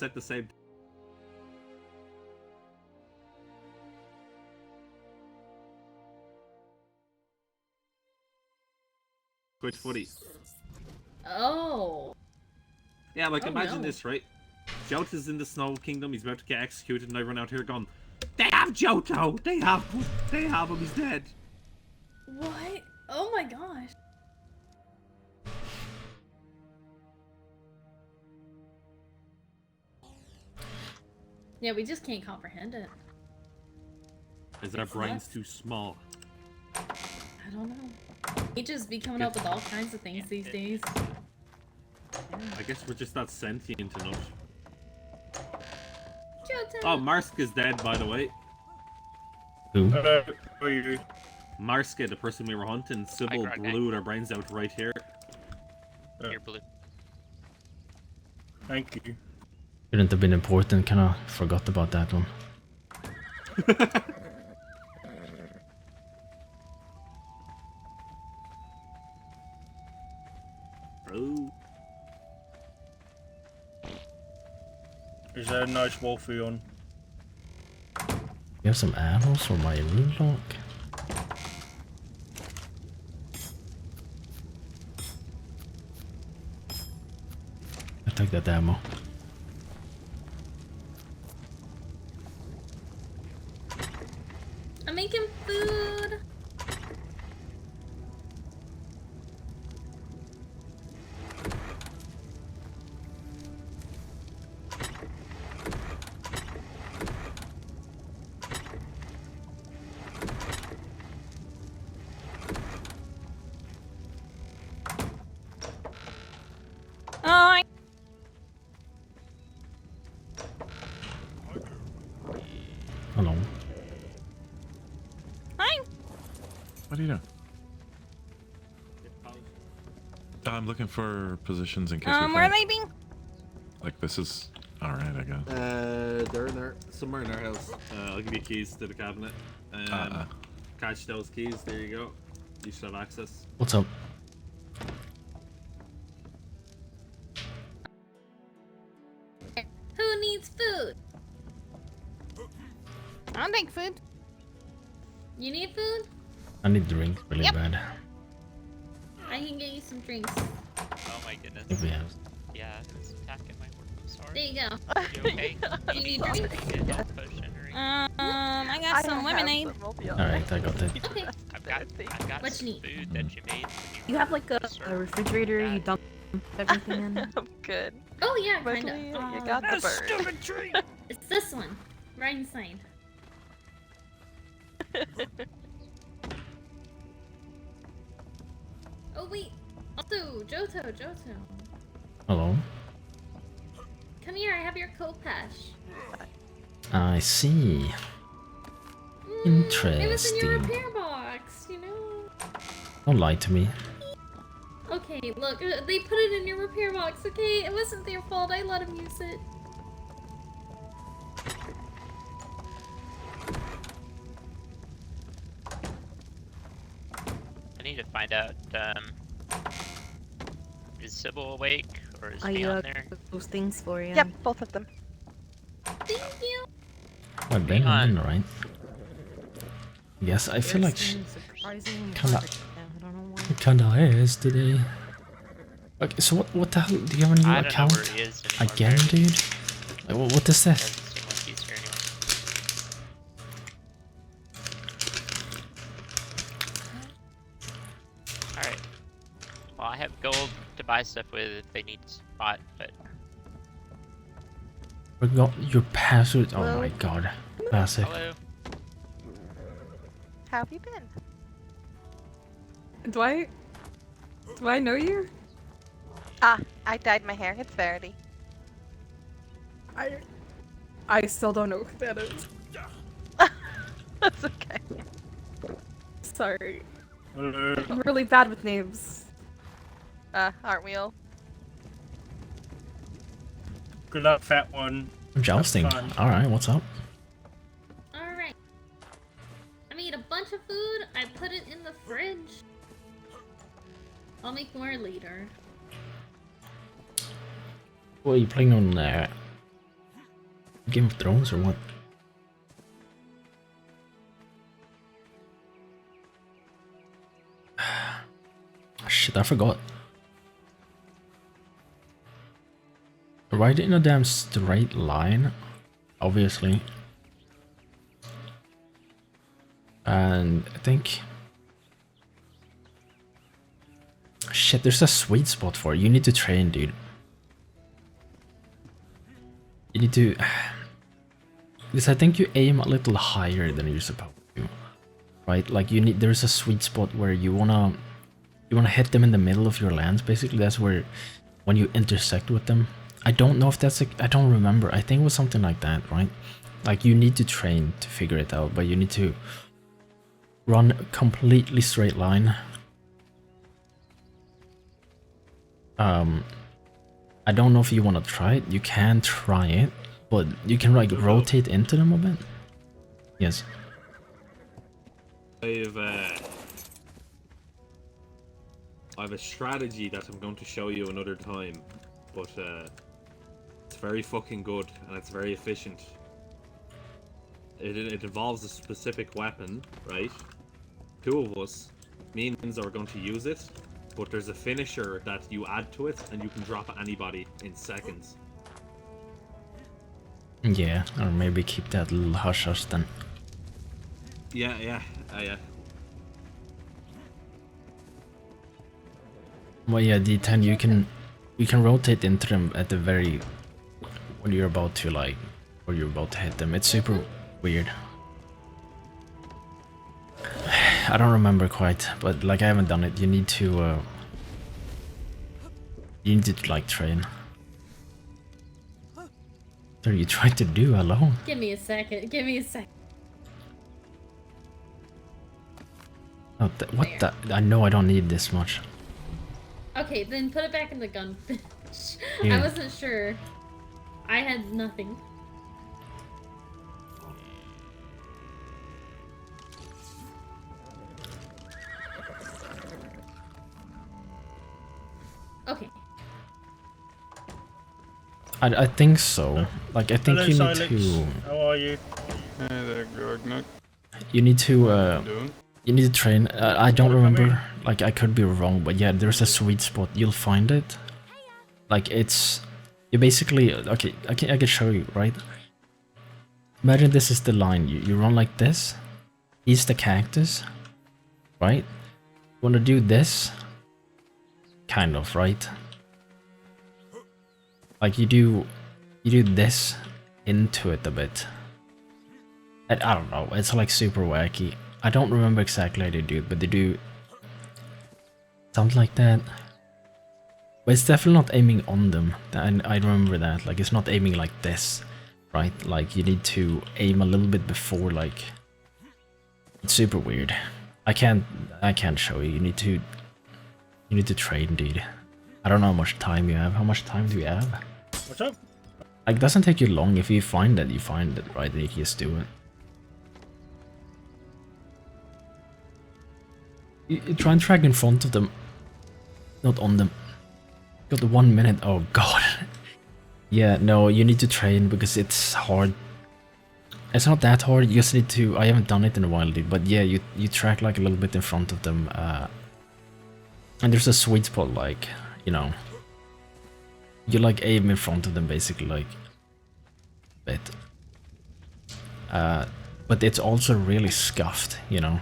at the same. Quit footy. Oh. Yeah, like imagine no. this, right? Joto's in the Snow Kingdom. He's about to get executed, and I run out here going, "They have Joto! They have him! He's dead!" What? Oh my gosh. Yeah, we just can't comprehend it. Is our brains too small? I don't know. He just be coming up with all kinds of things these days. Yeah. I guess we're just not sentient enough. Joto! Oh, Marsk is dead, by the way. Who? Hello, who are you? Marska, the person we were hunting, Sybil blew their brains out right here. You're blue. Thank you. Shouldn't have been important, kinda forgot about that one. Oh. Is there a nice wolfie on? You have some arrows for my rune lock? I take that ammo. I'm making food! Hello. Hi! What are you doing? I'm looking for positions in case we Where are find... they being? Like, this is... Alright, I guess. They're in there, somewhere in our house. I'll give you keys to the cabinet. Catch those keys, there you go. You should have access. What's up? Who needs food? I'll take food. You need food? I need drinks really bad. I can get you some drinks. Oh my goodness. If we have. Yeah, it's attacking my work. I'm sorry. There you go. You okay? You need drinks? I got some lemonade. Alright, I got it. Okay. I've got What you need? food that you made. You have like a refrigerator you dump everything in? I'm good. Oh yeah, Wesley, kinda. you got the bird. Stupid tree! It's this one. Right inside. Oh wait. Also, Joto. Hello. Come here, I have your coat patch. I see. It was in your Interesting. repair box, you know? Don't lie to me. Okay, look, they put it in your repair box, okay? It wasn't their fault, I let them use it. I need to find out, is Sybil awake, or is I he on there? cook those things for you. Yep, both of them. Thank you! Well, Ben, right? Yes, I feel like she kinda, I don't know why. kinda is today. Okay, so what the hell? Do you have a new I don't know account where he is anymore, again, Barry. dude? Like, what is this? Doesn't seem like he's here anymore. Alright. Well, I have gold to buy stuff with if they need spot, but Forgot your password. Oh Hello? my god, classic. hello. How have you been? Do I know you? Ah, I dyed my hair. It's Verity. I still don't know who that is. That's okay. Sorry. Hello. I'm really bad with names. Aren't we all? Good luck, fat one. Jousting. Fun. Alright, what's up? Alright. I made a bunch of food, I put it in the fridge. I'll make more later. What are you playing on Game of Thrones or what? Shit, I forgot. Right in a damn straight line, obviously. And I think... Shit, there's a sweet spot for it. You need to train, dude. You need to... Because I think you aim a little higher than you're supposed to. Right? Like you need... There's a sweet spot where you wanna hit them in the middle of your lands, basically. That's where... When you intersect with them. I don't know if that's a... I don't remember. I think it was something like that, right? Like you need to train to figure it out, but you need to run a completely straight line. I don't know if you want to try it. You can try it, but you can like rotate into them a bit. Yes. I have a strategy that I'm going to show you another time, but it's very fucking good and it's very efficient. It involves a specific weapon, right? Two of us, me and Linz, are going to use it, but there's a finisher that you add to it and you can drop anybody in seconds. Yeah, or maybe keep that little hush hush then. Yeah. Well, yeah, D10, you can rotate into them at the very... When you're about to like... Or you're about to hit them. It's super weird. I don't remember quite, but like I haven't done it. You need to like train. What are you trying to do alone? Give me a second. Give me a second. Oh, what the? I know I don't need this much. Okay, then put it back in the gun. Bitch. Yeah. I wasn't sure. I had nothing. Okay. I think so. Like I think Hello, you need Silex. to. How are you? Hey there, Grognak. You need to. Doing? You need to train. I don't What, come remember. Like I could be wrong, but yeah, there's a sweet spot. You'll find it. Like it's. You basically. Okay, I can show you, right? Imagine this is the line. You run like this. He's the cactus, right? You want to do this. Kind of, right? Like you do this into it a bit. And I don't know, it's like super wacky. I don't remember exactly how they do it, but they do something like that. But it's definitely not aiming on them. I remember that. Like it's not aiming like this, right? Like you need to aim a little bit before. Like it's super weird. I can't show you. You need to train, dude. I don't know how much time you have. How much time do you have? What's up? Like, it doesn't take you long. If you find it, you find it, right? Then you can just do it. You try and track in front of them. Not on them. Got the 1 minute. Oh, God. Yeah, no, you need to train because it's hard. It's not that hard. You just need to... I haven't done it in a while, dude. But yeah, you track like a little bit in front of them. And there's a sweet spot, like, you know, you like aim in front of them, basically, like, bit. But it's also really scuffed, you know,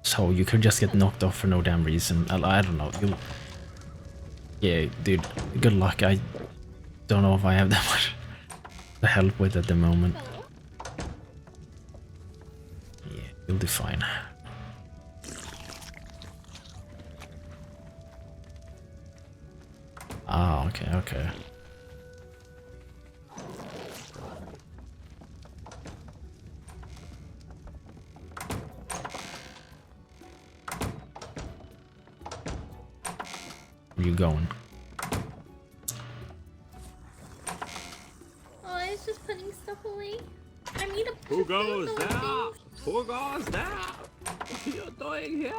so you could just get knocked off for no damn reason. I don't know. Yeah, dude, good luck. I don't know if I have that much to help with at the moment. Yeah, you'll do fine. Ah, okay. Where you going? Oh, I was just putting stuff away. I need a. Who goes there? Who goes there? What are you doing here?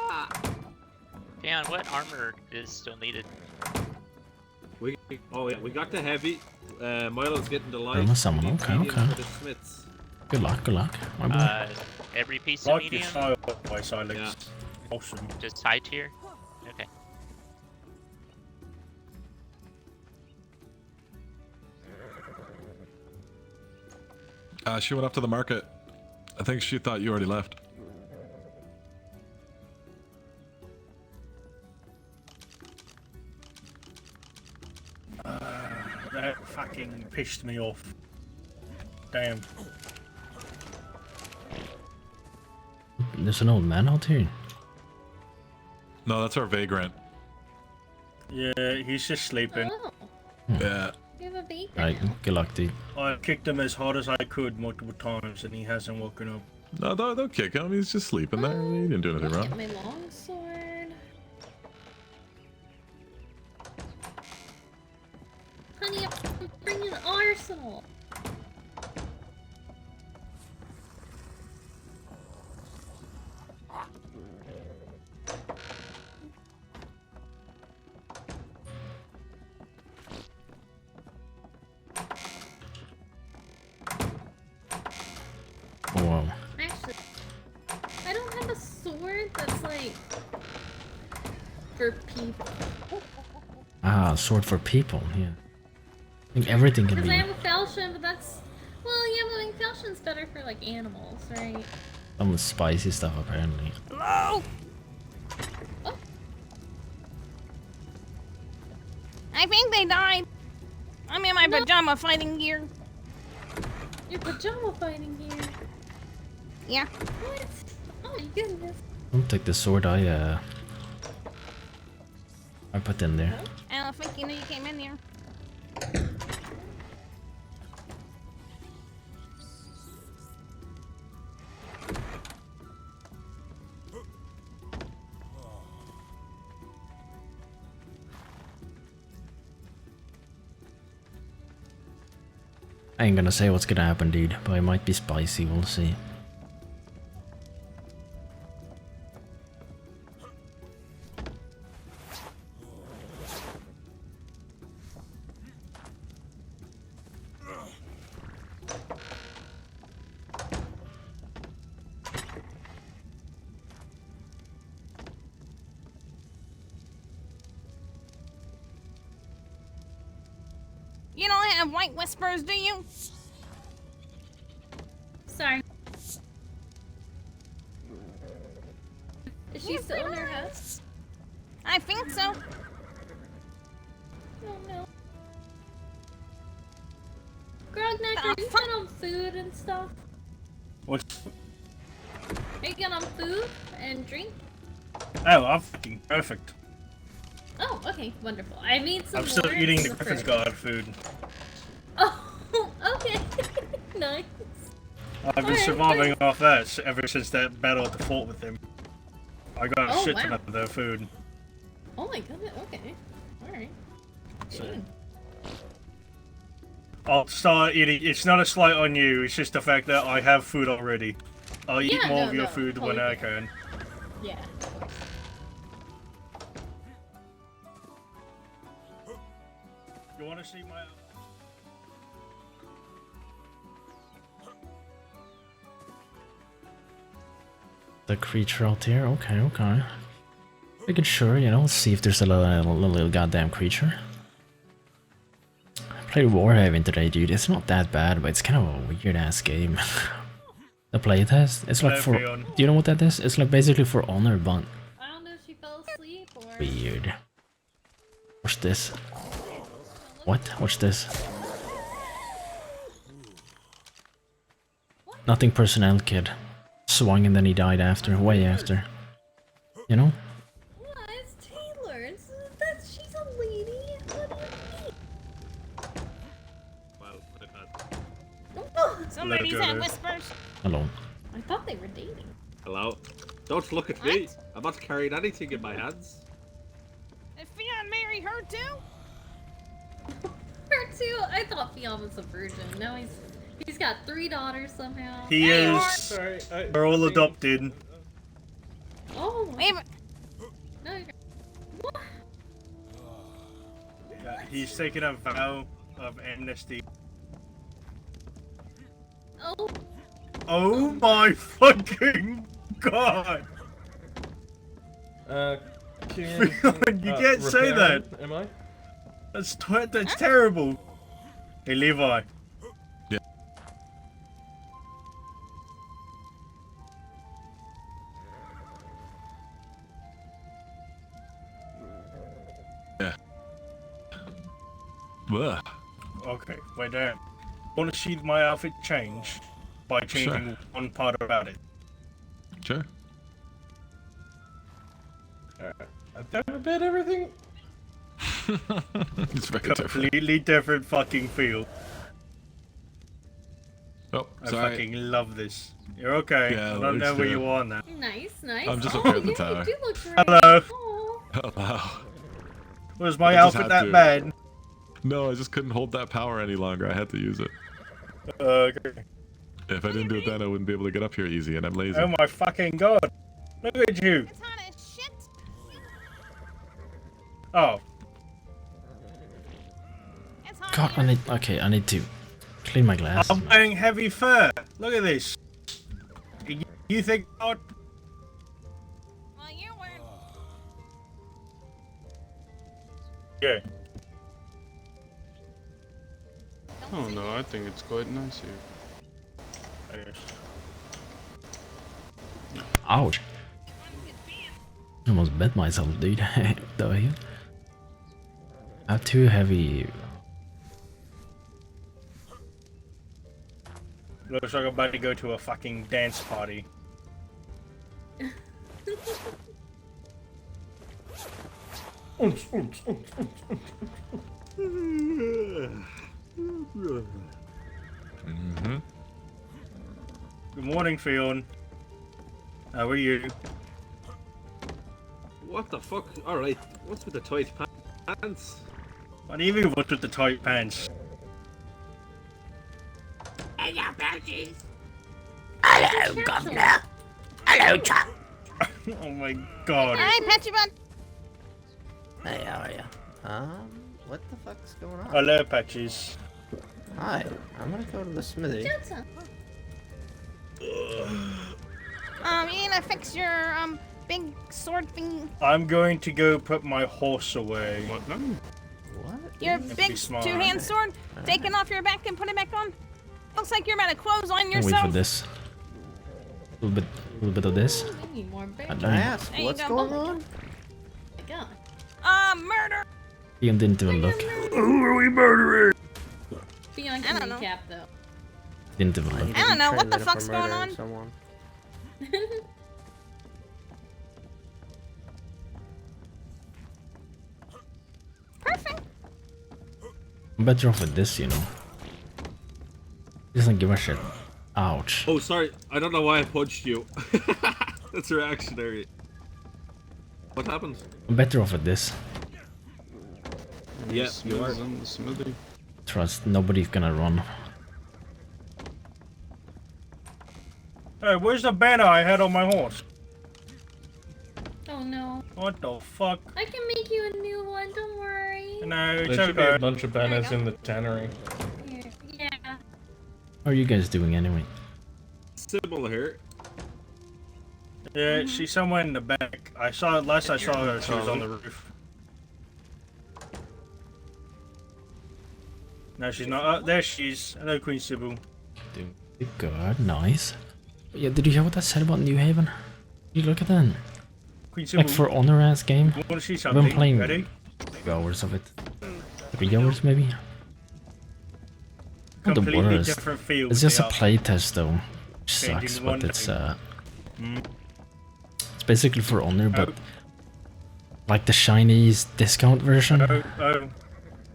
Dan, what armor is still needed? We Oh yeah, we got the heavy. Milo's getting the light. Armor summon, We need okay, medium okay. for the smiths. Good luck, my boy. Every piece of Like your medium, style, by Silex. Yeah. Awesome. just high tier. Okay. She went up to the market. I think she thought you already left. That fucking pissed me off. Damn. There's an old man out here. No, that's our vagrant. Yeah, he's just sleeping. Oh, Yeah. you have a baby. Right, good luck, dude. I kicked him as hard as I could multiple times, and he hasn't woken up. No, don't kick him. He's just sleeping there. He didn't do anything Get wrong. my long sword. Honey, I'm bringing an arsenal. Oh, wow. Actually, I don't have a sword that's like for people. Ah, sword for people, yeah. I think everything can Because I be have a falchion, but that's well, yeah, but I mean, falchion's better for like animals, right? some spicy stuff apparently. Hello. I think they died. I'm in my pajama fighting gear. Your pajama fighting gear. Yeah. What? Oh my goodness. I'll take the sword I put in there. I don't think you knew you came in here. I ain't gonna say what's gonna happen, dude, but it might be spicy, we'll see. You don't have white whispers, do you? Sorry. Is she still in her house? I think so. Oh no. Grognak, Oh, are you good on food and stuff? What's... Are you good on food and drink? Oh, I'm fucking perfect. Oh, okay, wonderful. I made some I'm still more eating in the Griffin's fridge. Guard food. Oh, okay. Nice. I've been Alright, surviving off that ever since that battle at the fort with him. I got a Oh, shit wow. ton of their food. Oh my goodness, okay. Alright. So- Good. I'll start eating. It's not a slight on you, it's just the fact that I have food already. I'll eat Yeah, more no, of your no, food when totally I fair. can. Yeah. You wanna see my... The creature out there, okay. Making sure, you know, let's see if there's a little goddamn creature. I played Warhaven today, dude. It's not that bad, but it's kind of a weird ass game. The playtest, it's like for. Levion. Do you know what that is? It's like basically for honor, but I don't know if she fell asleep or... weird. Watch this. What? Watch this. Nothing personnel, kid. Swung and then he died after, way after. You know? What? It's Taylor. She's a lady. What do you mean? Well, I've had... Oh, Some Let it ladies go, have dude. whispers. Hello. I thought they were dating. Hello? Don't look at me! I'm not carrying anything in my hands. Did Fion marry her too? Her too. I thought Fion was a virgin. Now he's got 3 daughters somehow. He There you is... Sorry, We're all adopted. Oh, Wait, no, you're... What? He's taking a vow of amnesty. Oh, Oh my fucking god! You can't say that. Am I? That's terrible. Hey Levi. Yeah. Yeah. Ugh. Okay, wait there. Want to see my outfit change by changing one part about it? Sure. I've never been everything. It's very different. Completely different fucking feel. Oh, I sorry. fucking love this. You're okay. Yeah, I don't know it's where good. you are now. nice, nice. I'm just oh, up here at the yeah, tower. you do look great. Hello. Oh. Oh, wow. Was my I just outfit had that to. bad? No, I just couldn't hold that power any longer. I had to use it. Okay. If I didn't do it then, I wouldn't be able to get up here easy, and I'm lazy. Oh my fucking god. Look at you. It's hot as shit. Oh. It's hot God, here. I need to clean my glass. I'm wearing heavy fur. Look at this. You think not? Well, you're wearing. Yeah. Oh no, I think it's quite nice here. Ouch. I almost bit myself, dude. Though I have too heavy. Looks like I'm about to go to a fucking dance party. Mm-hmm. Good morning, Fionn. How are you? What the fuck? Alright, what's with the tight pants? What do you mean, what's with the tight pants? Hello, Governor. Hello, Chuck. Oh my god. Hi, Patchy Bun. Hey, how are you? What the fuck's going on? Hello, Patches. Hi, I'm gonna go to the smithy. Joto. You need to fix your, big sword thing. I'm going to go put my horse away. What? No. What? Your Be big smart. two-hand sword. Take it off your back and put it back on. Looks like you're about to close on I'll wait yourself. for this. A little bit of this. Oh, we need more bear. I Can I don't. ask There you what's go. going Oh. on? Oh my god. Murder. Ian didn't even look. Who are we murdering? Beyond I don't know. recap though. Didn't even look. I don't know, what the Traded it fuck's for going murdering on? Someone. Perfect. I'm better off with this, you know. He doesn't give a shit. Ouch. Oh, sorry. I don't know why I punched you. That's reactionary. What happened? I'm better off with this. Yeah, you are. Smith's in the smithy. Trust, nobody's gonna run. Hey, where's the banner I had on my horse? Oh no. What the fuck? I can make you a new one, don't worry. No, it's There should be okay. a bunch of banners in the tannery. Here. Yeah. How are you guys doing anyway? Sybil here. Yeah, she's somewhere in the back. I saw it last I saw her, she was on the roof. No, she's not. Oh, there she is. Hello, Queen Sybil. Good, nice. Yeah, did you hear what I said about New Haven? You look at that. Queen Sybil, Like for honor ass game. you want to see I've something? been playing Ready? 2 hours of it. 3 hours maybe? Not the Completely worst. different feel. It's with just a the outfit. playtest though. Which Changing sucks, one but it's thing. it's basically for honor, but Oh. like the Chinese discount version. Oh,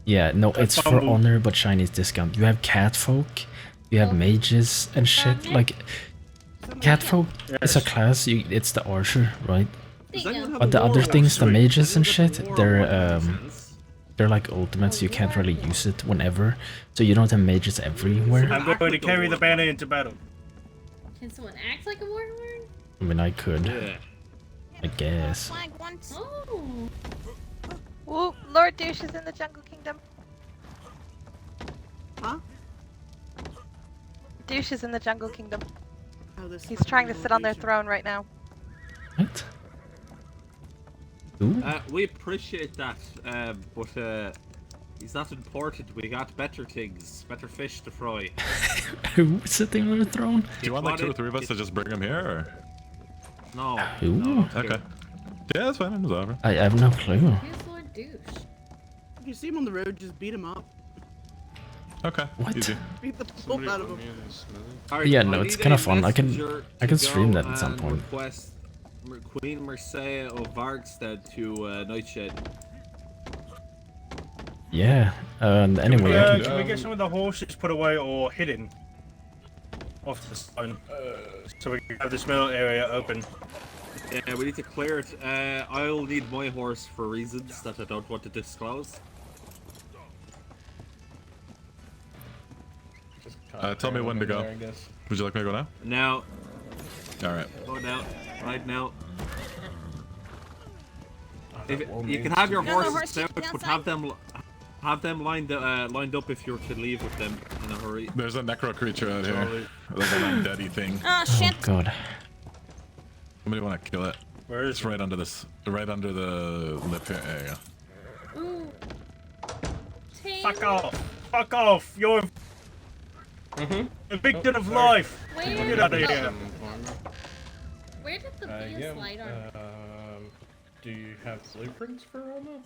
Yeah, no, I it's for fumbled. honor but Chinese discount. You have catfolk, you have mages and shit. Like catfolk is a Yes. class. It's the archer, right? Does There you anyone go. have But a the other warlock things, the suit? mages and Does anyone shit, have a they're warlock license? they're like ultimates. You can't really use it whenever, so you don't have mages everywhere. I'm going to carry the banner into battle. Can someone act like a warlord? I mean, I could, Yeah. I guess. Flag once. Oh. Ooh, Lord Douche is in the Jungle Kingdom. Huh? Douche is in the Jungle Kingdom. Oh, this He's trying to fucking sit on their douche. throne right now. What? Ooh. We appreciate that, but he's not important. We got better things, better fish to fry. Who's sitting on the throne? Do you want like 2 or 3 of us to just bring him here? Or? No. Ooh. No, Okay. Yeah, that's fine. It's over. I have no clue. Who's Lord Douche? If you see him on the road, just beat him up. Okay. What? Easy. Beat the fuck Somebody out of put him. me in the smithy. Alright, Yeah, I no, it's need kind a of fun. I can messenger stream to that at some go point. and request Queen Mercia of Vargstead to Nightshade. Yeah. Anyway, I can... Can we get some of the horses put away or hidden off the stone, so we can have this middle area open? Yeah, we need to clear it. I'll need my horse for reasons that I don't want to disclose. Tell me when to go. There, I guess. Would you like me to go now? Now, Alright. go now, right now. Oh, If that won't you mean can have your No, the horses horse out, chicken but outside? have them lined up if you're to leave with them in a hurry. There's a necro creature out here. Like an undeady thing. Oh, Oh shit. god. Somebody want to kill it. Where is It's right under this. Right under the lip here. There you go. Ooh. Fuck off! Fuck off! You're a victim of life! Where? Get out of here! Where did the BS Yeah. light armor? Do you have blueprints for armor?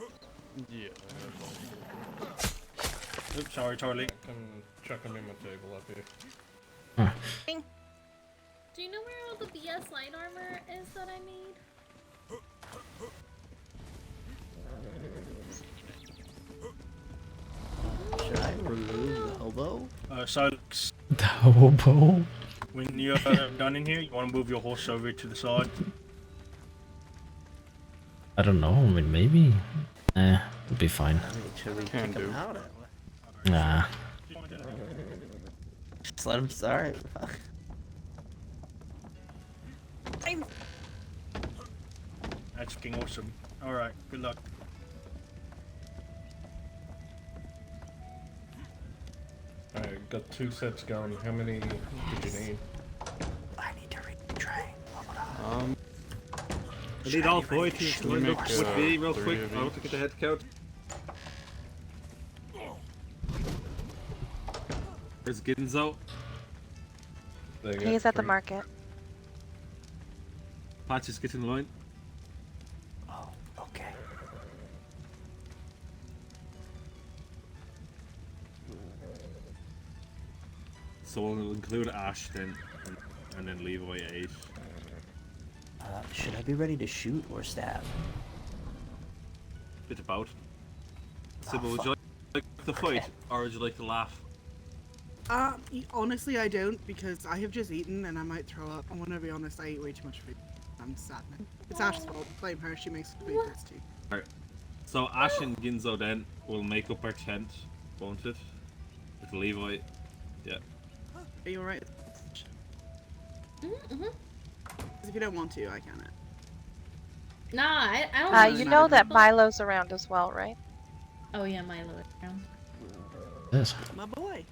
Yeah. Oops, sorry, Charlie. I'm chucking in my table up here. Do you know where all the BS light armor is that I need? Should I remove the hobo? Silence. The hobo. When you're done in here, you want to move your horse over to the side. I don't know. I mean, maybe. It'll be fine. I mean, should we Can kick him do. out or what? Nah. Just let him start. Fuck. That's fucking awesome. Alright, good luck. Alright, got 2 sets going. How many did you need? I need to retrain. I need all fighters to line make, up with me real 3 quick. of I want to get the head count. Where's Ginzo? There you go, He's at the 3. market. Patches, get in the line. Oh, okay. So we'll include Ash then, and then Levi at 8. Should I be ready to shoot or stab? Bit about. Sybil, would you like to fight, or would you like to laugh? Honestly, I don't, because I have just eaten and I might throw up. I want to be honest, I ate way too much food. I'm sad now. It's Ash's fault. Blame her, she makes food for us too. Alright. So Ash and Ginzo then will make up our tent, won't it? With Levi. Yeah. Are you alright? Mm-hmm. If you don't want to, I can. Nah, I don't You know that Milo's around as well, right? Oh yeah, Milo is around. Yes. My boy.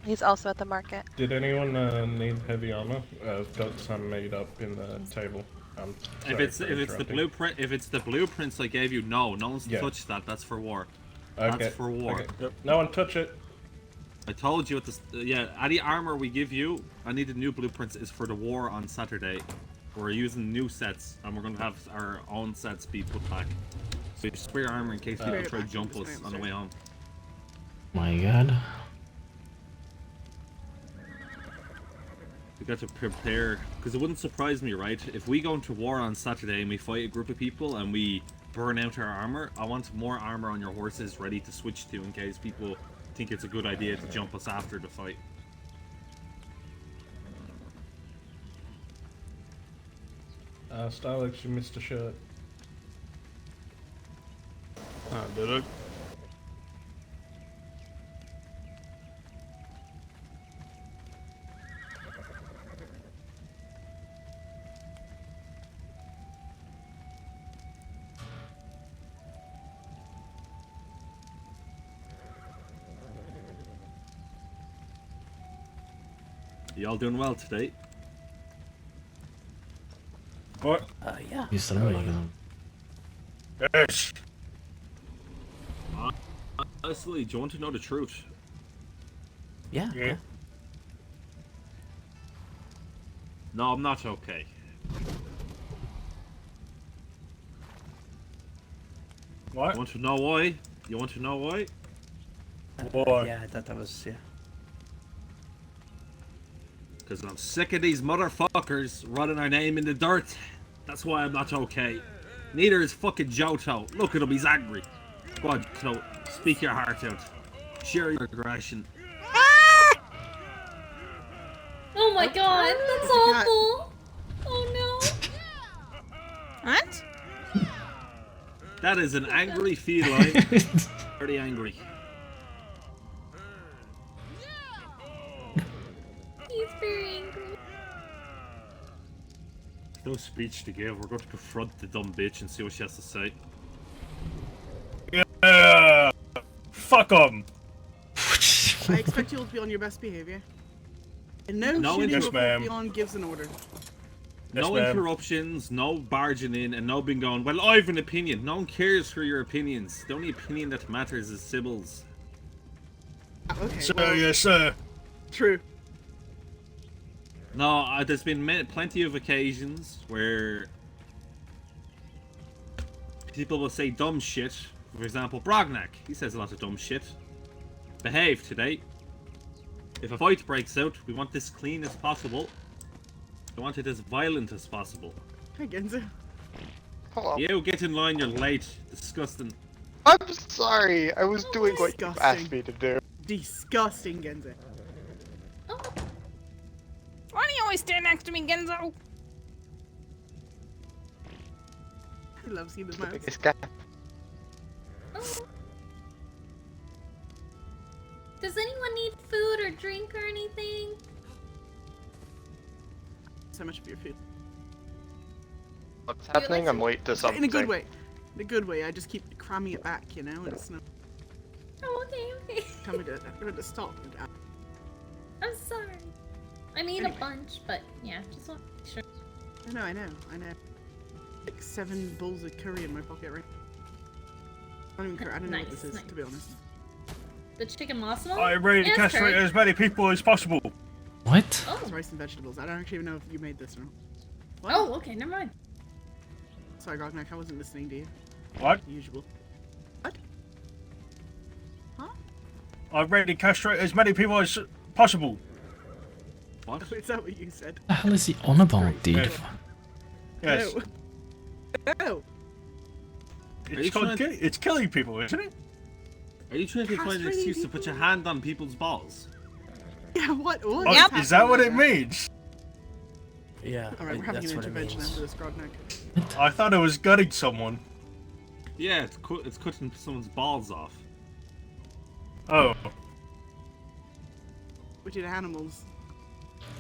He's also at the market. Did anyone need heavy armor? I've got some made up in the table. If it's the blueprints I gave you, no one's touched that. That's for war. Okay. That's for war. Okay. Yep. No one touch it. I told you at the any armor we give you, I need the new blueprints is for the war on Saturday. We're using new sets, and we're gonna have our own sets be put back. So you just wear armor in case people try to jump us on the way home. My god. We got to prepare, because it wouldn't surprise me, right? If we go into war on Saturday and we fight a group of people and we burn out our armor, I want more armor on your horses ready to switch to in case people think it's a good idea to jump us after the fight. Starlix, you missed a shirt. Did it? You all doing well today? What? Yeah. You still looking at them. Yes. Honestly, do you want to know the truth? Yeah. Yeah. No, I'm not okay. What? You want to know why? You want to know why? Why? Yeah, I thought that was yeah. Because I'm sick of these motherfuckers running our name in the dirt. That's why I'm not okay. Neither is fucking Joto. Look at him, he's angry. Go on, Joto. Speak your heart out. Share your aggression. Oh my god, that's It's a cat. awful. Oh What? That is an angry feline. Very angry. no. He's very angry. No speech to give. We're going to confront the dumb bitch and see what she has to say. Yeah. Fuck 'em. I expect you all to be on your best behavior. And no, No, shooting yes, before ma'am. Theon gives an order. Yes, No ma'am. interruptions, no barging in, and no being going, well, I have an opinion. No one cares for your opinions. The only opinion that matters is Sybil's. Okay, Sir, well, yes, sir. true. No, there's been plenty of occasions where people will say dumb shit. For example, Brognac, he says a lot of dumb shit. Behave today. If a fight breaks out, we want this clean as possible. We want it as violent as possible. Hi, Genzo. Hello. You get in line, you're late. Disgusting. I'm sorry. I was doing what you Disgusting. asked me to do. Disgusting, Genzo. Why do you always stand next to me, Genzo? He loves you the most. Biggest guy. Does anyone need food or drink or anything? So much for your food. What's happening? I'm late to something. In a good way. In a good way. I just keep cramming it back, you know, and it's not Oh, okay, okay. coming to stop. I'm sorry. I made a bunch, but yeah, just want to make sure. I know. Like 7 bowls of curry in my pocket right now. I don't know what this is, to be honest. The chicken massimo? I'm ready to Yes, castrate curry. as many people as possible. What? Oh. It's rice and vegetables. I don't actually even know if you made this or not. What? Oh, okay, never mind. Sorry, Grognak, I wasn't listening to you. What? Usual. What? Huh? I'm ready to castrate as many people as possible. What? Is that what you said? The hell is he on about, dude? Yes. Yes. No. No. It's killing people, isn't it? Are you trying to find an excuse to put your hand on people's balls? Yeah, what? Oh, Yep. is that what it means? Yeah. Alright, we're having that's an what it intervention means. after this, Grognak. I thought it was gutting someone. Yeah, it's cutting someone's balls off. Oh. We did animals.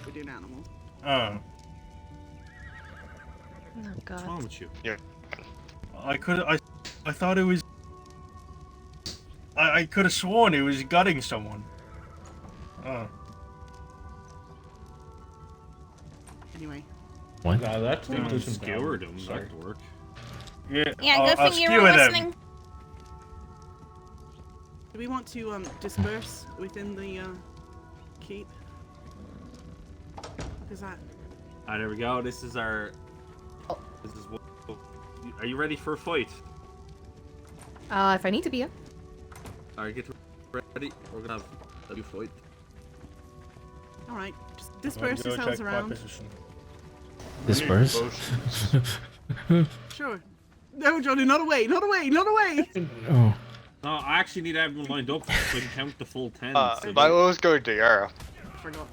We did animals. Oh. Oh What's god. wrong with you? Yeah. I thought it was. I could have sworn it was gutting someone. Oh. Anyway. What? Nah, that's You English and skewered brown. them, Sorry. that'd work. Yeah. Yeah, good I'll thing you skewer were them. listening. Do we want to disperse within the keep? What is that? Ah, there we go. This is our. This is what. Are you ready for a fight? If I need to be, yeah. Alright, get ready. We're gonna have a new fight. Alright, just disperse Go yourselves check my around. position. Disperse? Sure. No, Johnny, not away, not away, not away! Oh. No, I actually need everyone lined up so I can count the full 10. so Milo's going to Yara. I forgot.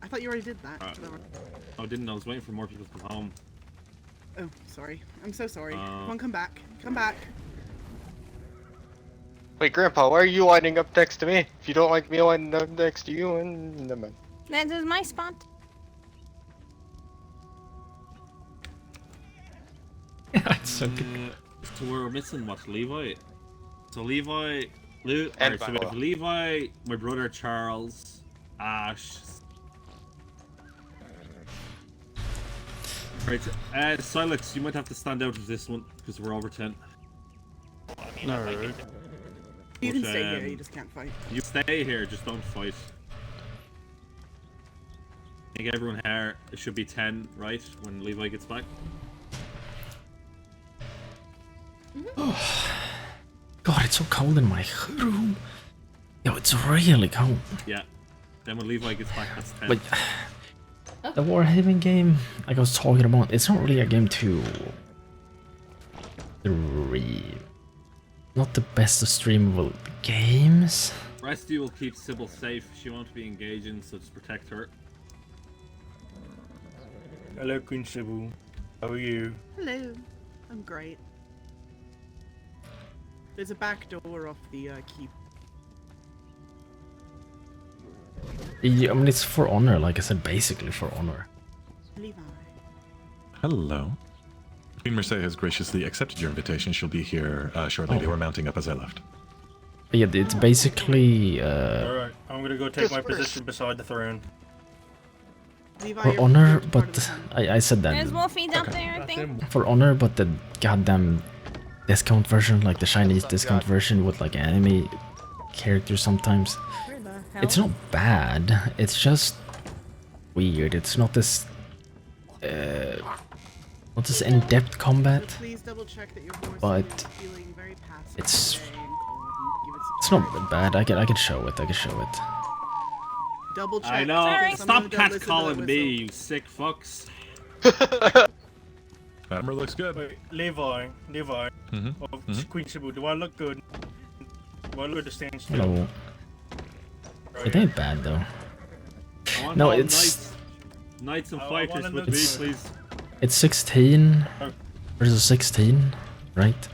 I thought you already did that. Whatever. I didn't. I was waiting for more people to come home. Oh, sorry. I'm so sorry. Come on, come back. Come back. Wait, Grandpa, why are you lining up next to me? If you don't like me lining up next to you, and never mind. That is my spot. That's so good. So we're missing what? Levi? So Levi... And Alright, so we Viola. have Levi, my brother Charles, Ash, Right, Silex, you might have to stand out of this one because we're over 10. Alright. You can stay here, you just can't fight. You stay here, just don't fight. I think everyone here, it should be 10, right? When Levi gets back. God, it's so cold in my room. Yo, it's really cold. Yeah. Then when Levi gets back, that's 10. But the Warhaven game, like I was talking about, it's not really a game to not the best of streamable games. Resty will keep Sybil safe. She won't be engaging, so just protect her. Hello, Queen Sybil. How are you? Hello. I'm great. There's a back door off the keep. Yeah, I mean, it's for honor, like I said, basically for honor. Levi. Hello. Queen Mercedes has graciously accepted your invitation. She'll be here shortly. They were mounting up as I left. But yeah, it's basically Alright, I'm gonna go take my position beside the throne. Levi, for you're honor, part of but the town. I said that. There's Wolfie down there, I think. For honor, but the goddamn discount version, like the Chinese discount version with like anime characters sometimes. Where the hell? It's not bad. It's just weird. It's not this not this in-depth combat. Please double check that your horse But is feeling very passive it's today and cold and give it some it's not bad. I can show it. I can show it. double check. I know. Sorry. Stop Someone don't listen to catcalling that me, whistle. you sick fucks. Armor looks good. Wait, Levi. Mm-hmm. Queen Sybil, do I look good? Do I look good to stand still? Hello. Right. It ain't bad though. I want No, all it's knights and I fighters wanna with look me, good. please. it's 16 Oh. versus 16, right?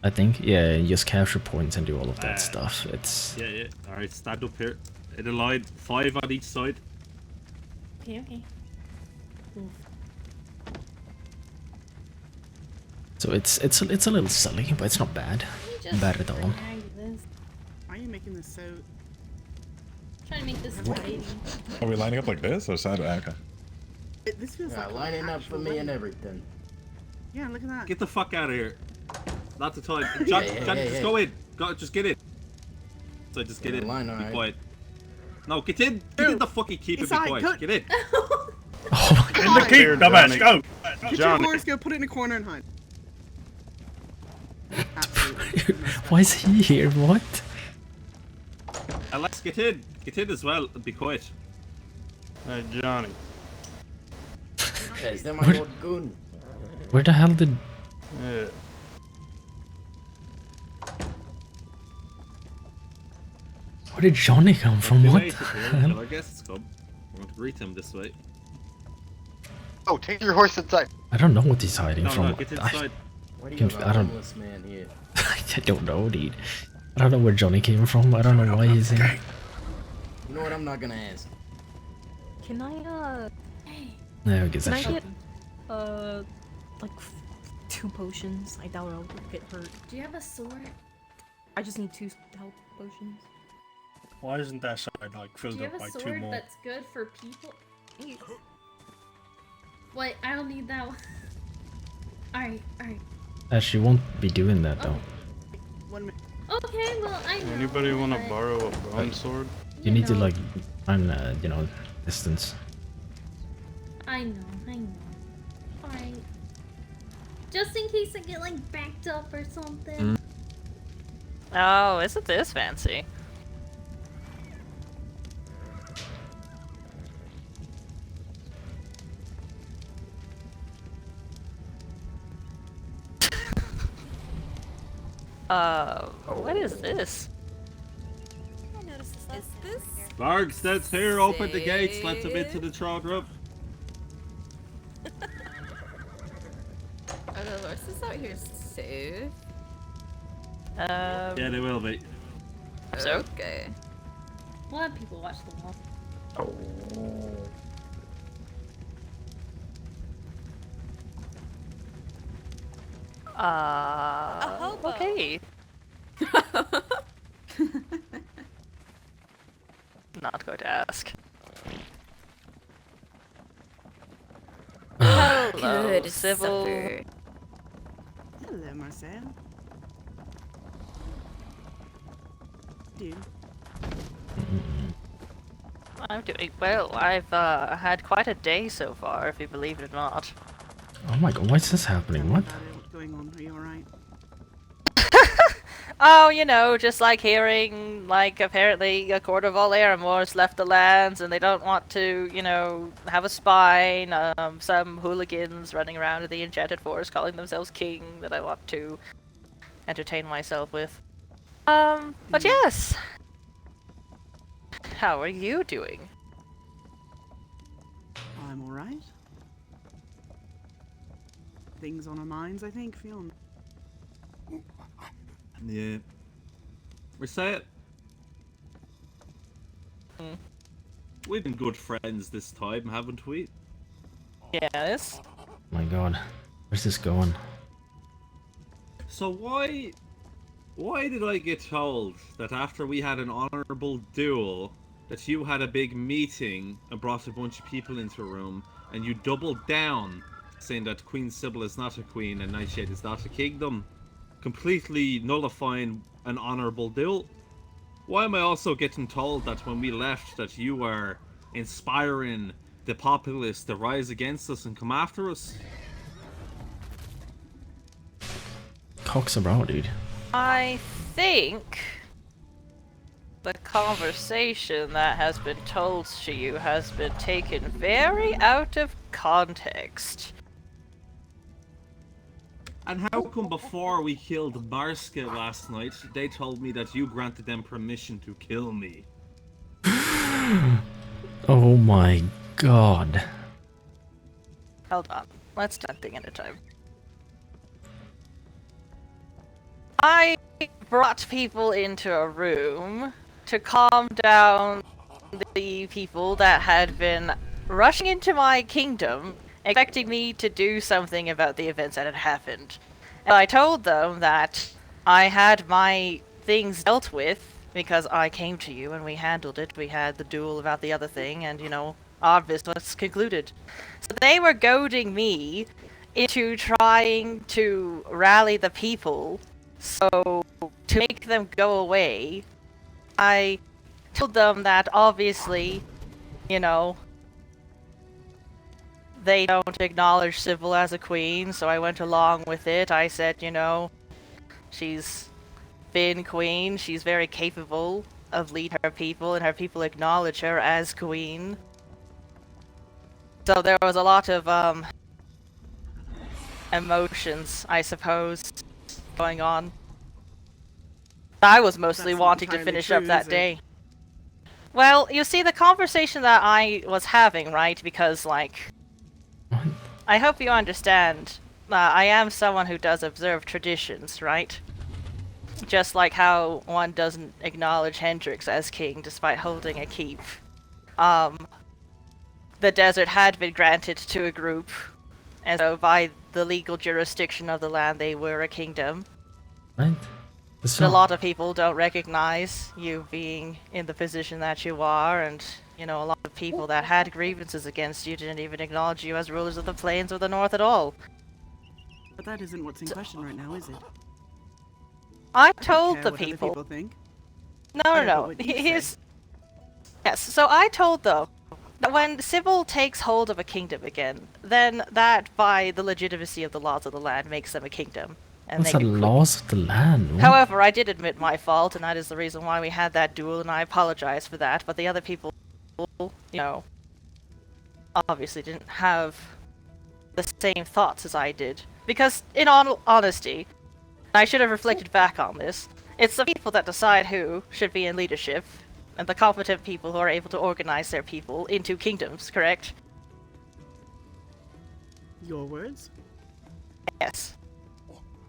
I think. Yeah, you just capture points and do all of that Ah. stuff. It's Yeah. Alright, stand up here. In a line, 5 on each side. Okay, okay. so it's a little silly, but it's not bad. Just Bad at all. drag this. Why are you making this so? Trying to make this tidy. Are we lining up like this or side? Okay. This feels Yeah, like lining an up for actual me and wedding. everything. Yeah, look at that. Get the fuck out of here. Not the time. John, Hey, John, hey, just hey. go in. Just get in. So just get Yeah, in. line, Be alright. quiet. No, get in. Get in the fucking keep and be Inside, quiet. good. Get in. Oh my In the keep, dumbass, go! Get Johnny. your horse, go put it in a corner and hide. Absolutely. Why is he here? What? Alex, get in. Get in as well and be quiet. Hey, Johnny. Yeah, is that my What? old goon? Where the hell did? Yeah. Where did Johnny come from? Too What late, the it's here. hell? Well, I guess it's come. We're going to greet him this way. Oh, take your horse inside. I don't know what he's hiding No, from. no, get inside. Why do you Can't- have I a don't- homeless man here? I don't know, dude. I don't know where Johnny came from. I don't know why he's here. You know what? I'm not gonna ask. Can I, No, I guess can I I should. get, like 2 potions? I doubt I'll get hurt. Do you have a sword? I just need 2 health potions. Why isn't that side like Do filled you up have by a 2 sword more? that's good for people? Wait, I don't need that one. Alright. She won't be doing that though. 1 minute. Okay, well, I know. Anybody want to but, borrow a bronze sword? You need to know, like find, you know, distance. I know. Alright. Just in case I get, like, backed up or something. Oh, isn't this fancy? What is this? Is this? Varg stands here, open the gates, let them into the throne room. Are the horses out here safe? Yeah, they will be. So? Okay. We'll have people watch the wall. Okay. Not going to ask. Hello, Good Sybil. supper. Hello, Marcel. Dude. I'm doing well. I've had quite a day so far, if you believe it or not. Oh my god, why is this happening? What? What's going on? Are you alright? Oh, you know, just like hearing, like, apparently a quarter of all Aramoores left the lands and they don't want to, you know, have a spine. Some hooligans running around in the Enchanted Forest calling themselves king that I want to entertain myself with. But yes. How are you doing? I'm alright. Things on our minds, I think, feeling. Yeah. We say it. We've been good friends this time, haven't we? Yes. My god, where's this going? So why did I get told that after we had an honorable duel, that you had a big meeting and brought a bunch of people into a room, and you doubled down, saying that Queen Sybil is not a queen and Nightshade is not a kingdom, completely nullifying an honorable duel? Why am I also getting told that when we left that you were inspiring the populace to rise against us and come after us? Cock's a bro, dude. I think the conversation that has been told to you has been taken very out of context. And how come before we killed Marska last night, they told me that you granted them permission to kill me? Oh my god. Hold on, let's do one thing at a time. I brought people into a room to calm down the people that had been rushing into my kingdom, expecting me to do something about the events that had happened. And I told them that I had my things dealt with because I came to you and we handled it. We had the duel about the other thing and, you know, our business concluded. So they were goading me into trying to rally the people. So, to make them go away, I told them that obviously, you know, they don't acknowledge Sybil as a queen, so I went along with it. I said, you know, she's been queen, she's very capable of leading her people, and her people acknowledge her as queen. So there was a lot of, emotions, I suppose, going on. I was mostly wanting to finish up that day. Well, you see, the conversation that I was having, right, because, like, I hope you understand, I am someone who does observe traditions, right? Just like how one doesn't acknowledge Hendrix as king despite holding a keep. The desert had been granted to a group, and so by the legal jurisdiction of the land they were a kingdom. Right? But a lot of people don't recognize you being in the position that you are, and, you know, a lot of people that had grievances against you didn't even acknowledge you as rulers of the Plains or the North at all. But that isn't what's in question right now, is it? I told the What other people. people think. No. Yes, so I told them that when Sybil takes hold of a kingdom again, then that, by the legitimacy of the laws of the land, makes them a kingdom. And What's they the can laws of the land? What? However, I did admit my fault, and that is the reason why we had that duel, and I apologize for that. But the other people, you know, obviously didn't have the same thoughts as I did. Because, in all honesty, I should have reflected back on this, it's the people that decide who should be in leadership, and the competent people who are able to organize their people into kingdoms, correct? Your words? Yes.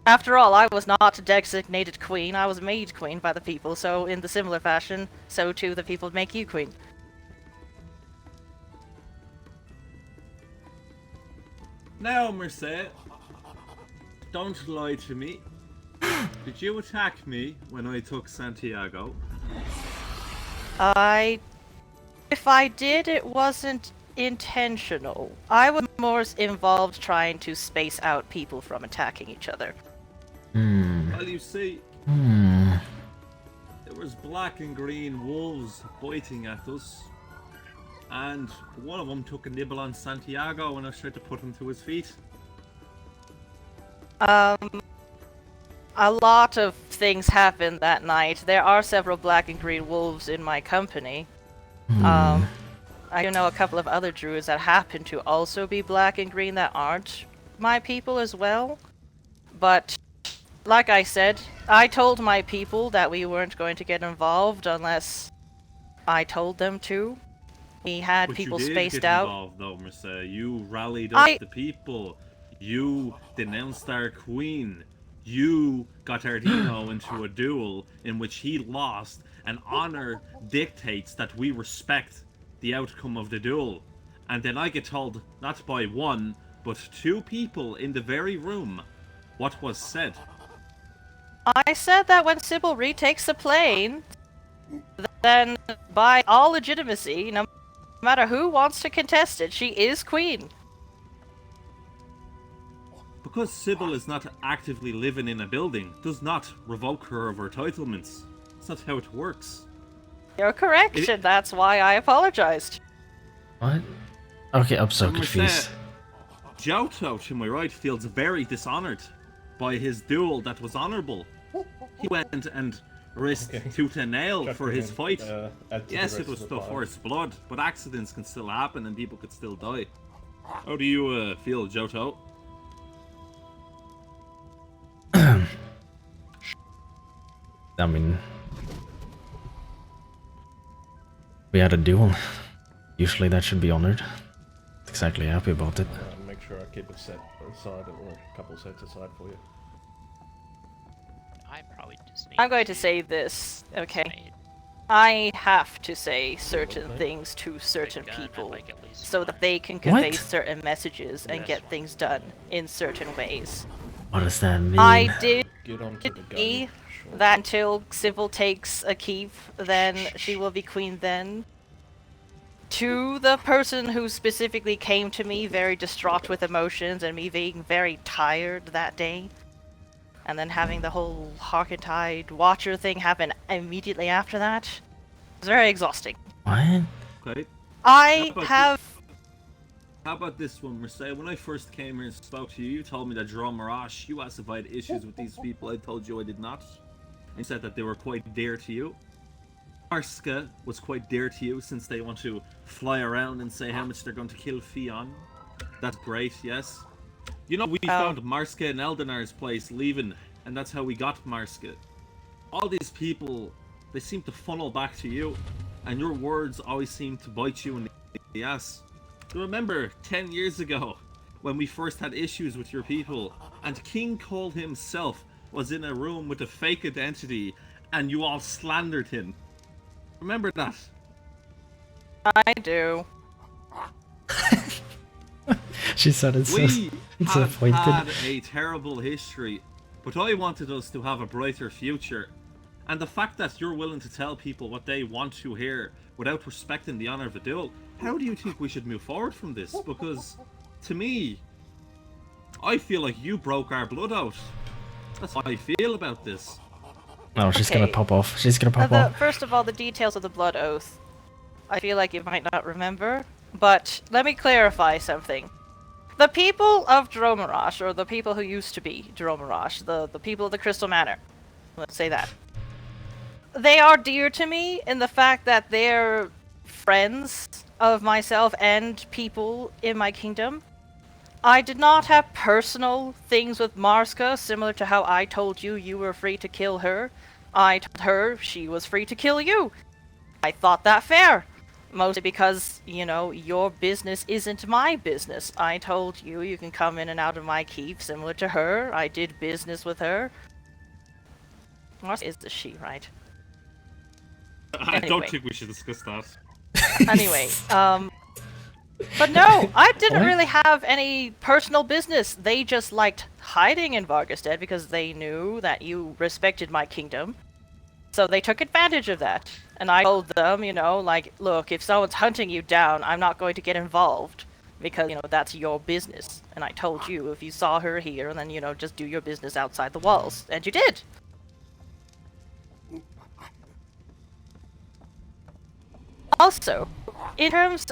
After all, I was not a designated queen, I was made queen by the people, so in the similar fashion, so too the people make you queen. Now, Merced, don't lie to me. Did you attack me when I took Santiago? If I did, it wasn't intentional. I was more involved trying to space out people from attacking each other. Well, you see, there was black and green wolves biting at us, and one of them took a nibble on Santiago and I tried to put him to his feet. A lot of things happened that night. There are several black and green wolves in my company. I know a couple of other druids that happen to also be black and green that aren't my people as well. But, like I said, I told my people that we weren't going to get involved unless I told them to. We had But people you did spaced get out. involved, though, Marseille. You rallied up the people. You denounced our queen. You got Ardino into a duel in which he lost, and honor dictates that we respect the outcome of the duel. And then I get told, not by one, but two people in the very room, what was said. I said that when Sybil retakes the plane, then by all legitimacy, no matter who wants to contest it, she is queen. Because Sybil is not actively living in a building does not revoke her of her entitlements. That's not how it works. You're correct, and that's why I apologized. What? Okay, I'm so confused. Joto, to my right, feels very dishonored by his duel that was honorable. He went and risked tooth and nail for his fight. Yes, it was still forced blood, but accidents can still happen and people could still die. How do you feel, Joto? I mean, we had a duel. Usually that should be honored. Exactly happy about it. Make sure I keep a set aside or a couple sets aside for you. I probably just need I'm going to say this, okay? I have to say certain things to certain people so that they can convey certain messages and get things done in certain ways. What does that mean? I did see that until Sybil takes a keep, then she will be queen then. To the person who specifically came to me very distraught with emotions and me being very tired that day, and then having the whole Harkentide Watcher thing happen immediately after that, it was very exhausting. What? Okay. How about this one, Marseille? When I first came here and spoke to you, you told me that Aramoore, you asked if I had issues with these people. I told you I did not. You said that they were quite dear to you. Marska was quite dear to you since they want to fly around and say how much they're going to kill Fionn. That's great, yes. You know, we found Marska in Eldenar's place leaving, and that's how we got Marska. All these people, they seem to funnel back to you, and your words always seem to bite you in the ass. Remember 10 years ago when we first had issues with your people and King Cole himself was in a room with a fake identity and you all slandered him? Remember that? I do. She sounded so disappointed. We have had a terrible history, but I wanted us to have a brighter future. And the fact that you're willing to tell people what they want to hear without respecting the honor of a duel, how do you think we should move forward from this? Because, to me, I feel like you broke our blood out. That's how I feel about this. Oh, she's gonna pop off. She's gonna pop off. First of all, the details of the Blood Oath. I feel like you might not remember, but let me clarify something. The people of Dromorash, or the people who used to be Dromorash, the people of the Crystal Manor, let's say that, they are dear to me in the fact that they're friends of myself and people in my kingdom. I did not have personal things with Marska, similar to how I told you you were free to kill her. I told her she was free to kill you. I thought that fair. Mostly because, you know, your business isn't my business. I told you you can come in and out of my keep, similar to her. I did business with her. Marska is the she, right? I don't think we should discuss that. Anyway, but no, I didn't really have any personal business. They just liked hiding in Vargestead because they knew that you respected my kingdom. So they took advantage of that. And I told them, you know, like, look, if someone's hunting you down, I'm not going to get involved. Because, you know, that's your business. And I told you, if you saw her here, then, you know, just do your business outside the walls. And you did. Also, in terms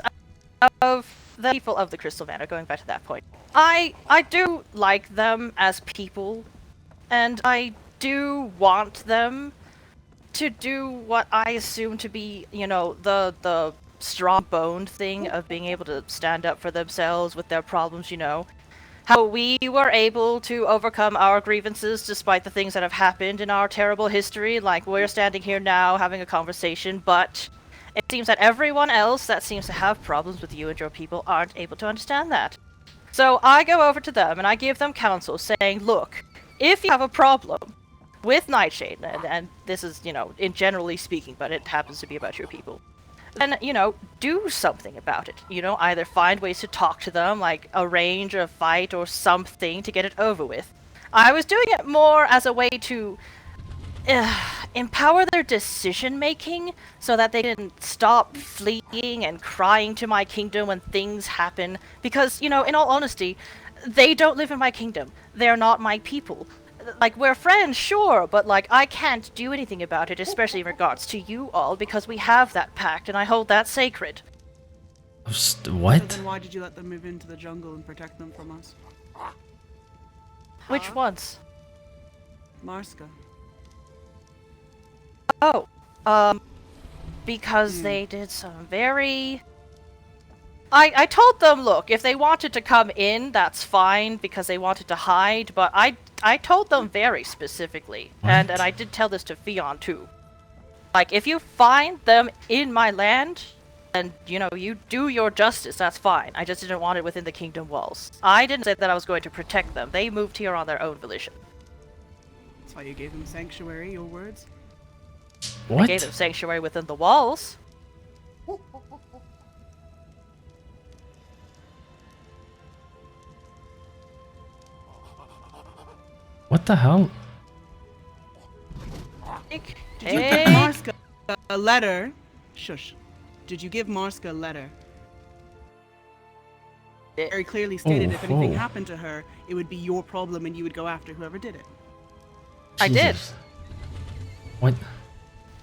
of the people of the Crystal Manor, going back to that point, I do like them as people, and I do want them to do what I assume to be, you know, the strong-boned thing of being able to stand up for themselves with their problems, you know. How we were able to overcome our grievances despite the things that have happened in our terrible history, like we're standing here now having a conversation, but it seems that everyone else that seems to have problems with you and your people aren't able to understand that. So I go over to them and I give them counsel saying, look, if you have a problem with Nightshade, and this is, you know, in generally speaking, but it happens to be about your people, then, you know, do something about it. You know, either find ways to talk to them, like arrange a fight or something to get it over with. I was doing it more as a way to empower their decision-making so that they didn't stop fleeing and crying to my kingdom when things happen. Because, you know, in all honesty, they don't live in my kingdom. They're not my people. Like, we're friends, sure, but, like, I can't do anything about it, especially in regards to you all, because we have that pact, and I hold that sacred. What? So then why did you let them move into the jungle and protect them from us? Which ones? Marska. Oh, because they did some very... I told them, look, if they wanted to come in, that's fine, because they wanted to hide, but I told them very specifically, and I did tell this to Fion too. Like, if you find them in my land, and, you know, you do your justice, that's fine. I just didn't want it within the kingdom walls. I didn't say that I was going to protect them. They moved here on their own volition. That's why you gave them sanctuary, your words? What? I gave them sanctuary within the walls. What the hell? Did you give Marska a letter? Shush. Did you give Marska a letter? Very clearly stated if anything happened to her, it would be your problem and you would go after whoever did it. I did. What?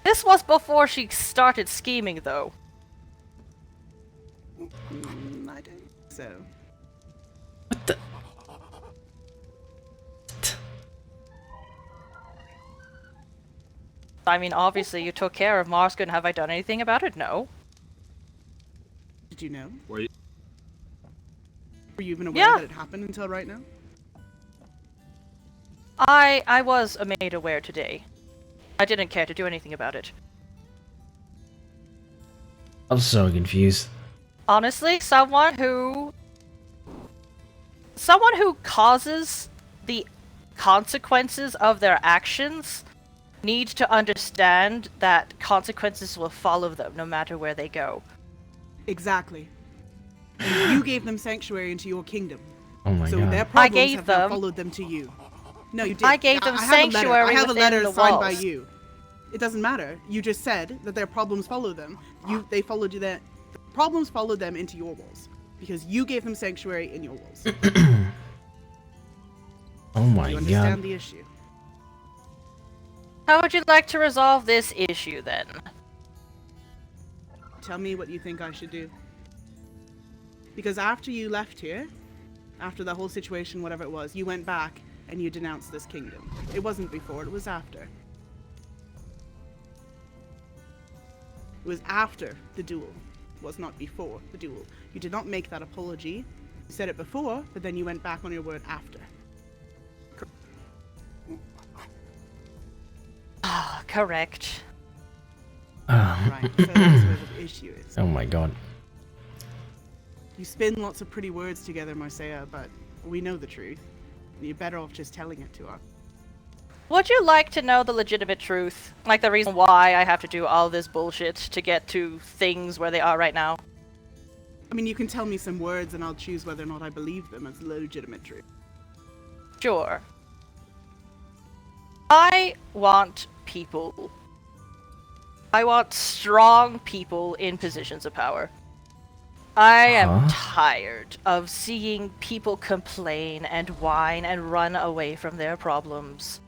This was before she started scheming, though. I don't think so. What the? I mean, obviously you took care of Marska, and have I done anything about it? No. Did you know? Were you even aware that it happened until right now? I was made aware today. I didn't care to do anything about it. I'm so confused. Honestly, someone who causes the consequences of their actions needs to understand that consequences will follow them no matter where they go. Exactly. And you gave them sanctuary into your kingdom. Oh my so god. their problems have now followed them to you. No, you did. I gave them sanctuary I have a letter within the signed by walls. you. It doesn't matter. You just said that their problems follow them. They followed you there. The problems followed them into your walls because you gave them sanctuary in your walls. Oh my you god. understand the issue? How would you like to resolve this issue, then? Tell me what you think I should do. Because after you left here, after the whole situation, whatever it was, you went back and you denounced this kingdom. It wasn't before, it was after. It was after the duel. It was not before the duel. You did not make that apology. You said it before, but then you went back on your word after. Correct. Right, so that's where the issue is. Oh my god. You spin lots of pretty words together, Marcia, but we know the truth. You're better off just telling it to us. Would you like to know the legitimate truth? Like the reason why I have to do all this bullshit to get to things where they are right now? I mean, you can tell me some words and I'll choose whether or not I believe them as legitimate truth. Sure. I want people I want strong people in positions of power. I am tired of seeing people complain and whine and run away from their problems.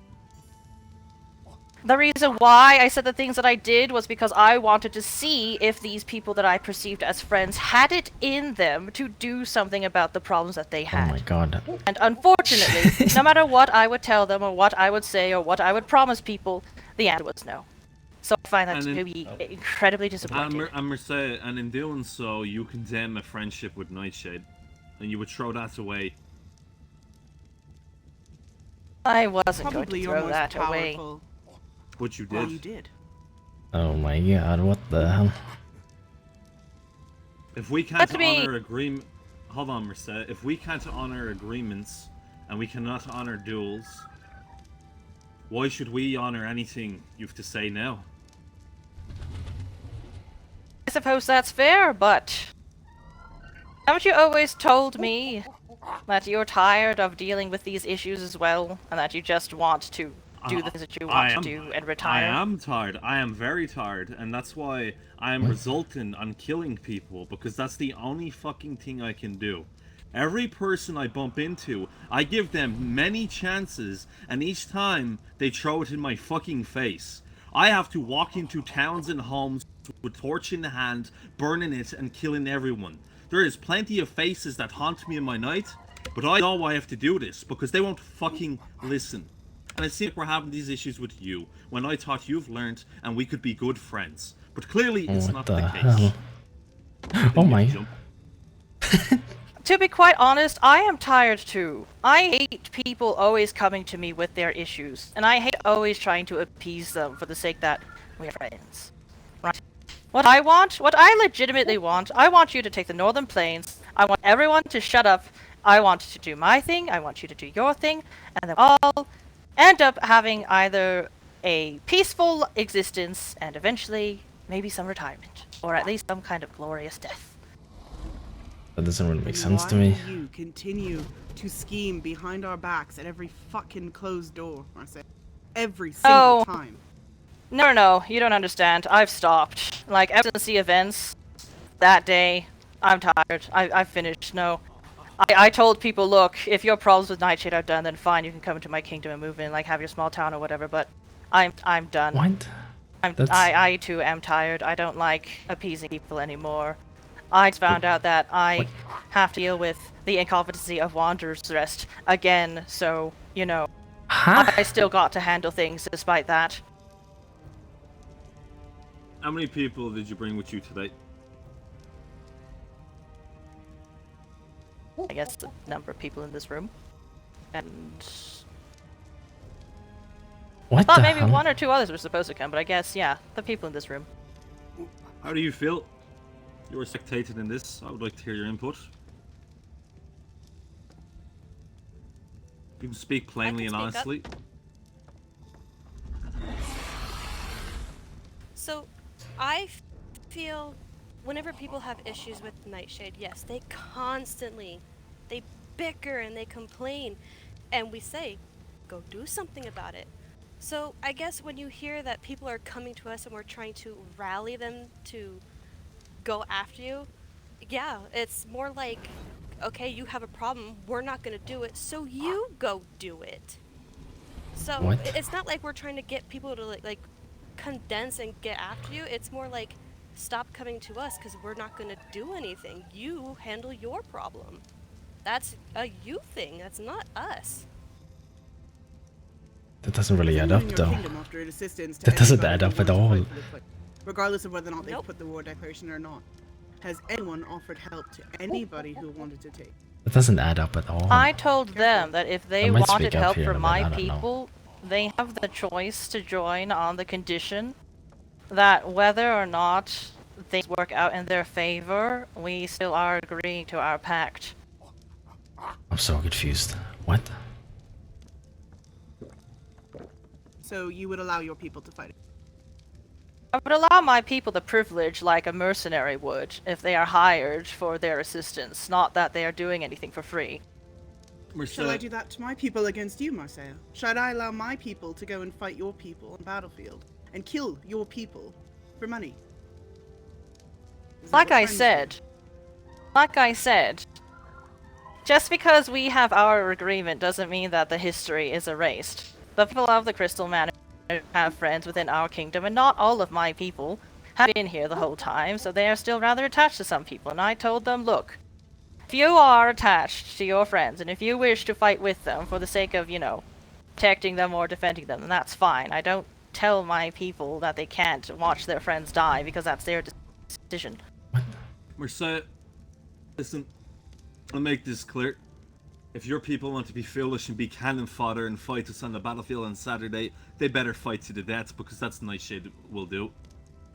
The reason why I said the things that I did was because I wanted to see if these people that I perceived as friends had it in them to do something about the problems that they had. Oh my god. And unfortunately, no matter what I would tell them or what I would say or what I would promise people, the answer was no. So I find that to be incredibly disappointing. And Mercedes, and in doing so, you condemn a friendship with Nightshade, and you would throw that away. I wasn't Probably going to throw that away. But you did. Well, you did. Oh my god, what the hell? If we can't honor agreement, hold on, Mercedes. If we can't honor agreements, and we cannot honor duels, why should we honor anything you have to say now? I suppose that's fair, but haven't you always told me that you're tired of dealing with these issues as well, and that you just want to do the things that you want to do and retire? I am tired. I am very tired, and that's why I am resulting on killing people, because that's the only fucking thing I can do. Every person I bump into, I give them many chances, and each time they throw it in my fucking face. I have to walk into towns and homes with torch in the hand, burning it and killing everyone. There is plenty of faces that haunt me in my night, but I know I have to do this because they won't fucking listen. And it seems like we're having these issues with you, when I thought you've learned and we could be good friends. But clearly it's not the case. Oh my. To be quite honest, I am tired too. I hate people always coming to me with their issues, and I hate always trying to appease them for the sake that we're friends. Right? What I legitimately want, I want you to take the Northern Plains, I want everyone to shut up, I want to do my thing, I want you to do your thing, and then all end up having either a peaceful existence and eventually maybe some retirement, or at least some kind of glorious death. That doesn't really make sense to me. Why do you continue to scheme behind our backs at every fucking closed door, Marseille? Every single time. No, you don't understand. I've stopped. Like, ever since the events that day, I'm tired. I've finished. No. I told people, look, if your problems with Nightshade are done, then fine, you can come into my kingdom and move in, like, have your small town or whatever, but I'm done. What? I too am tired. I don't like appeasing people anymore. I found out that I have to deal with the incompetency of Wanderer's Rest again, so, you know, I still got to handle things despite that. How many people did you bring with you today? I guess the number of people in this room. And... What thought the maybe hell? one or two others were supposed to come, but I guess, yeah, the people in this room. How do you feel? You were spectated in this. I would like to hear your input. You can speak plainly and honestly. So, I feel whenever people have issues with Nightshade, yes, they bicker and they complain, and we say, go do something about it. So, I guess when you hear that people are coming to us and we're trying to rally them to go after you, yeah, it's more like, okay, you have a problem, we're not gonna do it, so you go do it. So it's not like we're trying to get people to like condense and get after you. It's more like, stop coming to us because we're not gonna do anything. You handle your problem. That's a you thing. That's not us. That doesn't really add up though. That That doesn't add up at all. Regardless of whether or not they put the war declaration or not. Has anyone offered help to anybody who wanted to take? That doesn't add up at all. I told them that if they I might wanted speak up help here in from a minute, my I don't know. people, they have the choice to join on the condition that whether or not things work out in their favor, we still are agreeing to our pact. I'm so confused. What? So you would allow your people to fight it? I would allow my people the privilege like a mercenary would if they are hired for their assistance, not that they are doing anything for free. Shall I do that to my people against you, Marcel? Should I allow my people to go and fight your people on the battlefield and kill your people for money. Like I said, just because we have our agreement doesn't mean that the history is erased. The people of the Crystal Manor have friends within our kingdom, and not all of my people have been here the whole time, so they are still rather attached to some people. And I told them, look, if you are attached to your friends, and if you wish to fight with them for the sake of, protecting them or defending them, then that's fine. I don't tell my people that they can't watch their friends die, because that's their decision. Mercedes, listen, I'll make this clear. If your people want to be foolish and be cannon fodder and fight us on the battlefield on Saturday, they better fight to the death, because that's Nightshade will do.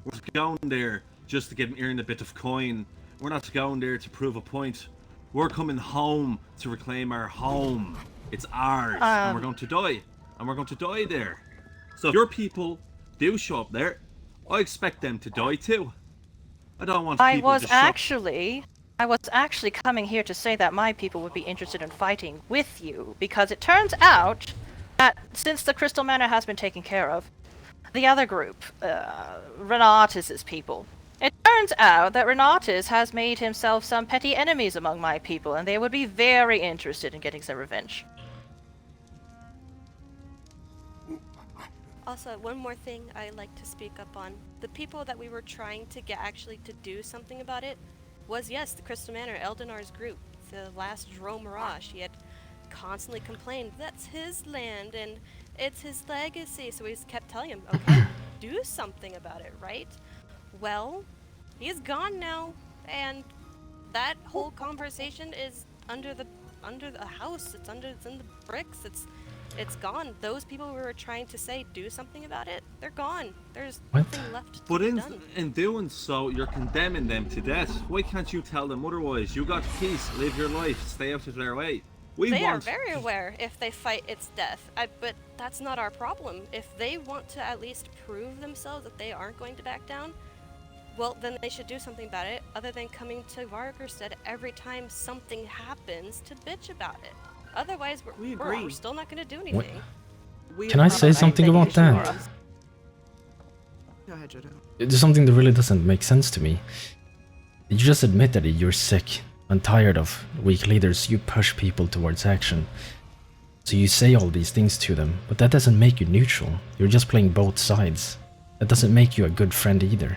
We're not going there just to earn a bit of coin. We're not going there to prove a point. We're coming home to reclaim our home. It's ours, and we're going to die. And we're going to die there. So if your people do show up there, I expect them to die too. I don't want people to I was actually coming here to say that my people would be interested in fighting with you, because it turns out that since the Crystal Manor has been taken care of, the other group, Renatus's people, it turns out that Renatus has made himself some petty enemies among my people, and they would be very interested in getting some revenge. Also, one more thing I'd like to speak up on. The people that we were trying to get actually to do something about it was, yes, the Crystal Manor, Eldenar's group, the last Drome Mirage. He had constantly complained, that's his land and it's his legacy, so we kept telling him, okay, do something about it, right? Well, he's gone now, and that whole conversation is under the house. It's in the bricks. It's gone. Those people who were trying to say do something about it, they're gone. There's nothing left to be done. In doing so, you're condemning them to death. Why can't you tell them otherwise? You got peace, live your life, stay out of their way. They are very aware if they fight, it's death. But that's not our problem. If they want to at least prove themselves that they aren't going to back down, well, then they should do something about it, other than coming to Vargerstead every time something happens to bitch about it. Otherwise, we're still not going to do anything. Can I say something about that? Go ahead, Joto. There's something that really doesn't make sense to me. You just admitted that you're sick and tired of weak leaders. You push people towards action. So you say all these things to them, but that doesn't make you neutral. You're just playing both sides. That doesn't make you a good friend either.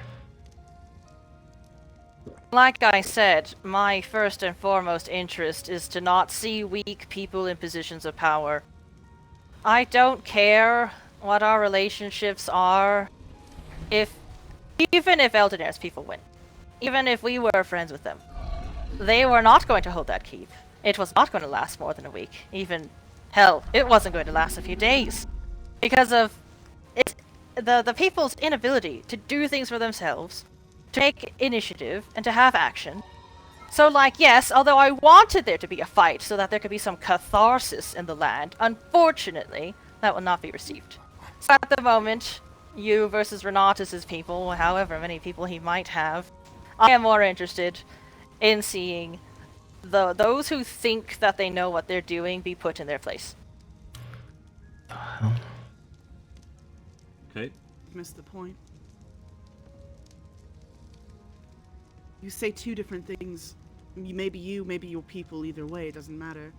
Like I said, my first and foremost interest is to not see weak people in positions of power. I don't care what our relationships are. Even if Eldenair's people win, even if we were friends with them, they were not going to hold that keep. It was not going to last more than a week. Even, hell, it wasn't going to last a few days. Because of the people's inability to do things for themselves, to take initiative, and to have action. So, yes, although I wanted there to be a fight so that there could be some catharsis in the land, unfortunately, that will not be received. So at the moment, you versus Renatus's people, however many people he might have, I am more interested in seeing those who think that they know what they're doing be put in their place. Okay. Missed the point. You say two different things. Maybe your people, either way, it doesn't matter.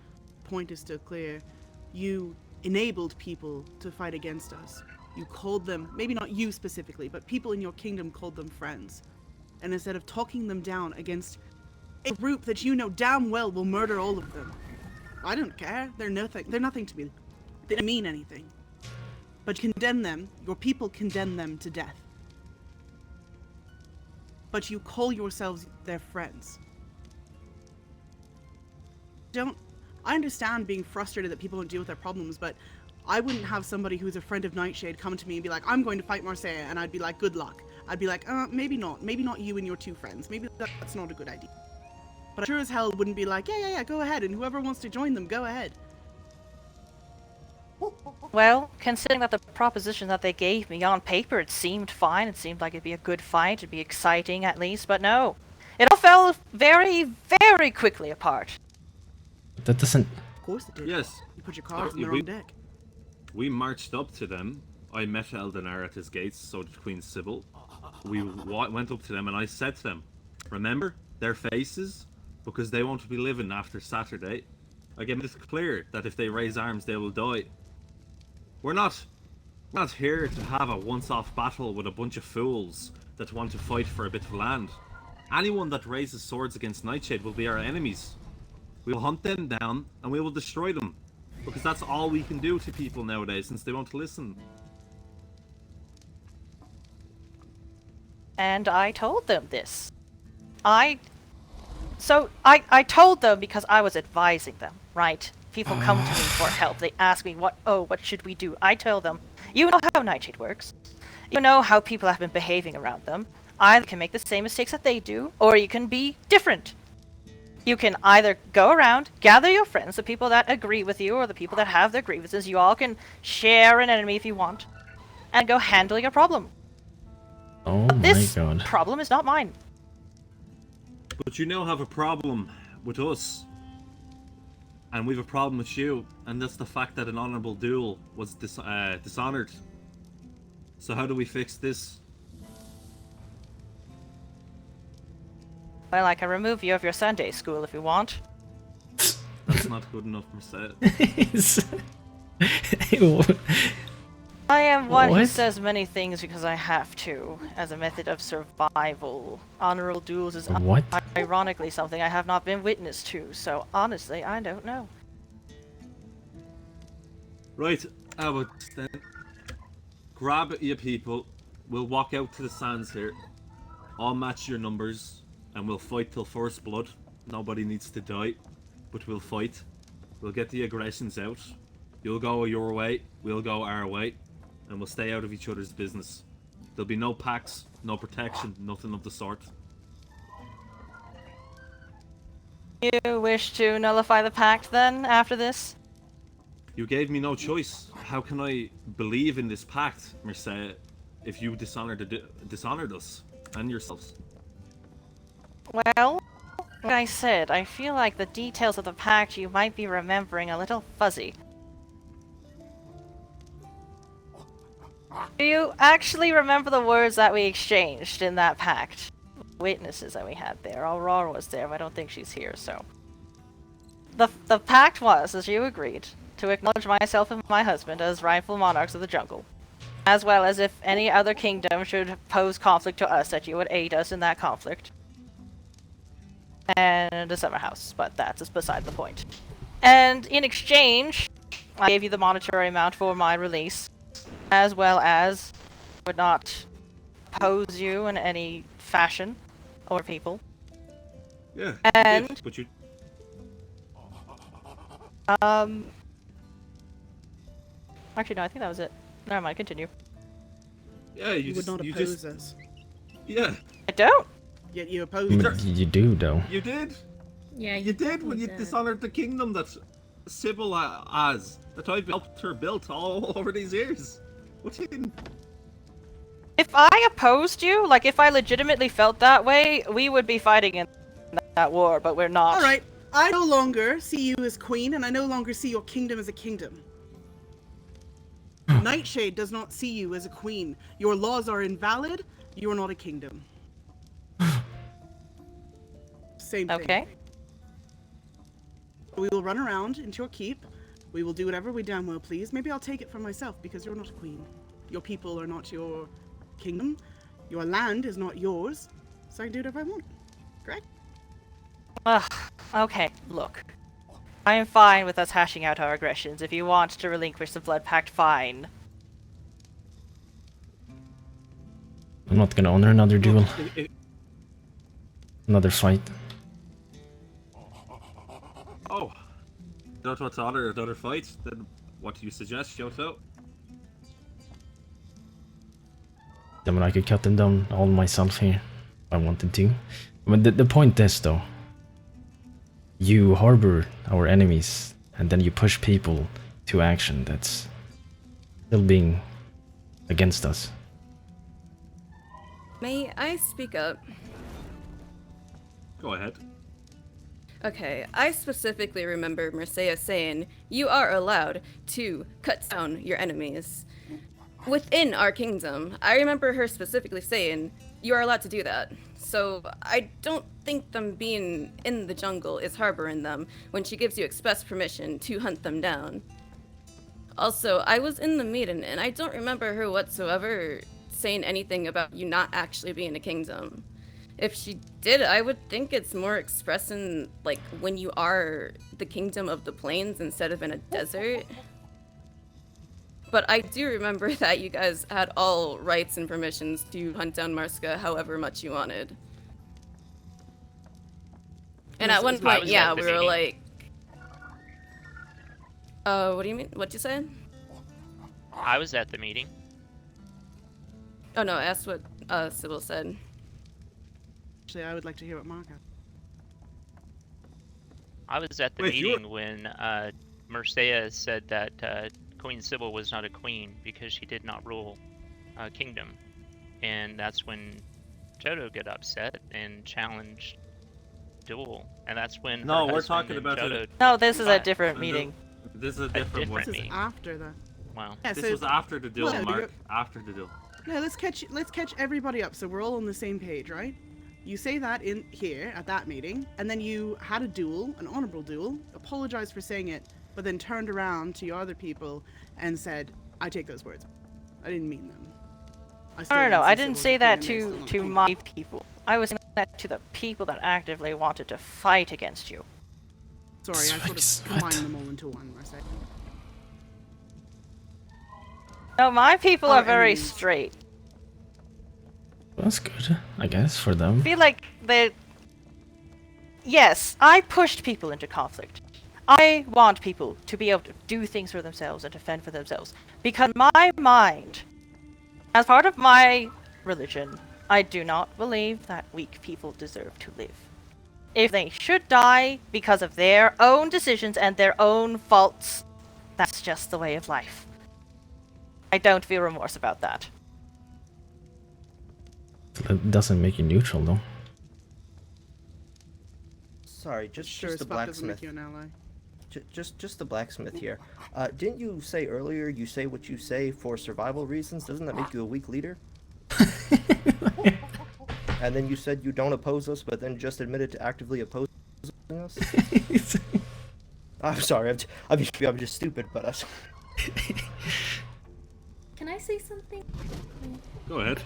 Point is still clear. You enabled people to fight against us. You called them, maybe not you specifically, but people in your kingdom called them friends. And instead of talking them down against a group that you know damn well will murder all of them. I don't care. They're nothing to me. They don't mean anything. But condemn them, your people condemn them to death. But you call yourselves their friends. I understand being frustrated that people don't deal with their problems, but I wouldn't have somebody who's a friend of Nightshade come to me and be like, I'm going to fight Marseille, and I'd be like, good luck. I'd be like, maybe not you and your two friends. Maybe that's not a good idea. But I sure as hell wouldn't be like, yeah, go ahead, and whoever wants to join them, go ahead. Well, considering that the proposition that they gave me on paper, it seemed fine. It seemed like it'd be a good fight. It'd be exciting, at least. But no. It all fell very, very quickly apart. That doesn't... Of course it did. Yes. You put your cards in the wrong deck. We marched up to them. I met Eldenar at his gates, so did Queen Sybil. We went up to them and I said to them, remember their faces? Because they won't be living after Saturday. I gave them this clear that if they raise arms, they will die. We're not here to have a once-off battle with a bunch of fools that want to fight for a bit of land. Anyone that raises swords against Nightshade will be our enemies. We will hunt them down and we will destroy them. Because that's all we can do to people nowadays since they won't listen. And I told them this. I told them because I was advising them, right? People come to me for help. They ask me, what should we do? I tell them, you know how Nightshade works. You know how people have been behaving around them. Either can make the same mistakes that they do, or you can be different. You can either go around, gather your friends, the people that agree with you, or the people that have their grievances. You all can share an enemy if you want, and go handle your problem. Oh But my this god. problem is not mine. But you now have a problem with us. And we've a problem with you. And that's the fact that an honorable duel was dishonored. So how do we fix this? Well, I can remove you of your Sunday school if you want. That's not good enough, Mercedes. I am one who What? says many things because I have to, as a method of survival. Honorable duels is What? ironically something I have not been witness to, so honestly, I don't know. Right, how about this then? Grab your people. We'll walk out to the sands here. I'll match your numbers. And we'll fight till first blood. Nobody needs to die. But we'll fight. We'll get the aggressions out. You'll go your way. We'll go our way. And we'll stay out of each other's business. There'll be no pacts, no protection, nothing of the sort. You wish to nullify the pact then, after this? You gave me no choice. How can I believe in this pact, Mercedes, if you dishonored us and yourselves? Well, like I said, I feel like the details of the pact you might be remembering a little fuzzy. Do you actually remember the words that we exchanged in that pact? Witnesses that we had there. Aurora was there, but I don't think she's here, so... The pact was, as you agreed, to acknowledge myself and my husband as rightful monarchs of the jungle. As well as if any other kingdom should pose conflict to us, that you would aid us in that conflict. And a summer house, but that's beside the point. And in exchange, I gave you the monetary amount for my release, as well as would not pose you in any fashion or people. Yeah, and you did, but you... Actually, no, I think that was it. Never mind, continue. Yeah, You would not oppose just... us. Yeah. I don't. Yet you opposed us. You do, though. You did. Yeah, You did when you did. dishonored the kingdom that Sybil has, that I've helped her build all over these years. What you didn't... If I opposed you, like if I legitimately felt that way, we would be fighting in that war, but we're not. Alright, I no longer see you as queen, and I no longer see your kingdom as a kingdom. Nightshade does not see you as a queen. Your laws are invalid, you are not a kingdom. Same thing. Okay. We will run around into your keep. We will do whatever we damn well please. Maybe I'll take it for myself because you're not a queen. Your people are not your kingdom. Your land is not yours. So I can do whatever I want. Correct? Ugh. Okay, look. I am fine with us hashing out our aggressions. If you want to relinquish the blood pact, fine. I'm not gonna honor another duel. Another fight. Oh. Don't want to honor another fight? Then what do you suggest, Joto? Then I could cut them down all myself here. If I wanted to. But the point is though. You harbor our enemies and then you push people to action that's still being against us. May I speak up? Go ahead. Okay, I specifically remember Mercedes saying you are allowed to cut down your enemies. within our kingdom. I remember her specifically saying, you are allowed to do that. So I don't think them being in the jungle is harboring them when she gives you express permission to hunt them down. Also, I was in the meeting and I don't remember her whatsoever saying anything about you not actually being a kingdom. If she did, I would think it's more expressing like when you are the kingdom of the plains instead of in a desert. But I do remember that you guys had all rights and permissions to hunt down Marska however much you wanted. And at one point, yeah, we were like... what do you mean? What'd you say? I was at the meeting. Oh no, I asked what Sybil said. Actually, I would like to hear what Mark has. I was at the meeting when Mercea said that Queen Sybil was not a queen because she did not rule a kingdom. And that's when Joto got upset and challenged duel. And that's when No, her we're husband talking and about Joto it. No, this is a different meeting. This is a different one. This is after that. Wow. Yeah, This so was after the duel, well, Mark. After the duel. No, let's catch everybody up so we're all on the same page, right? You say that in here at that meeting, and then you had a duel, an honorable duel, apologized for saying it, but then turned around to your other people and said, "I take those words. I didn't mean them." No, I didn't say that to my people. I was saying that to the people that actively wanted to fight against you. Sorry, I sort of combined them all into one. I said. No, my people are very straight. That's good, I guess, for them. I feel like they... Yes, I pushed people into conflict. I want people to be able to do things for themselves and to fend for themselves. Because my mind, as part of my religion, I do not believe that weak people deserve to live. If they should die because of their own decisions and their own faults, that's just the way of life. I don't feel remorse about that. It doesn't make you neutral, though. Sorry, just Sure, the Spock doesn't blacksmith. make you an ally. Just the blacksmith here. Didn't you say earlier you say what you say for survival reasons? Doesn't that make you a weak leader? And then you said you don't oppose us, but then just admitted to actively opposing us? I'm sorry, I'm just stupid, but us. Can I say something? Go ahead.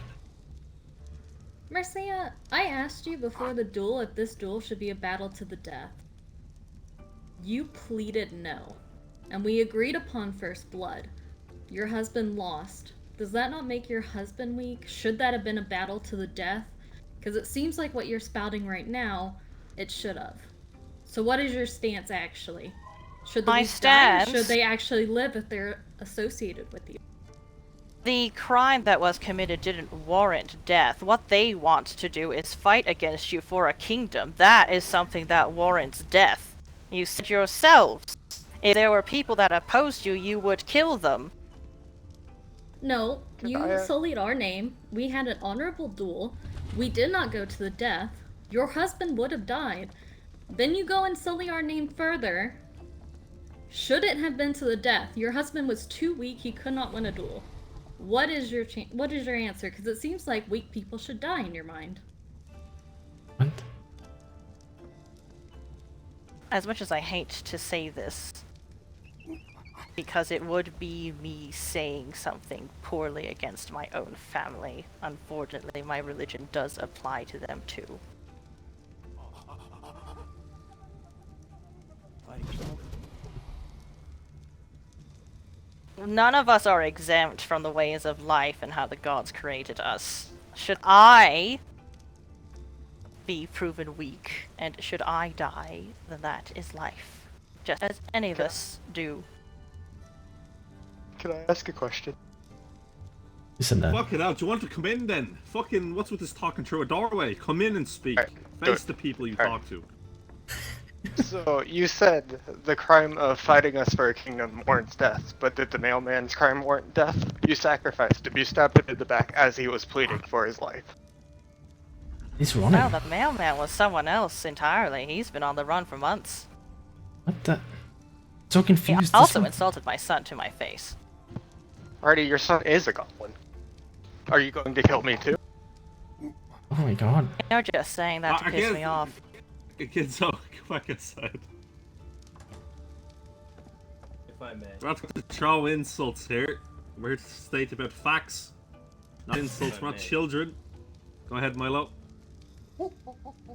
Mercea, I asked you before the duel if this duel should be a battle to the death. You pleaded no, and we agreed upon first blood. Your husband lost. Does that not make your husband weak? Should that have been a battle to the death? Because it seems like what you're spouting right now, it should have. So what is your stance actually? Should the weak die, or should they actually live if they're associated with you? The crime that was committed didn't warrant death. What they want to do is fight against you for a kingdom. That is something that warrants death. You said yourselves, if there were people that opposed you, you would kill them. No, you sullied our name. We had an honorable duel. We did not go to the death. Your husband would have died. Then you go and sully our name further. Should it have been to the death? Your husband was too weak, he could not win a duel. What is your answer? Because it seems like weak people should die in your mind. What? As much as I hate to say this, because it would be me saying something poorly against my own family, unfortunately my religion does apply to them too. None of us are exempt from the ways of life and how the gods created us. Should I be proven weak, and should I die, then that is life. Just as any of us do. Can I ask a question? Isn't that? Fuck it out. Do you want to come in then? Fucking, what's with this talking through a doorway? Come in and speak. Face the people you talk to. So, you said the crime of fighting us for a kingdom warrants death, but did the mailman's crime warrant death? You sacrificed him. You stabbed him in the back as he was pleading for his life. He's running. No, the mailman was someone else entirely. He's been on the run for months. What the? So confused. He also insulted my son to my face. Artie, your son is a goblin. Are you going to kill me too? Oh my god. You're just saying that to piss me off. Kids, so go back inside. If I may. We're not to throw insults here. We're here to state about facts. Not insults, we're not children. Go ahead, Milo.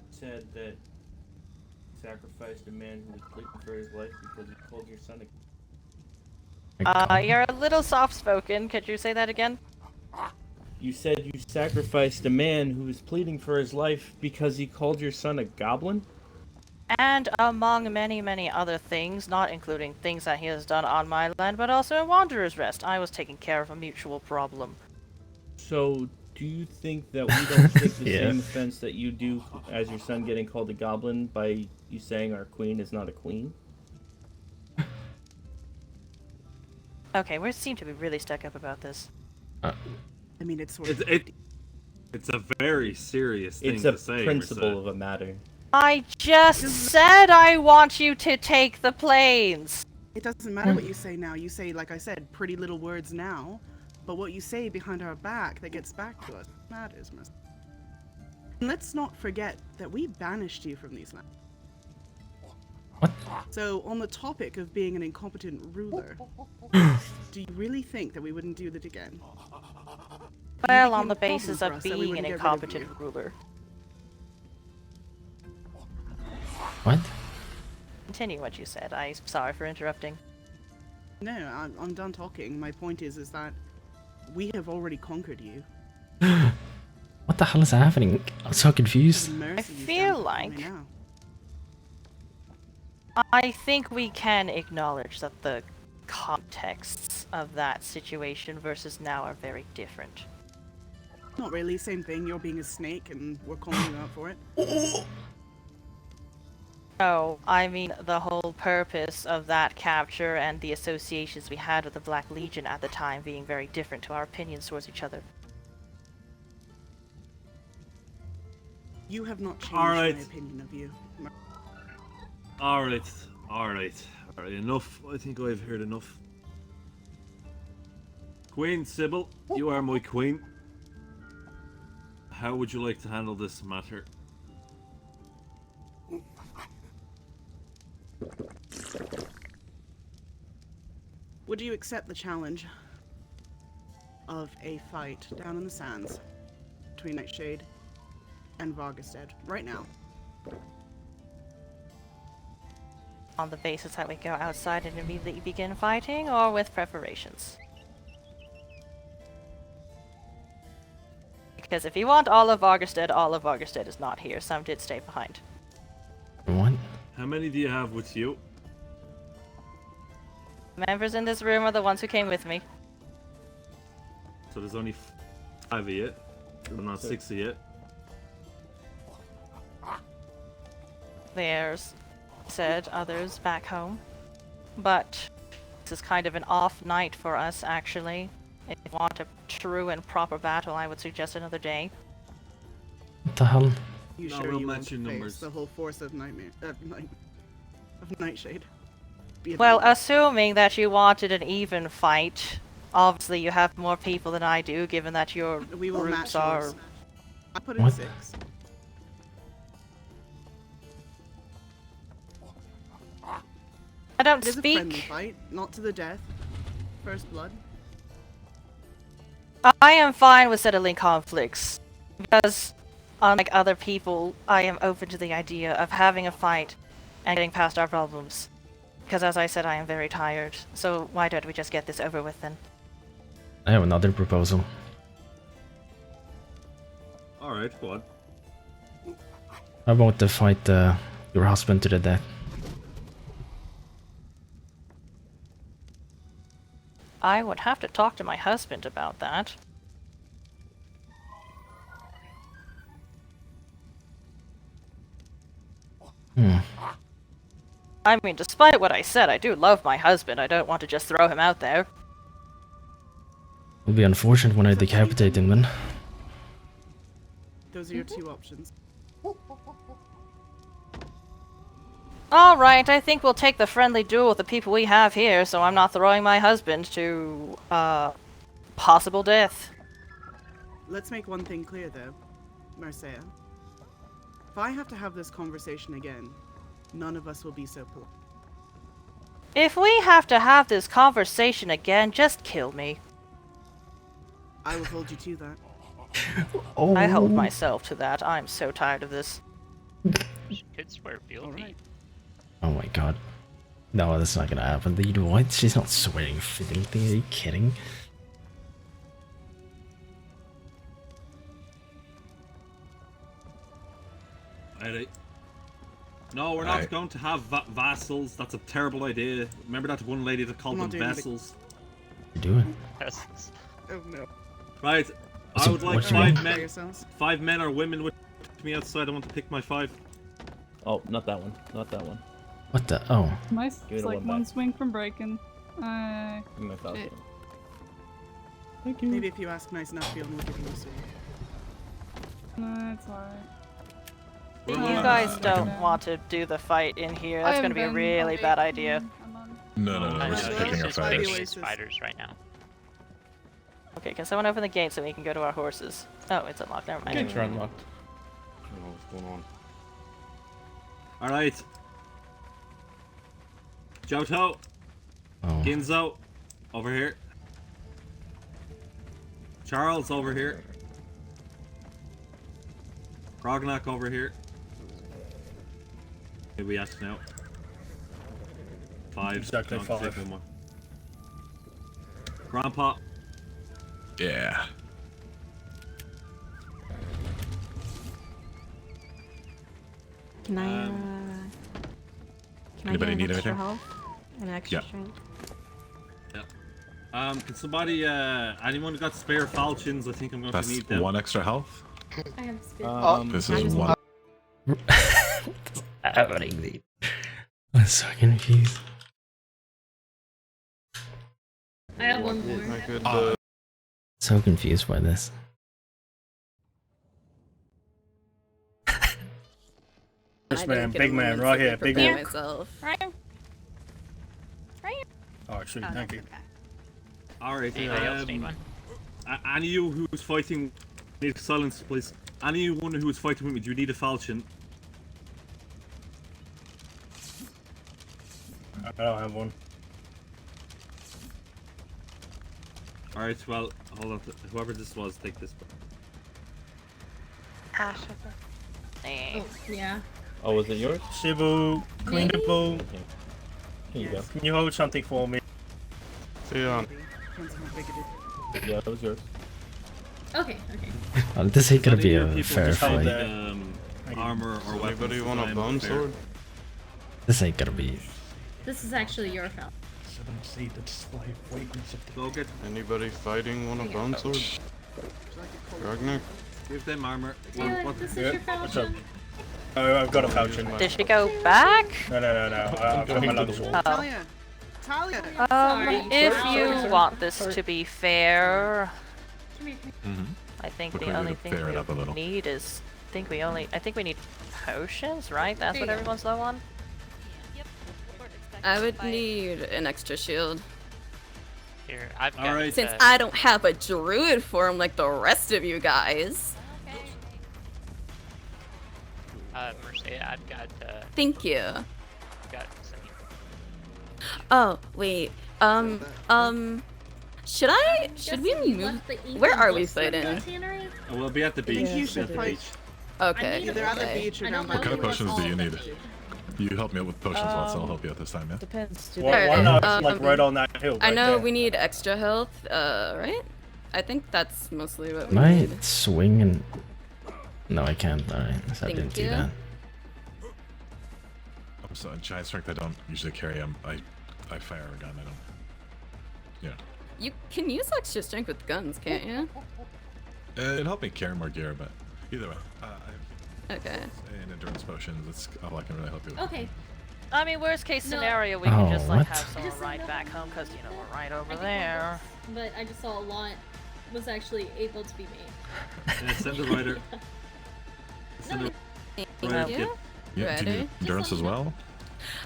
Said that you sacrificed a man who was pleading for his life because he called your son a... You're a little soft-spoken. Could you say that again? You said you sacrificed a man who was pleading for his life because he called your son a goblin? And among many, many other things, not including things that he has done on my land, but also in Wanderer's Rest. I was taking care of a mutual problem. So, do you think that we don't take the Yeah. same offense that you do as your son getting called a goblin by you saying our queen is not a queen? Okay, we seem to be really stuck up about this. I mean, it's sort of... It's a very serious thing It's to a say. principle of a matter. I just said I want you to take the planes! It doesn't matter what you say now. You say, like I said, pretty little words now, but what you say behind our back that gets back to us matters, miss. And let's not forget that we banished you from these lands. What? So, on the topic of being an incompetent ruler, do you really think that we wouldn't do that again? Well, on the basis of being an incompetent ruler. What? Continue what you said. I'm sorry for interrupting. No, I'm done talking. My point is that we have already conquered you. What the hell is happening? I'm so confused. I feel like... I think we can acknowledge that the contexts of that situation versus now are very different. Not really, same thing. You're being a snake and we're calling you out for it. No, I mean the whole purpose of that capture and the associations we had with the Black Legion at the time being very different to our opinions towards each other. You have not changed All right. my opinion of you. Alright, enough. I think I've heard enough. Queen Sybil, you are my queen. How would you like to handle this matter? Would you accept the challenge of a fight down in the sands between Nightshade and Vargestead right now? On the basis that we go outside and immediately begin fighting, or with preparations? Because if you want all of Vargestead is not here. Some did stay behind. What? How many do you have with you? Members in this room are the ones who came with me. So there's only 5 of you, but not 6 of you. There's said others back home. But this is kind of an off night for us, actually. If you want a true and proper battle, I would suggest another day. What the hell? You No, sure we'll you match want your to face numbers. the whole force of Nightshade? Be Well, admitted. assuming that you wanted an even fight, obviously you have more people than I do, given that your We will groups match are... yours. I put in What? 6. I don't It is a friendly speak... fight, not to the death. First blood. I am fine with settling conflicts, because, unlike other people, I am open to the idea of having a fight and getting past our problems. Because as I said, I am very tired, so why don't we just get this over with then? I have another proposal. Alright, go on. How about to fight your husband to the death? I would have to talk to my husband about that. I mean, despite what I said, I do love my husband. I don't want to just throw him out there. It'll be unfortunate when I decapitate him then. Those are your 2 options. Alright, I think we'll take the friendly duel with the people we have here, so I'm not throwing my husband to, possible death. Let's make one thing clear, though, Marcia. If I have to have this conversation again, none of us will be so polite. If we have to have this conversation again, just kill me. I will hold you to that. I hold myself to that. I'm so tired of this. She could swear fealty. Oh my god. No, that's not gonna happen. Dude, what? She's not swearing fealty. Are you kidding? Alright. No, we're not going to have vassals. That's a terrible idea. Remember that one lady that called them vessels? What are you doing? Vessels. Oh no. Right. What's I would like what's your name? 5 men or women with me outside. I want to pick my 5. Oh, not that one. Not that one. What the? Oh. Nice. Give it It's a like one one back. swing from breaking. Give me my falcon. Thank you. Maybe if you ask nice enough, we'll give you a sword. No, it's alright. You guys don't want to do the fight in here. That's going to be a really bad idea. No, we're just picking our fighters. It's fighters right now. Okay, can someone open the gate so we can go to our horses? Oh, it's unlocked. Never mind. Gates are unlocked. I don't know what's going on. Alright. Joto. Oh. Ginzo. Over here. Charles over here. Rognak over here. Maybe we ask now. 5. Exactly Don't 5. take one more. Grandpa. Yeah. Can I, can Anybody I need get an extra anything? health? An extra Yeah. strength? Can somebody, anyone got spare falchions? I think I'm going That's to need them. 1 extra health. I have spit. This is 1. Happening, dude. I'm so confused. I have one more. I could, So confused by this. This man, big man, right here, big man. Myself. Right here. Right here. Oh, sweet, thank you. Alright, Anybody else need one? Any of you who's fighting, need silence, please. Anyone who's fighting with me, do you need a falchion? I don't have one. Alright, well, hold on. Whoever this was, take this. Oh, yeah. Oh, was it yours? Shibu, clean the bowl. Here you go. Can you hold something for me? See ya. Yeah, that was yours. Okay. Well, this ain't gonna Any be of your a people fair just hold, fight. armor or weapons. Anybody want a bone sword? This ain't gonna be. This is actually your foul. Go get. Anybody fighting want a bone sword? Ragnar? Give them armor. Taylor, this is your falchion. Oh, I've got a pouch in. Did she go back? No. I've got my lunch. Talia! Talia! Sorry. If Sorry. you want this to be fair, Mm-hmm. I think Look the like only it'll thing fair it up a we little. need is, I think we need potions, right? That's what everyone's low on? I would need an extra shield. Here, I've got. Alright. Since I don't have a druid form like the rest of you guys. Mercia, I've got. Thank you. I've got some. Oh, wait. Should we move? Where are we fighting? We'll be at the beach. think you should fight. Okay. Either at the okay. beach or down by What kind of the potions do you need? You help me out with potions lots, so I'll help you out this time, yeah? Depends. Why not, like, right on that hill? I right know there? we need extra health, right? I think that's mostly what we Can I need. swing and? No, I can't. Alright, so I Thank didn't do you. that. So in giant strength, I don't usually carry them. I fire a gun. I don't. Yeah. You can use extra strength with guns, can't you? It helped me carry more gear, but either way, Okay. and endurance potions. That's all I can really help you with. Okay. I mean, worst case No. scenario, we can just like what? have someone ride back home because you know we're right over there. But I just saw a lot was actually able to be made. Send the rider. Send the rider. Yeah. Yeah. Do you need Ready? endurance as well?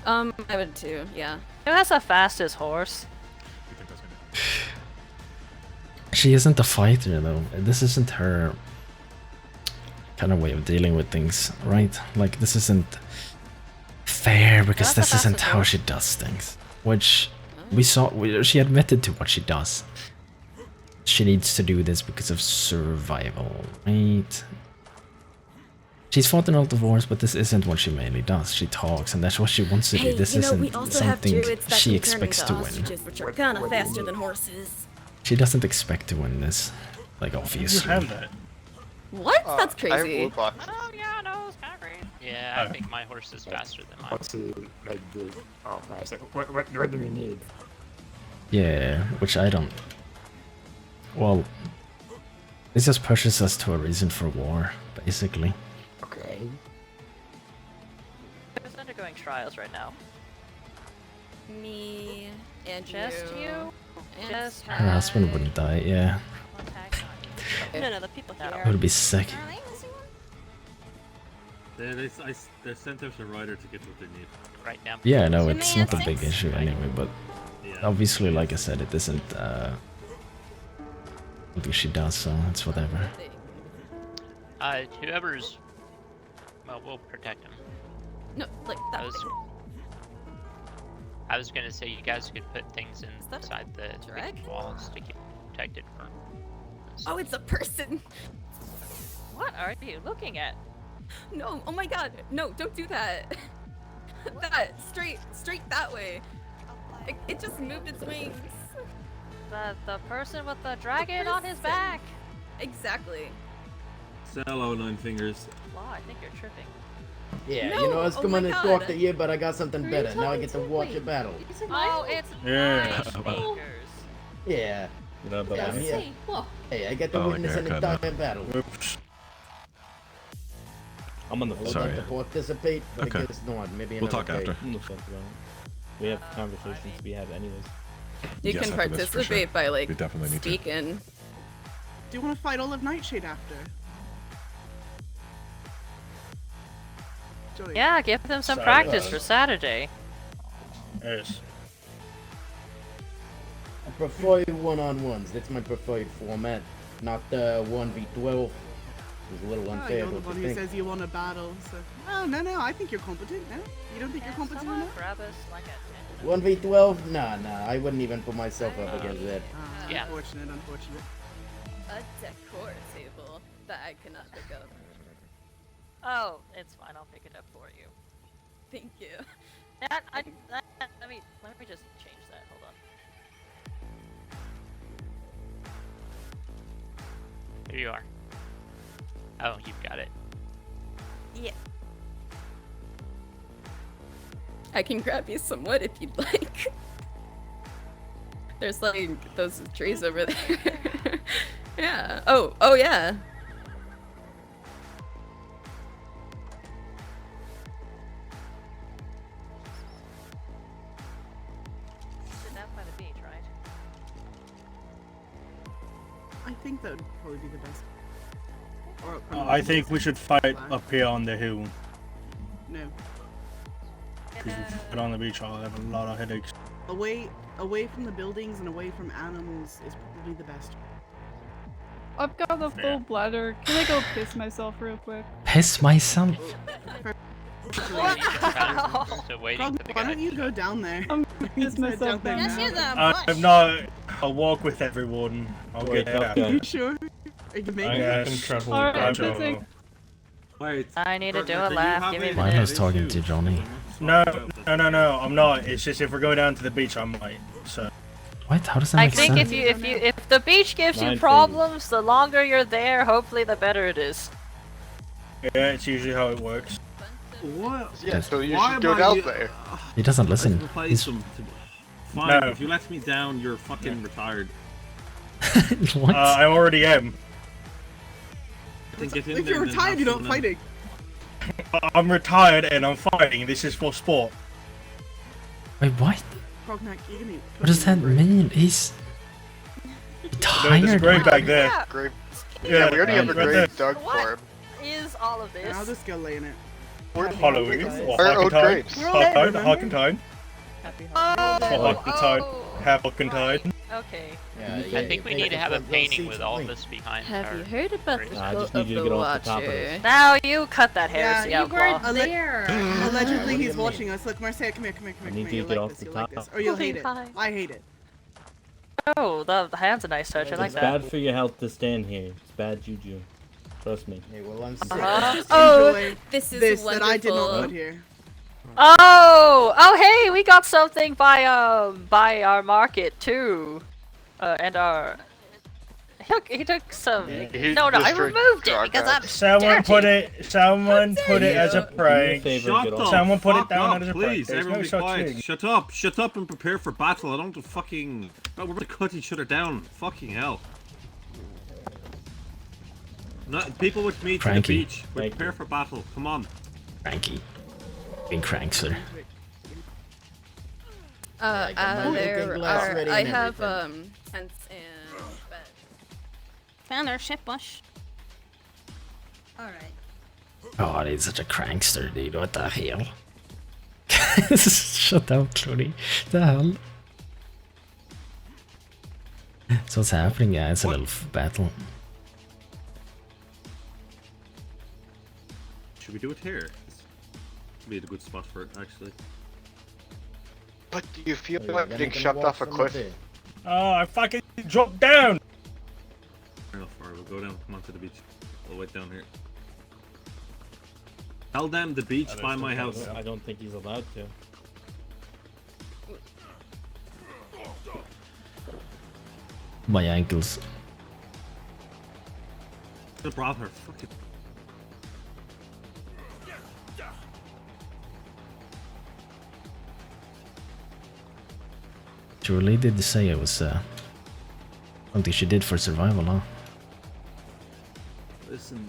I would too. Yeah. Who has the fastest horse? She isn't a fighter though. This isn't her kind of way of dealing with things, right? Like this isn't fair because this isn't how she does things. Which we saw. She admitted to what she does. She needs to do this because of survival, right? She's fought in all the wars, but this isn't what she mainly does. She talks, and that's what she wants to do. This isn't something she expects to win. Which are kind of faster than horses. She doesn't expect to win this, like obviously. You have that. What? That's crazy. I have blue box. Oh yeah, no, it's kind of great. Yeah, I think my horse is faster than mine. What's the like the price? Like, what do we need? Yeah, which I don't. Well, this just pushes us to a reason for war, basically. Okay. Who's undergoing trials right now? Me and Just you? And Just Her husband wouldn't die, yeah. No, the people here. That would be sick. They sent out a rider to get what they need. Right now. Yeah, no, it's not a big issue anyway, but obviously, like I said, it isn't something she does, so it's whatever. Whoever's, well, we'll protect him. No, like that. I was gonna say you guys could put things inside the big walls to keep protected from. Oh, it's a person. What are you looking at? No, oh my god, no, don't do that. That, straight that way. It just moved its wings. The person with the dragon on his back. Exactly. Hello, Nine Fingers. Wow, I think you're tripping. Yeah, No, you know, I was oh coming my to God. talk to you, but I got something better. Now I get to watch a battle. Oh, it's Yeah. Yeah. You know, Yeah, but yeah. Hey, I get to Oh, witness like an haircut, entire battle. Oops. I'm on the I would phone. like Sorry. to participate, but Okay. I guess not. Maybe We'll another talk day. after. I'm on the phone, to be honest. We have conversations we have anyways. You Yes, can after this, for participate sure. by like We definitely need to. speaking. Do you want to fight all of Nightshade after? Joey. Yeah, give them some Saturday. practice for Saturday. Yes. I prefer one-on-ones. That's my preferred format. Not 1v12. It's a little Oh, unfair, you're the don't one you who think? says you want a battle, so... Oh, no, I think you're competent, no? You don't think you're competent Someone enough? grab us like a 1v12? Nah, I wouldn't even put myself up against that. Yeah. Unfortunate. A decor table that I cannot pick up. Oh, it's fine. I'll pick it up for you. Thank you. Let me just change that. Hold on. Here you are. Oh, you've got it. Yeah. I can grab you some wood if you'd like. There's like those trees over there. Yeah. Oh yeah. Sit down by the beach, right? I think that would probably be the best. Or, I think we should fight up here on the hill. No. Because if we fight on the beach, I'll have a lot of headaches. Away from the buildings and away from animals is probably the best. I've got a full bladder. Can I go piss myself real quick? Piss myself? So waiting for the Why guy. don't you go down there? I'm piss myself down Yes, now. I'm not. I'll walk with everyone. I'll Wait, get out. okay. You sure? Are you making I it? can travel Alright, with I'm Joto. pissing. Wait. I need to do a do you laugh. have Give me a any- minute. Milo's talking to Johnny. No, I'm not. It's just if we're going down to the beach, I might. So. What? How does that I make think sense? if the beach gives you 9 problems, the longer you're there, hopefully the better it is. Yeah, it's usually how it works. What? Yeah, so you Why should go am I- down there. He doesn't listen. Replace He's... them Fine, No. if you let me down, you're fucking retired. What? I already am. Then get in If there you're and then retired, have you're not someone fighting. I'm retired and I'm fighting. This is for sport. Wait, what? Cognac, you're gonna What does that mean? He's There's a tired. grave back there. Yeah. Grave. Yeah, Yeah, we already have a right grave there. dug What? for him. Is all of this? I'll just go lay in it. Halloween or Our old Harkentide. graves. We're all dead, Harkentide. remember? Harkentide. Oh, For Harkentide. oh, Harkentide. Okay. I think we need to have a painting with all this behind. Have you heard about the I just cult need of you to the get off the top of Watcher? this. Now you cut that Yeah, heresy you out, weren't Claw. there. Allegedly, What do he's you watching us. Look, Marseille, come here, come here, come I here, need come here. you You to get like off this, the you like top. this. Or you'll Holy hate it. pie. I hate it. Oh, the hand's a nice touch. I like It's that. bad for your health to stand here. It's bad juju. Trust me. Hey, well, I'm Just Oh, enjoy this is this that I did not wonderful. put here. Oh, hey, we got something by our market too, and our. He took some. He No, I destroyed removed it Dragax. because I'm. Someone put it. Someone put it as a prank. Shut the Someone put it fuck down up, as a prank. please. There's Everyone no be such quiet. thing. Shut up. Shut up and prepare for battle. I don't have to fucking... Oh, we're gonna cut each other down. Fucking hell. Not people with me to the Cranky. beach. We prepare for battle. Come on. Cranky. Being crankster. I have tents and bed. Found our ship bush. Alright. God, he's such a crankster, dude. What the hell? Shut up, Clody. The hell? So what's happening? Yeah, it's a little battle. Should we do it here? This would be a good spot for it, actually. But do you feel like getting shoved off a cliff? Oh, I fucking dropped down! Fair enough, alright, we'll go down. Come on to the beach. We'll wait down here. Tell them the beach by my house. I don't think he's allowed to. My ankles. The brother, fuck it. She really did say it was something she did for survival, huh? Listen,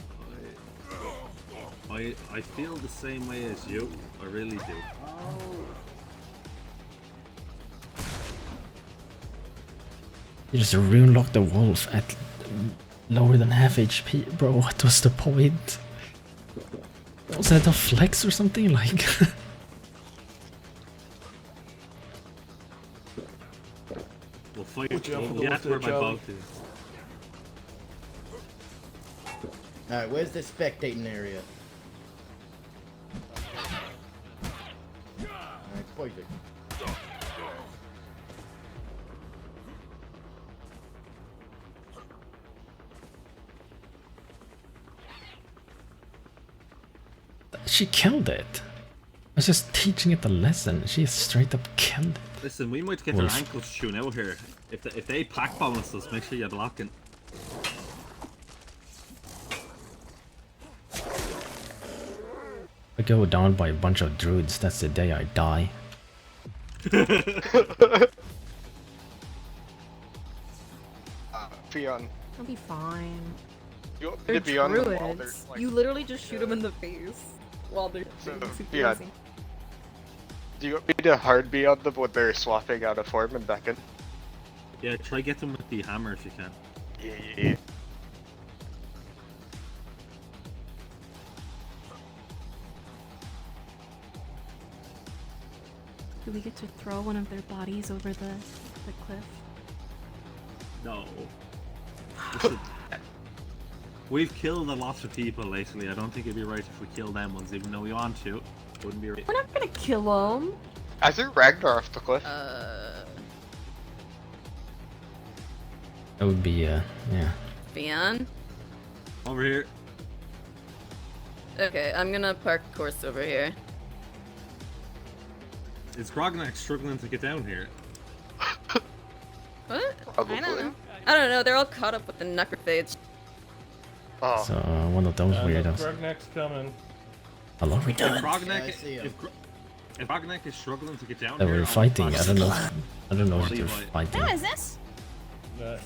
I feel the same way as you. I really do. You just rune locked the wolf at lower than half HP, bro. What was the point? Was that a flex or something? Like. We'll fight. Watch out for the We'll wolf get where there, my Charlie. boat is. Alright, where's the spectating area? Alright, perfect. She killed it. I was just teaching it a lesson. She straight up killed it. Listen, we might get Wolf. their ankles strewn out here. If they pack balance us, make sure you have lock in. I go down by a bunch of druids. That's the day I die. Fion, I'll be fine. you want me They're to be on them while they're druids. like... You literally just shoot them in the face while they're So, being super yeah. easy. Do you want me to hard be on them when they're swapping out of form and back in? Yeah, try get them with the hammer if you can. Yeah. Do we get to throw one of their bodies over the cliff? No. Listen, we've killed a lot of people lately. I don't think it'd be right if we kill them ones, even though we want to. Wouldn't be right. We're not gonna kill them. I threw Ragnar off the cliff. That would be, yeah. Fion? Over here. Okay, I'm gonna park course over here. Is Grognak struggling to get down here? What? Probably. I don't know, they're all caught up with the necrophage. Oh. So, one of those weirdos. Grognak's coming. How long are we If doing? Grognak is struggling to get down They here, were I'll fighting. fuck I don't know. him. I don't know if Levi. they're fighting. What is this?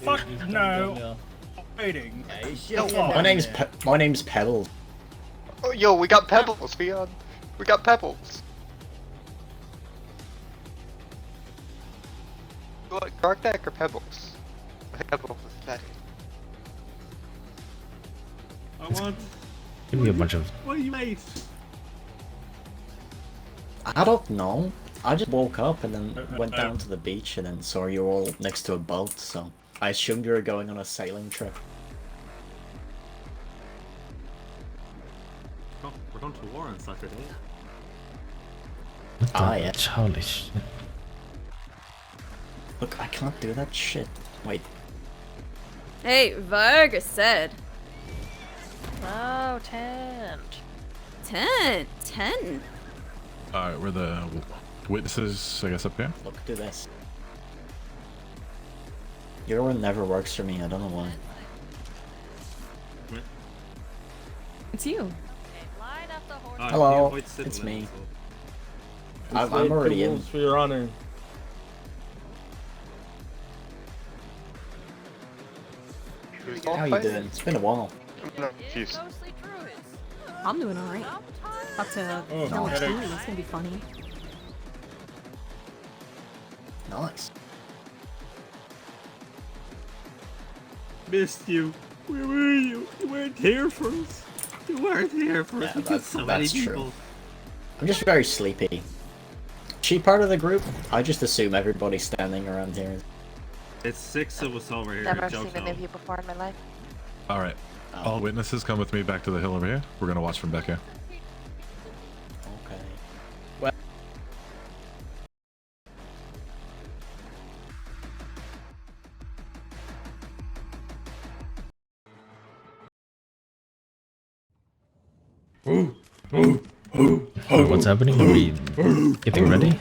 Fuck no. Waiting. My name's Pebbles. Oh, yo, we got pebbles, Fion. We got pebbles. You want Grognak or pebbles? I think pebbles is better. I want. Give me a bunch of. What do you mate? I don't know. I just woke up and then went down to the beach and then saw you all next to a boat, so I assumed you were going on a sailing trip. Oh, we're going to war on Saturday. Ah, yeah. Holy shit. Look, I can't do that shit. Wait. Hey, Varg said. Oh, tent. 10. Alright, we're the witnesses, I guess, up here. Look, do this. Your one never works for me, I don't know why. It's you. Hello, it's me. I'm already in. For your honor. How you doing? It's been a while. I'm doing alright. About to kill a tree. That's gonna be funny. Nice. Missed you. Where were you? You weren't here for us. You weren't here for us. We killed so many people. I'm just very sleepy. She part of the group? I just assume everybody's standing around here. It's 6 of us over here. Never Joto. seen any of you before in my life. Alright. All witnesses, come with me back to the hill over here. We're gonna watch from back here. Okay. Well. What's happening? Are we getting ready?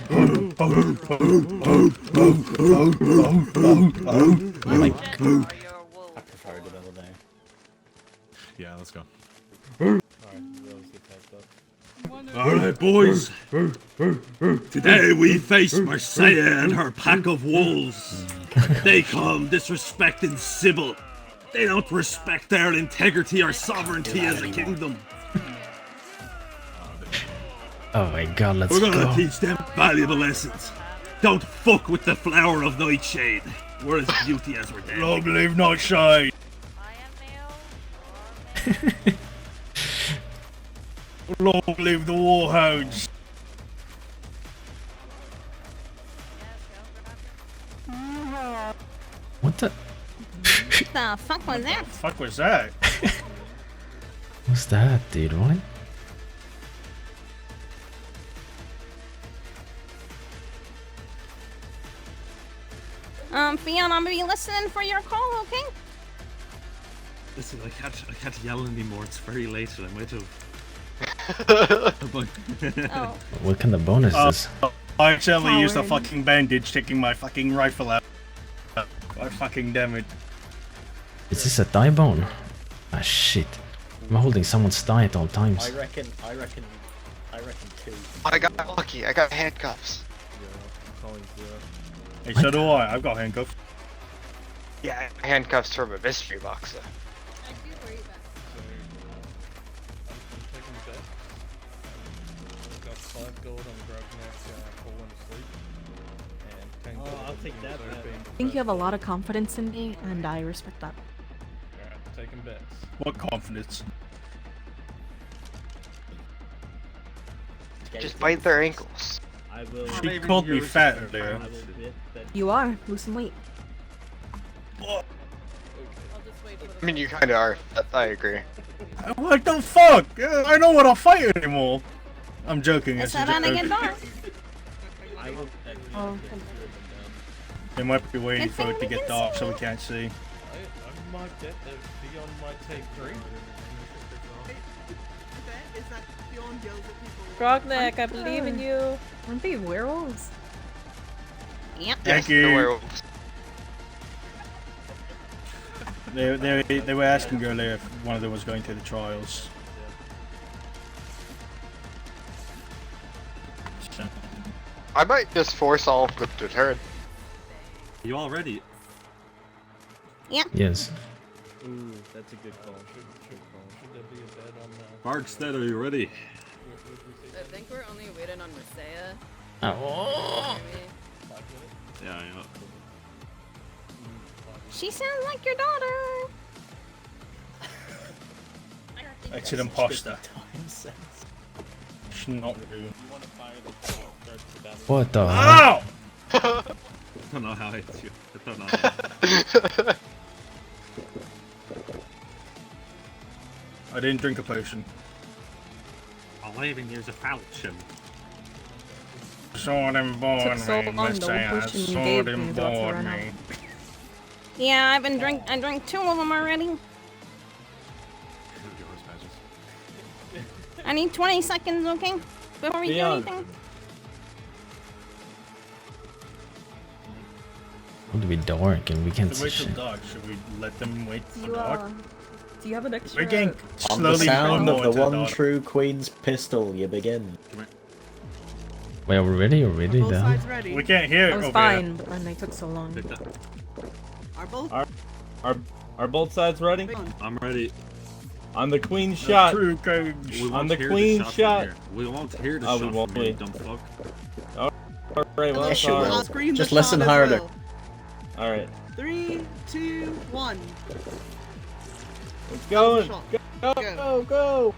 Like, I prefer it over there. Yeah, let's go. Alright, boys. Today we face Marseille and her pack of wolves. They come disrespecting Sybil. They don't respect their integrity or sovereignty as a kingdom. oh my god, let's We're gonna go. teach them valuable lessons. Don't fuck with the flower of Nightshade. We're as beauty as we're dead. Long live Nightshade! Long live the Warhounds! What the? The fuck was that? Fuck was that? What's that, dude? What? Fiona, I'm gonna be listening for your call, okay? Listen, I can't yell anymore. It's very late and I might have. Oh. What kind of bonus is? I actually used a fucking bandage taking my fucking rifle out. God fucking damn it. Is this a thigh bone? Ah shit. I'm holding someone's thigh at all times. I reckon 2. I got lucky. I got handcuffs. Hey, so do I. I've got handcuffs. Yeah, handcuffs from a mystery boxer. I'll take that. I think you have a lot of confidence in me, and I respect that. Taking bets. What confidence? Just bite their ankles. I will. He called me fat earlier. You are. Lose some weight. I mean, you kind of are. I agree. What the fuck? I don't want to fight anymore. I'm joking. It's about to get dark. Oh. They might be waiting for it to get dark so we can't see. I might get there beyond my take 3. Grognak, I believe in you. Aren't they werewolves? Yep. Thank The you. werewolves. They were asking earlier if one of them was going to the trials. I might just force all of them to turn. You all ready? Yeah. Yes. Ooh, that's a good call. Should there be a bed on the... Markstead, are you ready? I think we're only waiting on Marseille. Oh. Yeah. She sounds like your daughter. It's an imposter. It's not rude. What the heck? Ow! I don't know how I hit you. I don't know how. I didn't drink a potion. All I even use a falchion. Sword and board Took so me, long, Miss no Anna. potion you Sword gave me and about to board run me. Yeah, I drank 2 of them already. I need 20 seconds, okay? Before we do Beyond. anything. It'll be dark and we can't To see wait till shit. dark, should we let them wait Do for you, dark? do you have an extra... We're getting On the slowly sound more of into the one dark. true Queen's pistol, you begin. Wait, are we ready? Are we ready Both then? sides ready. We can't hear I it was over fine, here. but then they took so long. Are both? Are both sides ready? I'm ready. On the queen shot. True coach. We On won't the hear queen the shot. shot. From here. We won't hear the Oh, we shot won't from here, be. dumb fuck. Alright, well, Yes, you sorry. will. I'll scream Just the listen shot as harder. well. Alright. 3, 2, 1. It's going. Shot. Go, go, go.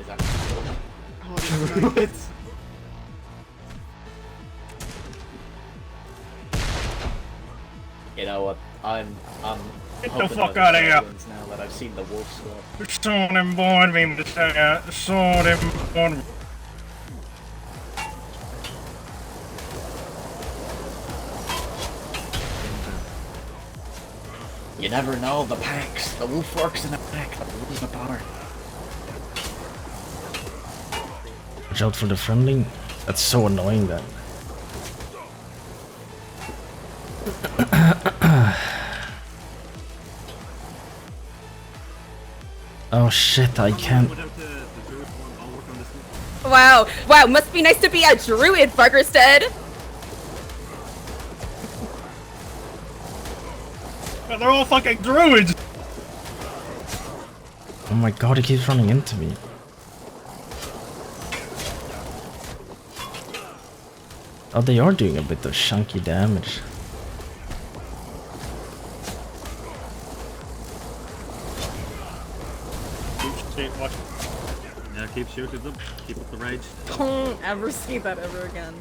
Is that Oh, that's nice. You know what? I'm Get the hoping fuck that outta it's here. Goblins now that I've seen the wolf swap. Sword and board me, Miss Anna. Sword and board me. You never know the packs. The wolf works in a pack. The wolves apart. Watch out for the friendly. That's so annoying then. Oh shit, I can't. Wow, wow, must be nice to be a druid, Barkerstead. But they're all fucking druids! Oh my god, he keeps running into me. Oh, they are doing a bit of chunky damage. Watch. Yeah, keep shooting them. Keep up the rage. Don't ever say that ever again.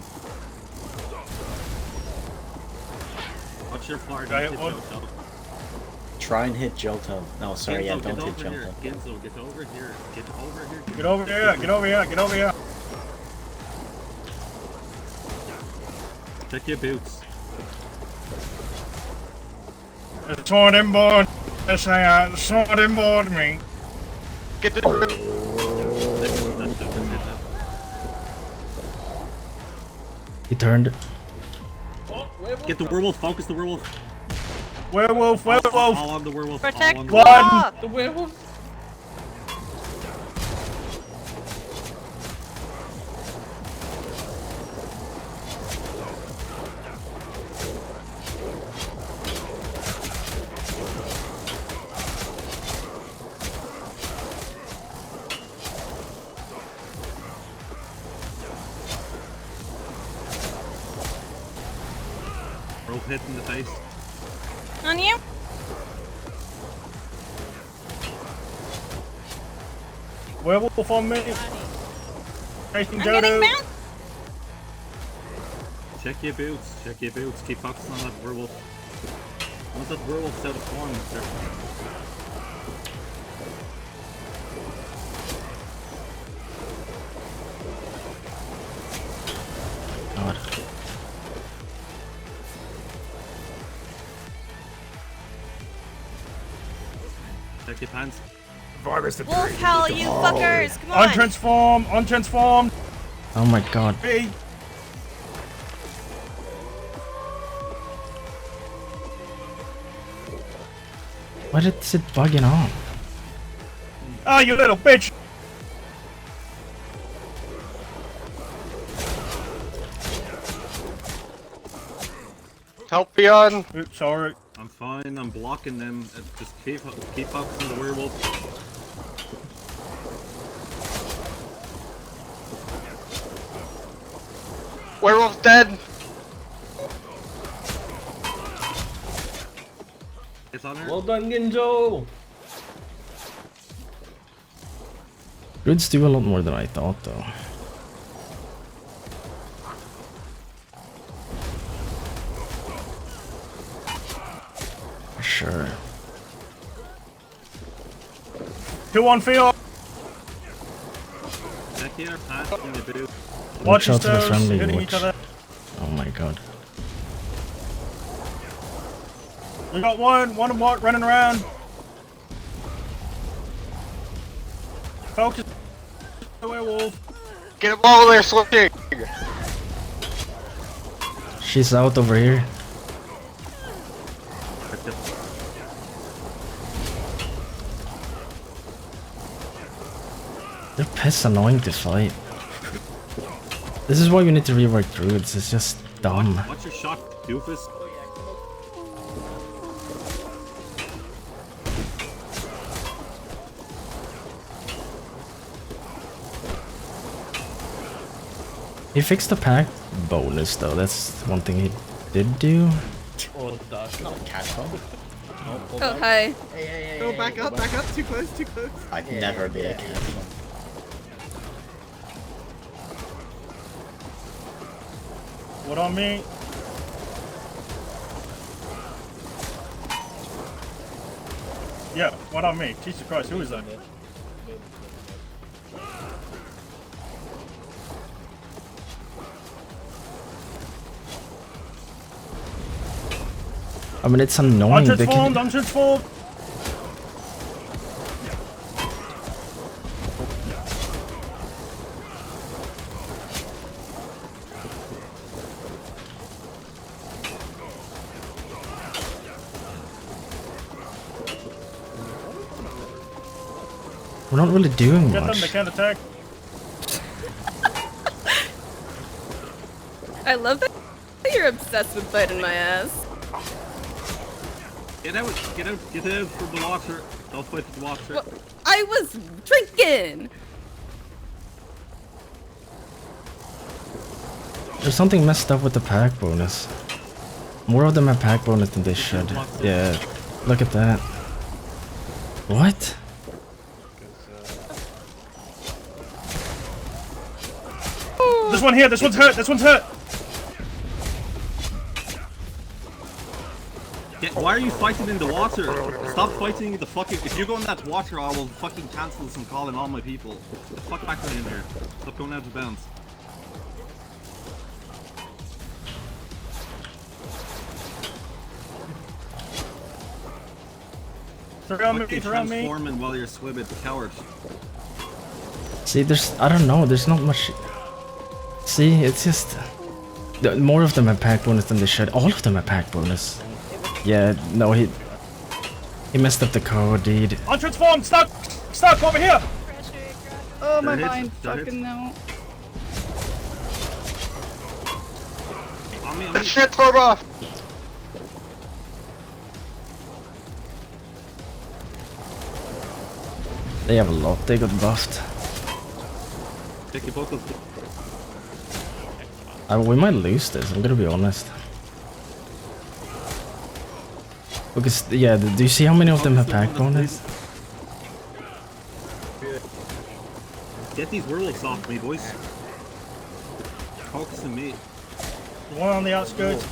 What's your part? Guy Hit at one. Joto. Try and hit Joto. No, sorry, yeah, Ginzo, don't get hit over here. Joto. Ginzo, get over here. Get over here. Get over here, get over here, get over here. Check your boots. Sword and board. Miss Anna. Sword and board me. Get the. He turned. Get the werewolf. Focus the werewolf. Werewolf, werewolf. All on the werewolf. Protect all on the One. The werewolf. Werewolf hit in the face. On you? Werewolf on me. Chasing I'm getting Joto. bounced. Check your boots. Check your boots. Keep focusing on that werewolf. Once that werewolf's out of form, God. check your pants. Wolf hell, you fuckers! Come on! Untransform, untransformed. Oh my god. Hey. Why did it bugging on? Ah, you little bitch. Help beyond. Oops, sorry. I'm fine. I'm blocking them. Just keep focusing on the werewolf. Werewolf's dead. It's on her. Well done, Ginjo. Druids do a lot more than I thought, though. For sure. 2 on field. Watch out to the stones, friendly hitting watch. each other. Oh my god. We got one running around. Focus the werewolf. Get them all there switching. She's out over here. They're piss annoying to fight. This is why we need to rework druids, it's just dumb. What's your shot, doofus? He fixed the pack bonus though, that's one thing he did do. Oh, that's not a cat bomb. Oh, hi. Oh, back up, back up. Too close, too close. I'd never be a cat bomb. What on me? Yeah, what on me? Jesus Christ, who is that? I mean, it's annoying. They can... Untransformed! We're not really doing Get them, much. they can't attack. I love that you're obsessed with biting my ass. Get out from the water. Don't fight the water. Well, I was drinking. There's something messed up with the pack bonus. More of them have pack bonus than they should. Yeah, look at that. What? This one here, this one's hurt, this one's hurt! Why are you fighting in the water? Stop fighting in the fucking... If you go in that water, I will fucking cancel this and call in all my people. Get the fuck back in here. Stop going out of bounds. Around me, Fucking around me. transforming while you're swimming, the coward. See, there's... I don't know, there's not much... See, it's just... More of them have pack bonus than they should. All of them have pack bonus. Yeah, no, he messed up the code, dude. Untransformed! Stuck! Over here! Oh, my mind fucking no. On me. Transform off! They have a lot, they got buffed. Take your bottles. We might lose this, I'm gonna be honest. Because, yeah, do you see how many of them have pack bonus? Get these werewolves off me, boys. Focus on me. The one on the outskirts.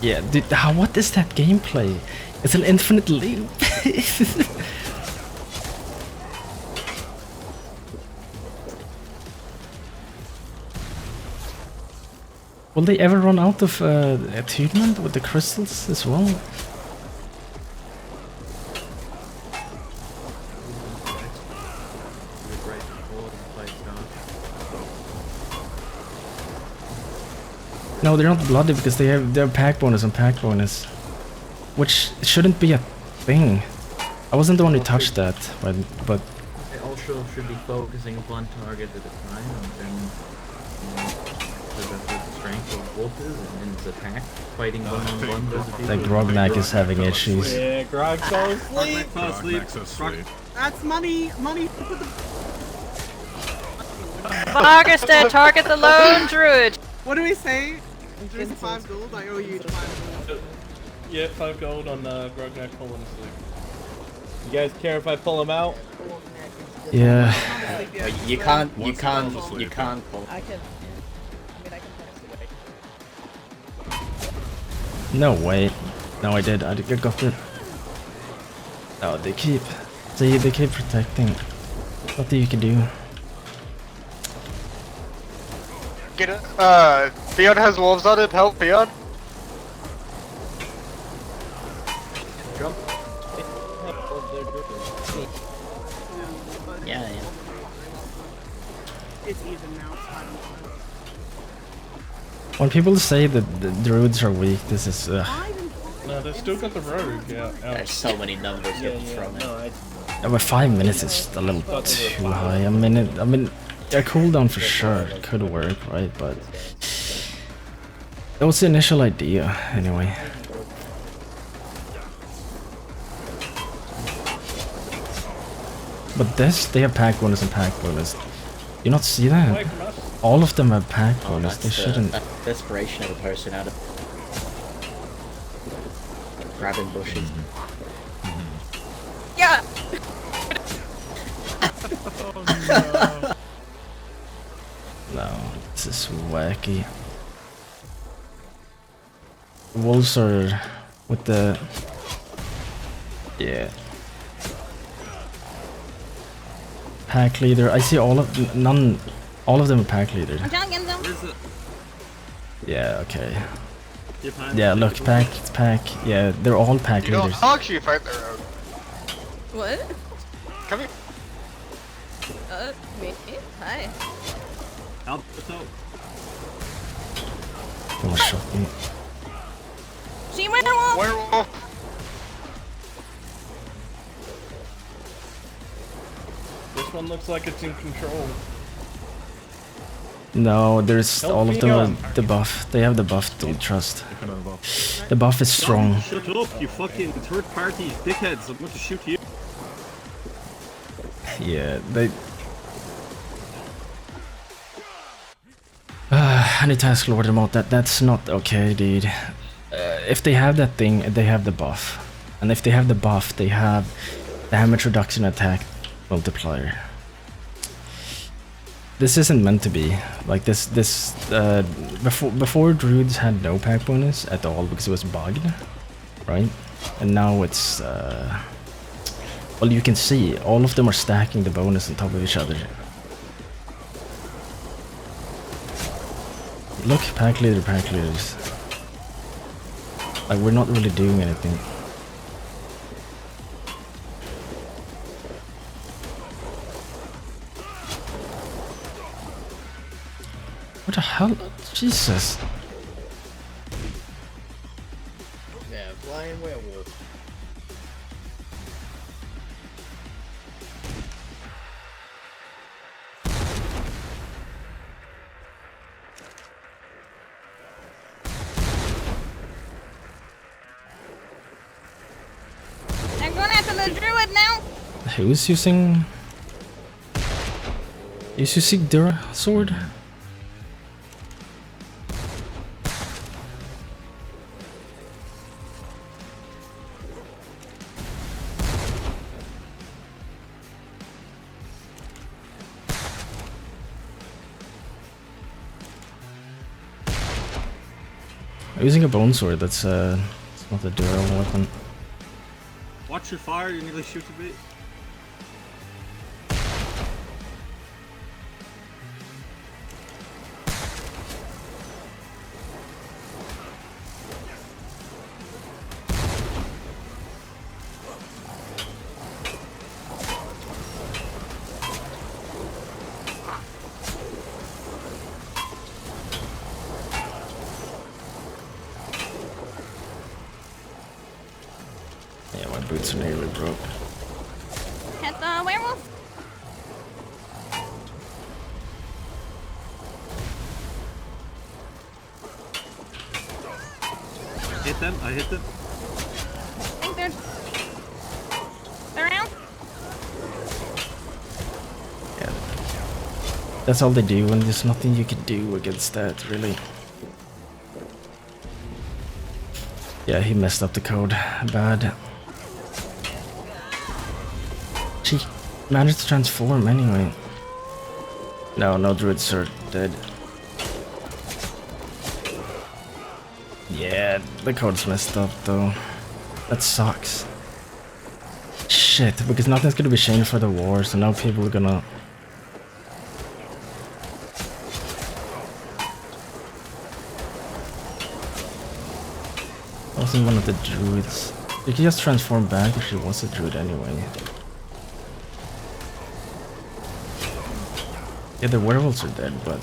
Yeah, dude, what is that gameplay? It's an infinite loop. Will they ever run out of attunement with the crystals as well? No, they're not bloody because they have their pack bonus and pack bonus, which shouldn't be a thing. I wasn't the one who touched that, but They also should be focusing one target at a time, and then the strength of wolf is and his attack, fighting one-on-one with the The people. Grognak is having issues. Yeah, Grog fell asleep. Grognak's asleep. That's money. Money for the. Margaret, target the lone druid. What do we say? There's 5 gold. I owe you 5 gold. Yeah, 5 gold on Grognak falling asleep. You guys care if I pull him out? Yeah. Wait, you can't pull. I can. I mean, I can fall asleep. No way. No, I did. I got it. Oh, they keep. See, they keep protecting. Nothing you can do. Get it. Theon has wolves on it. Help, Theon. Jump. Yeah. It's even now. It's 5 When people say that the druids are weak, this is. No, they've still got the rogue. Yeah. There's so many numbers you can throw in. Over 5 minutes is a little too high. I mean, a cooldown for sure could work, right? But that was the initial idea, anyway. But this, they have pack bonus and pack bonus. You not see that? All of them have pack bonus. They shouldn't. That's desperation of a person out of grabbing bushes. Yeah. No, this is wacky. Wolves are with the. Yeah. Pack leader. I see all of none. All of them are pack leader. Yeah. Okay. Yeah. Look, pack. It's pack. Yeah, they're all pack You leaders. don't actually fight their own. What? Come here. Me? Hi. Help us out. Don't shot me. See werewolf. Werewolf. This one looks like it's in control. No, there's Help all of me them out. are the buff. They have the buff. Don't trust. The buff is strong. Shut up, you fucking third party dickheads. I'm going to shoot you. Yeah, they. I need to ask Lord about that. That's not okay, dude. If they have that thing, they have the buff. And if they have the buff, they have the damage reduction attack multiplier. This isn't meant to be. Like this before druids had no pack bonus at all because it was bugged, right? And now it's well, you can see all of them are stacking the bonus on top of each other. Look, pack leaders. Like, we're not really doing anything. What the hell? Jesus. Yeah, flying werewolf. They're going after the druid now. Who's using... Is using Dura sword? I'm using a bone sword, that's it's not a durable weapon. Watch your fire, you nearly shoot a bit. Yeah, my boots are nearly broke. Hit the werewolf. them. I hit them. I think they're out. That's all they do, and there's nothing you can do against that, really. Yeah, he messed up the code bad. She managed to transform anyway. No druids are dead. Yeah, the code's messed up though. That sucks. Shit, because nothing's gonna be changed for the war, so now people are gonna... Wasn't one of the druids. You can just transform back if she was a druid anyway. Yeah, the werewolves are dead, but...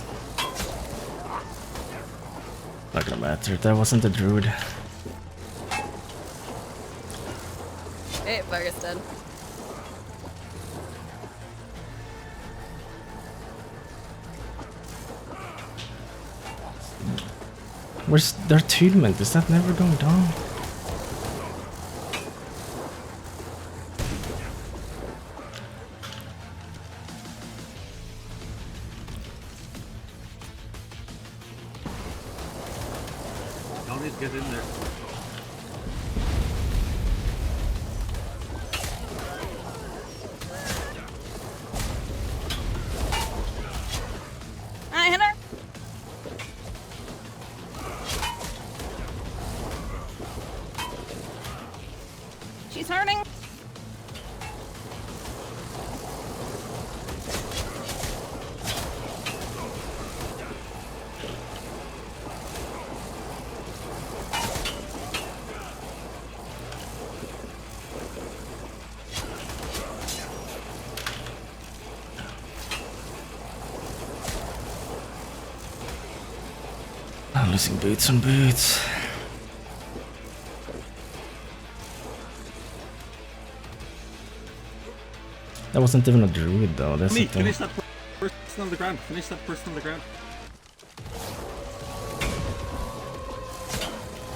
Not gonna matter, that wasn't the druid. Hey, Vargas dead. Where's their attunement? Is that never going down? Y'all need to get in there. I hit her. She's hurting. I'm losing boots on boots. That wasn't even a druid though, that's the thing. Finish that person on the ground. Finish that person on the ground.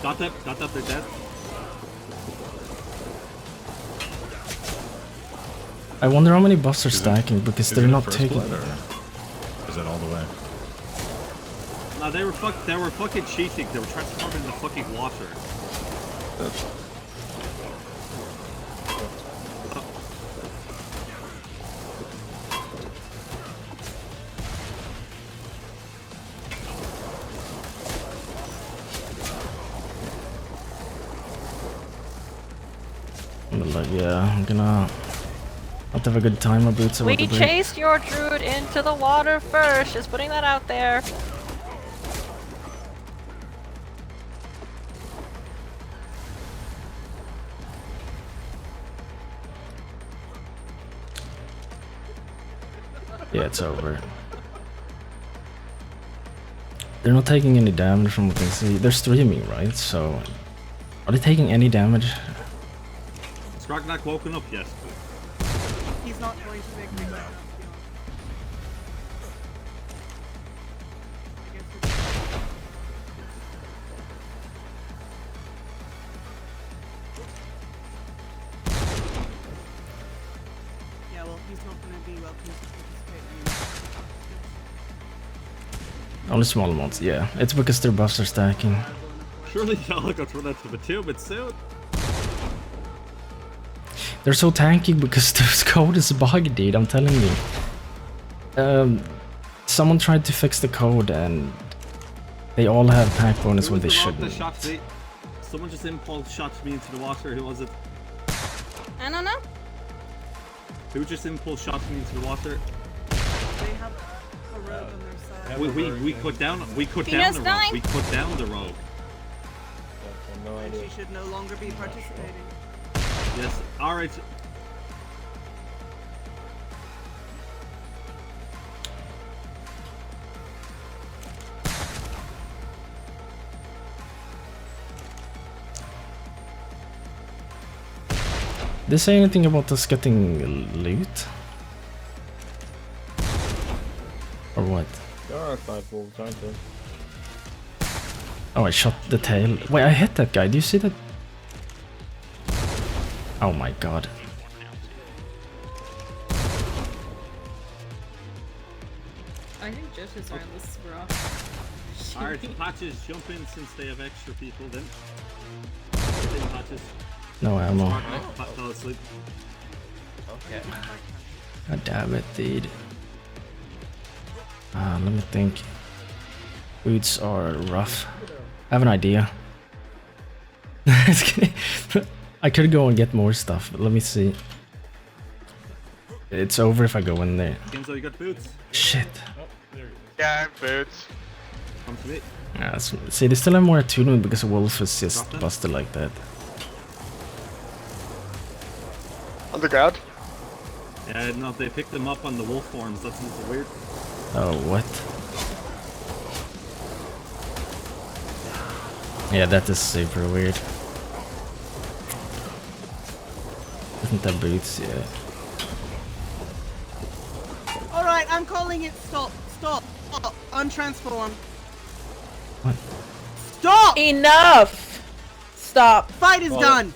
Got that, they're dead. I wonder how many buffs are stacking because they're not first taking... blood, or is it all the way? No, they were fucking cheating. They were transforming in the fucking water. I'm gonna have to have a good time. My boots are We about to break. chased your druid into the water first, just putting that out there. Yeah, it's over. They're not taking any damage from what they see. They're streaming, right? So, are they taking any damage? Is Ragnak woken up yet? He's not going to make me laugh. Yeah, well, he's not going to be welcome to participate anymore. Only small amounts, yeah. It's because their buffs are stacking. Surely y'all got run out of a tomb, it's soon. They're so tanky because this code is bugged, dude, I'm telling you. Someone tried to fix the code and they all have pack bonus when they shouldn't. Someone just impulse shot me into the water. Who was it? I don't know. Who just impulse shot me into the water? They have a rogue on their side. We cut down the rogue. died. We cut down the rogue. And she should no longer be participating. Yes. All right. Did they say anything about us getting loot? Or what? There are 5 wolves, aren't there? Oh, I shot the tail. Wait, I hit that guy. Do you see that? Oh my god. I think Joto's are this rough. Alright, Patches, jump in since they have extra people then. Jump in, Patches. No ammo. Pat fell asleep. Okay. God damn it, dude. Let me think. Boots are rough. I have an idea. I could go and get more stuff, but let me see. It's over if I go in there. Kenzo, you got boots? Shit. Yeah, I have boots. Come to me. Yeah, see, they still have more attunement because Wolf is just busted like that. On the ground? Yeah, no, they picked them up on the wolf forms. That's super weird. Oh, what? Yeah, that is super weird. Isn't that boots? Yeah. Alright, I'm calling it stop. Stop. Stop. Untransform. What? Stop! Enough! Stop. Fight is done.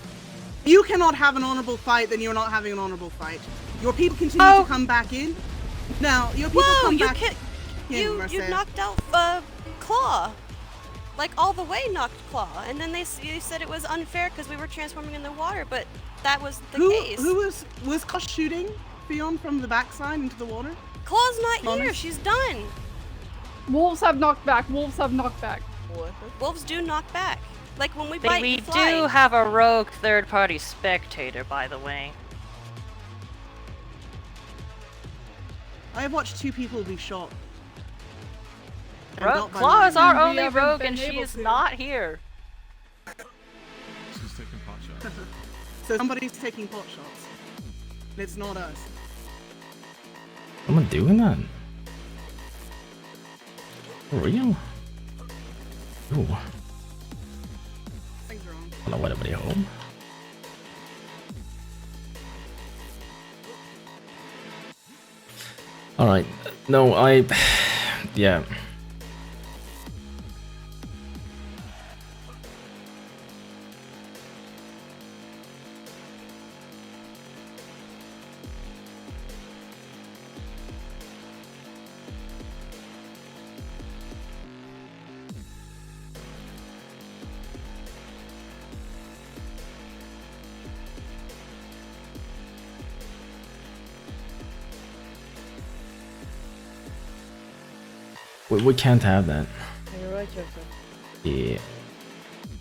You cannot have an honorable fight, then you're not having an honorable fight. Your people continue to come back in. Now, your people Whoa, come you back can't. in, You Mercer. knocked out Claw. Like all the way knocked Claw, and then you said it was unfair because we were transforming in the water, but that was the case. Who was Claw shooting Theon from the backside into the water? Claw's not here. Honest? She's done. Wolves have knocked back. Wolves have knocked back. Wolves do knock back. Like when we bite We and fly. do have a rogue third-party spectator, by the way. I have watched 2 people be shot. And Rogue not by Claw me. is our We only haven't rogue, been and she able is to. not here. She's taking pot shots. So somebody's taking pot shots. And it's not us. Am I doing that? For real? Ooh. Things are wrong. Hello, anybody home? Alright. No, yeah. We can't have that. You're right, Joseph. Yeah.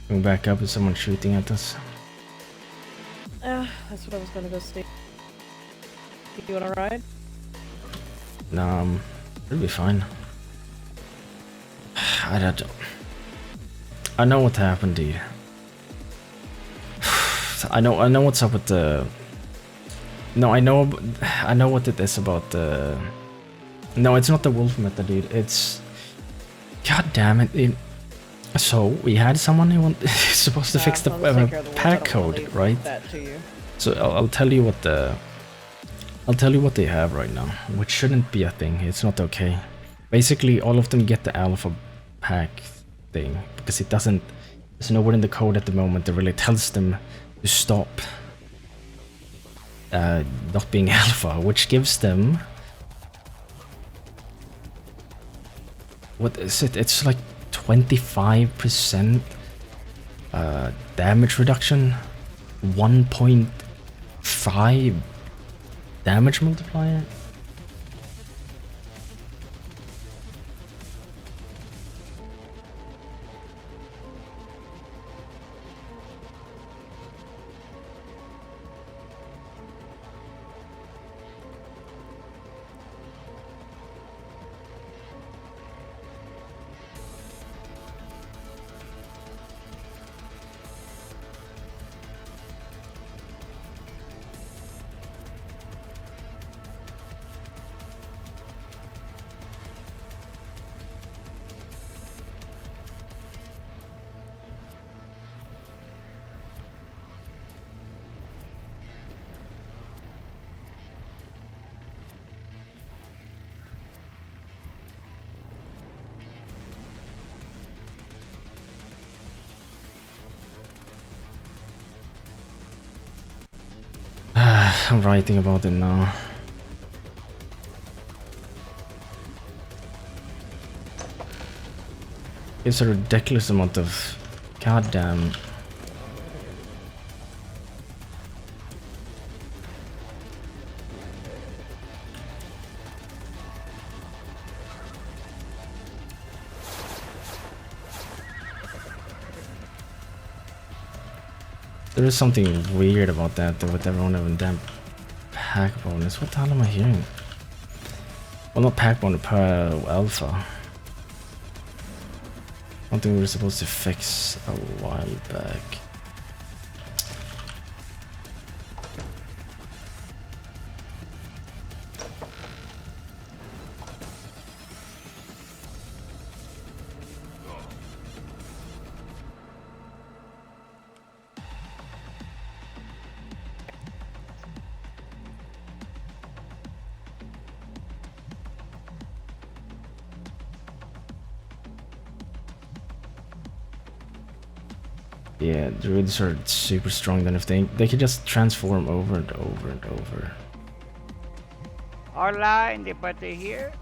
Going back up, is someone shooting at us? That's what I was gonna go see. You wanna ride? No, it'll be fine. I know what happened, dude. I know what's up with the. No, I know what it is about the. No, it's not the wolf meta, dude. It's. God damn it. So we had someone who was supposed to fix the pack code, right? So I'll tell you what they have right now, which shouldn't be a thing. It's not okay. Basically, all of them get the alpha pack thing because it doesn't. There's nowhere in the code at the moment that really tells them to stop not being alpha, which gives them. What is it? It's like 25% damage reduction, 1.5 damage multiplier. I'm writing about it now. It's a ridiculous amount of goddamn. There is something weird about that though, with everyone having damn pack bonus. What the hell am I hearing? Well, not pack bonus, per alpha. Something we were supposed to fix a while back. Yeah, druids are super strong. Then if they could just transform over and over and over. Hola, anybody here?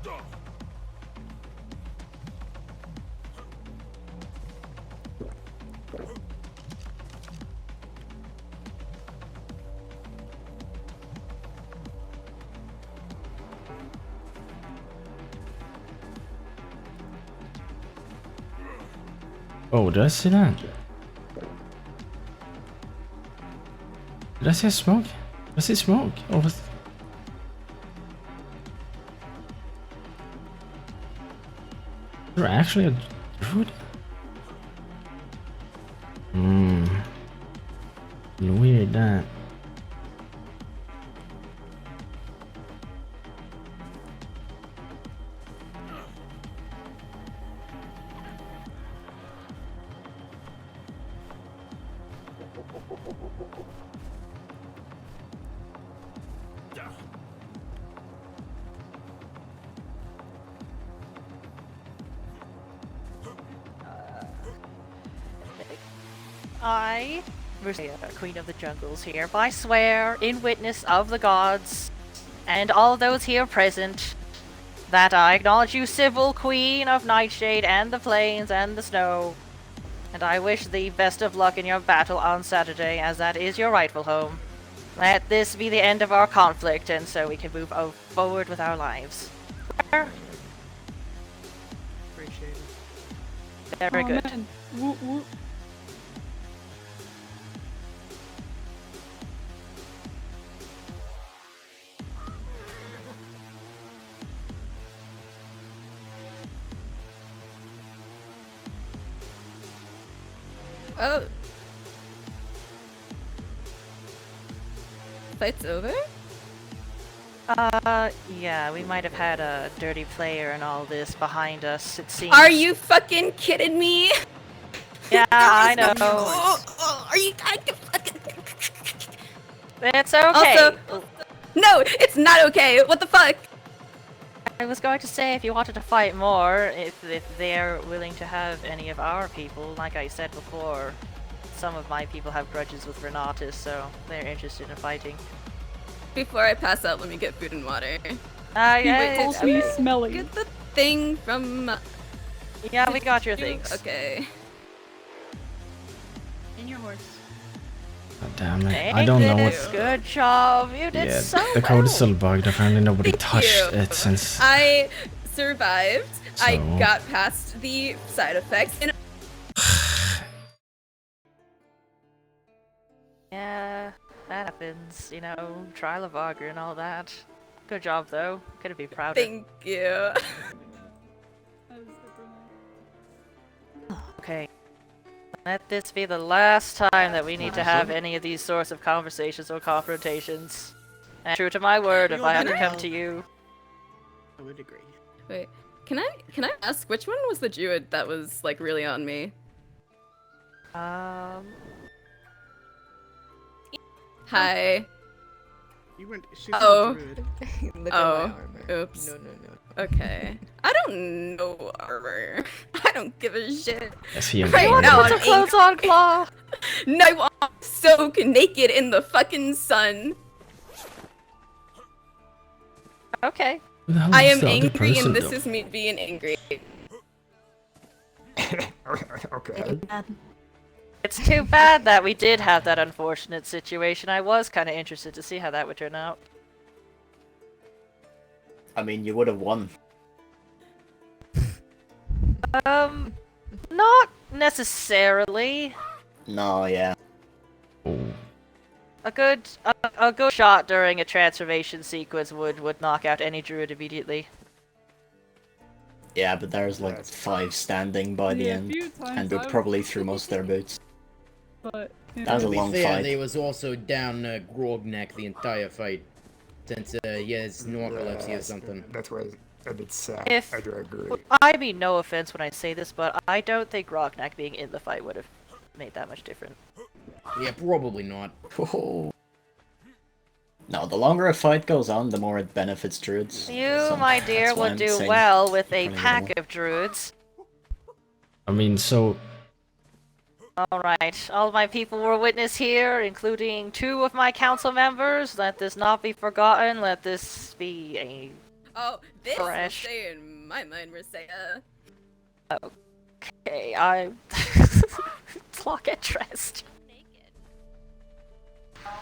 Oh, did I see that? Did I see a smoke? Did I see smoke? Or was... Is there actually a druid? Weird that. I, Mercia, Queen of the Jungles here, I swear, in witness of the gods, and all those here present, that I acknowledge you civil Queen of Nightshade and the Plains and the Snow, and I wish thee best of luck in your battle on Saturday, as that is your rightful home. Let this be the end of our conflict, and so we can move forward with our lives. Appreciate it. Very good. Man. Woo, woo. Oh. Fight's over? Yeah, we might have had a dirty player and all this behind us, it seems. Are you fucking kidding me? Yeah, I know. Are you kind of fucking... It's okay. Also, no, it's not okay. What the fuck? I was going to say, if you wanted to fight more, if they're willing to have any of our people, like I said before, some of my people have grudges with Renatus, so they're interested in fighting. Before I pass out, let me get food and water. Yeah, calls me smelly. Get the thing from... Yeah, we got your things. Okay. In your horse. God damn it. Thank I don't know goodness. what... Good job. You did Yeah, so the code is well. still bugged. Apparently nobody touched you. it since... I survived. I So- got past the side effects, and Yeah, that happens. You know, trial of augur and all that. Good job, though. Couldn't be prouder. thank you. Okay. Let this be the last time that we need to have any of these sorts of conversations or confrontations. And true to my word, if I have to come to you. I would agree. Wait, can I ask which one was the druid that was like really on me? Hi. You went. She's Oh. a druid. Look at my armor. Oops. No. Okay. I don't know armor. I don't give a shit. Yes, he Right agreed. now, Put your I'm clothes on, Claw! No, I'm soak naked in the fucking sun. Okay. Who the hell I is am the other angry, person, and this though? is me being angry. Okay. It's too bad that we did have that unfortunate situation. I was kind of interested to see how that would turn out. I mean, you would have won. Not necessarily. No, yeah. A good shot during a transformation sequence would knock out any druid immediately. Yeah, but there's like 5 standing by the Yeah, a end, few times and they're I've- probably through most of their boots. But That was a To be long fair, fight. they was also down Grogneck the entire fight. Since, he has narcolepsy or something. That was a bit sad. If I do agree. I mean no offense when I say this, but I don't think Grognak being in the fight would have made that much difference. Yeah, probably not. No, the longer a fight goes on, the more it benefits druids. You, So, my dear, that's why would I'm do saying well with a probably pack would've of druids. I mean, so Alright, all my people were witness here, including 2 of my council members. Let this not be forgotten. Let this be a Oh, this fresh. will stay in my mind, Marseille. Okay, I. I'll get dressed.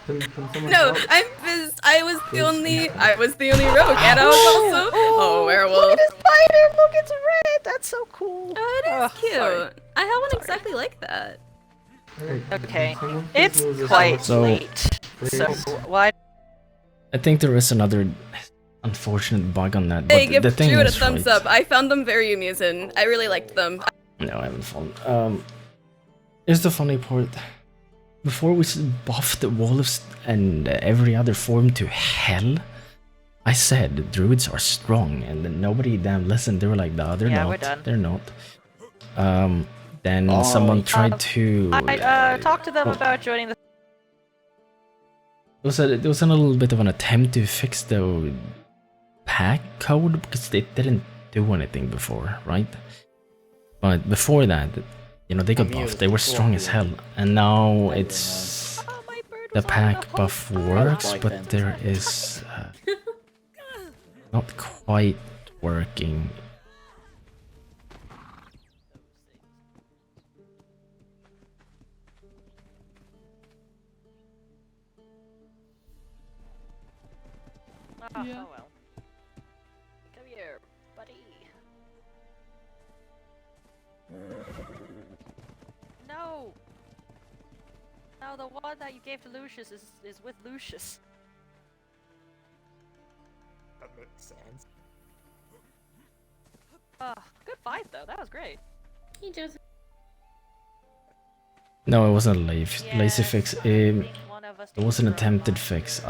No, I'm pissed. I was the only rogue, and I was also a werewolf. Look at his spider! Look, it's red! That's so cool. Oh, it is cute. sorry. I have one exactly like that. Okay, it's quite So- late. So, why? I think there is another unfortunate bug on that. But Hey, give the thing Druid a is, thumbs right, up. I found them very amusing. I really liked them. No, I haven't found. Here's the funny part. Before we buffed the wolves and every other form to hell, I said druids are strong, and then nobody damn listened. They were like, "No, they're Yeah, not. we're done. They're not." Then Oh. someone tried to. I talked to them well, about joining the. There was a little bit of an attempt to fix the pack code because they didn't do anything before, right? But before that, you know, they got buffed. They were strong as hell, and now it's the pack buff works, but there is not quite working. Oh, Yeah. oh well. Come here, buddy. No! No, the one that you gave to Lucius is with Lucius. That makes sense. Good fight though, that was great. He just. No, it wasn't a lazy fix. It was an attempted fix.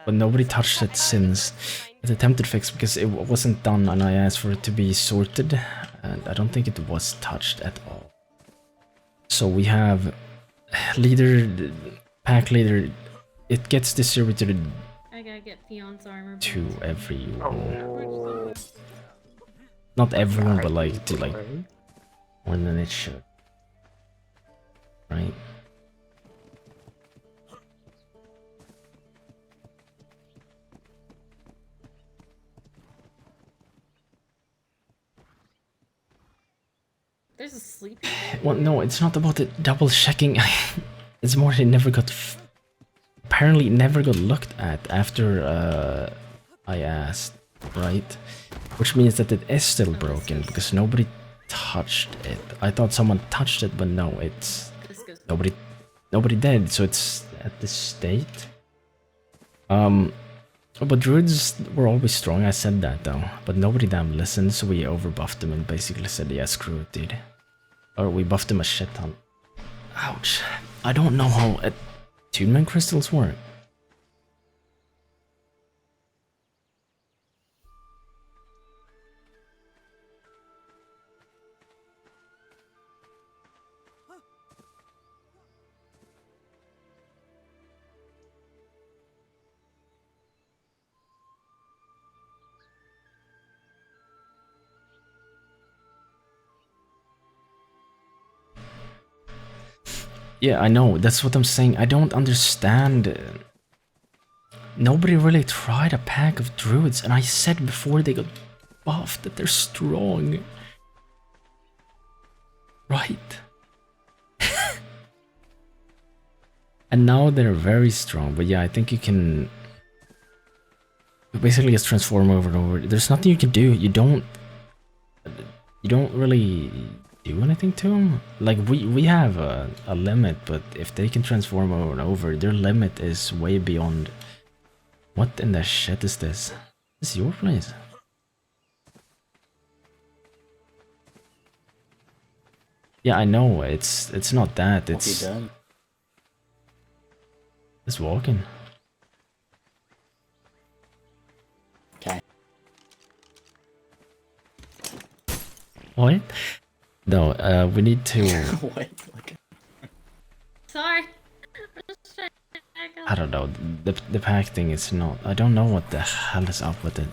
But nobody touched it since. It's attempted fix because it wasn't done, and I asked for it to be sorted, and I don't think it was touched at all. So we have leader, pack leader. It gets distributed I gotta get Fion's armor. to everyone. Oh. Not everyone, but like to like more than it should. Right? There's a sleepy. Well, no, it's not about the double checking. It's more it never got. Apparently, it never got looked at after I asked, right? Which means that it is still broken because nobody touched it. I thought someone touched it, but no, it's nobody did. So it's at this state. But druids were always strong. I said that though, but nobody damn listened. So we overbuffed them and basically said, "Yeah, screw it, dude." Or we buffed them a shit ton. Ouch. I don't know how attunement crystals work. Yeah, I know. That's what I'm saying. I don't understand nobody really tried a pack of druids, and I said before they got buffed that they're strong. Right. And now they're very strong, but yeah, I think you can basically just transform over and over. There's nothing you can do. You don't really do anything to them. Like we have a limit, but if they can transform over and over, their limit is way beyond. What in the shit is this? This is your place. Yeah, I know. It's not that. What have It's you done? It's walking. Okay. What? No, we need to. Wait, okay. Sorry. I don't know. The pack thing is not. I don't know what the hell is up with it.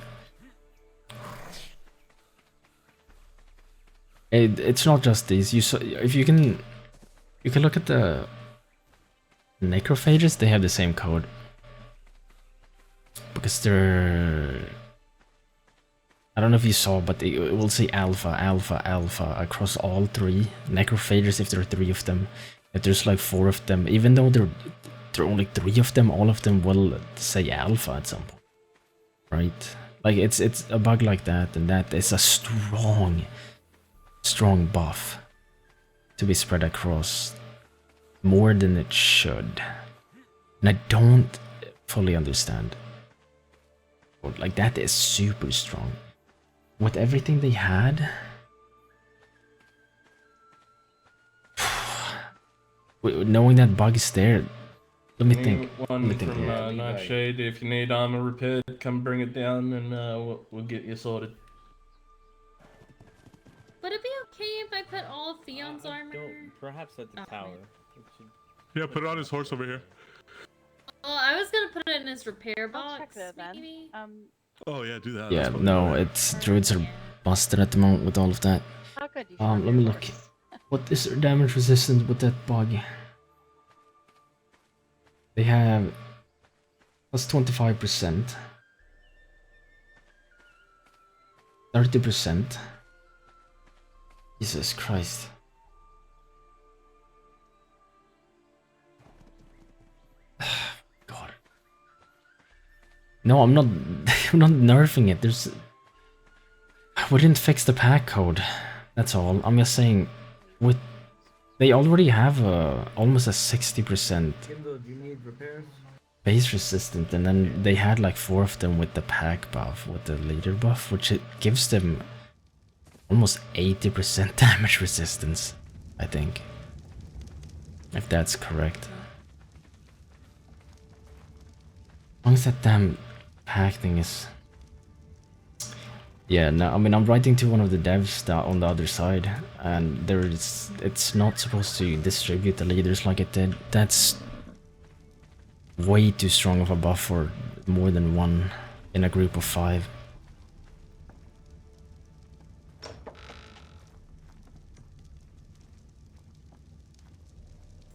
It's not just these. If you can look at the necrophages. They have the same code because they're. I don't know if you saw, but it will say alpha, alpha, alpha across all three necrophages. If there are 3 of them, if there's like 4 of them, even though there are only 3 of them, all of them will say alpha at some point, right? Like it's a bug like that, and that is a strong buff to be spread across more than it should, and I don't fully understand. Like that is super strong. With everything they had, knowing that bug is there, let me think. One from Nightshade. If you need armor repaired, come bring it down, and we'll get you sorted. Would it be okay if I put all of Theon's armor? Perhaps at the tower. Yeah, put it on his horse over here. Well, I was gonna put it in his repair box, maybe. Oh yeah, do that. Yeah, no, it's druids are busted at the moment with all of that. Let me look. What is their damage resistance with that bug? They have plus 25%, 30%. Jesus Christ. God. No, I'm not. I'm not nerfing it. We didn't fix the pack code. That's all. I'm just saying, they already have almost a 60% base resistant, and then they had like 4 of them with the pack buff, with the leader buff, which it gives them almost 80% damage resistance, I think. If that's correct. As long as that damn pack thing is... Yeah, no, I mean, I'm writing to one of the devs on the other side, and it's not supposed to distribute the leaders like it did. That's way too strong of a buff for more than one in a group of 5.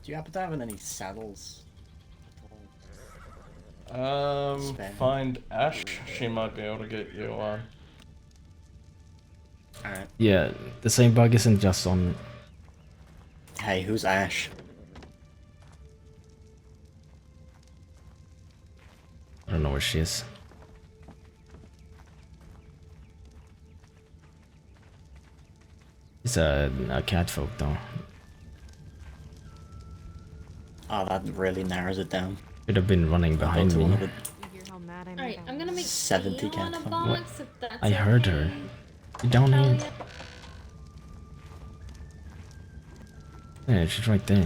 Do you happen to have any saddles? Find Ash. She might be able to get you one. Alright. Yeah, the same bug isn't just on... Hey, who's Ash? I don't know where she is. It's a catfolk though. Oh, that really narrows it down. Should have been running behind me. Alright, I'm gonna make 70 Theo on a catfolk. box if that's I heard okay. her. You down here? Yeah, she's right there.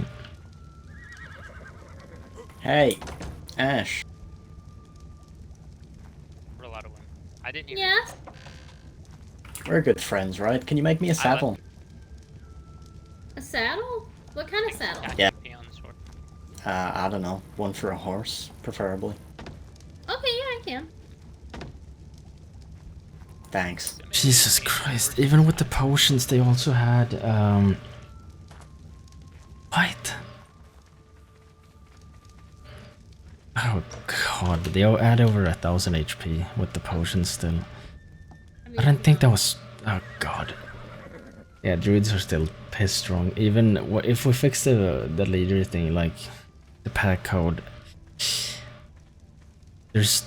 Hey, Ash. For a lot of women. I didn't hear. Yeah? We're good friends, right? Can you make me a saddle? A saddle? What kind of saddle? Yeah. I don't know. One for a horse, preferably. Okay, yeah, I can. Thanks. Jesus Christ, even with the potions they also had, what? Oh god, but they all add over 1000 HP with the potions still. I didn't think that was... Oh god. Yeah, druids are still piss strong. Even if we fix the leader thing, like the pack code, there's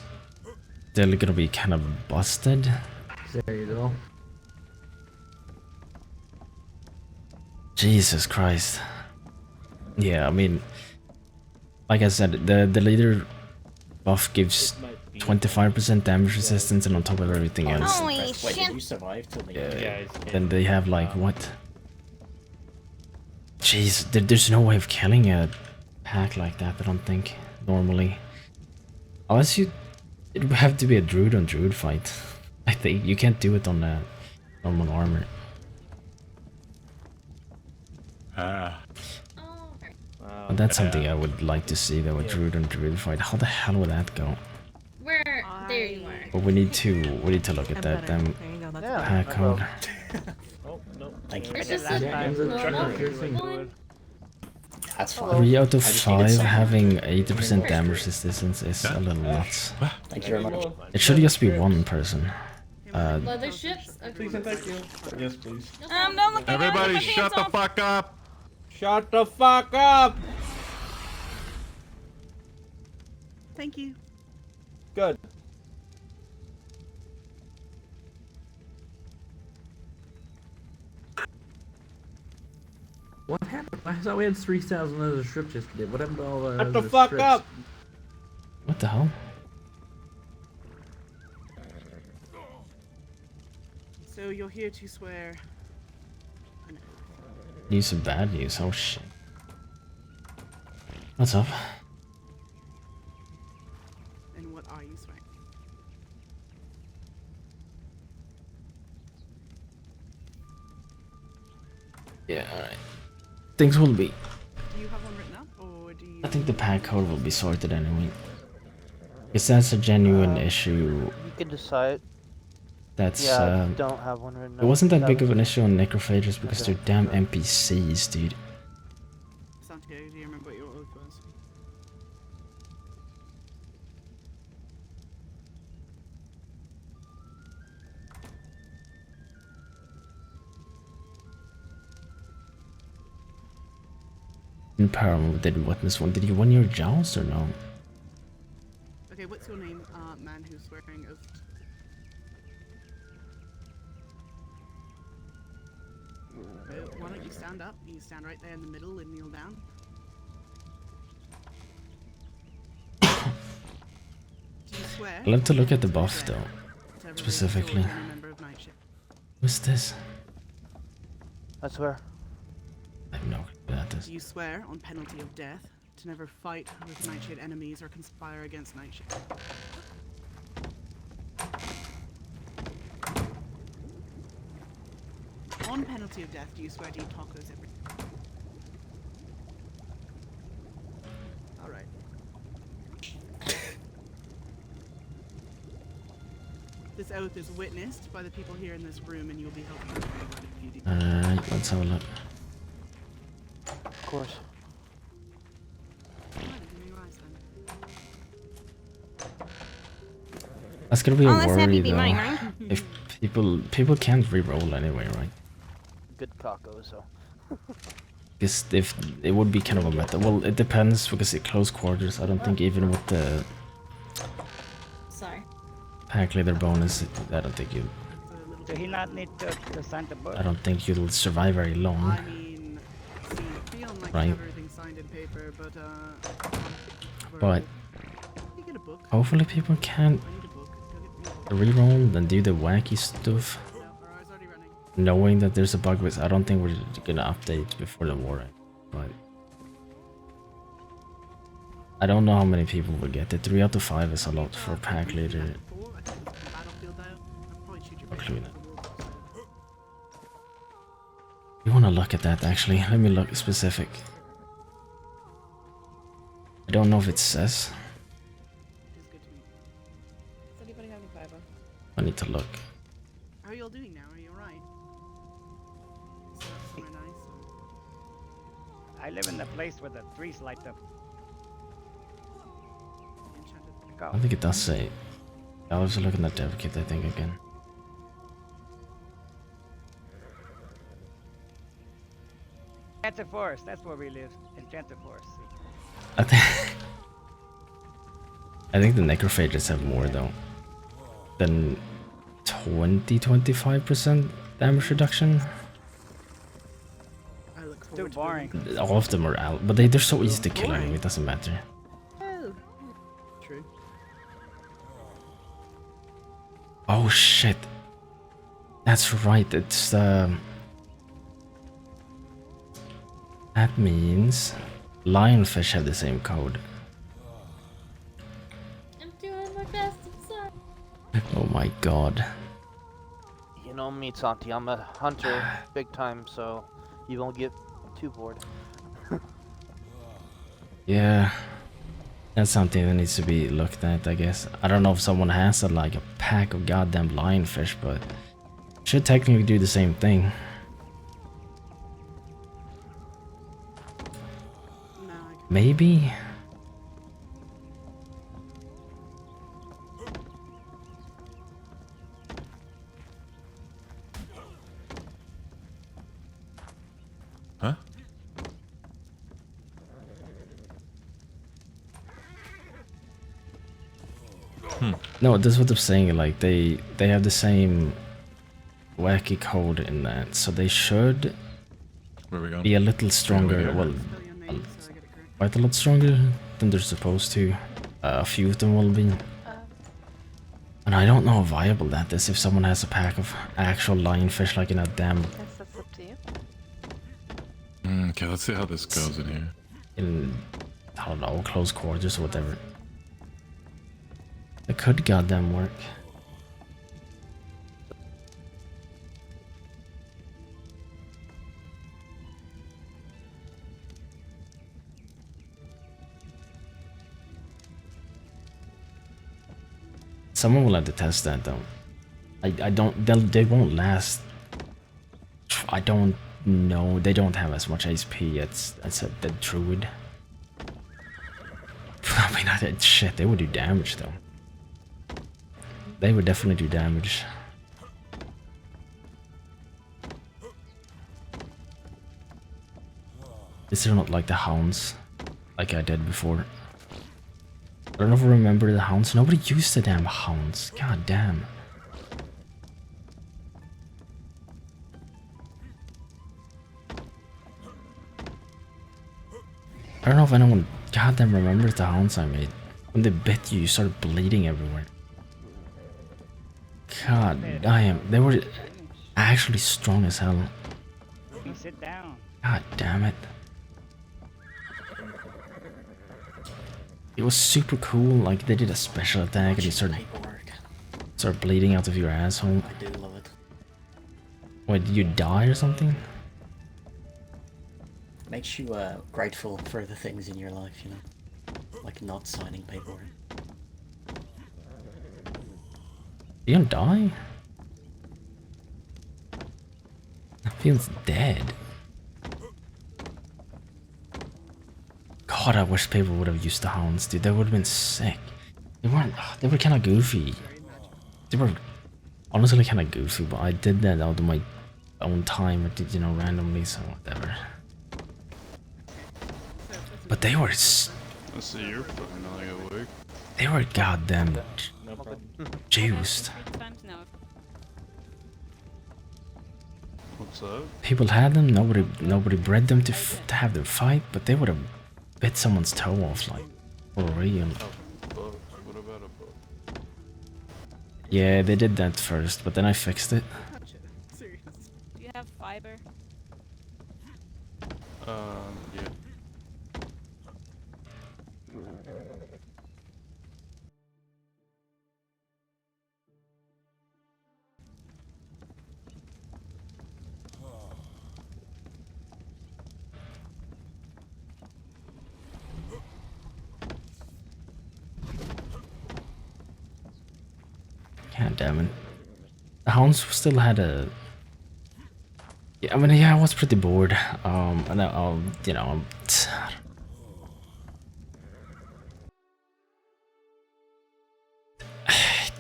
still gonna be kind of busted. There you go. Jesus Christ. Yeah, I mean, like I said, the leader buff gives 25% damage resistance and on top of everything else. Holy Wait, did shit. you survive till the Yeah, then they have like what? Jeez, there's no way of killing a pack like that, I don't think, normally. Unless you... It would have to be a druid on druid fight. I think you can't do it on normal armor. But that's something I would like to see though, a druid on druid fight. How the hell would that go? Where? There you are. But we need to look at that pack code. Oh, no. Thank you. It's just That's fine. 3 out of I just needed 5 someone having to- 80% damage resistance is a little nuts. Thank you very much. It should just be one person. Leather ships? Okay. Please and thank you. Yes, please. I'm done looking at Everybody, my shut pants the off. fuck up! Shut the fuck up! Thank you. Good. What happened? I thought we had 3,000 other strips yesterday. What happened to all the Shut the other fuck strips? up! What the hell? So you're here to swear. News some bad news, oh shit. What's up? And what are you swearing? Yeah, alright. Things will be... Do you have one written up, or do you... I think the pack code will be sorted anyway. Because that's a genuine issue. You can decide. That's, Yeah, I don't have one written It wasn't that up. big of an issue on necrophages because they're damn NPCs, dude. Santiago, do you remember what your oath was? In Paramount did witness one. Did you win your joust or no? Okay, what's your name, man who's swearing oath? Why don't you stand up? You stand right there in the middle and kneel down. Do you swear? I'd love to look at the buff though. Specifically. What's this? I swear. I have no clue what that is. Do you swear on penalty of death to never fight with Nightshade enemies or conspire against Nightshade? On penalty of death, do you swear to eat tacos every... Alright. This oath is witnessed by the people here in this room, and you'll be held accountable if you do. Alright, let's have a look. Of course. That's gonna be a Oh, that's worry happy be though. mine, right? If people can't re-roll anyway, right? Good caco, so. Because if it would be kind of a meta. Well, it depends because it close quarters. I don't think even with the Sorry. pack leader bonus, I don't think you. Do he not need to sign the book? I don't think you'll survive very long. I mean, feeling like Right. you have everything signed in paper, but But you get a book. hopefully people can reroll and do the wacky stuff. Knowing that there's a bug with, I don't think we're gonna update before the war ends, but I don't know how many people will get it. 3 out of 5 is a lot for a pack leader. Include it. You wanna look at that actually? Let me look specific. I don't know if it says. Does anybody have any fiber? I need to look. How are you all doing now? Are you alright? Somewhere nice. I live in the place where the trees light up. Enchanted. go. I don't think it does say. I was looking at dev kit, I think, again. Enchanted Forest, that's where we live. Enchanted Forest. I think I think the necrophages have more though than 20-25% damage reduction. Too boring. All of them are out, but they're so easy to kill anyway, it doesn't matter. Oh. True. Oh shit. That's right, it's that means lionfish have the same code. I'm doing my best, I'm sorry. Oh my god. You know me, Santi. I'm a hunter, big time, so you won't get too bored. Yeah. That's something that needs to be looked at, I guess. I don't know if someone has like a pack of goddamn lionfish, but should technically do the same thing. Maybe? Huh? No, that's what I'm saying, like they have the same wacky code in that, so they should Where we going? be a little stronger, well, quite a lot stronger than they're supposed to. A few of them will be. And I don't know how viable that is if someone has a pack of actual lionfish like in a damn... Guess that's up to you. Okay, let's see how this goes in here. In, I don't know, close quarters or whatever. It could goddamn work. Someone will have to test that though. I don't, they won't last. I don't know, they don't have as much HP as the druid. I mean, shit, they would do damage though. They would definitely do damage. Is there not like the hounds, like I did before? I don't know if I remember the hounds. Nobody used the damn hounds. God damn. I don't know if anyone goddamn remembers the hounds I made. When they bit you, you started bleeding everywhere. God damn, they were actually strong as hell. Sit down. God damn it. It was super cool, like they did a special attack and you started bleeding out of your asshole. I do love it. Wait, did you die or something? Makes you grateful for the things in your life, you know? Like not signing paperwork. You didn't die? That feels dead. God, I wish people would have used the hounds, dude. That would have been sick. They weren't. They were kind of goofy. They were honestly kind of goofy, but I did that out of my own time. I did, you know, randomly, so whatever. But they were. I see you're fucking not awake. They were goddamn juiced. What's up? People had them. Nobody bred them to have them fight, but they would have bit someone's toe off, like, for real. What about a book? Yeah, they did that first, but then I fixed it. Do you have fiber? Yeah. God damn it. The hounds still had a... Yeah, I mean, yeah, I was pretty bored. And you know,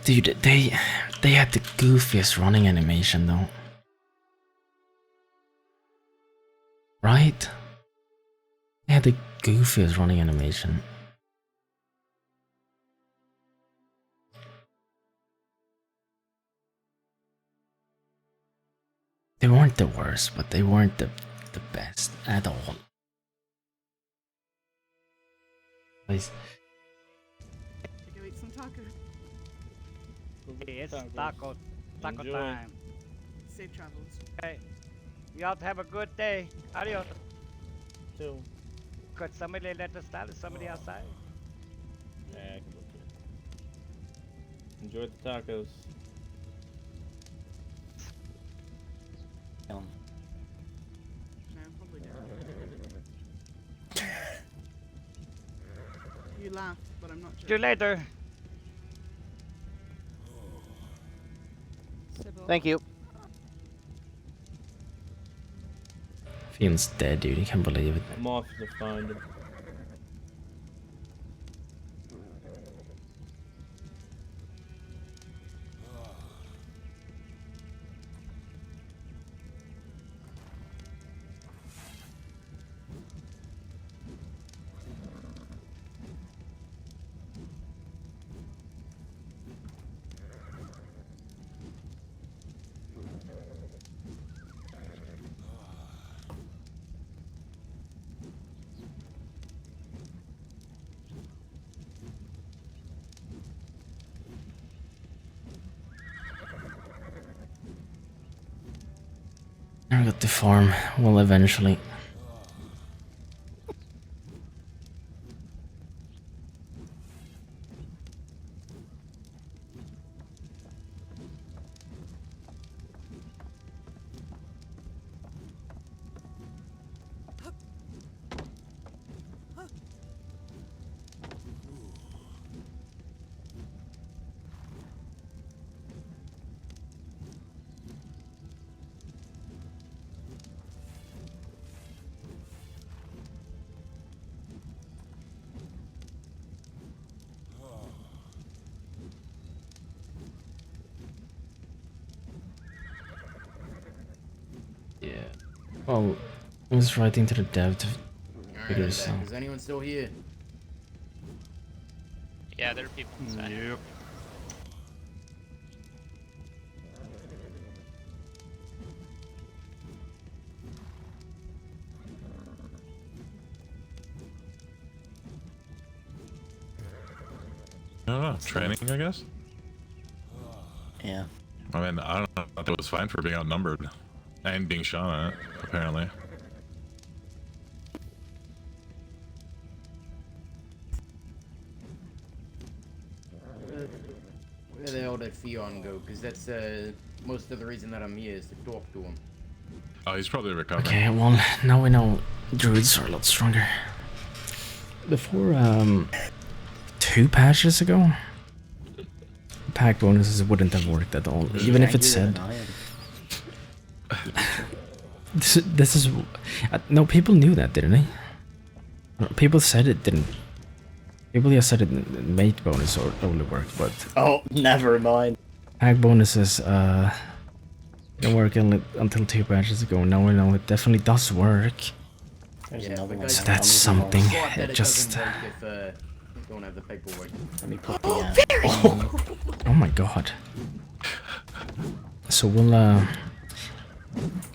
Dude, they had the goofiest running animation though. Right? They had the goofiest running animation. They weren't the worst, but they weren't the best at all. Please. Go eat some taco. It's taco Enjoy. time. Safe travels. Okay. You all have a good day. Adios. Too. Could somebody let us start? Is somebody outside? Yeah, I can book it. Enjoy the tacos. No, probably not. You laugh, but I'm not See you later. Thank you. Fiend's dead, dude. I can't believe it. I'm off to find him. I got the farm. Well, eventually. Yeah. Well, I was writing to the dev to figure this out. Is anyone still here? Yeah, there are people inside. Yep. I don't know. Training, I guess? Yeah. I mean, I don't know. I thought it was fine for being outnumbered. And being shot at, apparently. Where the hell did Fion go? Because that's most of the reason that I'm here is to talk to him. Oh, he's probably recovering. Okay, well, now we know druids are a lot stronger. Before, 2 patches ago, pack bonuses wouldn't have worked at all, even if it said... This is... no, people knew that, didn't they? People said it didn't. People just said it mate bonus or only worked, but... Oh, never mind. Pack bonuses, didn't work until 2 patches ago. Now we know it definitely does work. There's another one. So that's something. It Just... doesn't work if you don't have the paperwork. Let me put the... Oh my god. So we'll,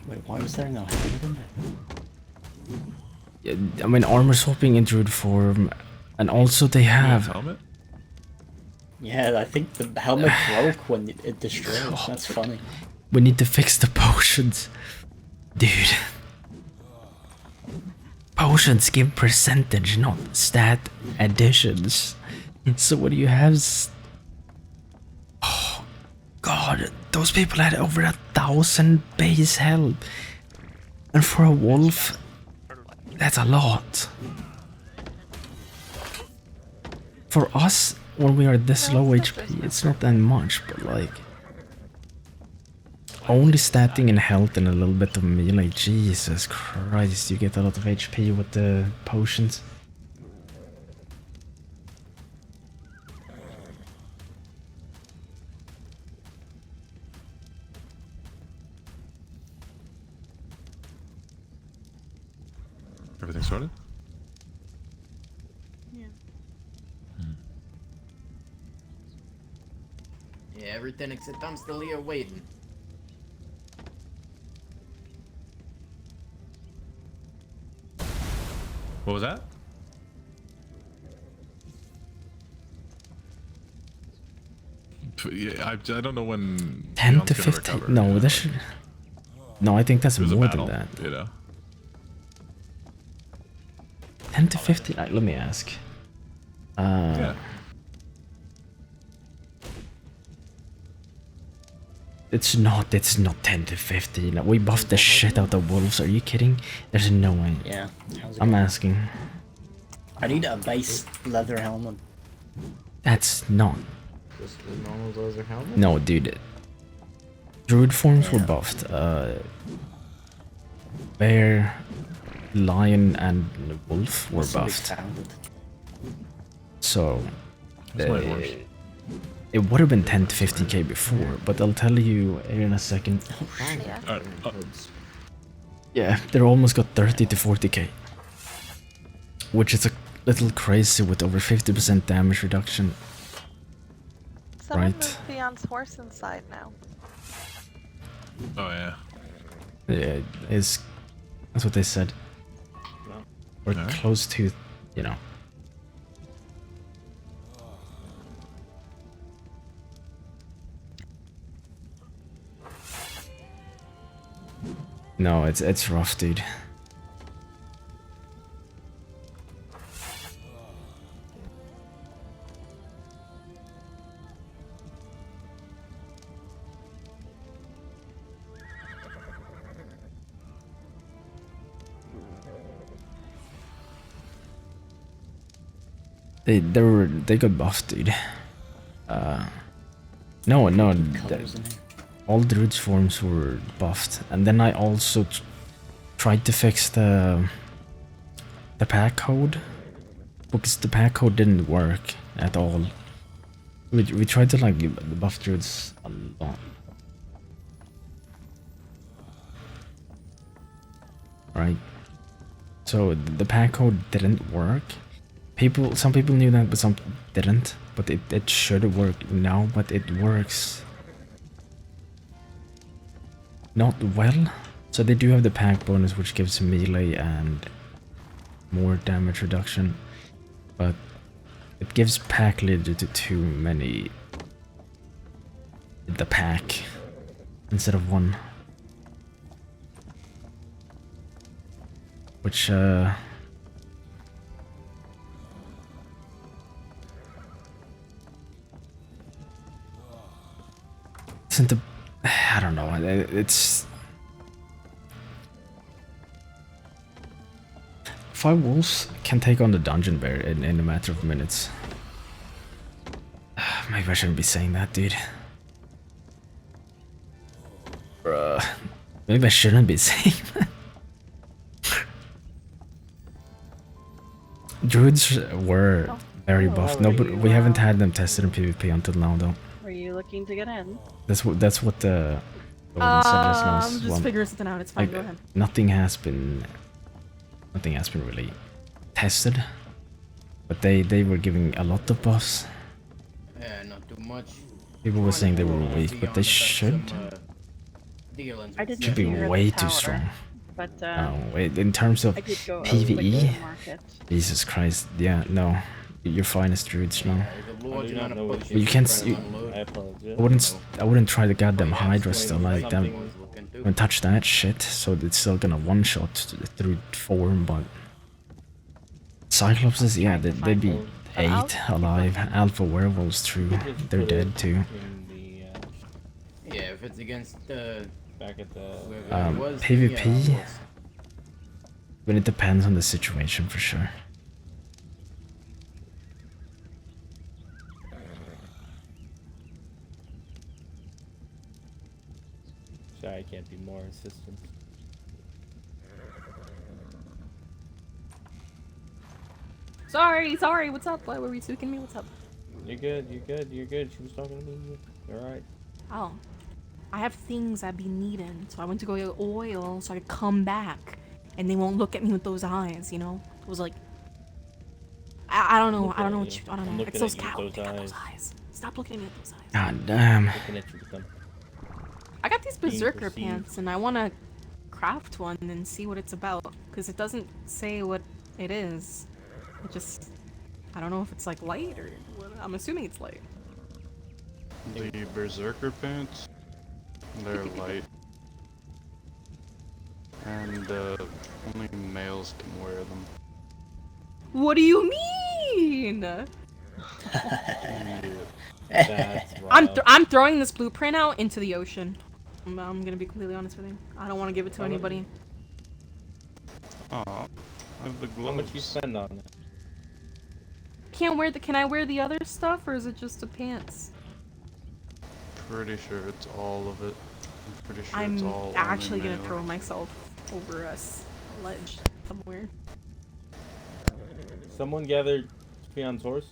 Wait, why was there no helmet in there? I mean, armor swapping in druid form, and also they have... Helmet? Yeah, I think the helmet broke when it destroyed. That's funny. We need to fix the potions. Dude. Potions give percentage, not stat additions. So what do you have? Oh, God. Those people had over 1,000 base health. And for a wolf, that's a lot. For us, when we are this low HP, it's not that much, but like... Only statting in health and a little bit of melee, Jesus Christ, you get a lot of HP with the potions. Everything sorted? Yeah. Yeah, everything except I'm still here waiting. What was that? Yeah, I don't know when 10 Leon's to gonna 15. recover, No, you know? that should. No, I think that's It was a more battle, than that. you know. 10 to 15. Let me ask. Yeah. It's not 10 to 15. We buffed the shit out of wolves. Are you kidding? There's no way. Yeah. How's it I'm going? asking. I need a base leather helmet. That's not. Just a normal laser helmet? No, dude. Druid forms were Yeah. buffed. Bear, lion, and wolf were Must be buffed. founded. So. That's my horse. It would have been 10 to 15k before, but I'll tell you in a second. Yeah, they almost got 30 to 40k. Which is a little crazy with over 50% damage reduction. Someone Right. moved Theon's horse inside now. Oh yeah. Yeah, that's what they said. We're Alright. close to, you know. No, it's rough, dude. They got buffed, dude. No, all druids forms were buffed, and then I also tried to fix the pack code because the pack code didn't work at all. We tried to like buff druids a lot. Right. So the pack code didn't work. Some people knew that, but some didn't. But it should work now, but it works not well. So they do have the pack bonus, which gives melee and more damage reduction, but it gives pack leader to too many in the pack instead of one. Which isn't the, I don't know, it's 5 wolves can take on the dungeon bear in a matter of minutes. Maybe I shouldn't be saying that, dude. Bruh. Maybe I shouldn't be saying that. Druids were very buffed. No, but we haven't had them tested in PvP until now, though. Were you looking to get in? That's what the Odin said just now. I'm just figuring something out. It's fine. Go ahead. Nothing has been really tested, but they were giving a lot of buffs. Yeah, not too much. People were saying they were weak, but they should I didn't be see her at way the too tower, strong. But In terms of I did go PvE, market. Jesus Christ, yeah, no, you're fine as druids now. I do not know what You can't. I apologize. I wouldn't try the goddamn Hydra still like that. I wouldn't touch that shit. So it's still gonna one shot through form, but Cyclopses, yeah, they'd be 8 alive. Alpha werewolves, true, they're dead too. Yeah, if it's against back at the PvP, but it depends on the situation for sure. Sorry, I can't be more insistent. Sorry. What's up? Why were we speaking to me? What's up? You're good. She was talking to me. You're alright. Oh, I have things I be needing, so I went to go get oil so I could come back and they won't look at me with those eyes, you know? It was like, I don't know, I don't know what you, I don't know. It's those cows. Look at those eyes. Stop looking at me with those eyes. God damn. Looking at you with them. I got these Being berserker perceived. pants, and I want to craft one and see what it's about, because it doesn't say what it is. It just, I don't know if it's like light or what. I'm assuming it's light. The berserker pants, they're light. And only males can wear them. What do you mean? That's I'm throwing this blueprint out into the ocean. I'm gonna be completely honest with you. I don't want to give it to anybody. Aw, have the gloves. How much you spend on it? Can I wear the other stuff, or is it just the pants? Pretty sure it's all of it. I'm pretty sure I'm it's all actually only gonna male. throw myself over a ledge somewhere. Someone gathered Fion's horse.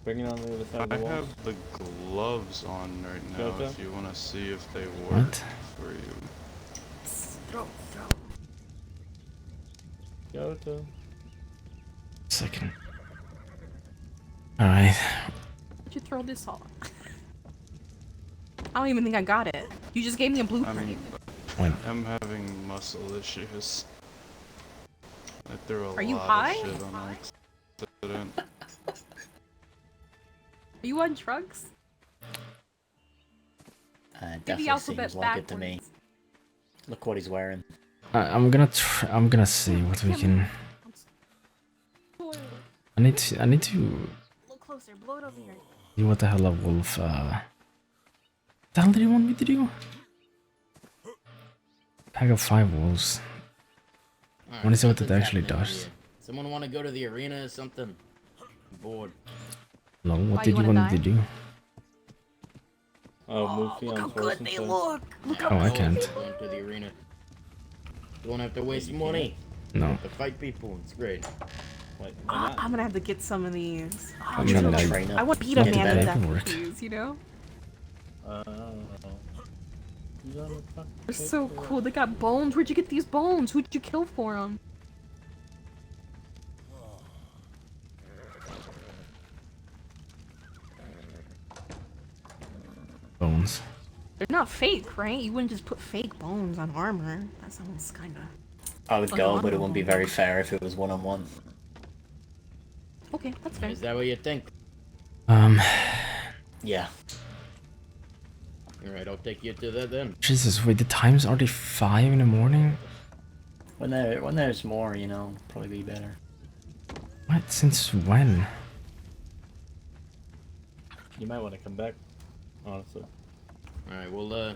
Bring it on the other side of the I wall. have the gloves on right now Joto? if you want to see if they work What? for you. Throw. Joto. Second. Alright. Why'd you throw this on? I don't even think I got it. You just gave me a I blueprint. mean, Wait. I'm having muscle issues. I threw a Are you lot high? of shit on accident. Are you on drugs? Maybe Definitely alphabet seems like it to me. backwards. Look what he's wearing. I'm gonna see what we can. I need to Look closer. Blow it over here. see what the hell a wolf. What the hell did you want me to do? Pack of 5 wolves. I want to see what it actually does. Someone want to go to the arena or something? I'm bored. No, Why, what you did you wanna want me to do? Oh, move Fion's How horse good and they stuff. look. Look how Oh, I good can't. they Going look. to the arena. Don't have to waste money. No. To fight people. It's great. Wait, I'm gonna have to get some of these. Oh, I'm gonna like train up. I want to beat a Get man the to death paperwork. with these, you know? You got a fucking They're so paperwork. cool. They got bones. Where'd you get these bones? Who'd you kill for them? Bones. They're not fake, right? You wouldn't just put fake bones on armor. That sounds kinda... I would go, but it wouldn't be very fair if it was one-on-one. Okay, that's fair. Is that what you think? Yeah. Alright, I'll take you to that then. Jesus, wait, the time's already 5 in the morning? When there's more, you know, probably be better. What? Since when? You might want to come back, honestly. Alright, well, why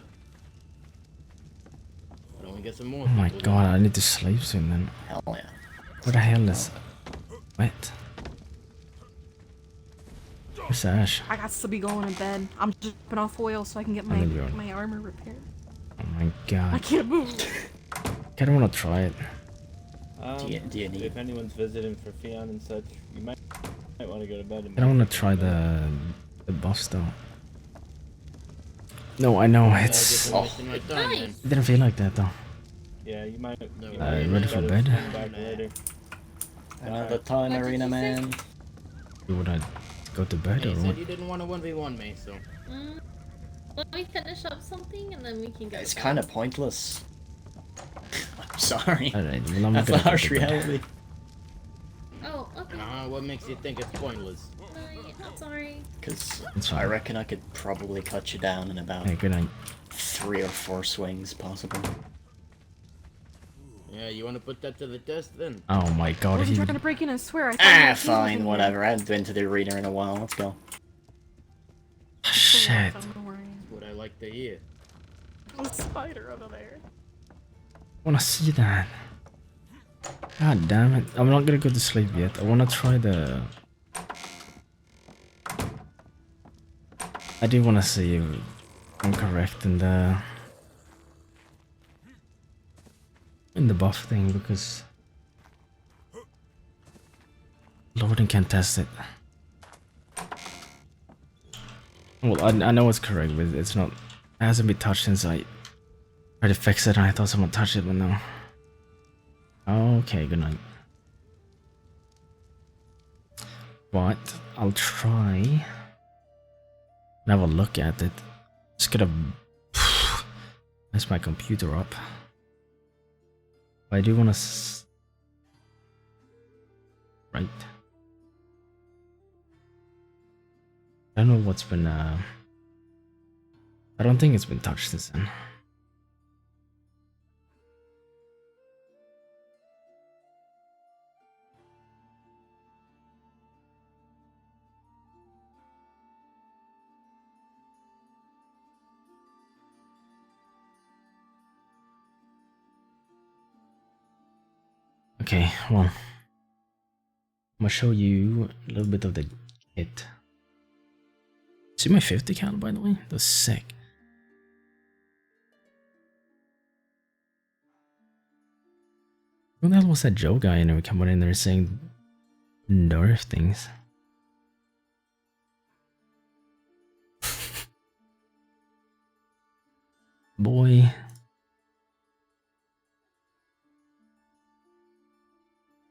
don't we get some more Oh my people god, I need to sleep soon then. Hell yeah. What the hell is... What? Where's Ash? I got to be going to bed. I'm just putting off oil so I can get I need your- my armor repaired. Oh my god. I can't move. I don't wanna try it. Do you need- If anyone's visiting for Fion and such, you might want to go to bed. And I don't wanna try the boss though. No, I know, it's... I'm wasting my time, man. It didn't feel like that though. Yeah, you might. Ready for bed? Back later. Another time, What did arena you say? man. Would I go to bed Hey, or you what? said you didn't want to 1v1 me, so... Let me finish up something and then we can go. It's to kind bed. of pointless. I'm sorry. Alright, well I'm That's gonna the go harsh to bed. reality. Oh, okay. What makes you think it's pointless? I'm sorry. Because It's I fine. reckon I could probably cut you down in about Hey, good night. 3 or 4 swings, possible. Yeah, you want to put that to the test then? Oh my god, I wasn't he... trying to break in and swear. I thought you were Fine, in whatever. I haven't been to the arena in a while. Let's go. Shit. here. Don't worry. That's what I like to hear. There's a spider over there. I wanna see that. God damn it. I'm not gonna go to sleep yet. I wanna try the... I do wanna see if I'm correct in the buff thing because Lorden can't test it. Well, I know it's correct, but it's not. It hasn't been touched since I tried to fix it and I thought someone touched it, but no. Okay, good night. But I'll try and have a look at it. Just gotta mess my computer up. But I do wanna right. I don't know what's been I don't think it's been touched since then. Okay, well, I'm gonna show you a little bit of the kit. See my 50 cal, by the way? That's sick. Who the hell was that Joe guy anyway coming in there saying nerf things? Boy.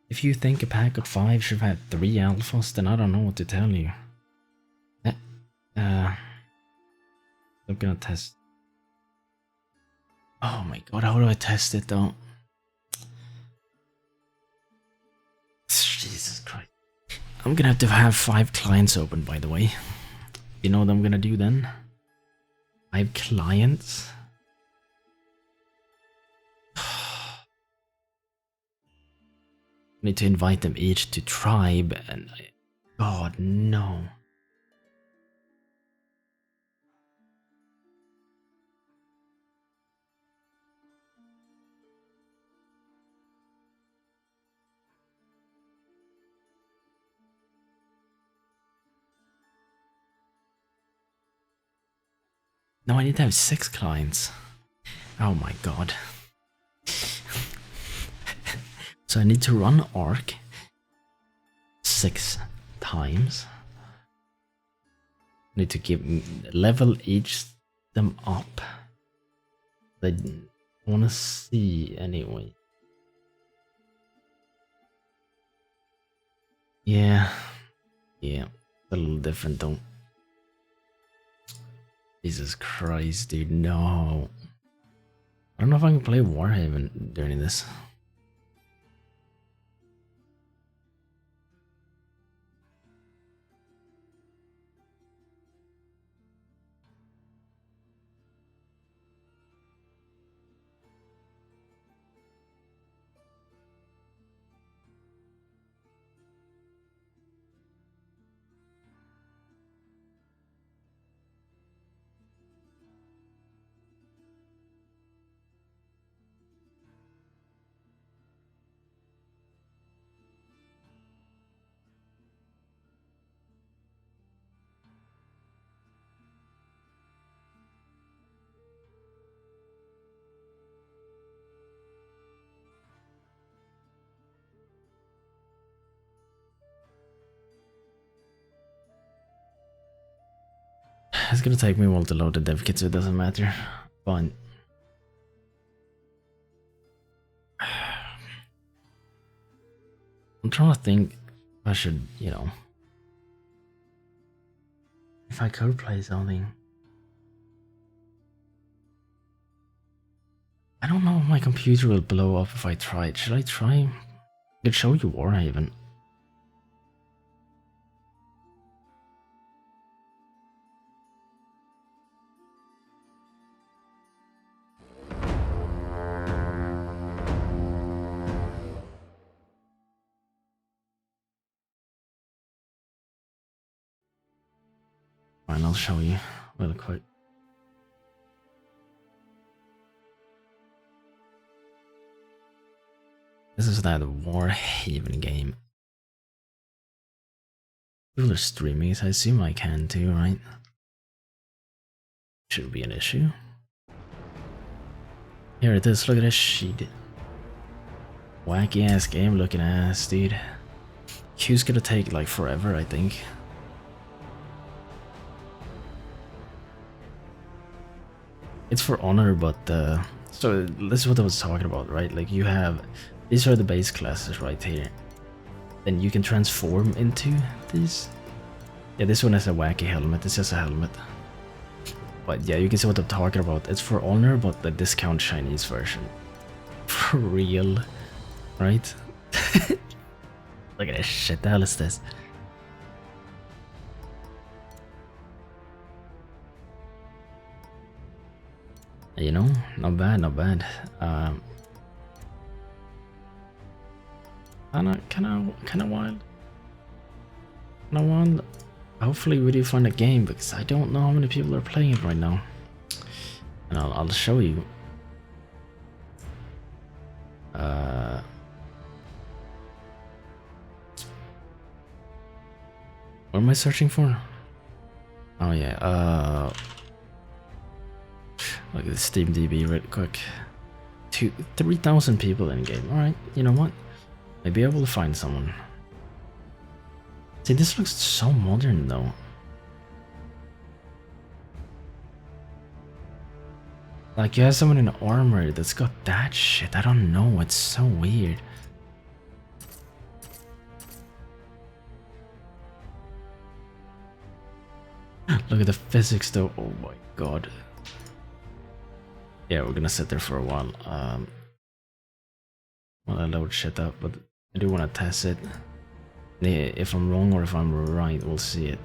If you think a pack of 5 should have had 3 alphas, then I don't know what to tell you. I'm gonna test. Oh my god, how do I test it though? Jesus Christ. I'm gonna have 5 clients open, by the way. You know what I'm gonna do then? 5 clients? Need to invite them each to tribe and God no. No, I need to have 6 clients. Oh my god. So I need to run ARK 6 times. Need to give level each them up. I wanna see anyway. Yeah, a little different though. Jesus Christ, dude, no. I don't know if I can play Warhaven during this. It's gonna take me a while to load the dev kit, so it doesn't matter. Fine. I'm trying to think if I should, you know, if I could play something. I don't know if my computer will blow up if I try it. Should I try? I could show you Warhaven. Fine, I'll show you real quick. This is that Warhaven game. People are streaming, so I assume I can too, right? Shouldn't be an issue. Here it is, look at this sheet. Wacky ass game looking ass, dude. Queue's gonna take like forever, I think. It's for honor, but so this is what I was talking about, right? Like you have These are the base classes right here. Then you can transform into these. Yeah, this one has a wacky helmet. It's just a helmet. But yeah, you can see what I'm talking about. It's for honor, but the discount Chinese version. For real, right? Look at this shit. The hell is this? You know, not bad, not bad. Kinda wild. Kinda wild. Hopefully we do find a game, because I don't know how many people are playing it right now. And I'll show you. What am I searching for? Oh yeah, look at the Steam DB real quick. 3,000 people in game. Alright, you know what? Maybe I will find someone. See, this looks so modern though. Like, you have someone in armor that's got that shit. I don't know, it's so weird. Look at the physics though, oh my god. Yeah, we're gonna sit there for a while. Well, I load shit up, but I do want to test it. Yeah, if I'm wrong or if I'm right, we'll see it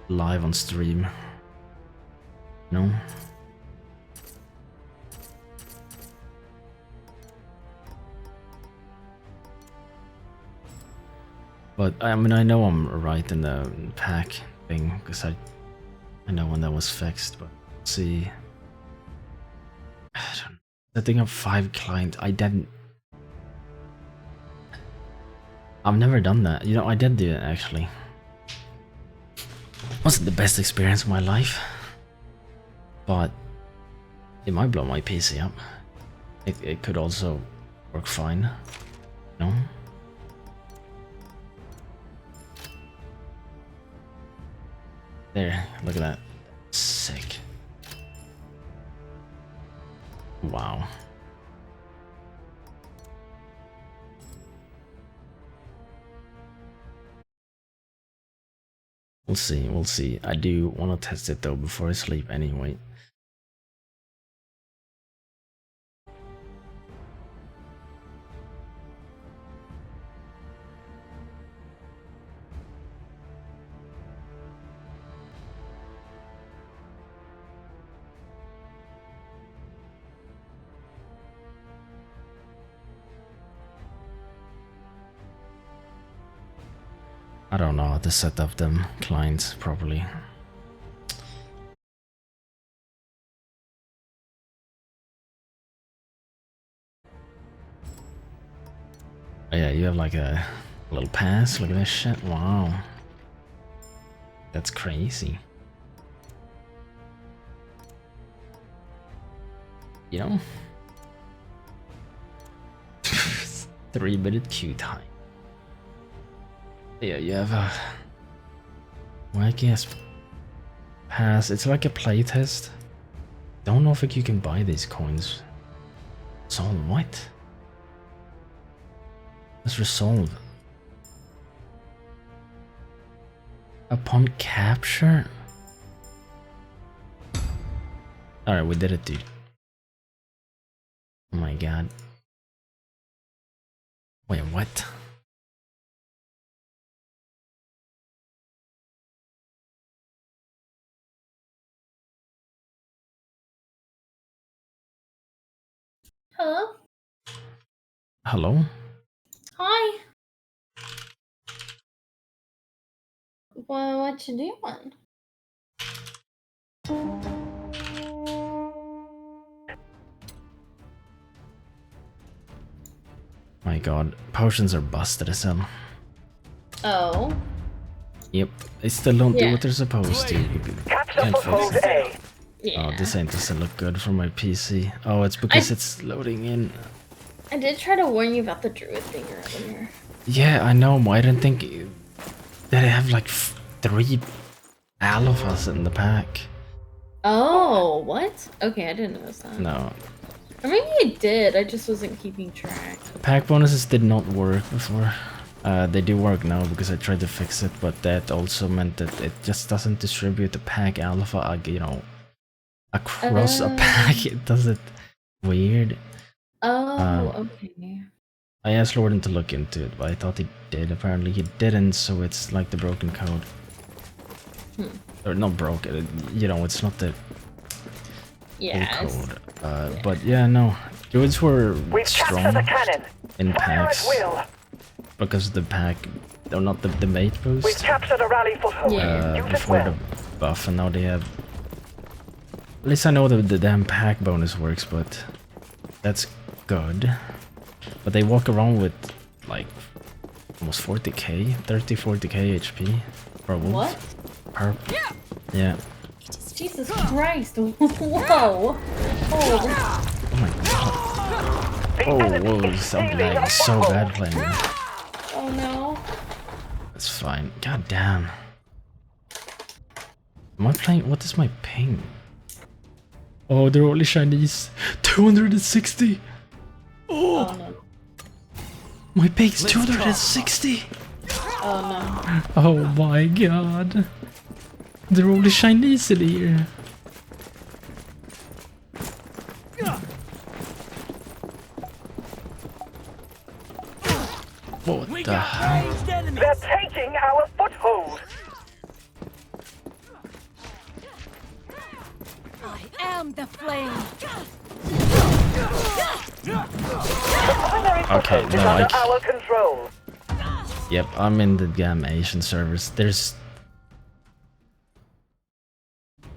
live on stream. No? But I mean, I know I'm right in the pack thing, because I know when that was fixed, but let's see. Setting up 5 clients, I've never done that. You know, I did do it actually. Wasn't the best experience of my life, but it might blow my PC up. It could also work fine. No? There, look at that. Sick. Wow. We'll see, we'll see. I do want to test it though before I sleep anyway. I don't know how to set up them clients properly. Oh yeah, you have like a little pass. Look at this shit. Wow. That's crazy. You know? 3-minute queue time. Yeah, you have a wacky ass pass. It's like a playtest. Don't know if you can buy these coins. So what? Let's resolve. Upon capture? Alright, we did it, dude. Oh my god. Wait, what? Hello? Hello? Hi. Well, what you doing? My god, potions are busted as hell. Oh. Yep, they still don't do Yeah. what they're supposed to. Can't fix it. Oh, this ain't doesn't look good for my PC. Oh, it's because it's loading in. I did try to warn you about the druid thing earlier. Yeah, I know. I didn't think that I have like 3 alphas in the pack. Oh, what? Okay, I didn't notice that. No, Or maybe it did, I just wasn't keeping track. Pack bonuses did not work before. They do work now because I tried to fix it, but that also meant that it just doesn't distribute the pack alpha, you know, across a pack. It does it weird. Okay. I asked Lorden to look into it, but I thought he did. Apparently he didn't, so it's like the broken code. Or not broken, you know, it's not the full code. But yeah, no. Druids were strong in packs because the pack, or not the mate boost. We've captured a rally foothold. Before the buff, and now they have. At least I know that the damn pack bonus works, but that's good. But they walk around with like almost 40k, 30-40k HP for a wolf. What? Yeah. Jesus Christ! Whoa! Oh. Oh my god. Oh, whoa, I'm lagging so bad playing this. Oh no. It's fine. God damn. Am I playing? What is my ping? Oh, they're only Chinese. 260! Oh! No. My ping's 260! Oh no. Oh my god. They're only Chinese in here. What the hell? They're taking our foothold. I am the flame. Okay, no, Our control. Yep, I'm in the damn Asian servers. There's...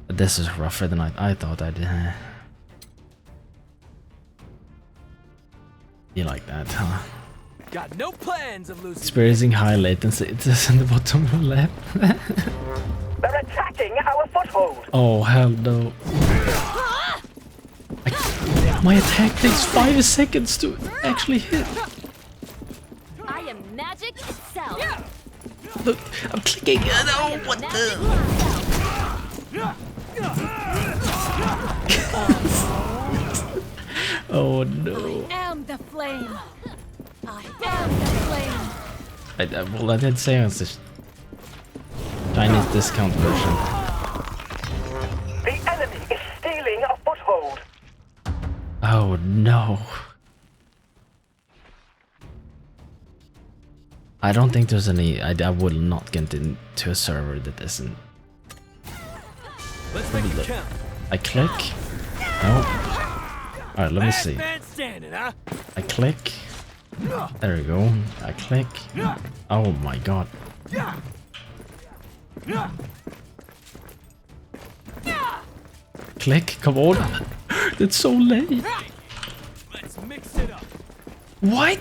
This is rougher than I thought I did. You like that, huh? Got no plans of losing. Experiencing high latency. It says in the bottom left. They're attacking our foothold. Oh hell no! My attack takes 5 seconds to actually hit. I am magic itself. Look, I'm clicking. I know what the. Oh no! I am the flame. I am the flame. Well, I did say it was the Chinese discount version. The enemy is stealing a foothold. Oh no! I don't think there's any. I will not get into a server that isn't. Let's make it count. I click. No. Alright, let me see. I click. There we go. I click. Oh my god. Click, come on. That's so late. Let's mix it up. What?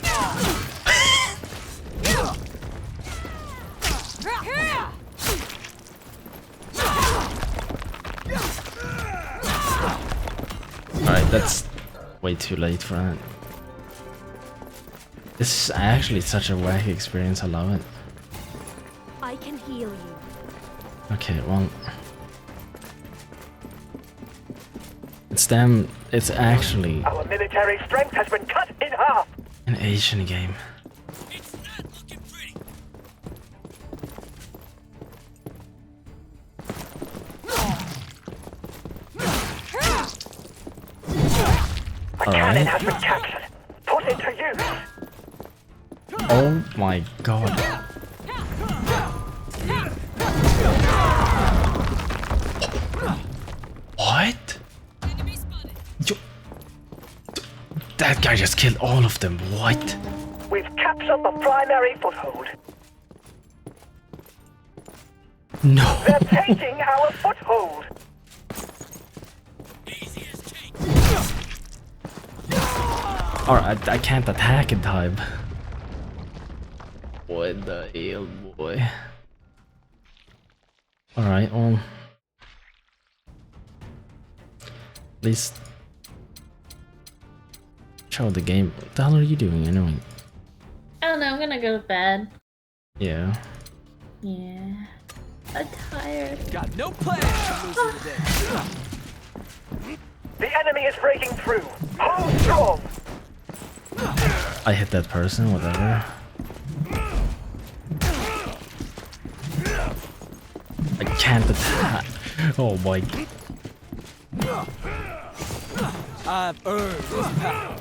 Alright, that's way too late for that. This is actually such a wacky experience, I love it. I can heal you. Okay, well... It's them, it's actually Our military strength has been cut in half. an Asian game. Cannon has been captured. Put it to use. Oh my god. What? That guy just killed all of them. What? We've captured the primary foothold. No. They're taking our foothold. Alright, I can't attack in time. What the hell, boy? Alright, well... At least... Show the game. What the hell are you doing anyway? I don't know, I'm gonna go to bed. Yeah. Yeah. I'm tired. Got no plans of losing today. The enemy is breaking through. Hold strong. I hit that person, whatever. I can't attack. Oh my. I've earned this power.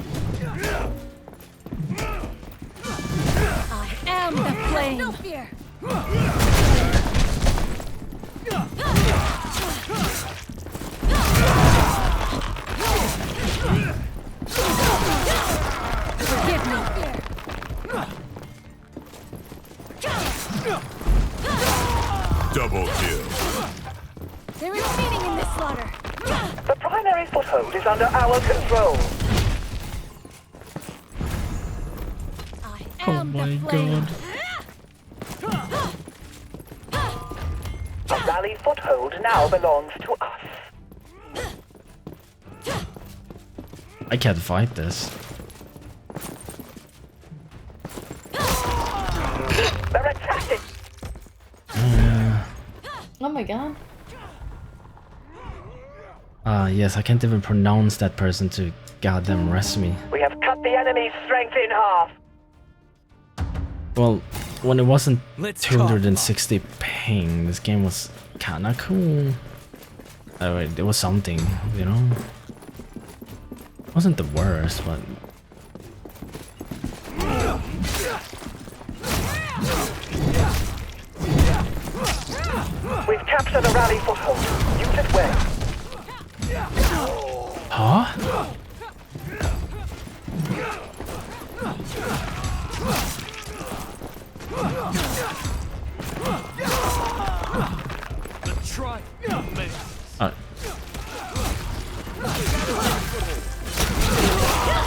I am the flame. No fear. Forgive me. Double kill. There is meaning in this slaughter. The primary foothold is under our control. Oh my god. A rally foothold now belongs to us. I can't fight this. They're attacking. Oh my god. Yes, I can't even pronounce that person to goddamn rest me. We have cut the enemy's strength in half. Well, when it wasn't Let's 260 ping, this game was kinda cool. Oh, wait, it was something, you know? It wasn't the worst, but... We've captured a rally foothold. Use it well. Huh? The triumph.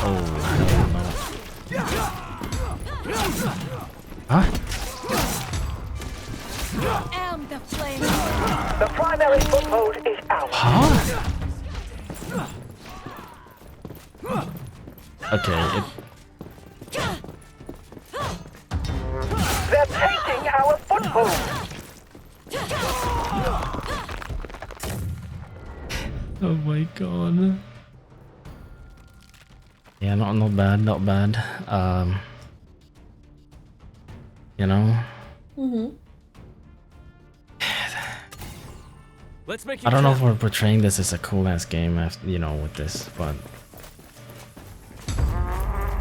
Oh, hell no. Huh? I am the flame. The primary foothold is ours. Huh? Okay, They're taking our foothold. oh my god. Yeah, not bad, not bad. You know? Let's make I don't know if we're portraying this as a cool ass game, you know, with this, but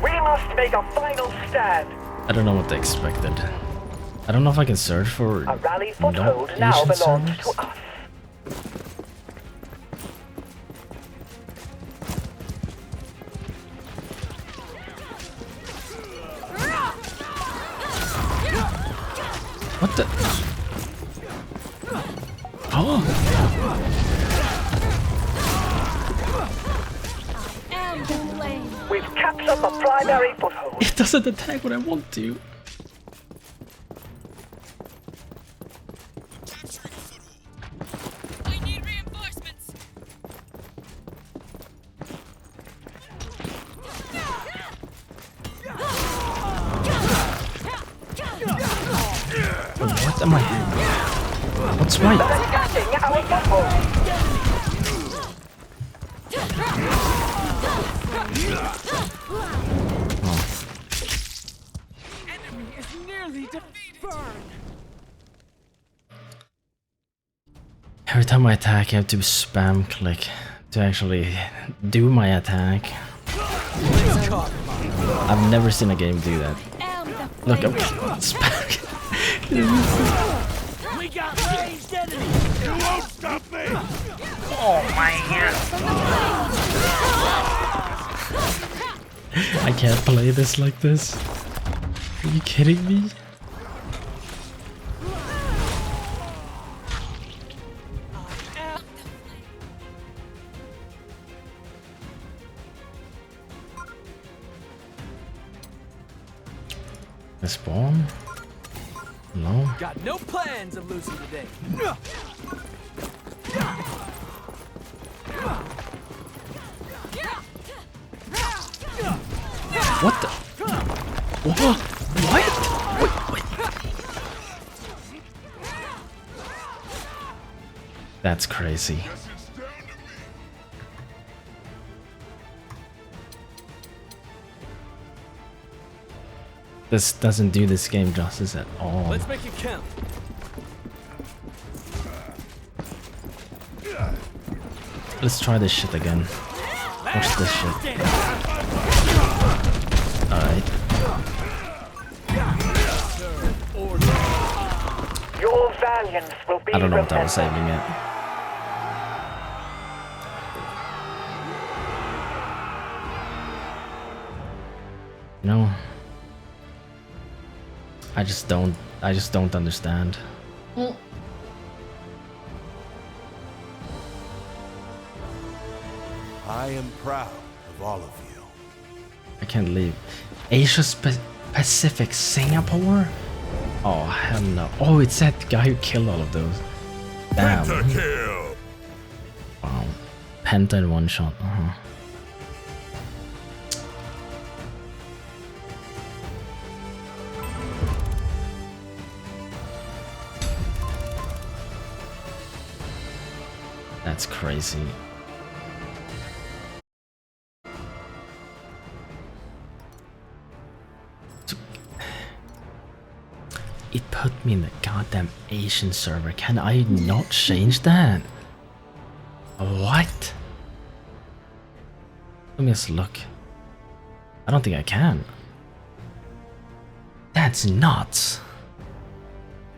We must make a final stand. I don't know what they expected. I don't know if I can search for A rally no foothold now Asian belongs servers. to us. What the? Oh! am the flame. We've captured the primary foothold. It doesn't attack when I want to. I need reinforcements. What am I? What's right? Attacking our foothold. Enemy is nearly defeated. Burn. Every time I attack, I have to spam click to actually do my attack. I've never seen a game do that. Look, I'm spam. We got ranged enemies. You won't stop me. Oh my god. I can't play this like this. Are you kidding me? The spawn? No. Got no plans of losing today. What the? What? What? Wait. That's crazy. This doesn't do this game justice at all. Let's make it count. Let's try this shit again. Watch this shit. Alright. Your valiance will be I don't know what I remembered. was saving it. No. I just don't understand. Mm. I am proud of all of you. I can't leave. Asia Pacific Singapore? Oh hell no. Oh, it's that guy who killed all of those. Damn. Pentakill. Wow. Penta in one shot. That's crazy. It put me in the goddamn Asian server. Can I not change that? What? Let me just look. I don't think I can. That's nuts.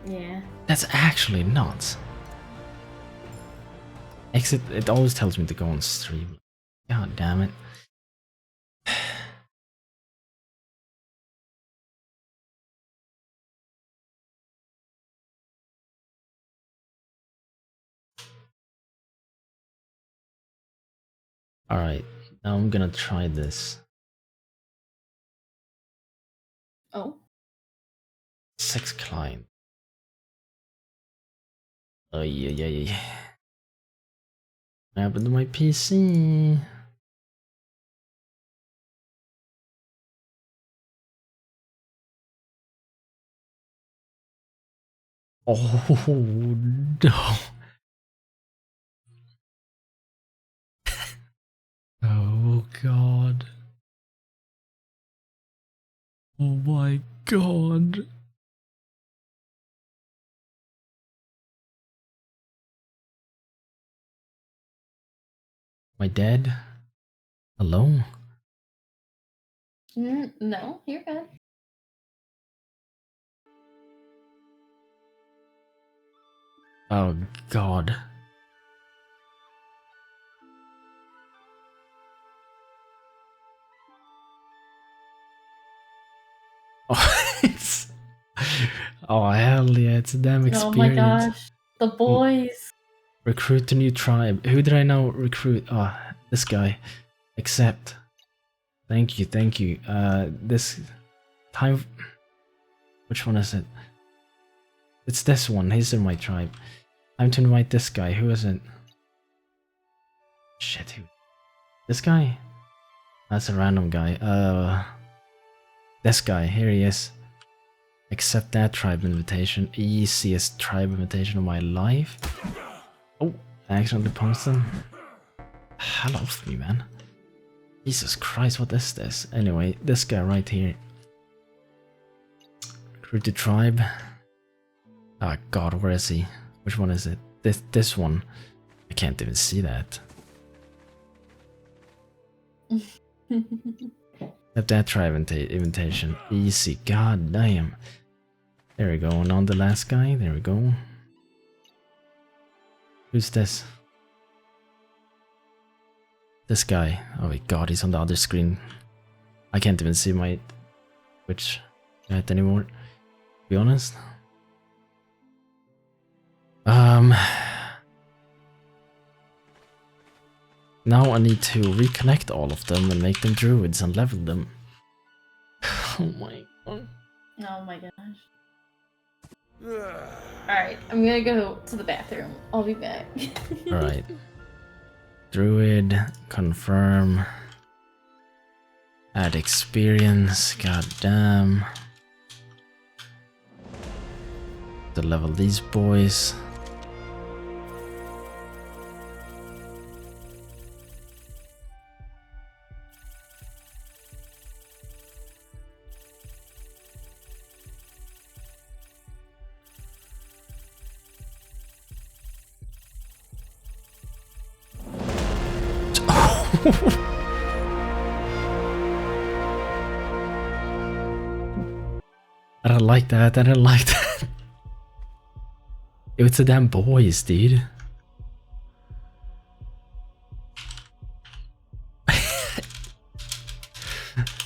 Yeah. That's actually nuts. Exit, it always tells me to go on stream. God damn it. Alright, now I'm gonna try this. Oh. 6 client. Oh yeah. What happened to my PC? Oh no. Oh god. Oh my god. Am I dead? Hello? No, you're good. Oh god. Oh, it's... Oh hell yeah, it's a damn experience. Oh my gosh. The boys. Recruit a new tribe. Who did I now recruit? Oh, this guy. Accept. Thank you. This time... Which one is it? It's this one. He's in my tribe. Time to invite this guy. Who is it? Shit, who? This guy? That's a random guy. This guy. Here he is. Accept that tribe invitation. Easiest tribe invitation of my life. Oh, I accidentally punched him. Hell off me, man. Jesus Christ, what is this? Anyway, this guy right here. Recruit the tribe. Ah, God, where is he? Which one is it? This one. I can't even see that. Have that tribe invitation. Easy. God damn. There we go. And on the last guy. There we go. Who's this? This guy. Oh my god, he's on the other screen. I can't even see my Twitch chat anymore, to be honest. Now I need to reconnect all of them and make them druids and level them. Oh my god. Oh my gosh. Alright, I'm gonna go to the bathroom. I'll be back. Alright. Druid, confirm. Add experience, god damn. To level these boys. I don't like that. I don't like that. It's a damn boys, dude.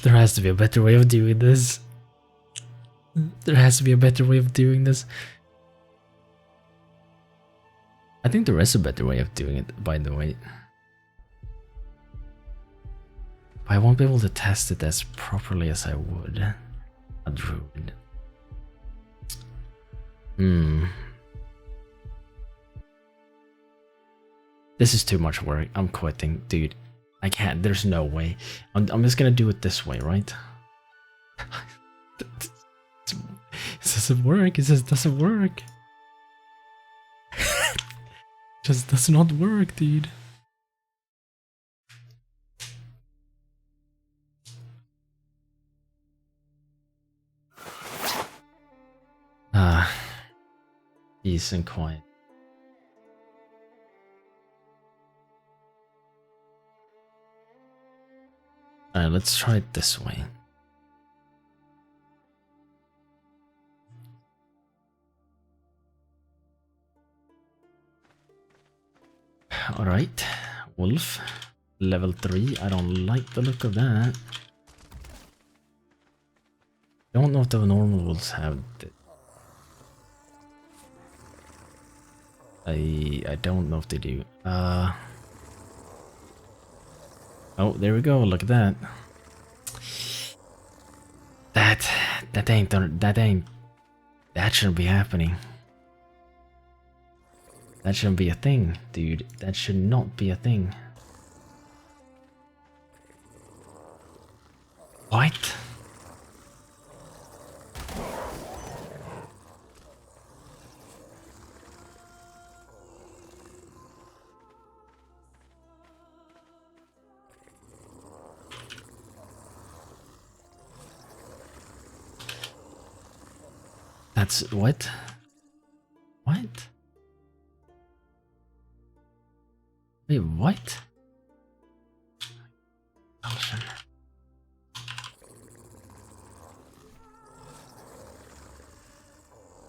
There has to be a better way of doing this. There has to be a better way of doing this. I think there is a better way of doing it, by the way. I won't be able to test it as properly as I would a druid. This is too much work. I'm quitting, dude. I can't. There's no way. I'm just gonna do it this way, right? It doesn't work. It just doesn't work. Just does not work, dude. Peace and quiet. Alright, let's try it this way. Alright, wolf. Level 3. I don't like the look of that. Don't know if the normal wolves have it. I don't know if they do. Oh, there we go. Look at that. That shouldn't be happening. That shouldn't be a thing, dude. That should not be a thing. What? That's what? What? Wait, what?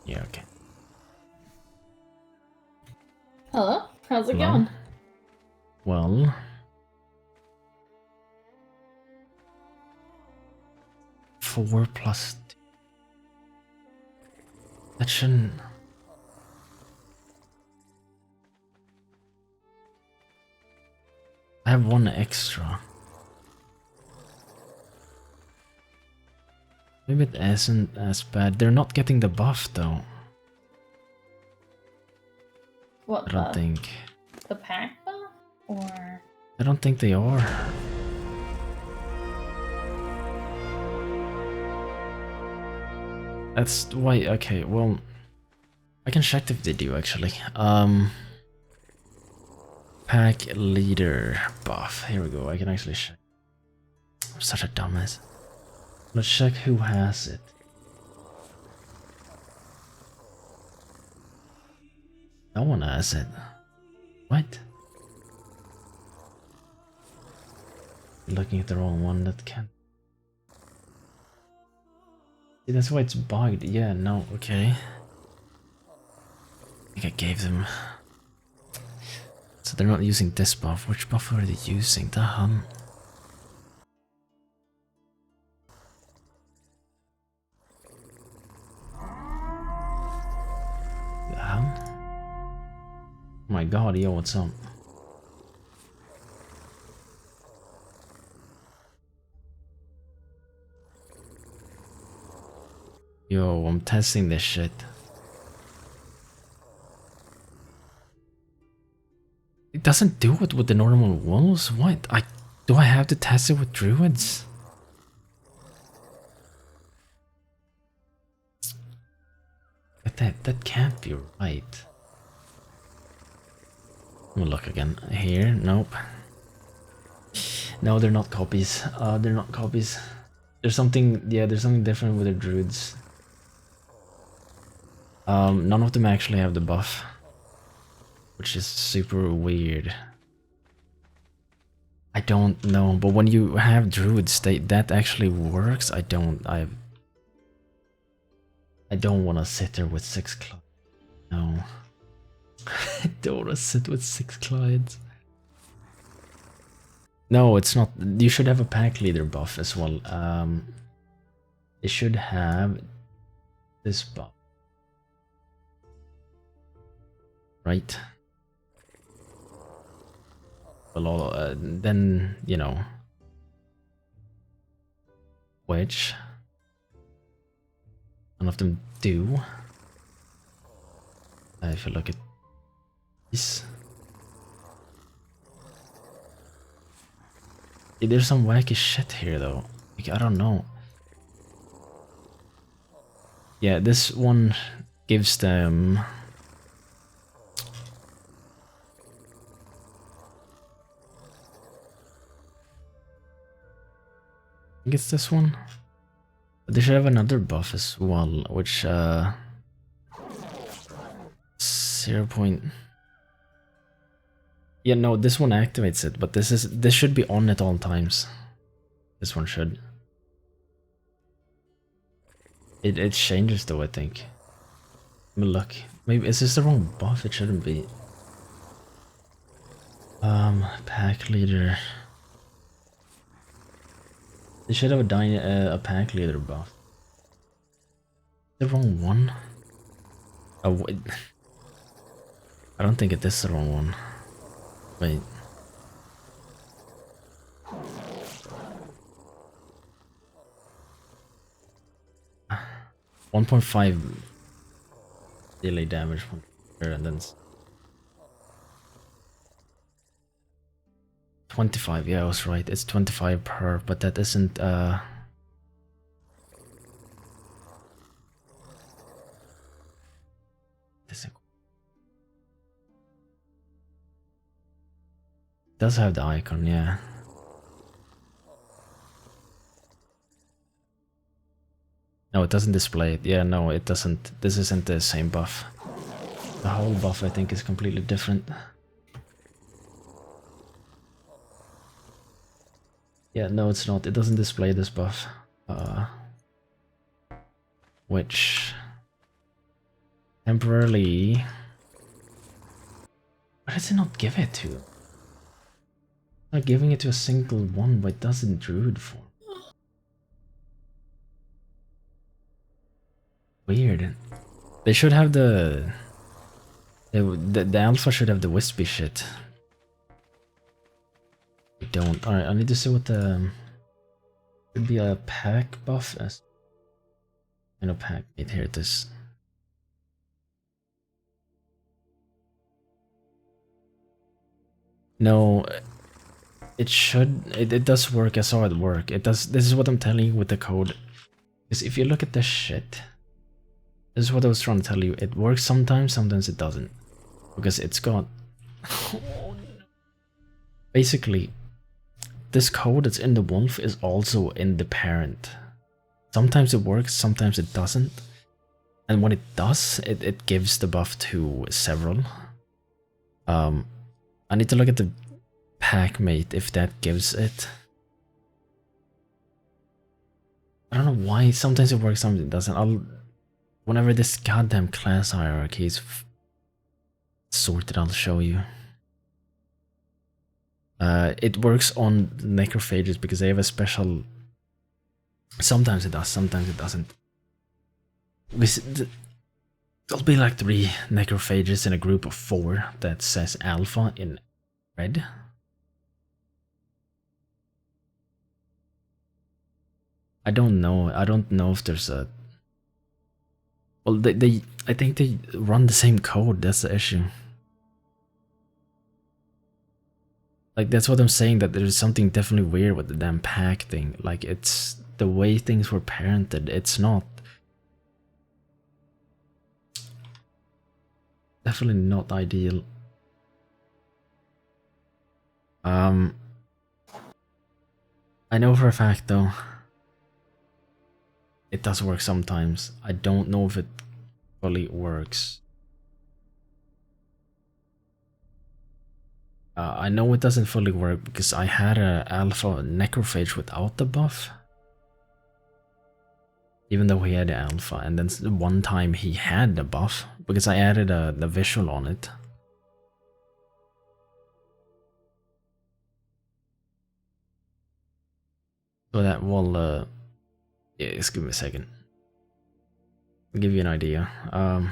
Yeah, okay. Hello? How's it Hello? going? Well... 4 plus 2. That shouldn't... I have 1 extra. Maybe it isn't as bad. They're not getting the buff though. What, I don't think. The pack buff? Or... I don't think they are. That's why, okay, well... I can check if they do actually. Pack leader buff. Here we go, I can actually check. I'm such a dumbass. Let's check who has it. No one has it. What? You're looking at the wrong one, that can. See, that's why it's bugged. Yeah, no, okay. I think I gave them. So they're not using this buff. Which buff are they using? The hum. The hum? Oh my god, yo, what's up? Yo, I'm testing this shit. It doesn't do it with the normal wolves? What? Do I have to test it with druids? But that can't be right. I'm gonna look again. Here, nope. No, they're not copies. They're not copies. There's something, yeah, there's something different with the druids. None of them actually have the buff, which is super weird. I don't know, but when you have druids, that actually works. I don't want to sit there with 6 clients. No. I don't want to sit with 6 clients. No, it's not. You should have a pack leader buff as well. They should have this buff. Right? Well, then, you know. Which none of them do. If you look at this. There's some wacky shit here though. Like, I don't know. Yeah, this one gives them... I think it's this one. But they should have another buff as well, which 0. Yeah, no, this one activates it, but this should be on at all times. This one should. It changes though, I think. Let me look. Maybe is this the wrong buff? It shouldn't be. Pack leader. They should have a pack leader buff. The wrong one? Oh wait. I don't think it is the wrong one. Wait. .5 daily damage from here, and then 25. Yeah, I was right. It's 25 per, but that isn't does have the icon, yeah. No, it doesn't display it. Yeah, no, it doesn't. This isn't the same buff. The whole buff, I think, is completely different. Yeah, no, it's not. It doesn't display this buff. Which temporarily... Why does it not give it to? Not giving it to a single one, but it doesn't druid form. Weird. They should have the alpha should have the wispy shit. We don't. Alright, I need to see what the should be a pack buff as. And a pack. Wait, here it is. No, it should. It does work. I saw it work. It does. This is what I'm telling you with the code. Because if you look at this shit, this is what I was trying to tell you. It works sometimes, sometimes it doesn't. Because it's got... Basically, this code that's in the wolf is also in the parent. Sometimes it works, sometimes it doesn't. And when it does, it gives the buff to several. I need to look at the pack mate if that gives it. I don't know why. Sometimes it works, sometimes it doesn't. Whenever this goddamn class hierarchy is sorted, I'll show you. It works on necrophages because they have a special... Sometimes it does, sometimes it doesn't. There'll be like 3 necrophages in a group of 4 that says alpha in red. I don't know. I don't know if there's a... Well, I think they run the same code. That's the issue. Like, that's what I'm saying, that there's something definitely weird with the damn pack thing. Like, it's the way things were parented. It's not... Definitely not ideal. I know for a fact, though, it does work sometimes. I don't know if it fully works. I know it doesn't fully work because I had a alpha necrophage without the buff. Even though he had the alpha, and then one time he had the buff because I added the visual on it. So that will, yeah, just give me a second. I'll give you an idea. I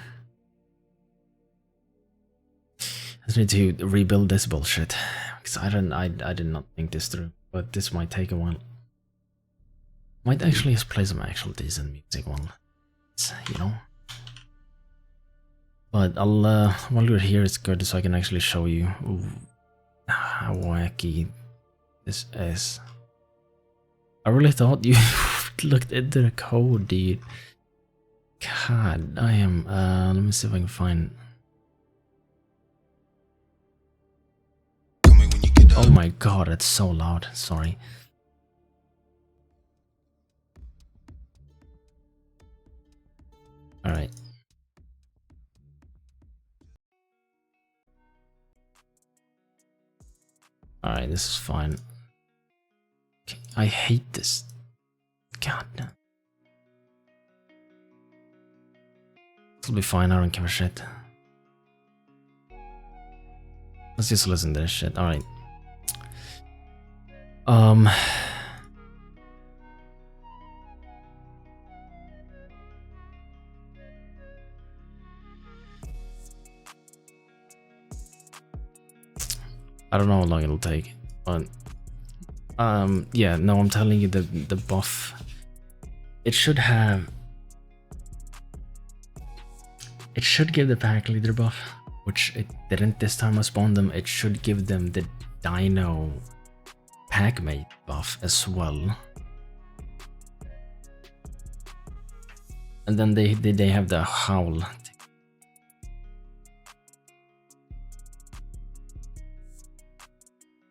just need to rebuild this bullshit because I did not think this through, but this might take a while. Might actually just play some actual decent music while, you know. But I'll while you're here, it's good so I can actually show you how wacky this is. I really thought you looked into the code, dude. God, I am. Let me see if I can find. Oh my god, it's so loud. Sorry. All right. All right, this is fine. Okay, I hate this. God damn. It'll be fine. I don't give a shit. Let's just listen to this shit. All right. I don't know how long it'll take, but yeah, no, I'm telling you, the buff, it should have, it should give the pack leader buff, which it didn't this time I spawned them. It should give them the dino pack mate buff as well, and then they have the howl.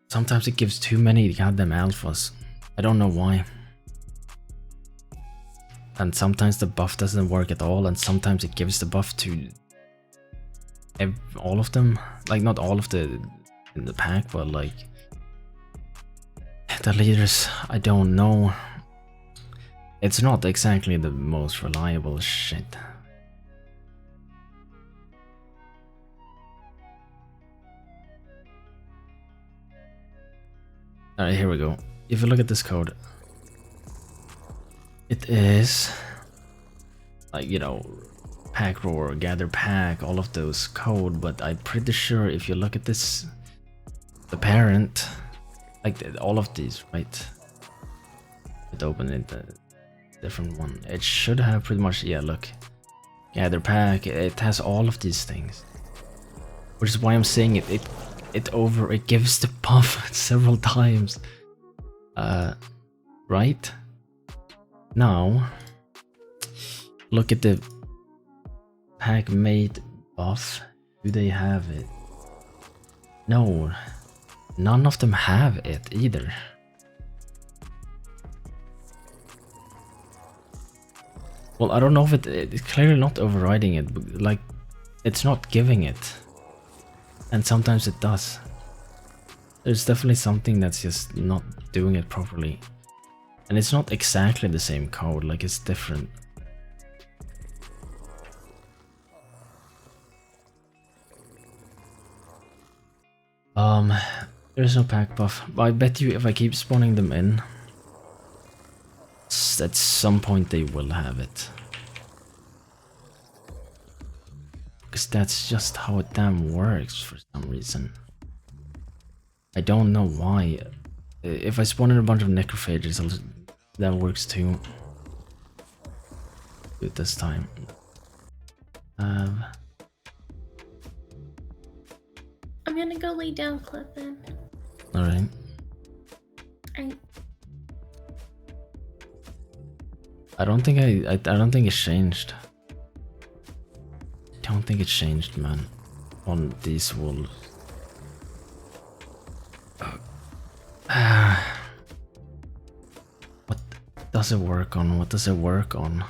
Sometimes it gives too many goddamn alphas. I don't know why. And sometimes the buff doesn't work at all, and sometimes it gives the buff to all of them. Like, not all of the in the pack, but like the leaders, I don't know. It's not exactly the most reliable shit. Alright, here we go. If you look at this code, it is like, you know, pack roar, gather pack, all of those code, but I'm pretty sure if you look at this, the parent, like all of these, right? Let's open it, a different one. It should have pretty much, yeah, look, gather pack, it has all of these things, which is why I'm saying it gives the buff several times. Right? Now, look at the pack mate buff. Do they have it? No, none of them have it either. Well, I don't know if it's clearly not overriding it, but like, it's not giving it. And sometimes it does. There's definitely something that's just not doing it properly. And it's not exactly the same code, like it's different. There's no pack buff, but I bet you if I keep spawning them in, at some point they will have it. Because that's just how it damn works for some reason. I don't know why. If I spawn in a bunch of necrophages, that works too. Do it this time. I'm gonna go lay down, Clifton. Alright. I don't think I don't think it's changed. I don't think it's changed, man, on these wolves. What does it work on? What does it work on?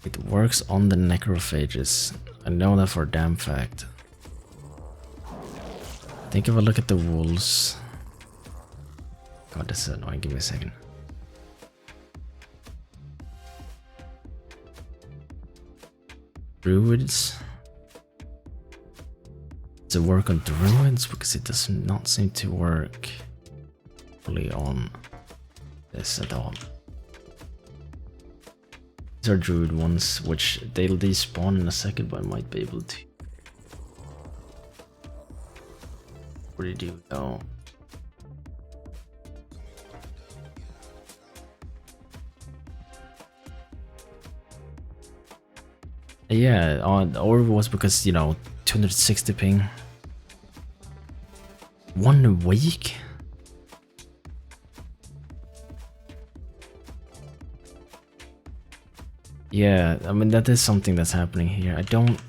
It works on the necrophages. I know that for a damn fact. Think of a look at the wolves. God, this is annoying. Give me a second. Druids. Does it work on druids? Because it does not seem to work fully on this at all. These are druid ones, which they'll despawn in a second, but I might be able to. What do you do though? Yeah, or it was because, you know, 260 ping. 1 week? Yeah, I mean that is something that's happening here. I can't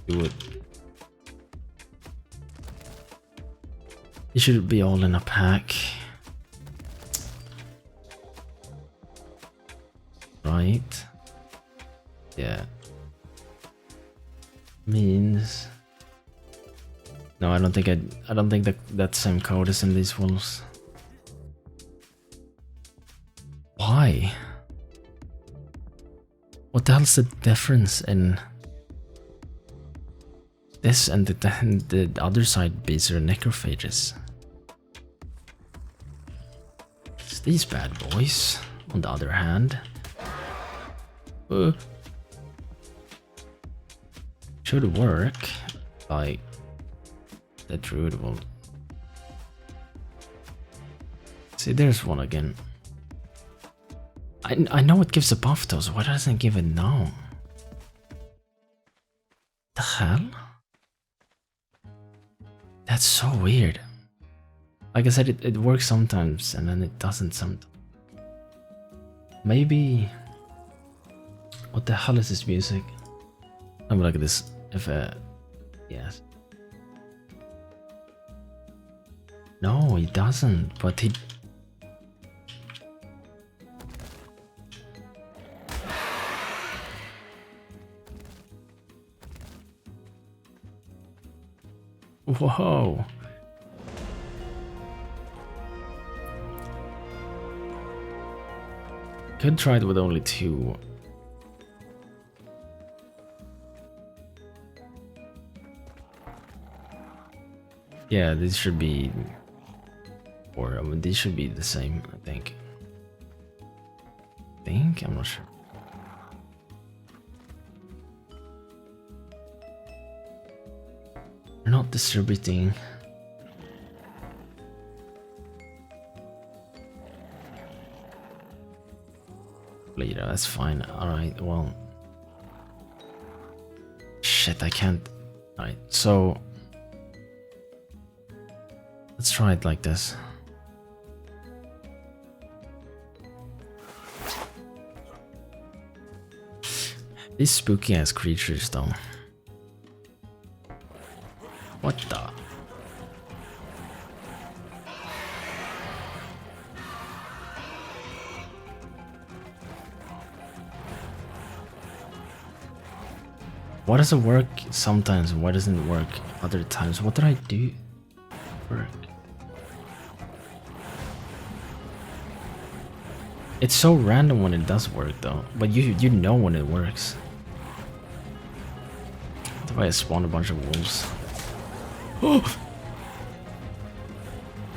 do it. It should be all in a pack. Right? Yeah. Means no, I don't think that same code is in these wolves. Why? What the hell's the difference in this and the other side beasts or necrophages? It's these bad boys, on the other hand. Should work, like the druid will. See, there's one again. I know it gives a buff though, so why doesn't it give it now? The hell? That's so weird. Like I said, it works sometimes and then it doesn't sometimes. Maybe. What the hell is this music? I'm look at this. If yes. No, he doesn't. But he. Whoa. Could try it with only 2. Yeah, these should be, or I mean, these should be the same, I think. I'm not sure. They're not distributing. Later, that's fine. Alright, well. Shit, I can't. Alright, so. Let's try it like this. These spooky ass creatures though. What the? Why does it work sometimes? Why doesn't it work other times? What did I do? Work. It's so random when it does work though, but you know when it works. That's why I spawned a bunch of wolves. Oh!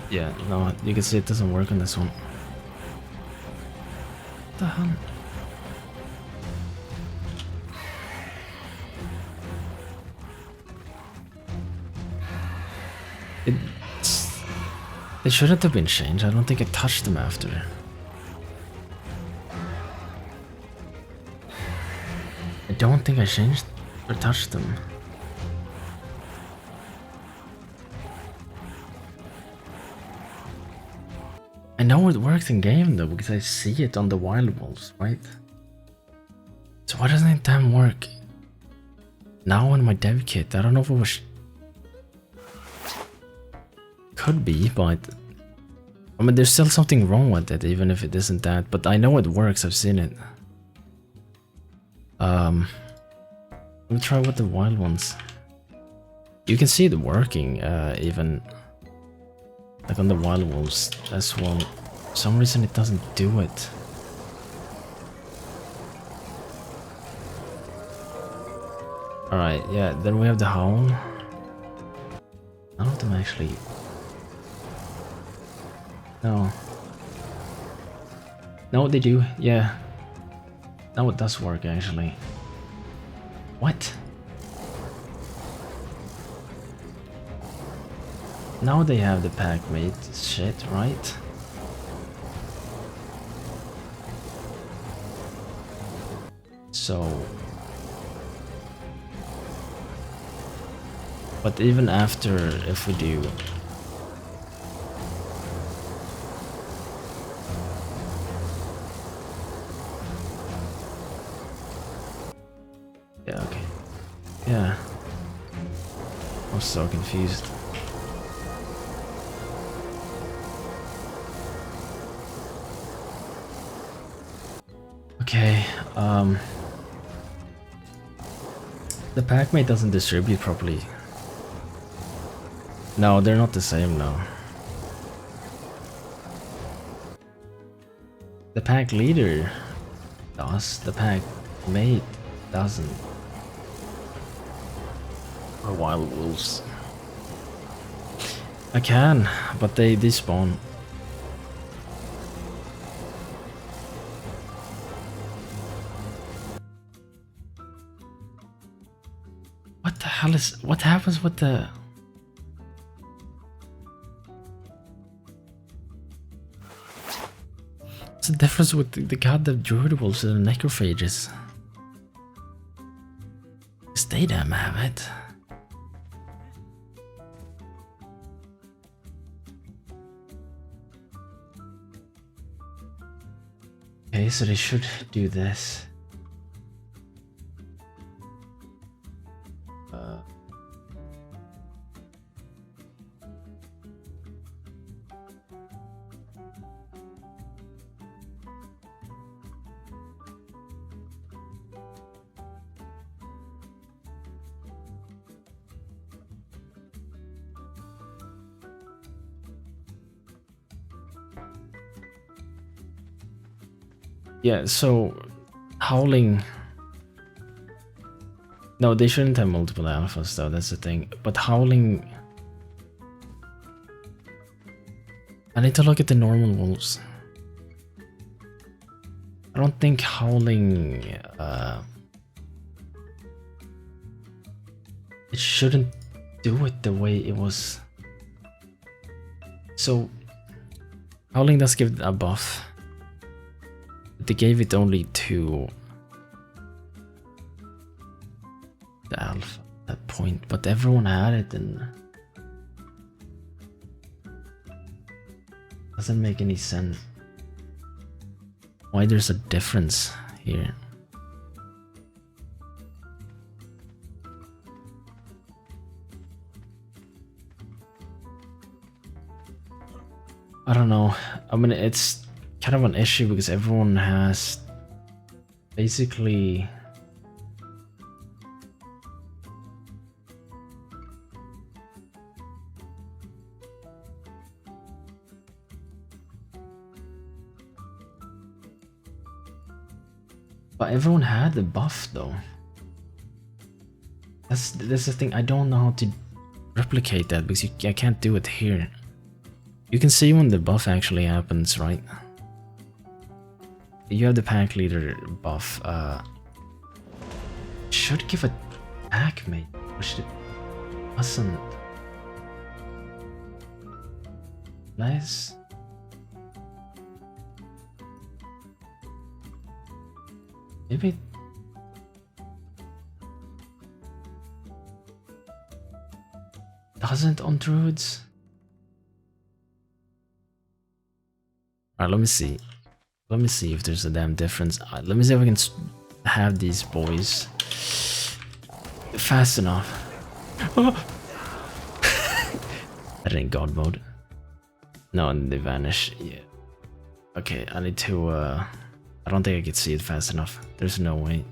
Yeah, no, you can see it doesn't work on this one. What the hell? It shouldn't have been changed. I don't think it touched them after. I don't think I changed or touched them. I know it works in game though, because I see it on the wild wolves, right? So why doesn't it damn work now on my dev kit? I don't know if it was... Could be, but... I mean, there's still something wrong with it, even if it isn't that. But I know it works, I've seen it. Let me try with the wild ones. You can see it working, even like on the wild wolves as well. For some reason it doesn't do it. Alright, yeah, then we have the howl. None of them actually... No. No, they do, yeah. Now it does work actually. What? Now they have the pack mate shit, right? So... But even after, if we do... Yeah, okay. Yeah. I'm so confused. Okay, the packmate doesn't distribute properly. No, they're not the same now. The pack leader does, the pack mate doesn't. Or wild wolves. I can, but they despawn. What the hell is... What happens with the... What's the difference with the goddamn druid wolves and the necrophages? They damn have it. Okay, so they should do this. Yeah, so howling. No, they shouldn't have multiple alphas though, that's the thing. But howling... I need to look at the normal wolves. I don't think howling... it shouldn't do it the way it was. So howling does give it a buff. They gave it only to the alpha at that point, but everyone had it and doesn't make any sense why there's a difference here. I don't know. I mean, it's kind of an issue because everyone has basically but everyone had the buff though. That's the thing. I don't know how to replicate that because I can't do it here. You can see when the buff actually happens, right? You have the pack leader buff. Should give a pack mate, which it doesn't. Nice. Maybe. Doesn't on druids. Alright, let me see. Let me see if there's a damn difference. Let me see if I can have these boys fast enough. That ain't god mode. No, and they vanish. Yeah. Okay, I need to. I don't think I can see it fast enough. There's no way.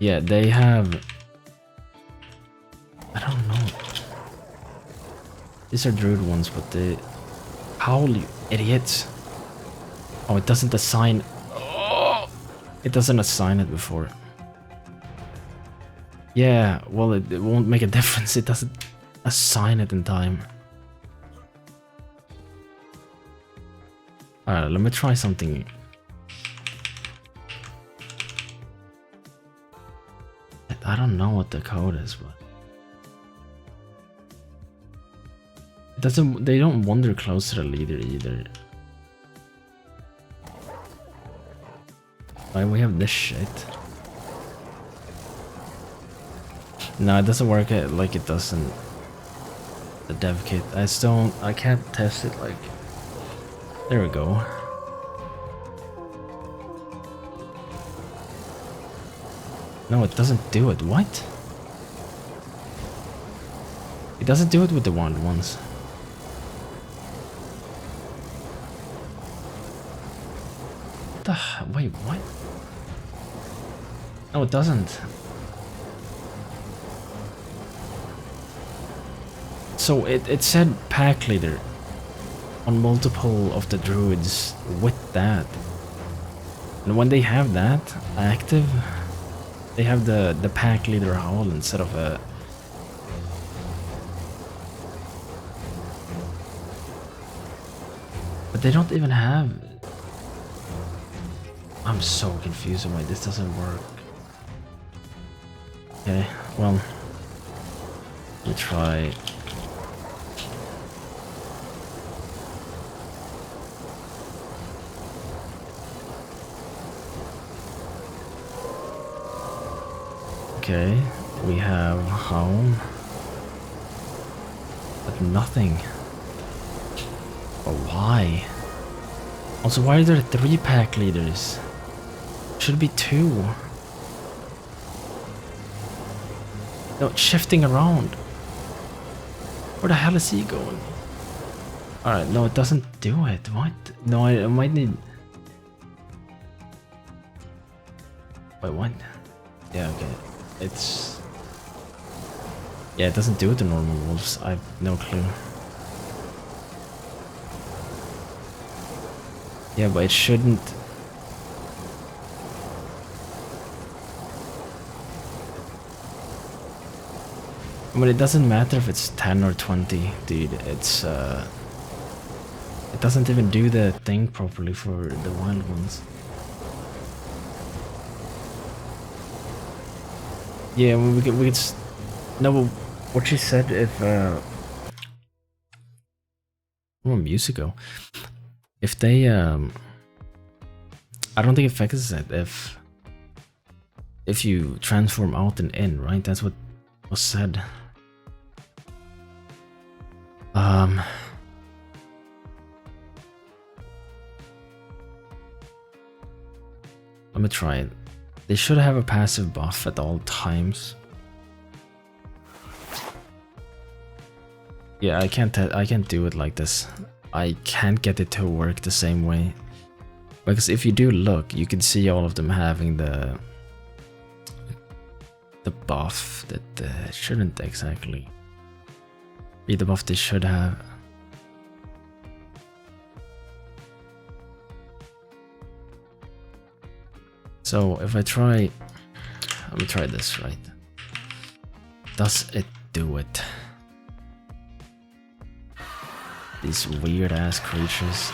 Yeah, they have... I don't know. These are druid ones, but they... Howl, you idiots! Oh, it doesn't assign... Oh! It doesn't assign it before. Yeah, well, it won't make a difference. It doesn't assign it in time. Alright, let me try something. I don't know what the code is, but... It doesn't... They don't wander close to the leader either. Why we have this shit? No, it doesn't work like it does in the dev kit. I can't test it like... There we go. No, it doesn't do it. What? It doesn't do it with the wand ones. Wait, what? No, it doesn't. So it said pack leader on multiple of the druids with that. And when they have that active, they have the pack leader howl instead of a... But they don't even have... I'm so confused why this doesn't work. Okay, well... Let me try... Okay, we have home, but nothing. But why? Also, why are there 3 pack leaders? Should be 2. No, it's shifting around. Where the hell is he going? Alright, no, it doesn't do it. What? No, I might need... Wait, what? Yeah, okay. It's... Yeah, it doesn't do it to normal wolves. I have no clue. Yeah, but it shouldn't... But it doesn't matter if it's 10 or 20, dude. It's it doesn't even do the thing properly for the wild ones. Yeah, we could no, but what she said if Musico, if they I don't think it affects it if you transform out and in, right? That's what was said. Let me try it. They should have a passive buff at all times. Yeah, I can't do it like this. I can't get it to work the same way. Because if you do look, you can see all of them having the buff that shouldn't exactly be the buff they should have. So if I try, let me try this, right? Does it do it? These weird ass creatures.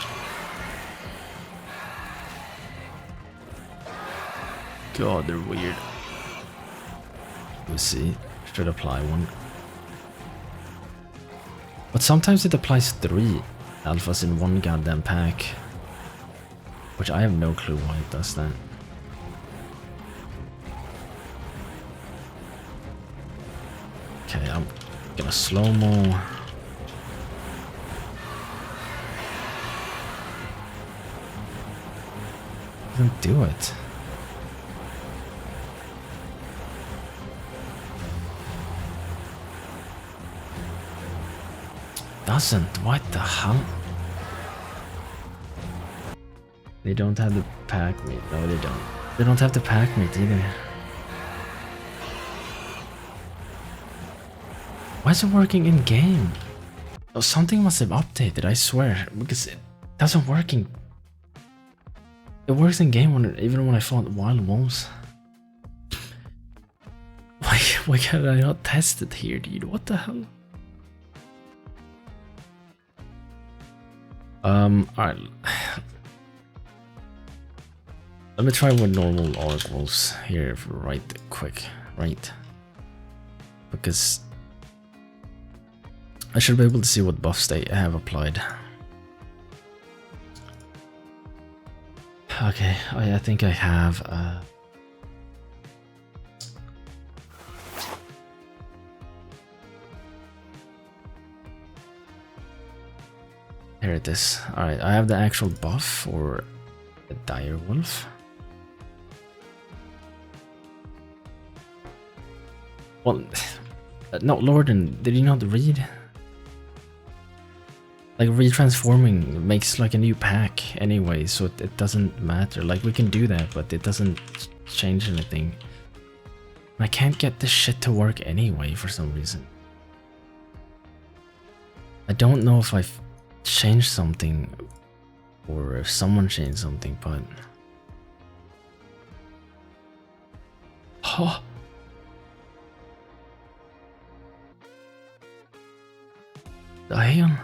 God, they're weird. Let's see, should apply one. But sometimes it applies 3 alphas in one goddamn pack. Which I have no clue why it does that. Okay, I'm gonna slow-mo. Doesn't do it. Doesn't. What the hell? They don't have the pack meat. No, they don't. They don't have the pack meat either. Why is it working in game? Oh, something must have updated, I swear, because it doesn't work in... It works in game even when I fought wild wolves. Why can I not test it here, dude? What the hell? Alright. Let me try with normal ARK wolves here right quick, right? Because I should be able to see what buffs they have applied. Okay, I think I have here it is. Alright, I have the actual buff for the dire wolf. Well, no, Lorden, did you not read? Like, retransforming makes like a new pack anyway, so it doesn't matter. Like, we can do that, but it doesn't change anything. I can't get this shit to work anyway for some reason. I don't know if I've changed something or if someone changed something, but... Oh! Damn!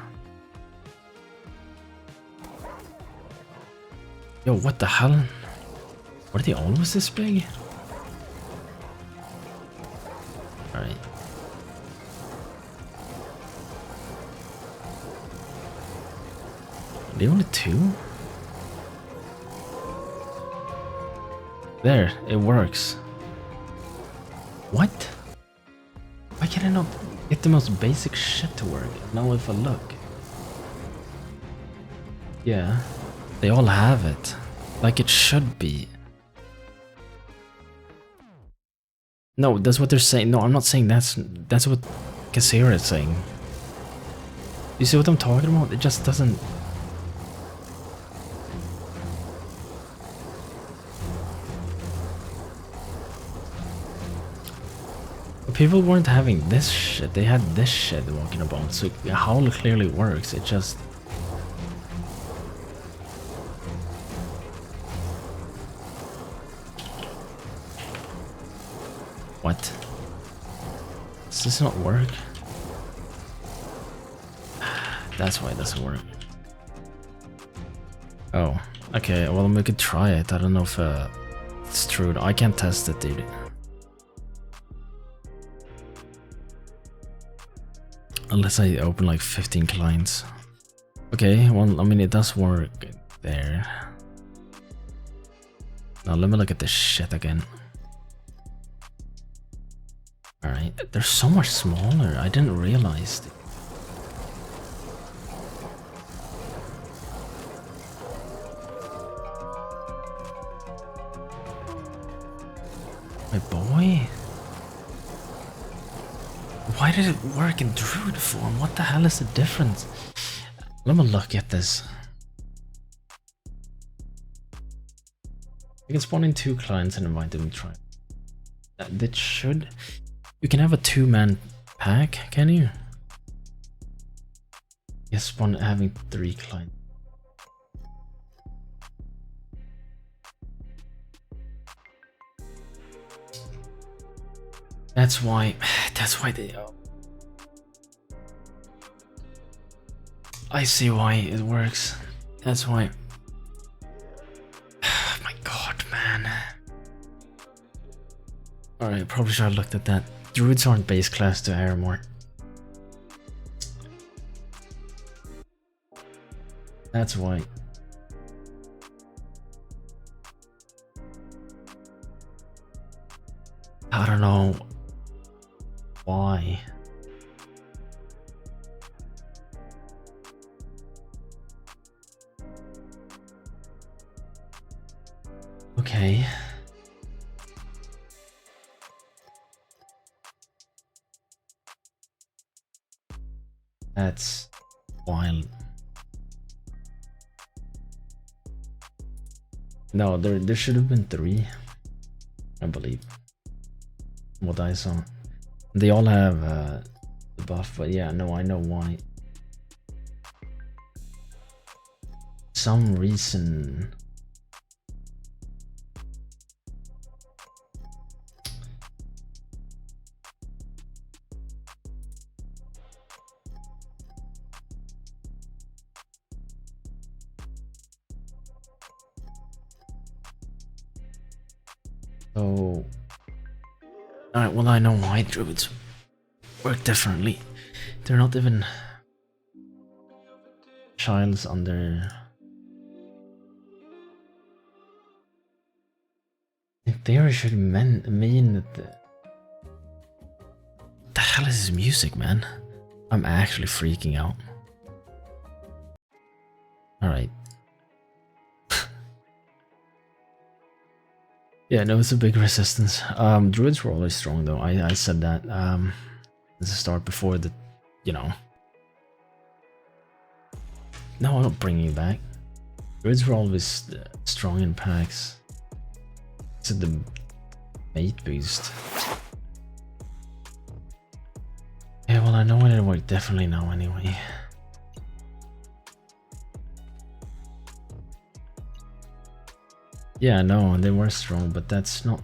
Yo, what the hell? Were they always this big? Alright. Are they only 2? There, it works. What? Why can I not get the most basic shit to work? Now if I look. Yeah. They all have it. Like it should be. No, that's what they're saying. No, I'm not saying that's what Kasira is saying. You see what I'm talking about? It just doesn't... People weren't having this shit, they had this shit walking about, so Howl clearly works, it just... What? Does this not work? That's why it doesn't work. Oh, okay, well we could try it, I don't know if it's true, I can't test it, dude. Unless I open like 15 clients. Okay, well, I mean, it does work there. Now let me look at this shit again. Alright, they're so much smaller, I didn't realize. My boy? Why did it work in Druid form? What the hell is the difference? Let me look at this. You can spawn in 2 clients and invite them to try. That should... You can have a 2-man pack, can you? Yes, spawn having 3 clients. That's why they... I see why it works. That's why... My god, man. Alright, probably should have looked at that. Druids aren't base class to Aramoore. That's why. I don't know why. Okay. That's wild. No, there should have been 3, I believe. What I saw. They all have buff, but yeah, no, I know why. Some reason. So, alright, well I know why druids work differently. They're not even childs under. In theory, should mean that the hell is this music, man? I'm actually freaking out. Alright. Yeah, no, it's a big resistance. Druids were always strong though. I said that at the start before the, you know. No, I'm not bringing it back. Druids were always strong in packs. It's the mate boost. Yeah, well I know it didn't work definitely now anyway. Yeah, no, they were strong, but that's not.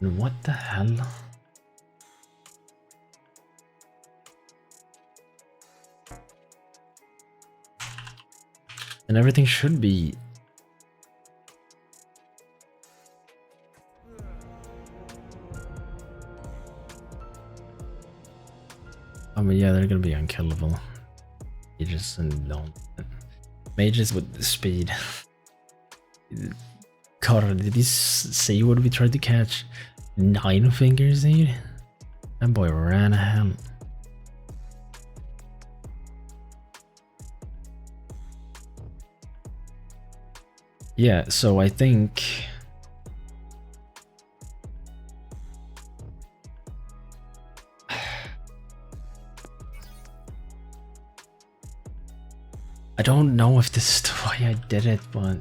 And what the hell? And everything should be. I mean, yeah, they're gonna be unkillable. Mages and don't. Mages with the speed. God, did you see what we tried to catch? 9 fingers, dude? That boy ran ahead. Yeah, so I think. I don't know if this is the way I did it, but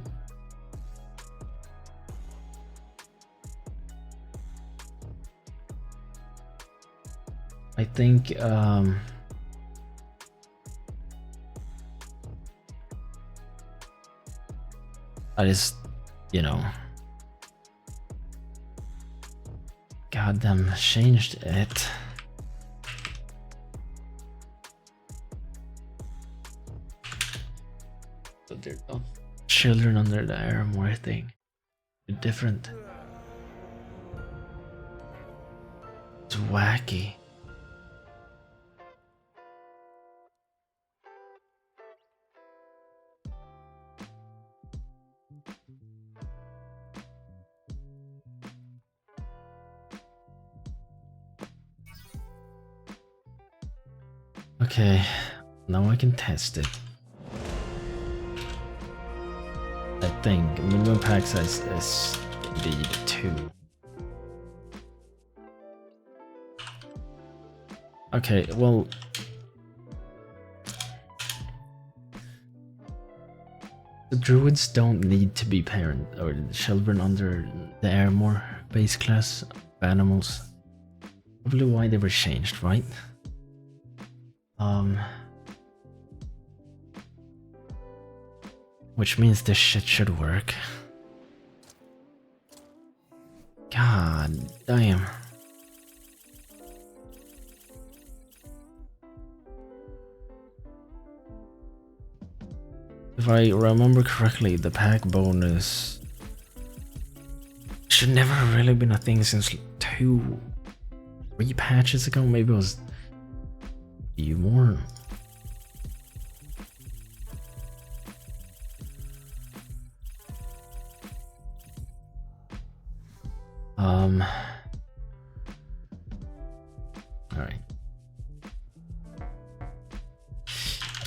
I think I just, you know, goddamn changed it. But they're not children under the Aramoore thing. They're different. It's wacky. Okay, now I can test it. I think minimum pack size is indeed 2. Okay, well, the druids don't need to be parent or children under the Aramoore base class of animals. Probably why they were changed, right? Which means this shit should work. God damn. If I remember correctly, the pack bonus should never have really been a thing since 3 patches ago. Maybe it was a few more. Alright.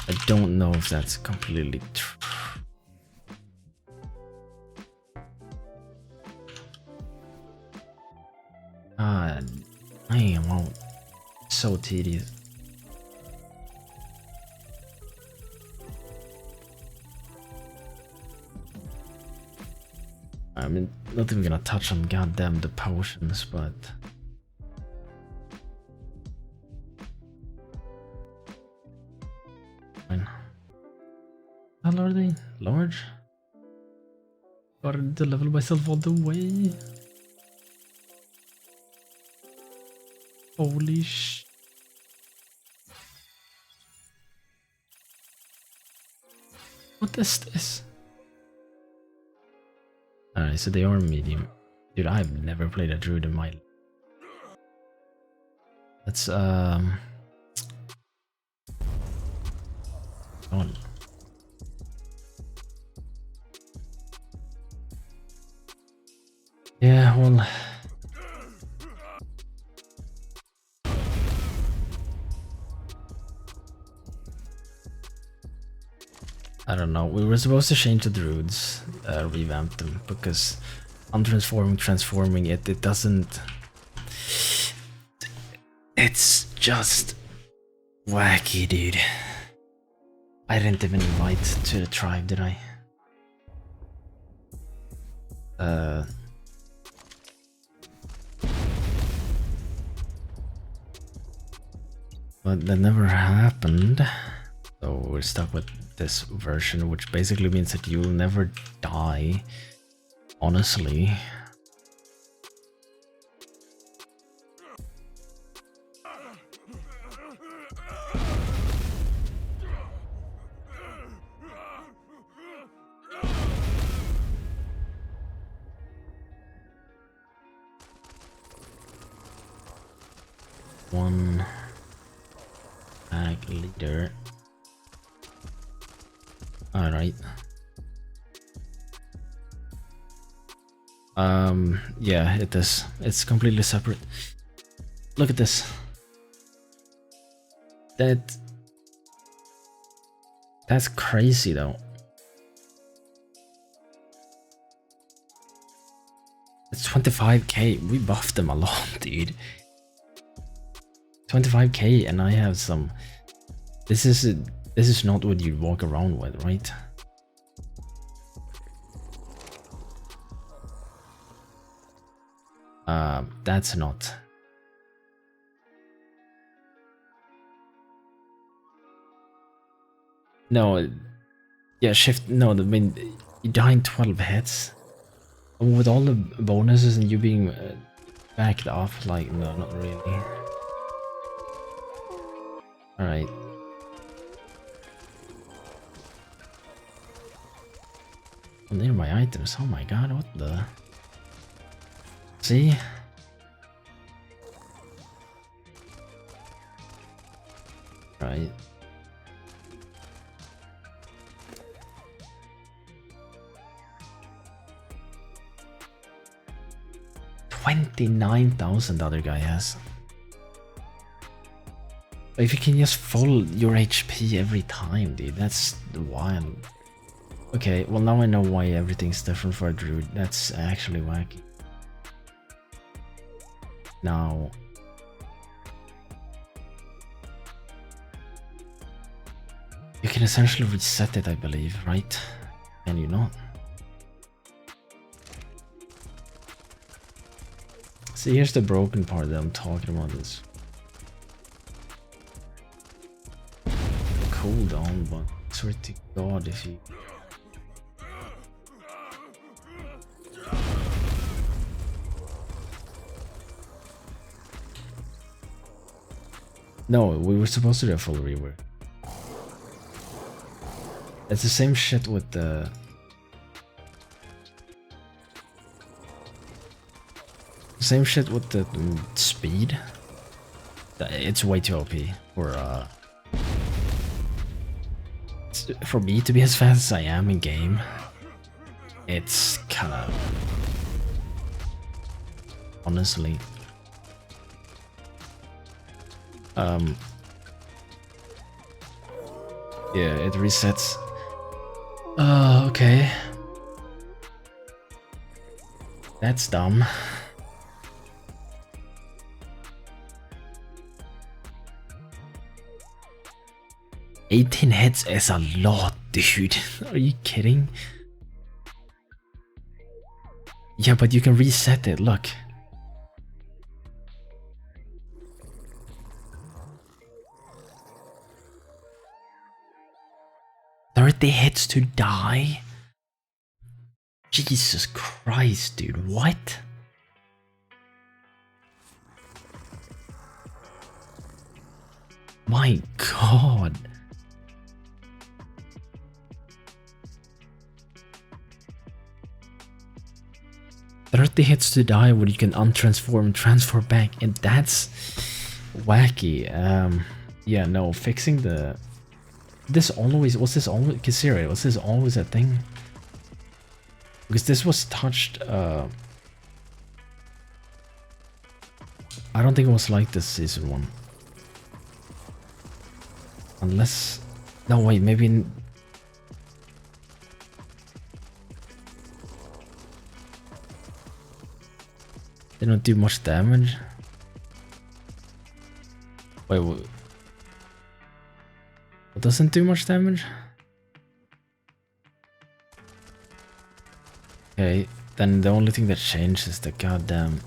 I don't know if that's completely true. God damn, wow. So tedious. I mean, not even gonna touch on goddamn the potions, but fine. How are they? Large? Got to level myself all the way. Holy sh. What is this? Alright, so they are medium. Dude, I've never played a druid in my life. Let's on. Yeah, well, I don't know. We were supposed to change the druids, revamp them, because transforming it doesn't. It's just wacky, dude. I didn't even invite to the tribe, did I? But that never happened. So we're stuck with this version, which basically means that you'll never die. Honestly. One ag leader. Alright. Yeah, it is. It's completely separate. Look at this. That's crazy though. It's 25k. We buffed them a lot, dude. 25k, and I have some. This is not what you walk around with, right? That's not. No, yeah, shift. No, I mean, you're dying 12 hits. With all the bonuses and you being backed off, like, no, not really. Alright. Near my items, oh my god, what the? See? Right. $29,000 the other guy has. If you can just full your HP every time, dude, that's wild. Okay, well now I know why everything's different for a druid. That's actually wacky. Now... you can essentially reset it, I believe, right? Can you not? See, here's the broken part that I'm talking about is... cooldown, but I swear to god if you... No, we were supposed to do a full rework. It's the same shit with the... same shit with the speed. It's way too OP for me to be as fast as I am in game. It's kinda... honestly... yeah, it resets. Okay. That's dumb. $18 hits is a lot, dude. Are you kidding? Yeah, but you can reset it, look. 30 hits to die? Jesus Christ, dude, what? My god. "30 hits to die when you can untransform and transform back," and that's wacky. Yeah, no, fixing the... Was this always a thing? Because this was touched, I don't think it was like this season 1. Unless... No, wait, maybe... They don't do much damage? Wait, what? It doesn't do much damage? Okay, then the only thing that changed is the goddamn...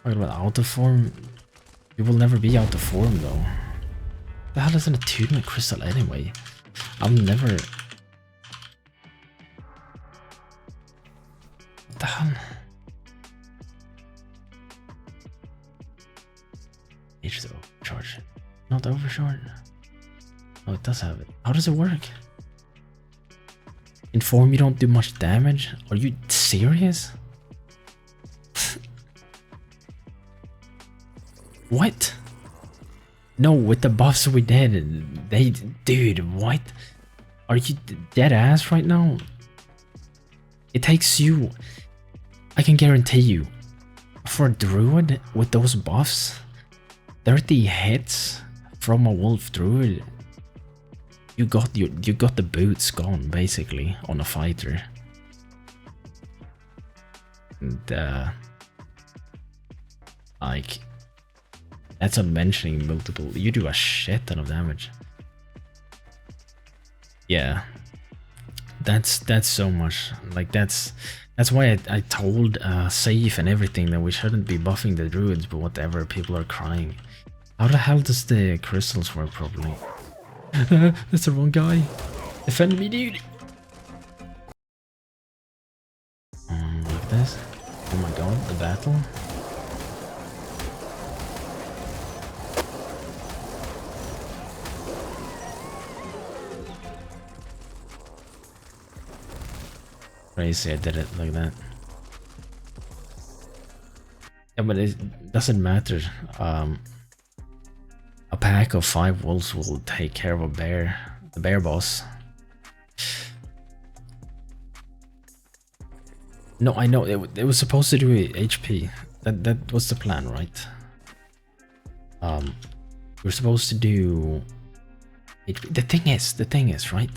Talking about out of form? You will never be out of form though. The hell is an attunement crystal anyway? I'm never... What the hell? Needs to overcharge it. Not overcharge. Oh, it does have it. How does it work? In form you don't do much damage? Are you serious? What? No, with the buffs we did, dude, what? Are you dead ass right now? It takes you, I can guarantee you, for a druid with those buffs, 30 hits from a wolf druid, you got the boots gone basically on a fighter. And like, that's not mentioning multiple. You do a shit ton of damage. Yeah, that's so much. Like that's why I told Safe and everything that we shouldn't be buffing the druids, but whatever. People are crying. How the hell does the crystals work properly? That's the wrong guy. Defend me, dude. Look at this. Oh my god, the battle. Crazy, I did it like that. Yeah, but it doesn't matter. A pack of 5 wolves will take care of the bear boss. No, I know, it was supposed to do HP. That was the plan, right? We're supposed to do HP. The thing is, right?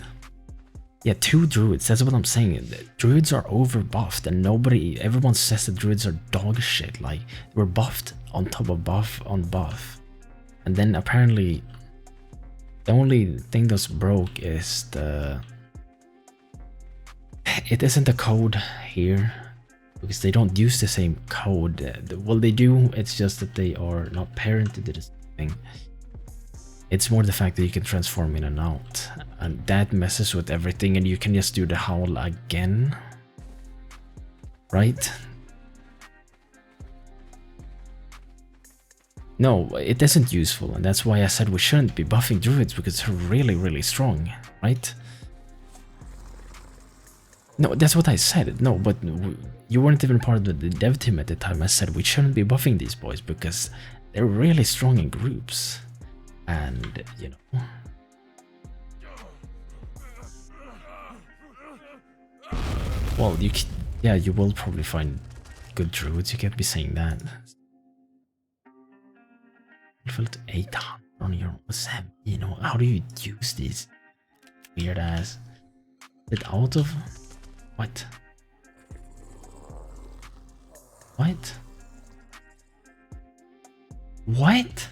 Yeah, 2 druids, that's what I'm saying. The druids are over buffed and everyone says the druids are dog shit. Like, we're buffed on top of buff on buff. And then apparently the only thing that's broke is it isn't the code here, because they don't use the same code. Well, they do, it's just that they are not parented to this thing. It's more the fact that you can transform in and out, and that messes with everything, and you can just do the howl again, right? No, it isn't useful, and that's why I said we shouldn't be buffing druids, because they're really, really strong, right? No, that's what I said. No, but you weren't even part of the dev team at the time. I said we shouldn't be buffing these boys because they're really strong in groups. And, you know... Well, yeah, you will probably find good druids, you can't be saying that. You felt 800 on your... What's that? You know, how do you use these weird ass... It out of... What? What? What?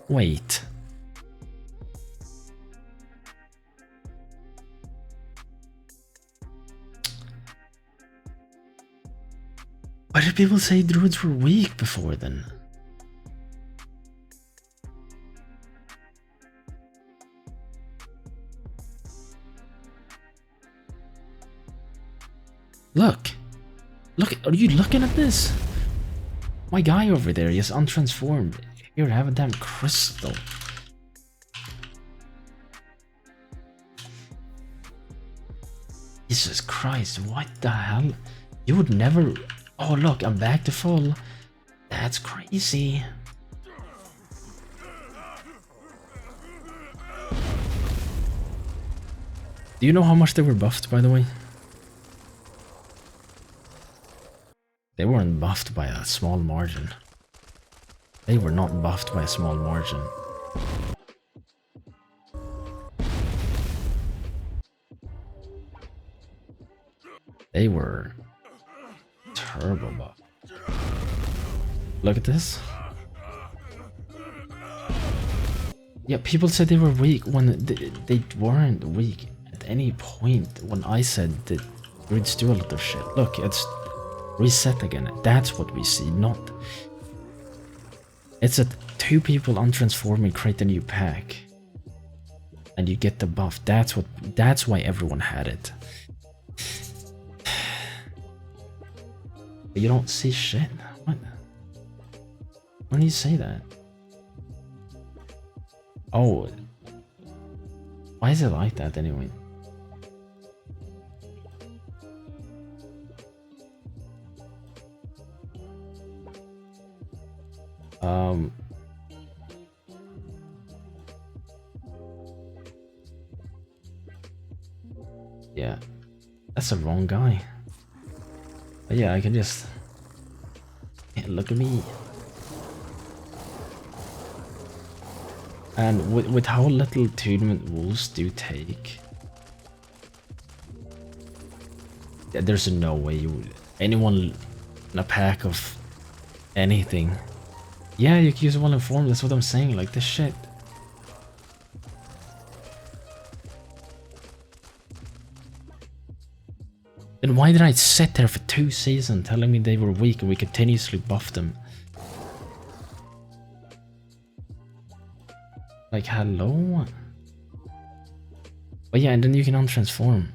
Wait. Why did people say druids were weak before then? Look! Look, are you looking at this? My guy over there is untransformed. Here, have a damn crystal. Jesus Christ, what the hell? You would never... Oh look, I'm back to full. That's crazy. Do you know how much they were buffed, by the way? They weren't buffed by a small margin. They were not buffed by a small margin. They were turbo buffed. Look at this. Yeah, people said they were weak when they weren't weak at any point when I said that druids do a lot of shit. Look, it's reset again. That's what we see, not... It's a 2 people untransforming create a new pack. And you get the buff. That's why everyone had it. But you don't see shit. What? When do you say that? Oh. Why is it like that anyway? Yeah, that's the wrong guy. But yeah, I can just... Yeah, look at me. And with how little attunement wolves do take... Yeah, there's no way you would... Anyone in a pack of anything... Yeah, you can use well informed, that's what I'm saying, like this shit. Then why did I sit there for 2 seasons telling me they were weak and we continuously buffed them? Like, hello? But yeah, and then you can untransform.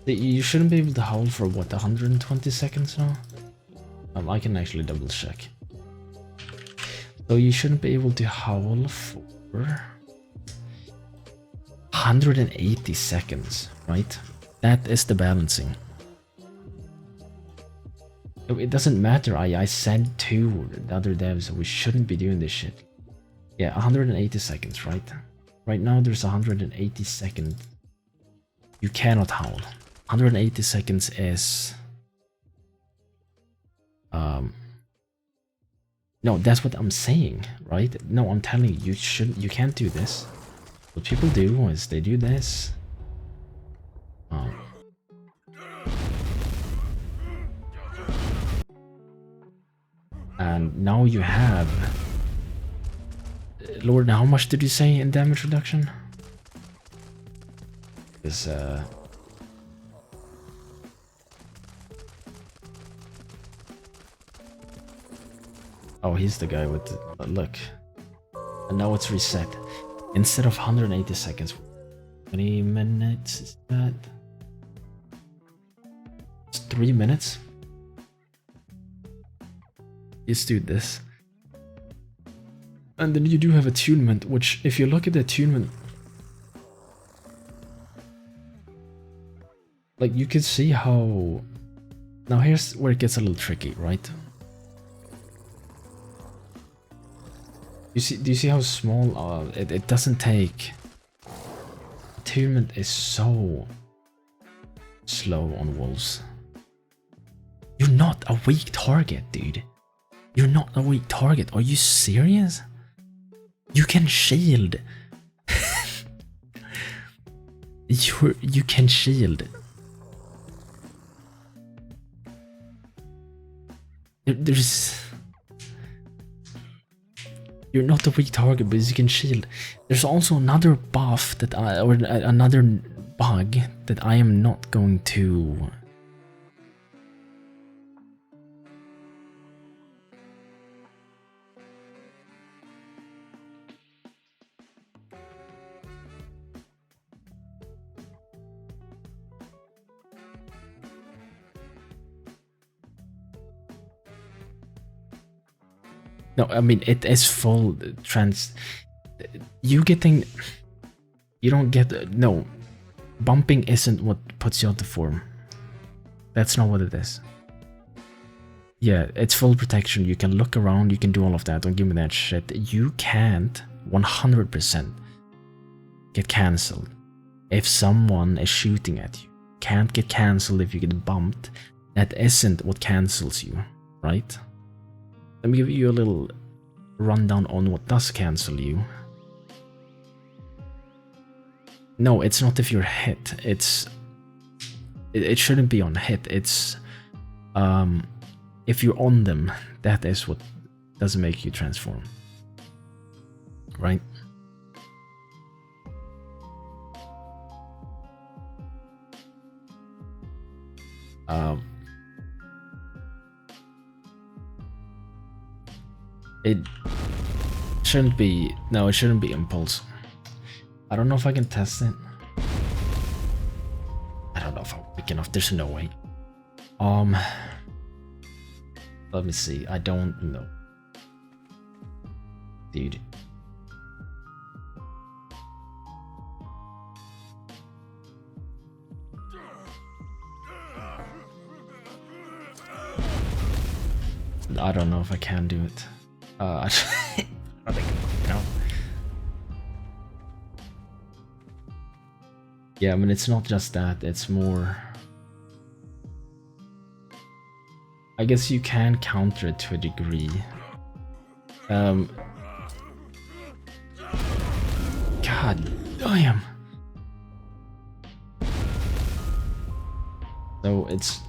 You shouldn't be able to howl for what, 120 seconds now? I can actually double check. So you shouldn't be able to howl for 180 seconds, right? That is the balancing. It doesn't matter, I said to the other devs we shouldn't be doing this shit. Yeah, 180 seconds, right? Right now there's 180 seconds. You cannot howl. 180 seconds is... No, that's what I'm saying, right? No, I'm telling you, you can't do this. What people do is they do this. And now you have... Lord, how much did you say in damage reduction? Is Oh, he's the guy with the... Look. And now it's reset. Instead of 180 seconds... 20 minutes is that? It's 3 minutes? Let's do this. And then you do have attunement, which if you look at the attunement... Like, you can see how... Now here's where it gets a little tricky, right? Do you see how small it doesn't take? Attunement is so slow on wolves. You're not a weak target, dude. You're not a weak target. Are you serious? You can shield. You can shield. You're not a weak target, but you can shield. There's also another buff that or another bug that I am not going to. No, I mean it is full trans. You don't get no. Bumping isn't what puts you out the form. That's not what it is. Yeah, it's full protection. You can look around. You can do all of that. Don't give me that shit. You can't 100% get cancelled if someone is shooting at you. Can't get cancelled if you get bumped. That isn't what cancels you, right? Let me give you a little rundown on what does cancel you. No, it's not if you're hit. It shouldn't be on hit. It's if you're on them, that is what doesn't make you transform. Right? It shouldn't be. No, it shouldn't be impulse. I don't know if I can test it. I don't know if I'm weak enough. There's no way. Let me see. I don't know. Dude. I don't know if I can do it. I don't think no. Yeah, I mean it's not just that, it's more. I guess you can counter it to a degree. God damn. So it's.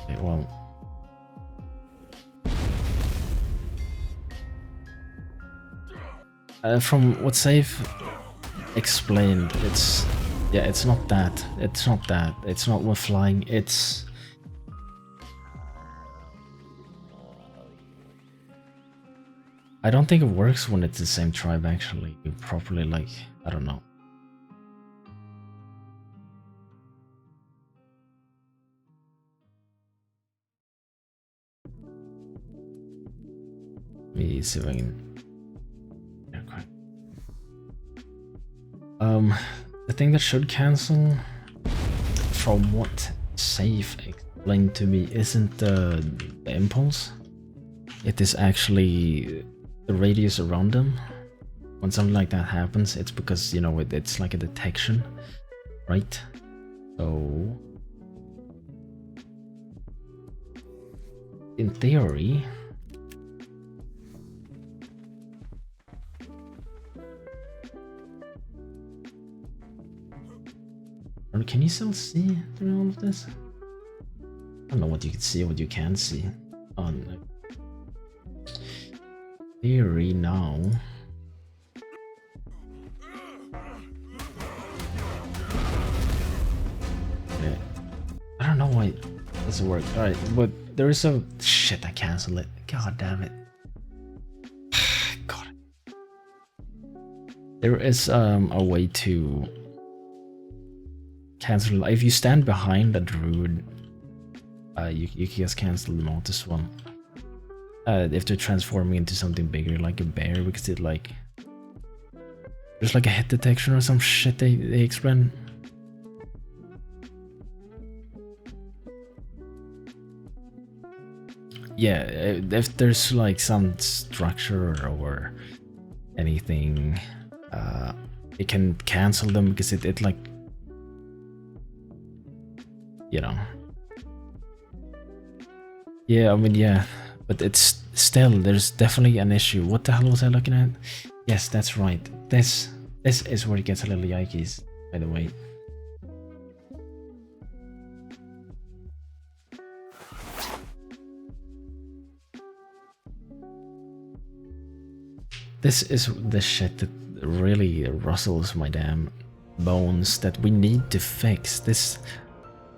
Okay, well. From what Safe explained, it's. Yeah, it's not that. It's not that. It's not with flying. It's. I don't think it works when it's the same tribe actually. You properly, like, I don't know. Let me see if I can. The thing that should cancel, from what Safe explained to me, isn't the impulse. It is actually the radius around them. When something like that happens, it's because, you know, it's like a detection, right? So, in theory, can you still see through all of this? I don't know what you can see or what you can see. On theory now. Okay. I don't know why it doesn't work. Alright, but there is a shit, I cancel it. God damn it. God. There is a way to cancel. If you stand behind a druid, you can just cancel them out as well. If they're transforming into something bigger, like a bear, because it like there's like a hit detection or some shit they explain. Yeah, if there's like some structure or anything, it can cancel them because it like, you know. Yeah, I mean, yeah, but it's still, there's definitely an issue. What the hell was I looking at? Yes, that's right. This is where it gets a little yikes, by the way. This is the shit that really rustles my damn bones that we need to fix. This,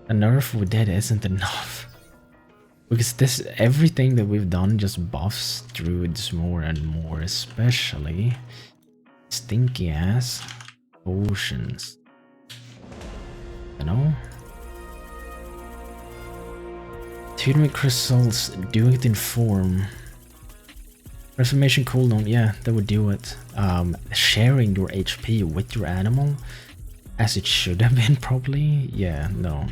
a nerf we did isn't enough. Because this, everything that we've done just buffs druids more and more, especially stinky ass potions. You know? Attunement crystals, do it in form. Reformation cooldown, yeah, that would do it. Sharing your HP with your animal, as it should have been probably, yeah, no.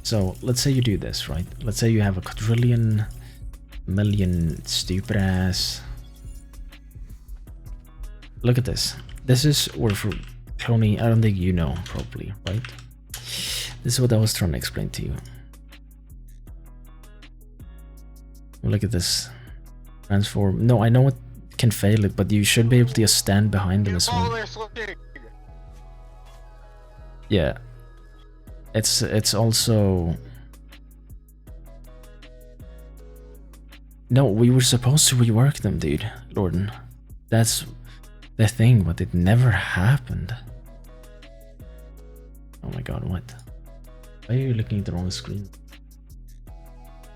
So, let's say you do this, right? Let's say you have a quadrillion million stupid ass. Look at this. This is where for cloning, I don't think you know probably, right? This is what I was trying to explain to you. Look at this. Transform. No, I know it can fail it, but you should be able to just stand behind them as well. Yeah. It's also... No, we were supposed to rework them, dude, Lorden. That's the thing, but it never happened. Oh my god, what? Why are you looking at the wrong screen?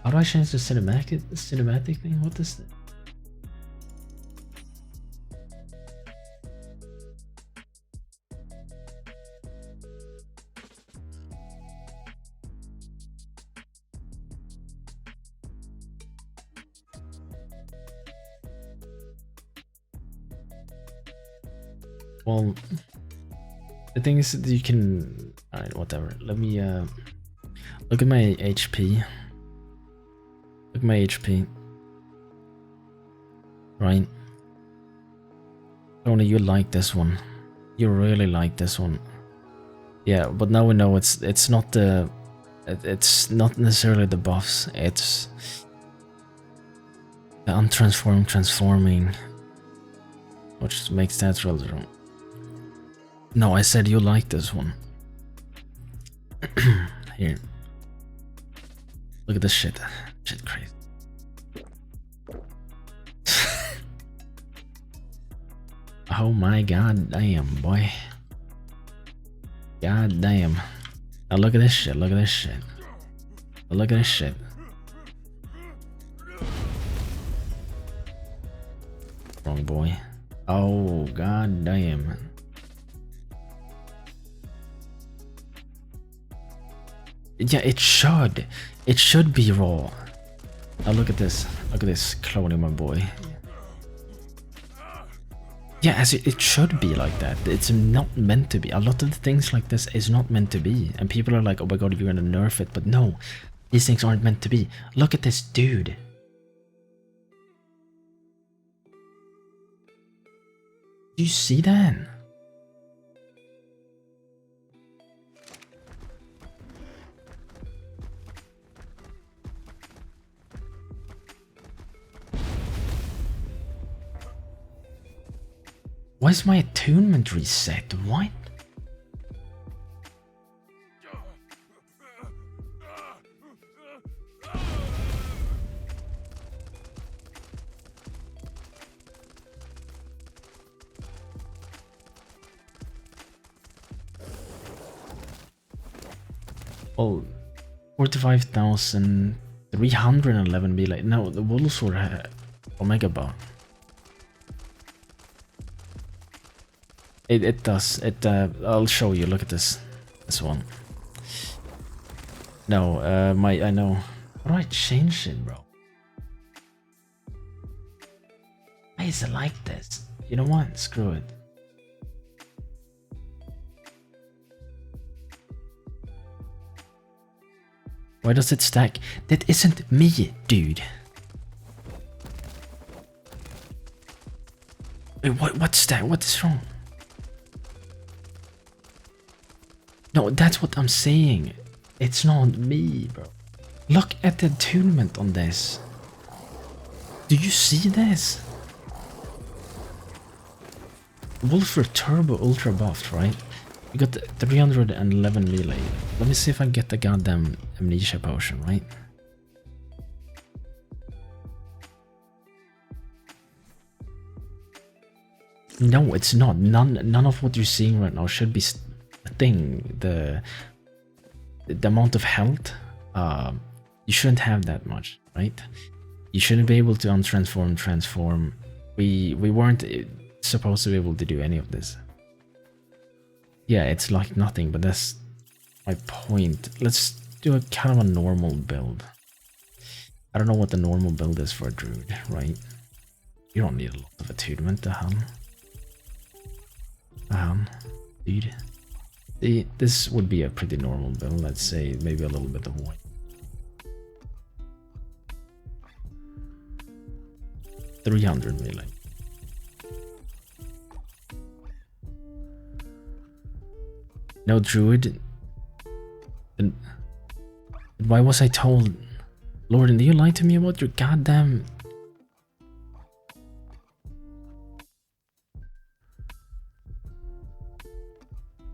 How do I change the cinematic thing? What is that? Well, the thing is that you can... Alright, whatever. Let me look at my HP. Look at my HP. Right. Tony, you like this one. You really like this one. Yeah, but now we know it's not the... It's not necessarily the buffs, it's the untransformed transforming, which makes that relevant. No, I said you like this one. Here. Look at this shit. Shit crazy. Oh my god damn, boy. God damn. Now look at this shit, look at this shit. Look at this shit. Wrong boy. Oh god damn. Yeah, it should. It should be raw. Now look at this. Look at this cloning my boy. Yeah, as it should be like that. It's not meant to be. A lot of the things like this is not meant to be. And people are like, oh my god, you're gonna nerf it. But no, these things aren't meant to be. Look at this dude. Do you see that? Why is my attunement reset? What? Well, 45,311 melee. No, the wolves were Omega Bar. It does. I'll show you. Look at this. This one. No, I know. How do I change it, bro? Why is it like this? You know what? Screw it. Why does it stack? That isn't me, dude. Wait, what's that? What is wrong? No, that's what I'm saying. It's not me, bro. Look at the attunement on this. Do you see this? Wolfer Turbo Ultra buffed, right? You got 311 melee. Let me see if I get the goddamn amnesia potion, right? No, it's not. None of what you're seeing right now should be a thing. The amount of health, you shouldn't have that much, right? You shouldn't be able to untransform, transform. We weren't supposed to be able to do any of this. Yeah, it's like nothing, but that's my point. Let's do a kind of a normal build. I don't know what the normal build is for a druid, right? You don't need a lot of attunement, dude. This would be a pretty normal build, let's say, maybe a little bit of white. 300 melee. No druid. Then why was I told? Lord, do you lie to me about your goddamn...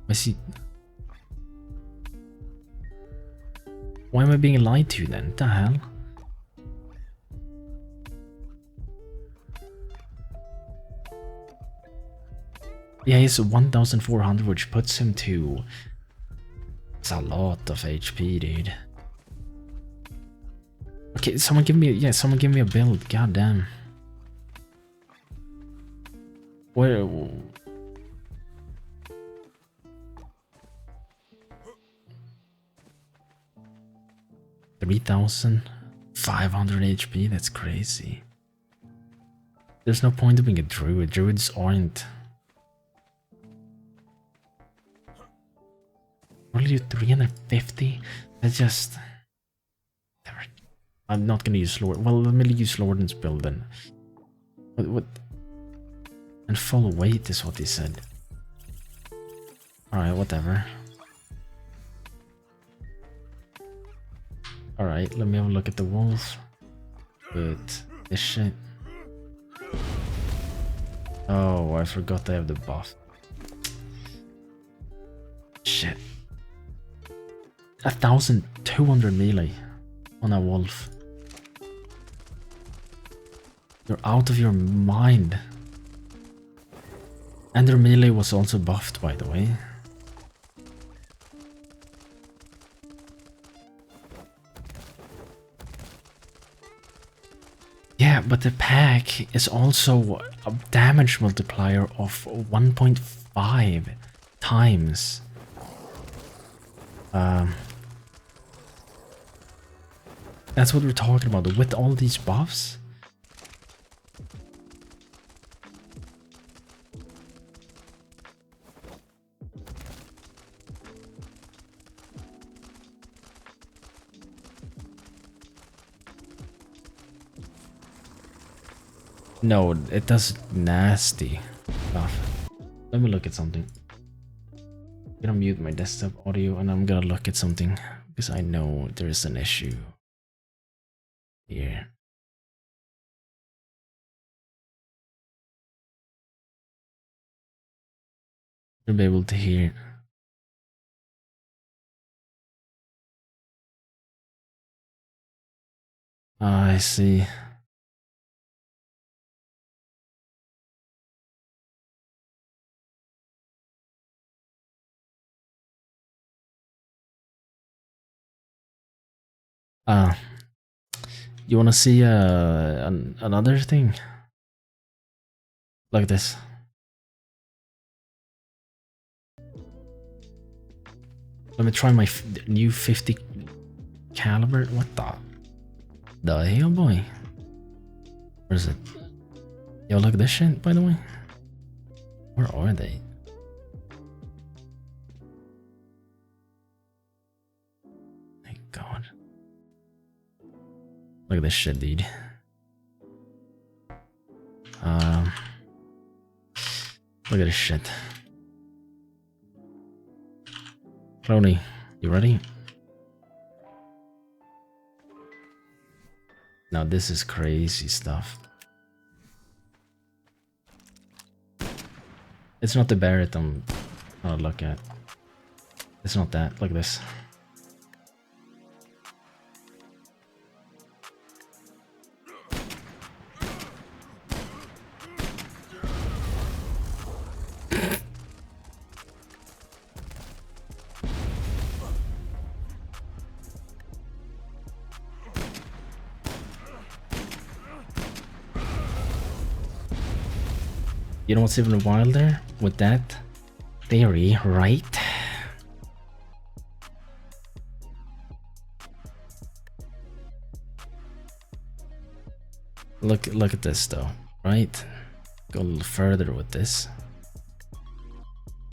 I see. Why am I being lied to then? What the hell? Yeah, he's 1400, which puts him to... It's a lot of HP, dude. Okay, someone give me... Yeah, someone give me a build. God damn. Where... 3,500 HP, that's crazy. There's no point of being a druid. Druids aren't... Only do 350? That's just... I'm not gonna use Lord. Well, let me use Lorden's build then. What? And full weight is what he said. Alright, whatever. Alright, let me have a look at the wolf. But this shit. Oh, I forgot they have the buff. Shit. 1,200 melee on a wolf. You're out of your mind. And their melee was also buffed, by the way. Yeah, but the pack is also a damage multiplier of 1.5 times. That's what we're talking about. With all these buffs. No, it does nasty stuff. Let me look at something. I'm gonna mute my desktop audio and I'm gonna look at something because I know there's an issue here. You'll be able to hear. Ah, I see. You wanna see another thing? Like this. Let me try my new 50 caliber. What the hell, boy? Where is it? Yo, look at this shit, by the way. Where are they? My God. Look at this shit, dude. Look at this shit. Cloney, you ready? Now this is crazy stuff. It's not the Barret I'm gonna look at. It's not that. Look at this. You know what's even wilder with that theory, right? Look at this though, right? Go a little further with this.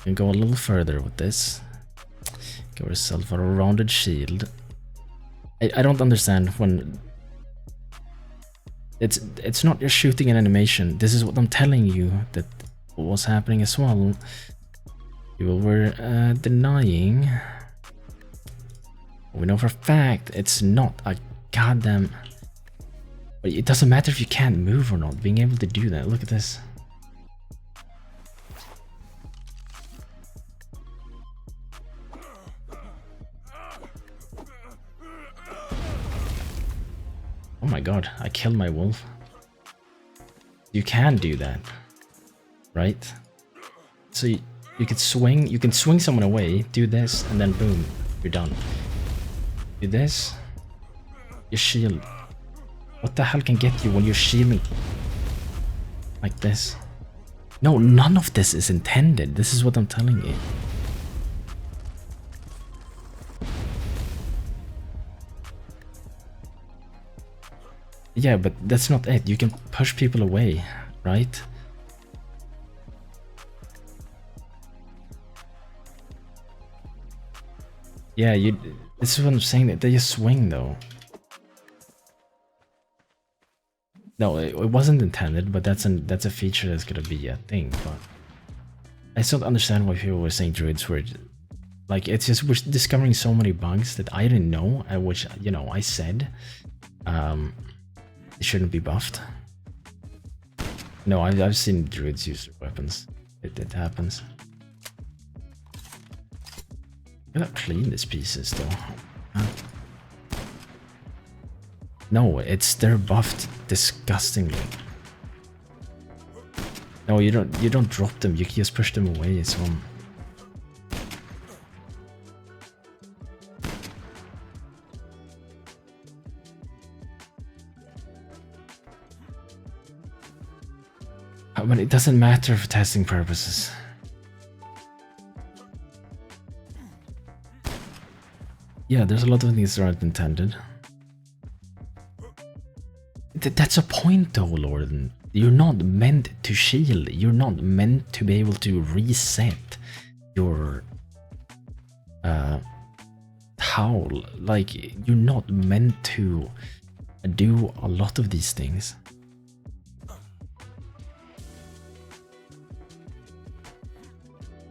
And go a little further with this. Give yourself a rounded shield. I don't understand when it's not just shooting an animation. This is what I'm telling you that was happening as well. You were denying. We know for a fact it's not a goddamn. It doesn't matter if you can't move or not. Being able to do that. Look at this. Oh my god, I killed my wolf. You can do that, right? So you can swing someone away, do this, and then boom, you're done. Do this, your shield. What the hell can get you when you're shielding like this? No, none of this is intended. This is what I'm telling you. Yeah, but that's not it. You can push people away, right? Yeah, this is what I'm saying, that they just swing though. No, it wasn't intended, but that's a feature that's gonna be a thing. But I still don't understand why people were saying druids were like, it's just we're discovering so many bugs that I didn't know, which, you know, I said it shouldn't be buffed. No, I've seen druids use their weapons. It happens. I gotta clean these pieces though. No, they're buffed disgustingly. No, you don't drop them. You can just push them away. It's one. But it doesn't matter for testing purposes. Yeah, there's a lot of things that aren't intended. That's a point though, Lord. You're not meant to shield. You're not meant to be able to reset your howl. Like, you're not meant to do a lot of these things.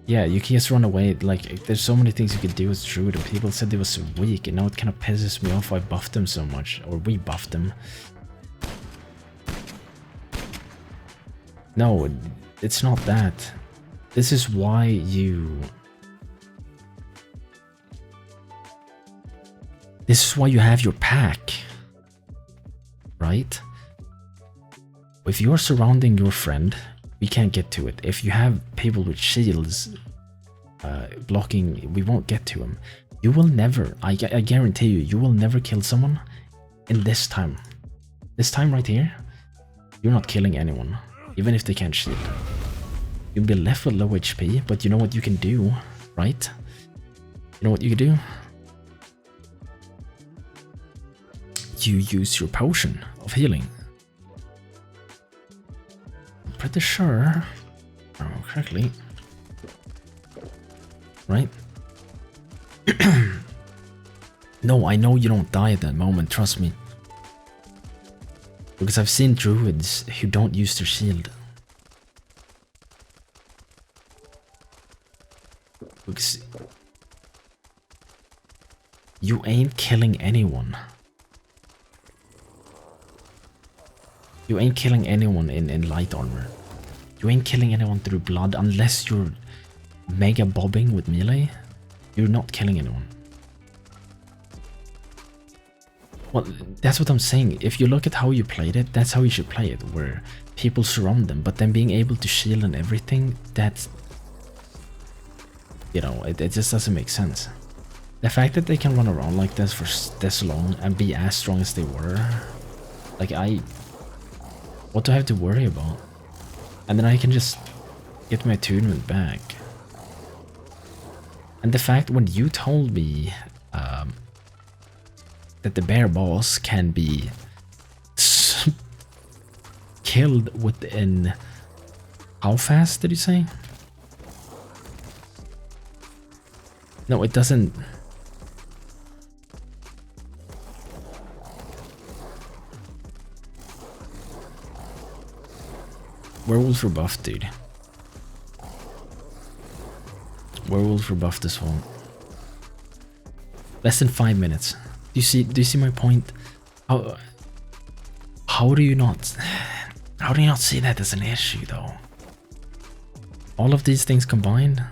Yeah, you can just run away. Like, there's so many things you could do as Druid, and people said it was weak, and now it kind of pisses me off. I buffed them so much, or we buffed them. No, it's not that. This is why you... This is why you have your pack. Right? If you're surrounding your friend, we can't get to it. If you have people with shields blocking, we won't get to them. You will never, I guarantee you, you will never kill someone in this time. This time right here, you're not killing anyone, even if they can't shield. You'll be left with low HP, but you know what you can do, right? You know what you can do? You use your potion of healing. Pretty sure, correctly, right? No, I know you don't die at that moment, trust me. Because I've seen druids who don't use their shield. Because you ain't killing anyone. You ain't killing anyone in light armor. You ain't killing anyone through blood unless you're mega bobbing with melee. You're not killing anyone. Well, that's what I'm saying. If you look at how you played it, that's how you should play it, where people surround them, but then being able to shield and everything, that's... You know, it just doesn't make sense. The fact that they can run around like this for this long and be as strong as they were, like, what do I have to worry about? And then I can just get my attunement back. And the fact when you told me that the bear boss can be killed within... How fast did you say? No, it doesn't... Werewolves were buffed, dude. Werewolves were buffed as well. Less than 5 minutes. Do you see my point? How do you not see that as an issue though? All of these things combined?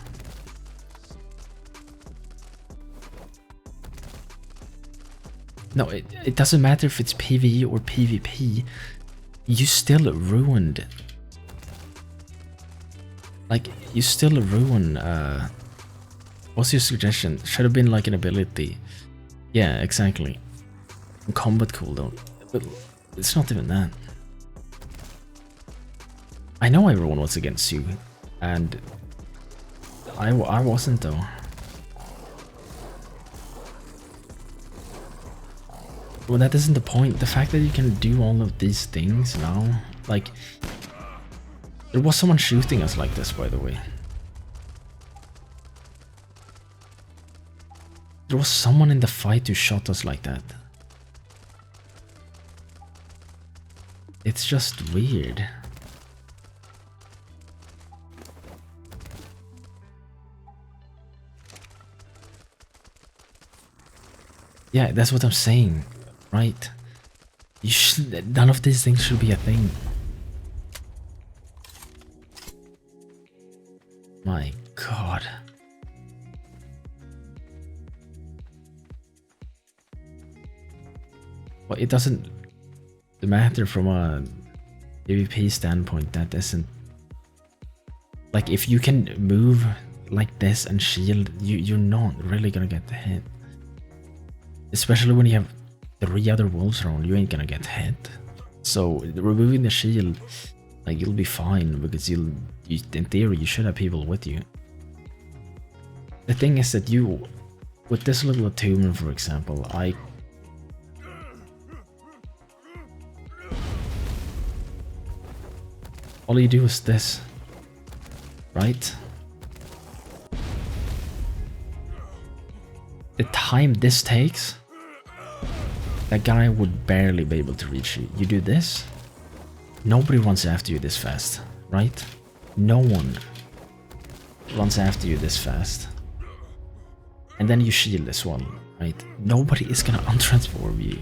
No, it doesn't matter if it's PvE or PvP. You still ruined. Like, you still ruin, what's your suggestion? Should have been like an ability. Yeah, exactly. Combat cooldown. But it's not even that. I know everyone was against you, and I wasn't though. Well, that isn't the point. The fact that you can do all of these things now, like, there was someone shooting us like this, by the way. There was someone in the fight who shot us like that. It's just weird. Yeah, that's what I'm saying, right? None of these things should be a thing. My god. Well, it doesn't matter from a PvP standpoint. That isn't... Like, if you can move like this and shield, you're not really gonna get hit. Especially when you have 3 other wolves around, you ain't gonna get hit. So, removing the shield, like, you'll be fine, because in theory, you should have people with you. The thing is that with this little attunement, for example, all you do is this, right? The time this takes, that guy would barely be able to reach you. You do this, nobody runs after you this fast, right? No one runs after you this fast. And then you shield this one, right? Nobody is gonna untransform you.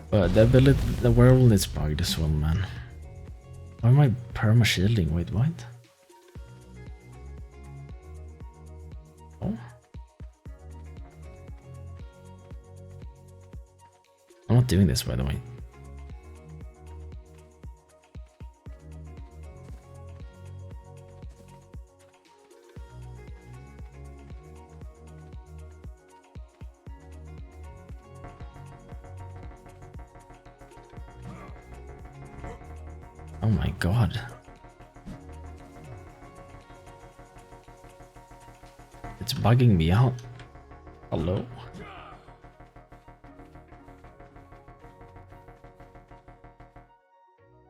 But the werewolf is bugged as well, man. Why am I perma shielding? Wait, what? Oh. I'm not doing this, by the way. Oh my god. It's bugging me out. Hello?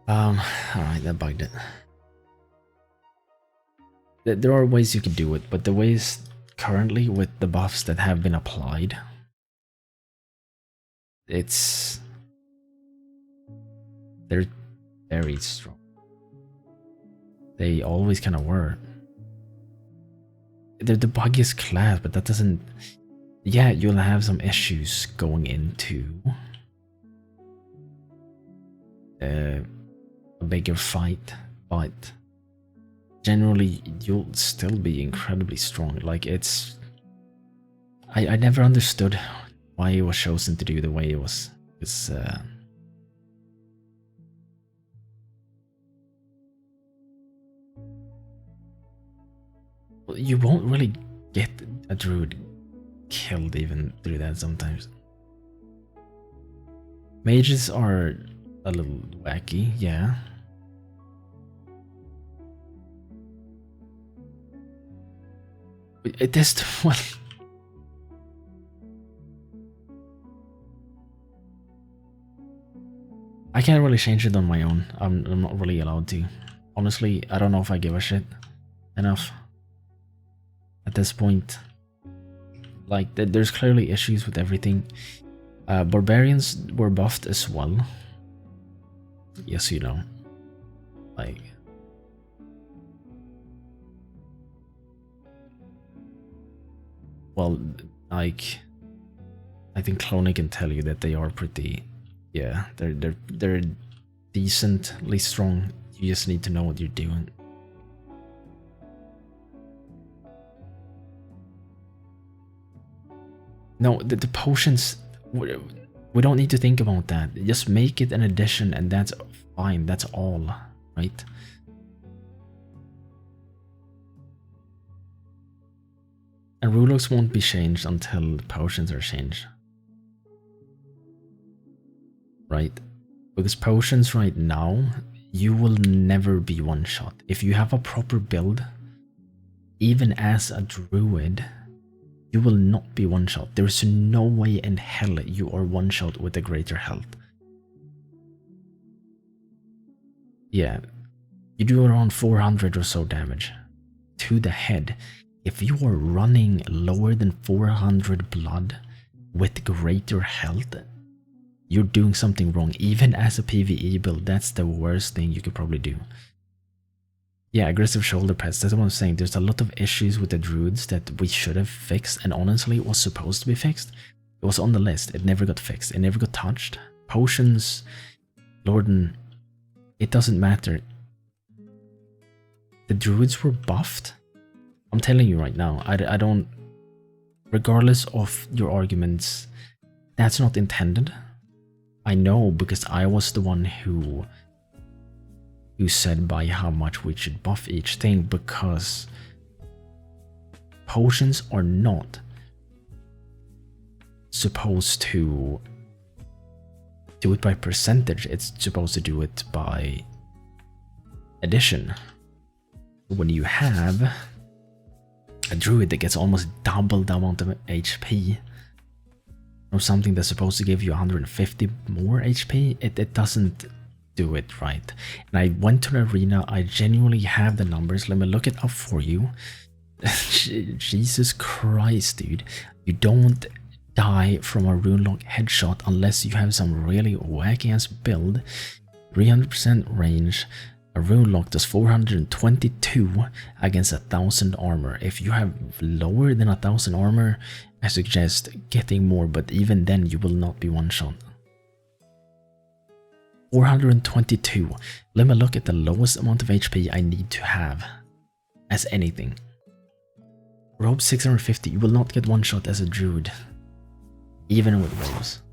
Alright, that bugged it. There are ways you can do it, but the ways currently with the buffs that have been applied, they're very strong. They always kind of were. They're the buggiest class, but that doesn't... Yeah, you'll have some issues going into a bigger fight, but generally you'll still be incredibly strong. Like, it's... I never understood why it was chosen to do the way it was. It's You won't really get a druid killed even through that sometimes. Mages are a little wacky, yeah. It is well. I can't really change it on my own. I'm not really allowed to. Honestly, I don't know if I give a shit enough at this point. Like, there's clearly issues with everything. Barbarians were buffed as well. Yes, you know. Like, well, like, I think Cloney can tell you that they are pretty. Yeah, they're decently strong. You just need to know what you're doing. No, the potions, we don't need to think about that. Just make it an addition and that's fine. That's all, right? And rulebooks won't be changed until potions are changed. Right? Because potions right now, you will never be one shot. If you have a proper build, even as a druid, you will not be one shot. There's no way in hell you are one shot with a greater health. Yeah, you do around 400 or so damage to the head. If you are running lower than 400 blood with greater health, you're doing something wrong. Even as a PvE build, that's the worst thing you could probably do. Yeah, aggressive shoulder pads, that's what I'm saying. There's a lot of issues with the druids that we should have fixed, and honestly, it was supposed to be fixed. It was on the list, it never got fixed, it never got touched. Potions, Lorden, it doesn't matter. The druids were buffed. I'm telling you right now, I don't, regardless of your arguments, that's not intended. I know, because I was the one who said by how much we should buff each thing, because potions are not supposed to do it by percentage, it's supposed to do it by addition. When you have a druid that gets almost double the amount of HP or something that's supposed to give you 150 more HP, it doesn't do it right. And I went to the arena, I genuinely have the numbers, let me look it up for you. Jesus Christ, dude. You don't die from a runelock headshot unless you have some really wacky ass build. 300% range. A runelock does 422 against 1000 armor. If you have lower than 1000 armor, I suggest getting more, but even then you will not be one shot. 422. Let me look at the lowest amount of HP I need to have as anything. Robe 650. You will not get one shot as a druid, even with robes.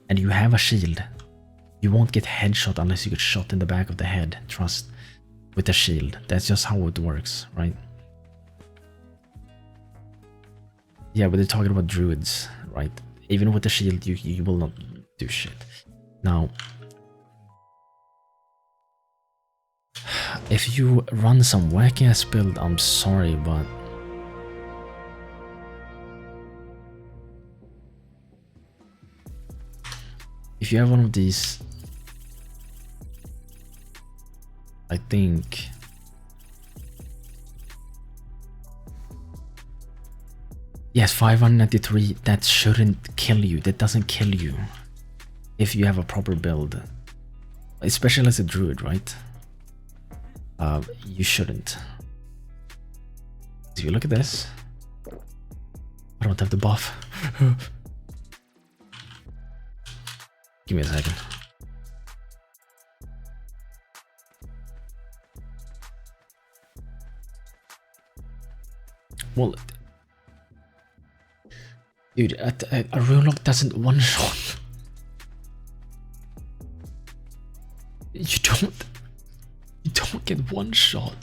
And you have a shield. You won't get headshot unless you get shot in the back of the head. Trust. With a shield. That's just how it works, right? Yeah, but they're talking about druids, right? Even with the shield, you will not do shit. Now, if you run some wacky ass build, I'm sorry, but if you have one of these, I think yes, 593, that shouldn't kill you. That doesn't kill you if you have a proper build, especially as a druid, right? You shouldn't. If you look at this, I don't have the buff. Give me a second. Well, dude, a runelock doesn't one shot. You don't get one shot.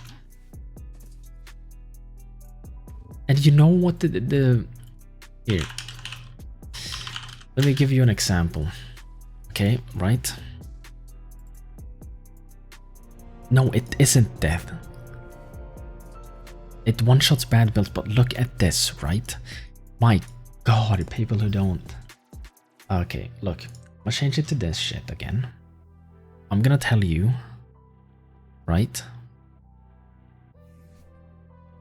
And you know what the here. Let me give you an example. Okay, right? No, it isn't death. It one-shots bad builds, but look at this, right? My god, people who don't. Okay, look. I'll change it to this shit again. I'm gonna tell you, right?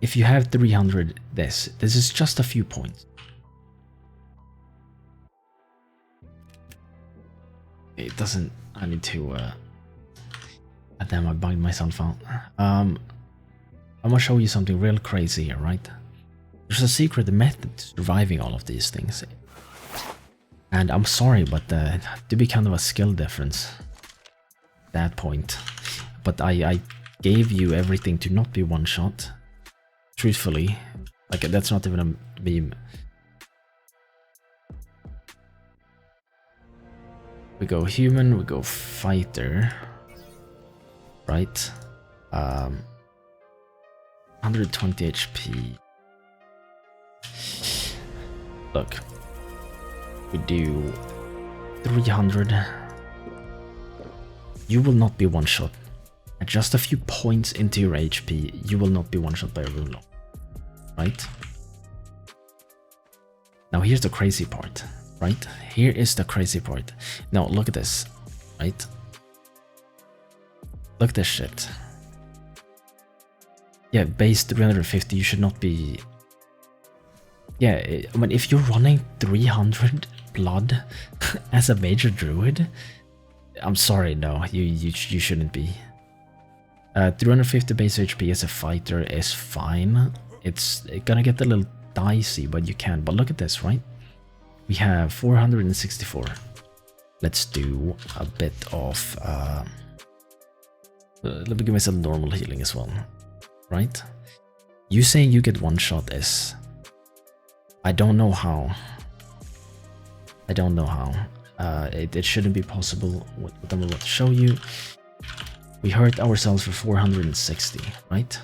If you have 300 this is just a few points. It doesn't, I need to, damn, I bugged myself out. I'm gonna show you something real crazy here, right? There's a secret method to surviving all of these things. And I'm sorry, but there'd be kind of a skill difference at that point. But I gave you everything to not be one shot. Truthfully, like that's not even a meme. We go human, we go fighter, right? 120 HP. Look, we do 300. You will not be one shot. At just a few points into your HP, you will not be one shot by a rune lock. Right? Now here's the crazy part, right? Here is the crazy part. Now look at this, right? Look at this shit. Yeah, base 350, you should not be... Yeah, I mean, if you're running 300 blood as a major druid, I'm sorry, no, you shouldn't be. 350 base HP as a fighter is fine. It's gonna get a little dicey, but you can. But look at this, right? We have 464. Let's do a bit of... let me give myself normal healing as well, right? You saying you get one shot is... I don't know how. I don't know how. It shouldn't be possible. What I'm about to show you. We hurt ourselves for 460, right?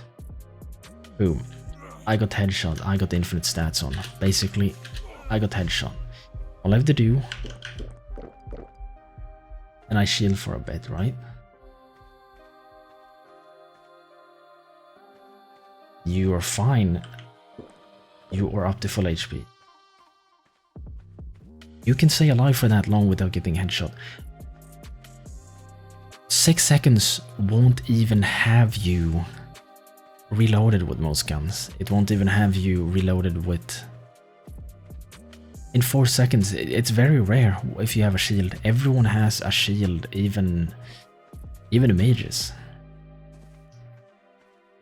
Boom. I got headshot. I got infinite stats on. Basically, I got headshot. All I have to do... And I shield for a bit, right? You are fine. You are up to full HP. You can stay alive for that long without getting headshot. 6 seconds won't even have you reloaded with most guns. It won't even have you reloaded with... In 4 seconds, it's very rare if you have a shield. Everyone has a shield, even the mages.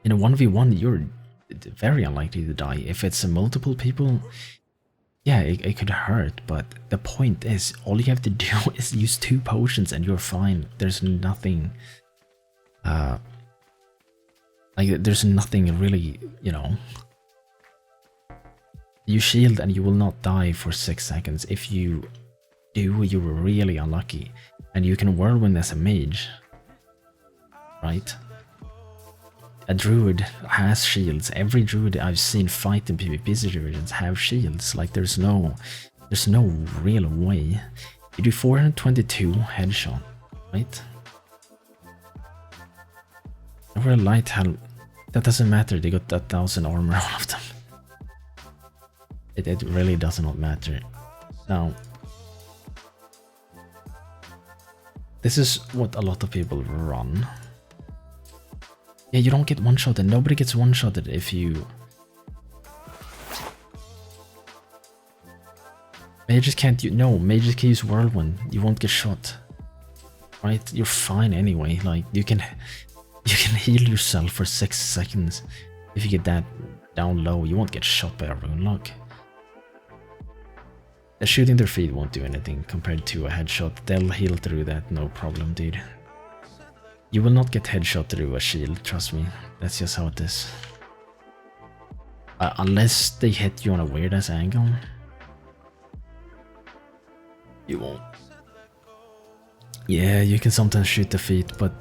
In a 1v1, you're very unlikely to die. If it's multiple people, yeah, it could hurt, but the point is, all you have to do is use 2 potions and you're fine. There's nothing... there's nothing really, you know... You shield and you will not die for 6 seconds. If you do, you were really unlucky. And you can whirlwind as a mage, right? A druid has shields. Every druid I've seen fight in PvP situations have shields. Like there's no real way. You do 422 headshot, right? And we're a light hell. That doesn't matter. They got 1,000 armor, all of them. It really does not matter. Now, this is what a lot of people run. Yeah, you don't get one-shotted. Nobody gets one-shotted if you... Mages can't use... No, mages can use whirlwind. You won't get shot. Right? You're fine anyway. Like, you can heal yourself for 6 seconds. If you get that down low, you won't get shot by a rune lock. Shooting their feet won't do anything compared to a headshot. They'll heal through that, no problem, dude. You will not get headshot through a shield, trust me. That's just how it is. Unless they hit you on a weird-ass angle. You won't. Yeah, you can sometimes shoot the feet, but...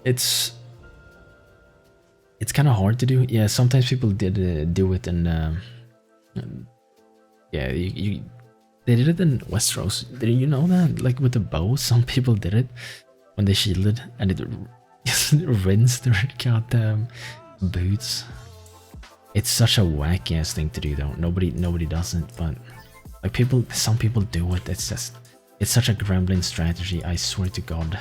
It's... It's kind of hard to do. Yeah, sometimes people did do it in. Yeah, they did it in Westeros. Did you know that? Like with the bow, some people did it when they shielded, and it just rinsed their goddamn boots. It's such a wacky ass thing to do, though. Nobody does it, but like some people do it. It's such a gremlin strategy. I swear to God.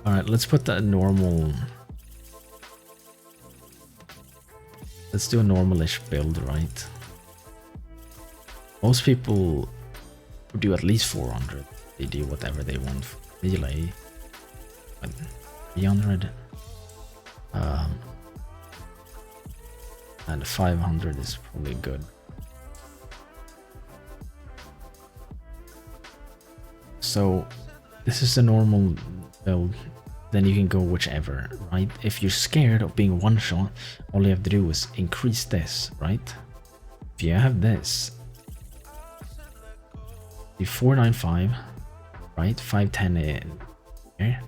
Alright, let's put the normal... Let's do a normalish build, right? Most people do at least 400. They do whatever they want. Melee. 300. And 500 is probably good. So, this is the normal build. Then you can go whichever, right? If you're scared of being one shot, all you have to do is increase this, right? If you have this, you 495, right? 510 in here.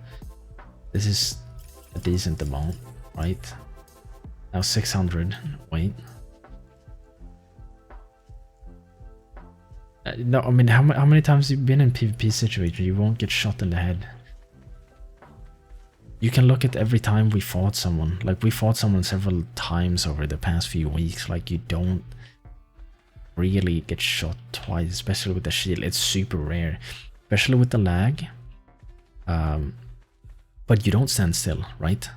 This is a decent amount, right? Now 600, wait. No, I mean, how many times have you been in PvP situation? You won't get shot in the head. You can look at every time we fought someone. Like, we fought someone several times over the past few weeks. Like, you don't really get shot twice, especially with the shield. It's super rare, especially with the lag. But you don't stand still, right?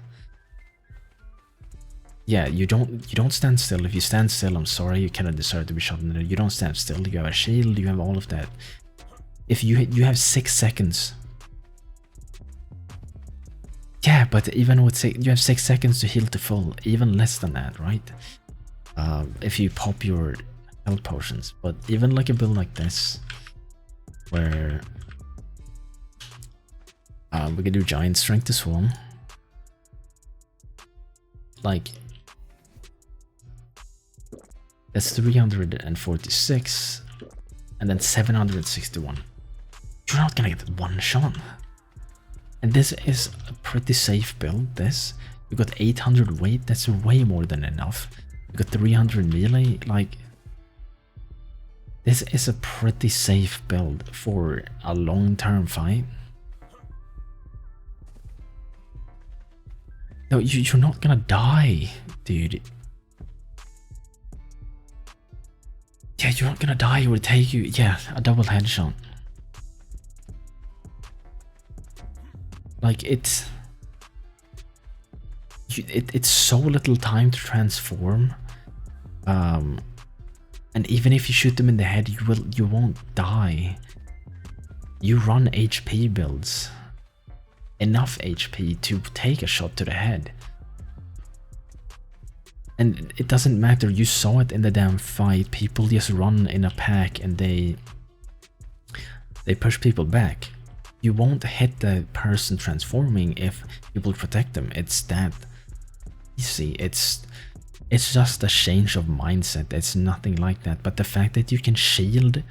Yeah, you don't stand still. If you stand still, I'm sorry, you cannot deserve to be shot in the head. You don't stand still. You have a shield. You have all of that. If you have 6 seconds. Yeah, but even with you have 6 seconds to heal to full, even less than that, right? If you pop your health potions, but even like a build like this, where we can do giant strength as well. Like, that's 346, and then 761. You're not gonna get one shot. And this is a pretty safe build, this. You got 800 weight, that's way more than enough. You got 300 melee, like... This is a pretty safe build for a long-term fight. No, you're not gonna die, dude. Yeah, you're not gonna die, it would take you, yeah, a double headshot. Like, it's so little time to transform, and even if you shoot them in the head, you won't die. You run HP builds, enough HP to take a shot to the head, and it doesn't matter. You saw it in the damn fight. People just run in a pack and they push people back. You won't hit the person transforming if you will protect them. It's that easy. It's just a change of mindset. It's nothing like that. But the fact that you can shield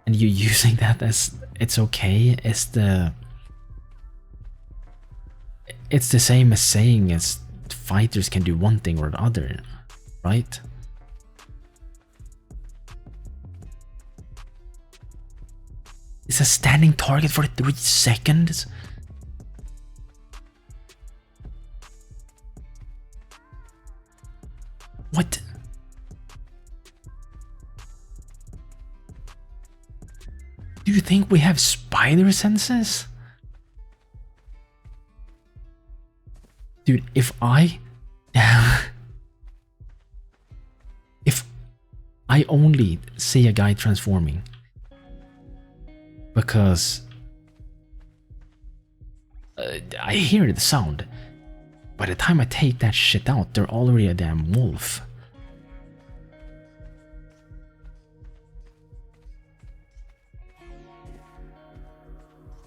and you're using that as it's okay is it's the same as saying as fighters can do one thing or the other, right? It's a standing target for 3 seconds. What? Do you think we have spider senses? Dude, if I only see a guy transforming because I hear the sound. By the time I take that shit out, they're already a damn wolf.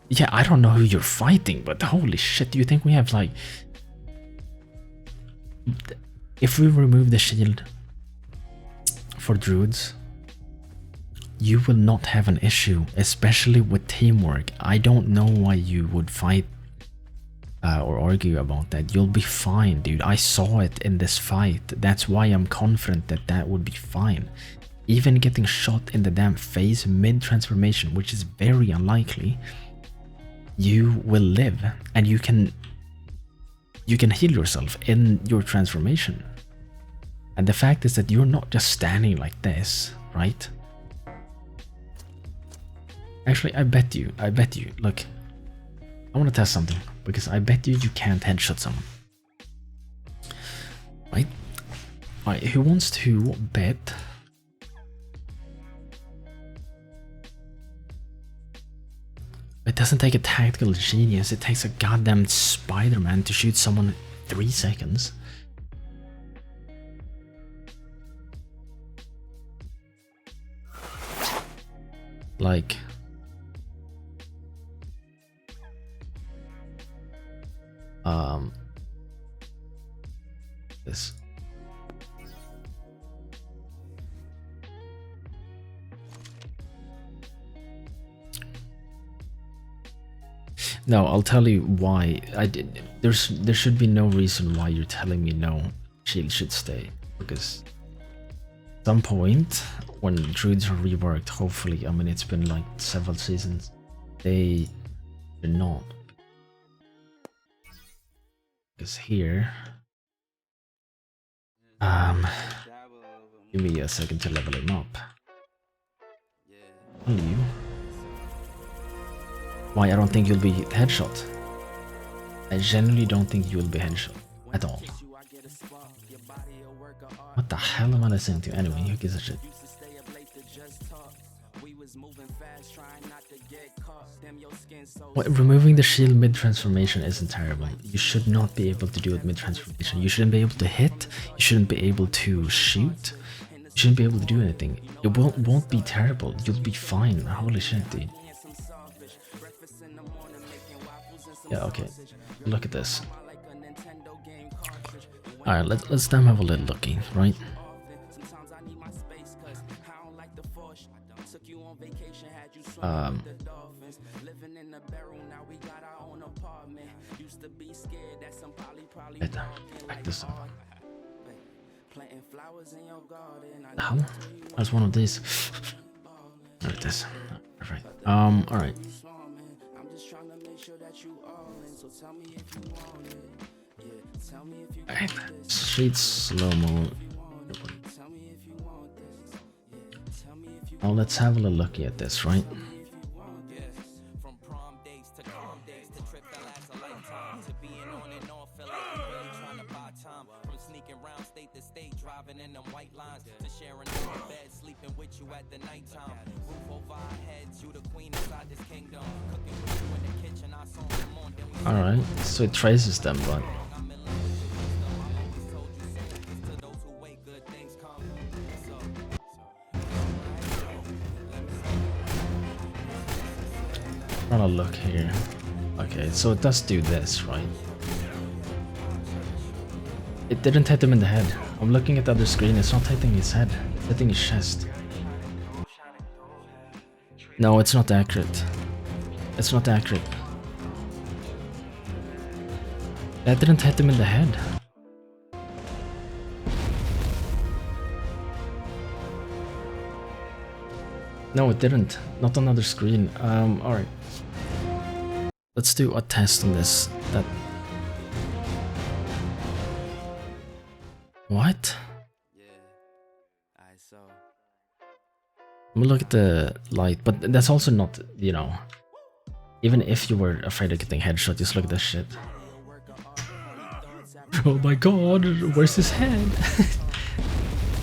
Yeah, I don't know who you're fighting, but holy shit, do you think we have like... If we remove the shield for druids, you will not have an issue, especially with teamwork. I don't know why you would fight or argue about that. You'll be fine, dude. I saw it in this fight. That's why I'm confident that that would be fine. Even getting shot in the damn face mid-transformation, which is very unlikely, you will live, and you can heal yourself in your transformation. And the fact is that you're not just standing like this, right? Actually, I bet you, look, I want to test something, because I bet you can't headshot someone. Right? Alright, who wants to bet? It doesn't take a tactical genius, it takes a goddamn Spider-Man to shoot someone in 3 seconds. Like... this. No, I'll tell you why. There should be no reason why you're telling me no, shield should stay, because at some point when druids are reworked, hopefully, I mean it's been like several seasons, they should not. Because here, give me a second to level him up. Tell you why I don't think you'll be headshot. I genuinely don't think you will be headshot at all. What the hell am I listening to? Anyway, who gives a shit? Well, removing the shield mid-transformation isn't terrible. You should not be able to do it mid-transformation. You shouldn't be able to hit, you shouldn't be able to shoot, you shouldn't be able to do anything. It won't be terrible, you'll be fine. Holy shit, dude. Yeah, okay. Look at this. Alright, let's damn have a little looky, right? Back this up. How? There's one of these. There it is. Perfect. Alright. Street slow-mo. Now let's have a little look at this, right? Alright, so it traces them, but... trying to look here. Okay, so it does do this, right? It didn't hit him in the head. I'm looking at the other screen, it's not hitting his head, it's hitting his chest. No, it's not accurate. It's not accurate. That didn't hit him in the head. No, it didn't. Not on other screen. Alright. Let's do a test on this. That... What? I'm gonna look at the light, but that's also not, you know... Even if you were afraid of getting headshot, just look at this shit. Oh my god, where's his head?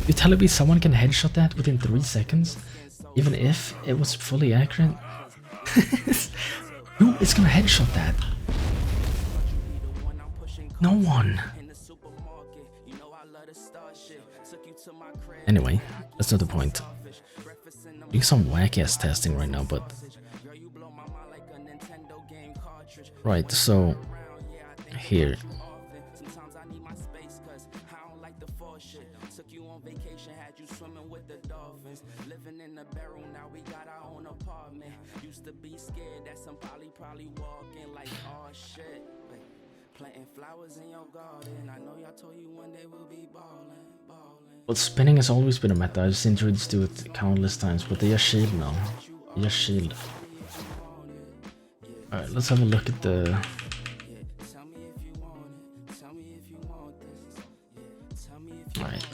You're telling me someone can headshot that within 3 seconds? Even if it was fully accurate? Who is gonna headshot that? No one. Anyway, that's not the point. Doing some wacky ass testing right now, but... Right, so... Here. living in a barrel, now we got our own apartment. Used to be scared that some probably walking like, oh shit. Wait, planting flowers in your garden. I know y'all told you one day we'll be ballin'. Well, spinning has always been a meta. I just introduced to it countless times, but they just shield now. They just shield. Alright, let's have a look at the... Alright.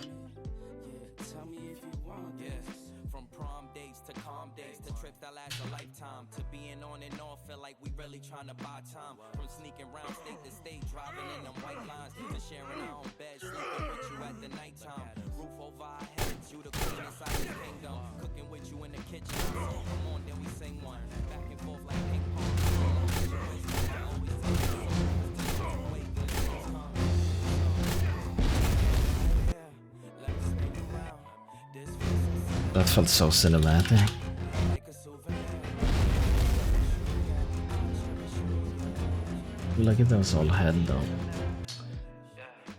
From prom dates to calm days to trips that last a lifetime, to being on and off, feel like we really trying to buy time. From sneaking round state to state, driving in them white lines, to sharing our own bed, sleeping with you at the nighttime. Roof over our heads, you the queen inside the kingdom. Cooking with you in the kitchen. So come on, then we sing one. Back and forth like ping pong. That felt so cinematic. I feel like it was all head though.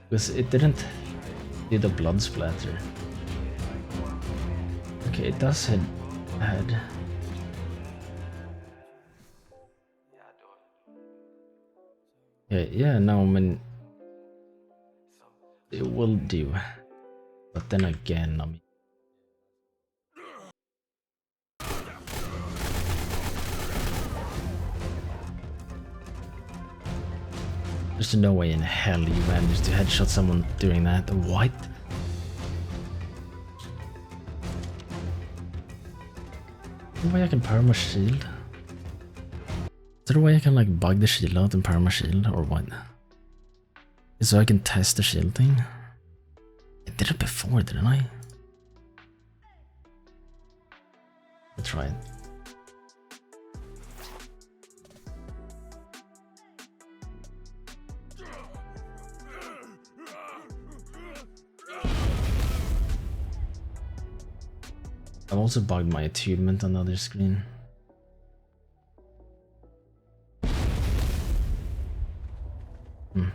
Because it didn't do the blood splatter. Okay, it does head. Yeah, no, I mean, it will do. But then again, I mean, there's no way in hell you managed to headshot someone doing that. What? Is there a way I can perma shield? Is there a way I can like bug the shield out and perma shield or what? So I can test the shield thing? I did it before, didn't I? Let's try it. I've also bugged my attunement on the other screen.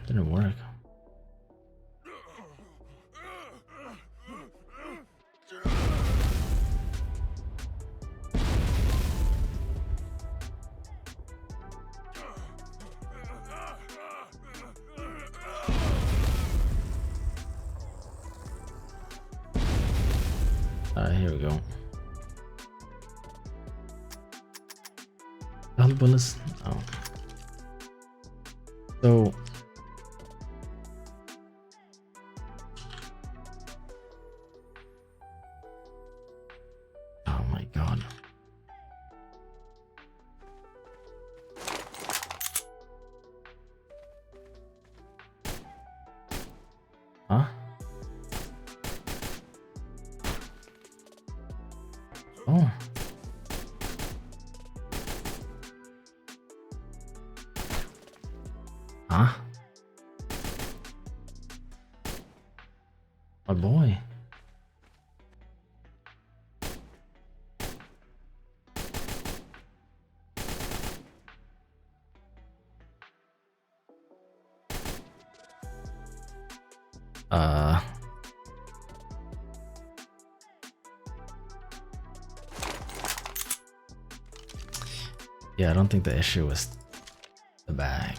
Didn't work. Here we go. Bullets. Oh. So. Oh my god. Huh? Oh. Huh? My boy. Yeah, I don't think the issue was the bag.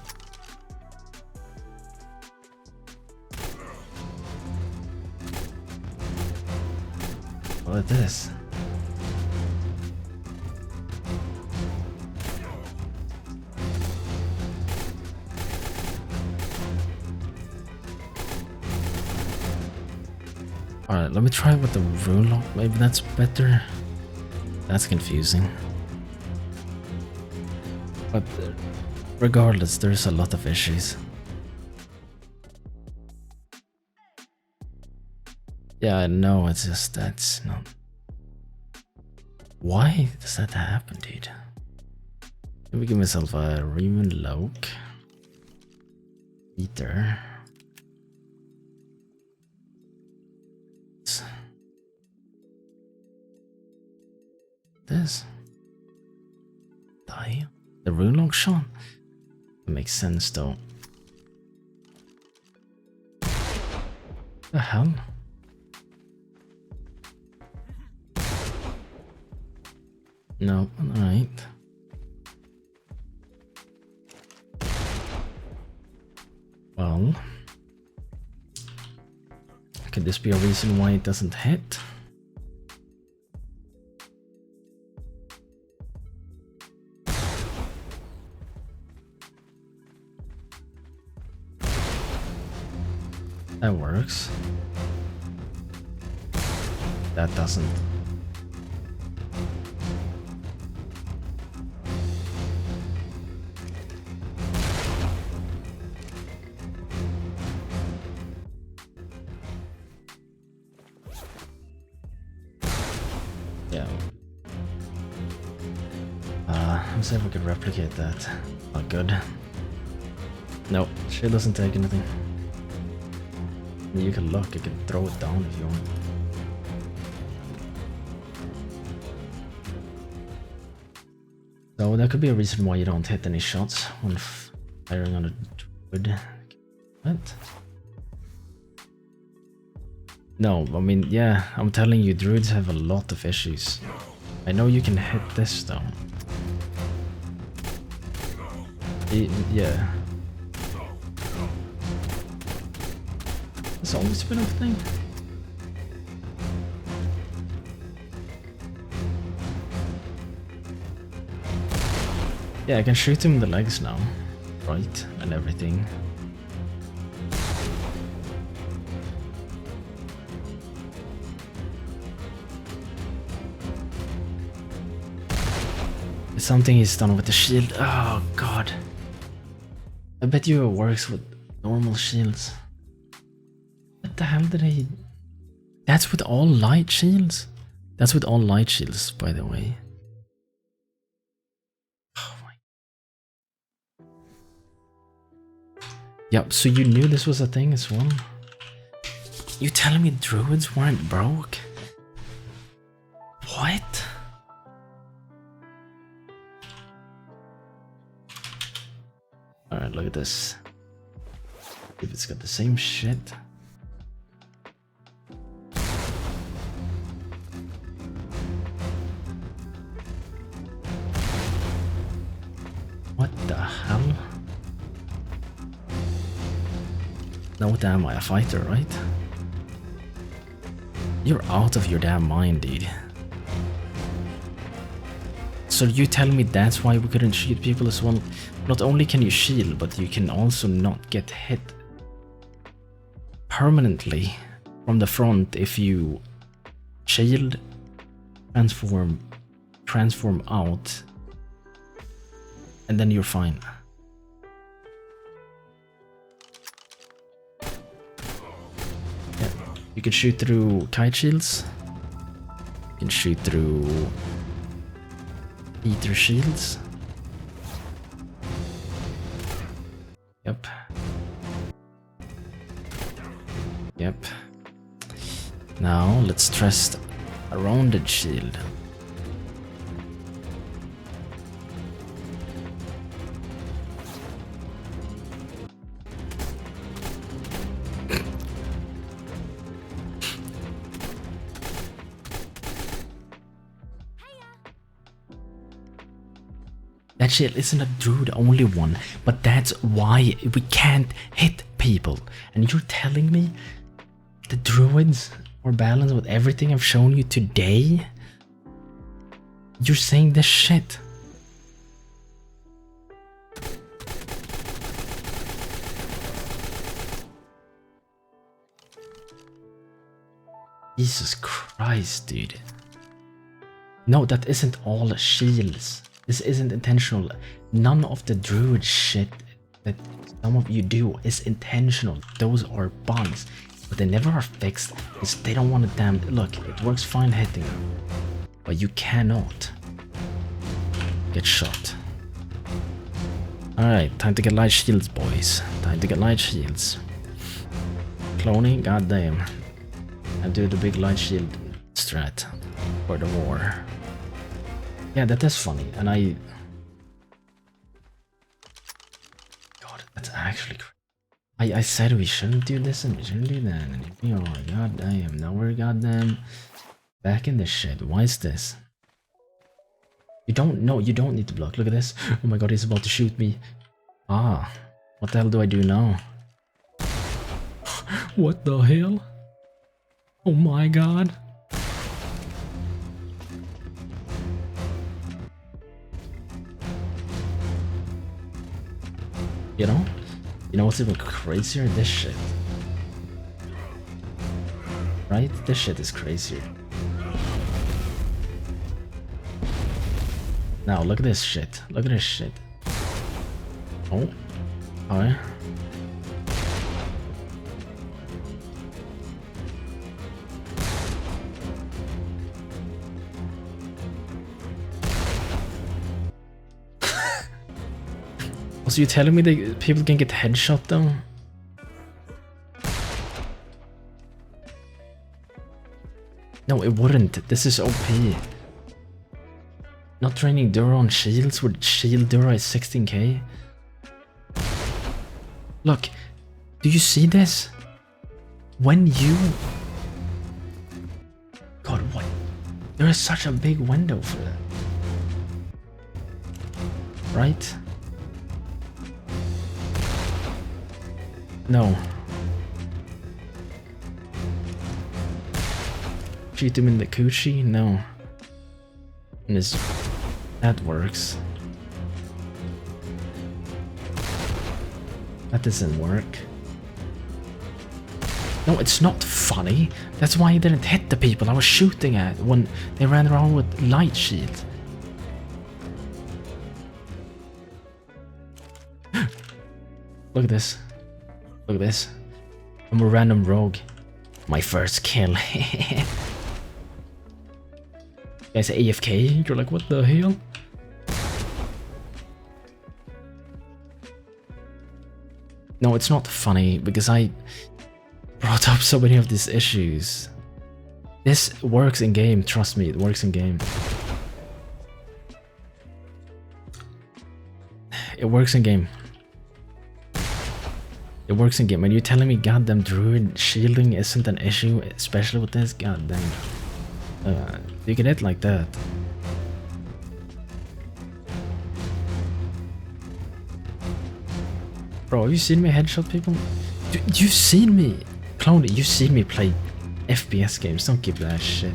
What is this? Alright, let me try with the rune lock. Maybe that's better. That's confusing. But regardless, there's a lot of issues. Yeah, I know, it's just that's not... Why does that happen, dude? Let me give myself a rune lock. Ether. This. Die. The rune lock shot? That makes sense though. The hell? No, alright. Well, could this be a reason why it doesn't hit? That works. That doesn't. Yeah. Let's see if we could replicate that. Not good. No, she doesn't take anything. You can look, you can throw it down if you want. So that could be a reason why you don't hit any shots when firing on a druid. What? No, I mean, yeah, I'm telling you, druids have a lot of issues. I know you can hit this though. Yeah. It's always been a thing. Yeah, I can shoot him in the legs now, right? And everything. It's something he's done with the shield. Oh god. I bet you it works with normal shields. What the hell did I... That's with all light shields? That's with all light shields, by the way. Oh my... Yep, so you knew this was a thing as well? You telling me druids weren't broke? What? Alright, look at this. If it's got the same shit. What the hell? No, what am I, a fighter, right? You're out of your damn mind, dude. So you tell me that's why we couldn't shoot people as well? Not only can you shield, but you can also not get hit permanently from the front if you shield, transform out, and then you're fine. Yeah. You can shoot through kite shields. You can shoot through ether shields. Yep. Yep. Now let's test a rounded shield. That shield isn't a druid only one, but that's why we can't hit people. And you're telling me the druids are balanced with everything I've shown you today? You're saying this shit. Jesus Christ, dude. No, that isn't all shields. This isn't intentional. None of the druid shit that some of you do is intentional. Those are bugs. But they never are fixed because they don't want to damn... Look, it works fine hitting them. But you cannot get shot. Alright, time to get light shields, boys. Time to get light shields. Cloning, goddamn. And do the big light shield strat for the war. Yeah, that is funny, and God, that's actually I said we shouldn't do this and we shouldn't do that, and we are, goddamn, now we're goddamn back in this shit. Why is this? You don't know. You don't need to block. Look at this. Oh my god, he's about to shoot me. Ah, what the hell do I do now? What the hell? Oh my god. You know what's even crazier? This shit. Right? This shit is crazier. Now look at this shit. Look at this shit. Oh. Alright. So you're telling me that people can get headshot though? No, it wouldn't. This is OP. Not training Dura on shields with shield Dura is 16k. Look, do you see this? When you... God, what? There is such a big window for that. Right? No. Shoot him in the coochie? No. And that works. That doesn't work. No, it's not funny. That's why I didn't hit the people I was shooting at when they ran around with light shield. Look at this. Look at this. I'm a random rogue. My first kill. Guys, AFK? You're like, what the hell? No, it's not funny because I brought up so many of these issues. This works in game, trust me, it works in game. It works in game. It works in game, and you're telling me goddamn druid shielding isn't an issue, especially with this? Goddamn. You can hit like that. Bro, have you seen me headshot people? You've seen me! Clone, you've seen me play FPS games, don't give that shit.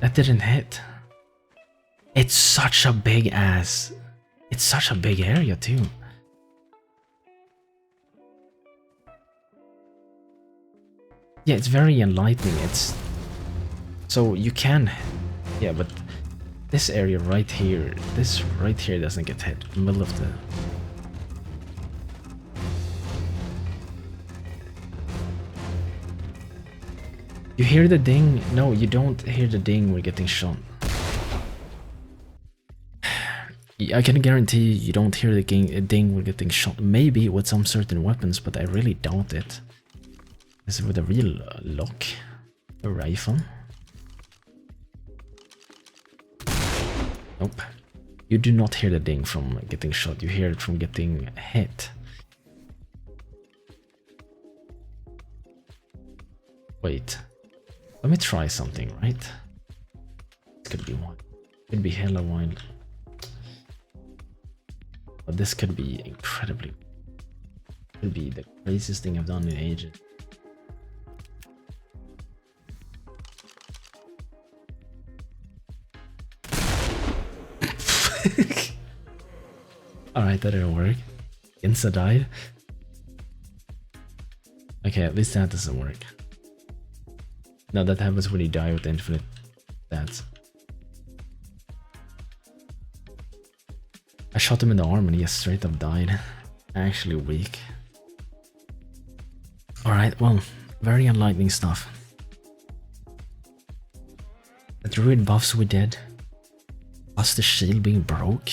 That didn't hit. It's such a big ass. It's such a big area too. Yeah, it's very enlightening. It's so you can, yeah, but this area right here, this right here doesn't get hit. The middle of the. You hear the ding? No, you don't hear the ding when getting shot. I can guarantee you don't hear the ding when getting shot. Maybe with some certain weapons, but I really doubt it. Is it with a real lock? A rifle? Nope. You do not hear the ding from getting shot, you hear it from getting hit. Wait. Let me try something, right? This could be one. Could be hella wild. But this could be incredibly... Could be the craziest thing I've done in ages. Alright, that didn't work. Insta died. Okay, at least that doesn't work. No, that happens when you die with infinite stats. I shot him in the arm and he just straight up died. Actually weak. Alright, well, very enlightening stuff. The druid buffs we did. Plus the shield being broke.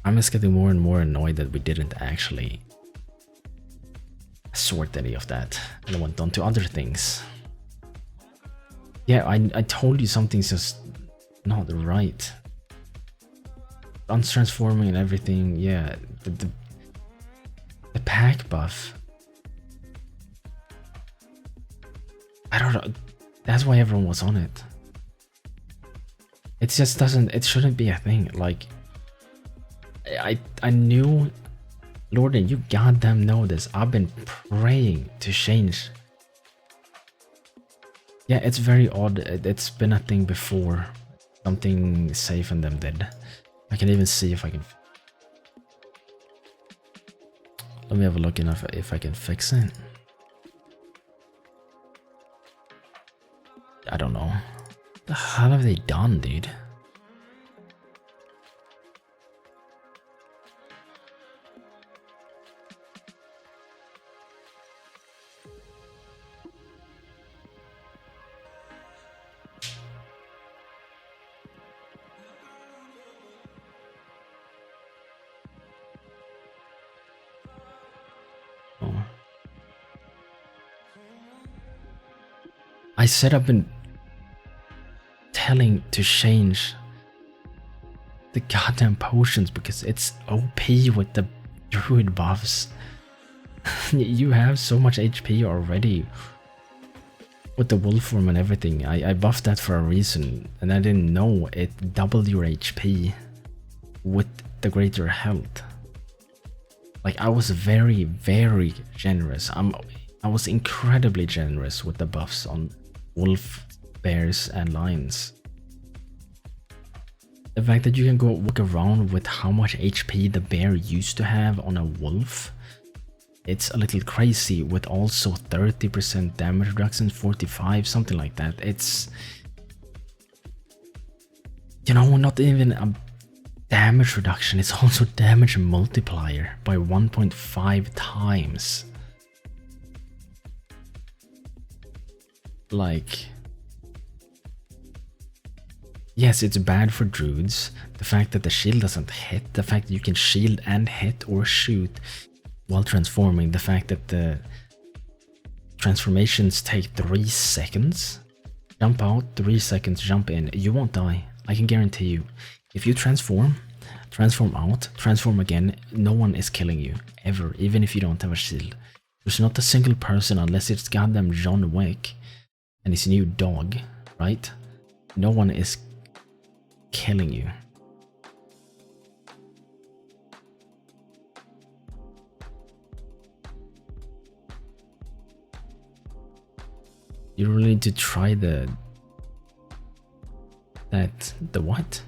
I'm just getting more and more annoyed that we didn't actually sort any of that and I went on to other things. Yeah, I told you something's just not right. Untransforming and everything, yeah. The pack buff. I don't know. That's why everyone was on it. It just doesn't, it shouldn't be a thing. Like, I knew, Lorden, you goddamn know this. I've been praying to change. Yeah, it's very odd. It's been a thing before. Something Safe and them did. I can even see if I can. Let me have a look if I can fix it. I don't know. What the hell have they done, dude? I said I've been telling to change the goddamn potions because it's OP with the druid buffs. You have so much HP already with the wolf form and everything. I buffed that for a reason, and I didn't know it doubled your HP with the greater health. Like, I was very, very generous. I was incredibly generous with the buffs on wolf, bears, and lions. The fact that you can go walk around with how much HP the bear used to have on a wolf, it's a little crazy, with also 30% damage reduction, 45, something like that. It's, you know, not even a damage reduction, it's also damage multiplier by 1.5 times. Like, yes, it's bad for druids. The fact that the shield doesn't hit, the fact that you can shield and hit or shoot while transforming, the fact that the transformations take 3 seconds. Jump out, 3 seconds, jump in. You won't die. I can guarantee you. If you transform out, transform again, no one is killing you. Ever. Even if you don't have a shield. There's not a single person, unless it's goddamn John Wick and his new dog, right? No one is killing you. You really need to try the what?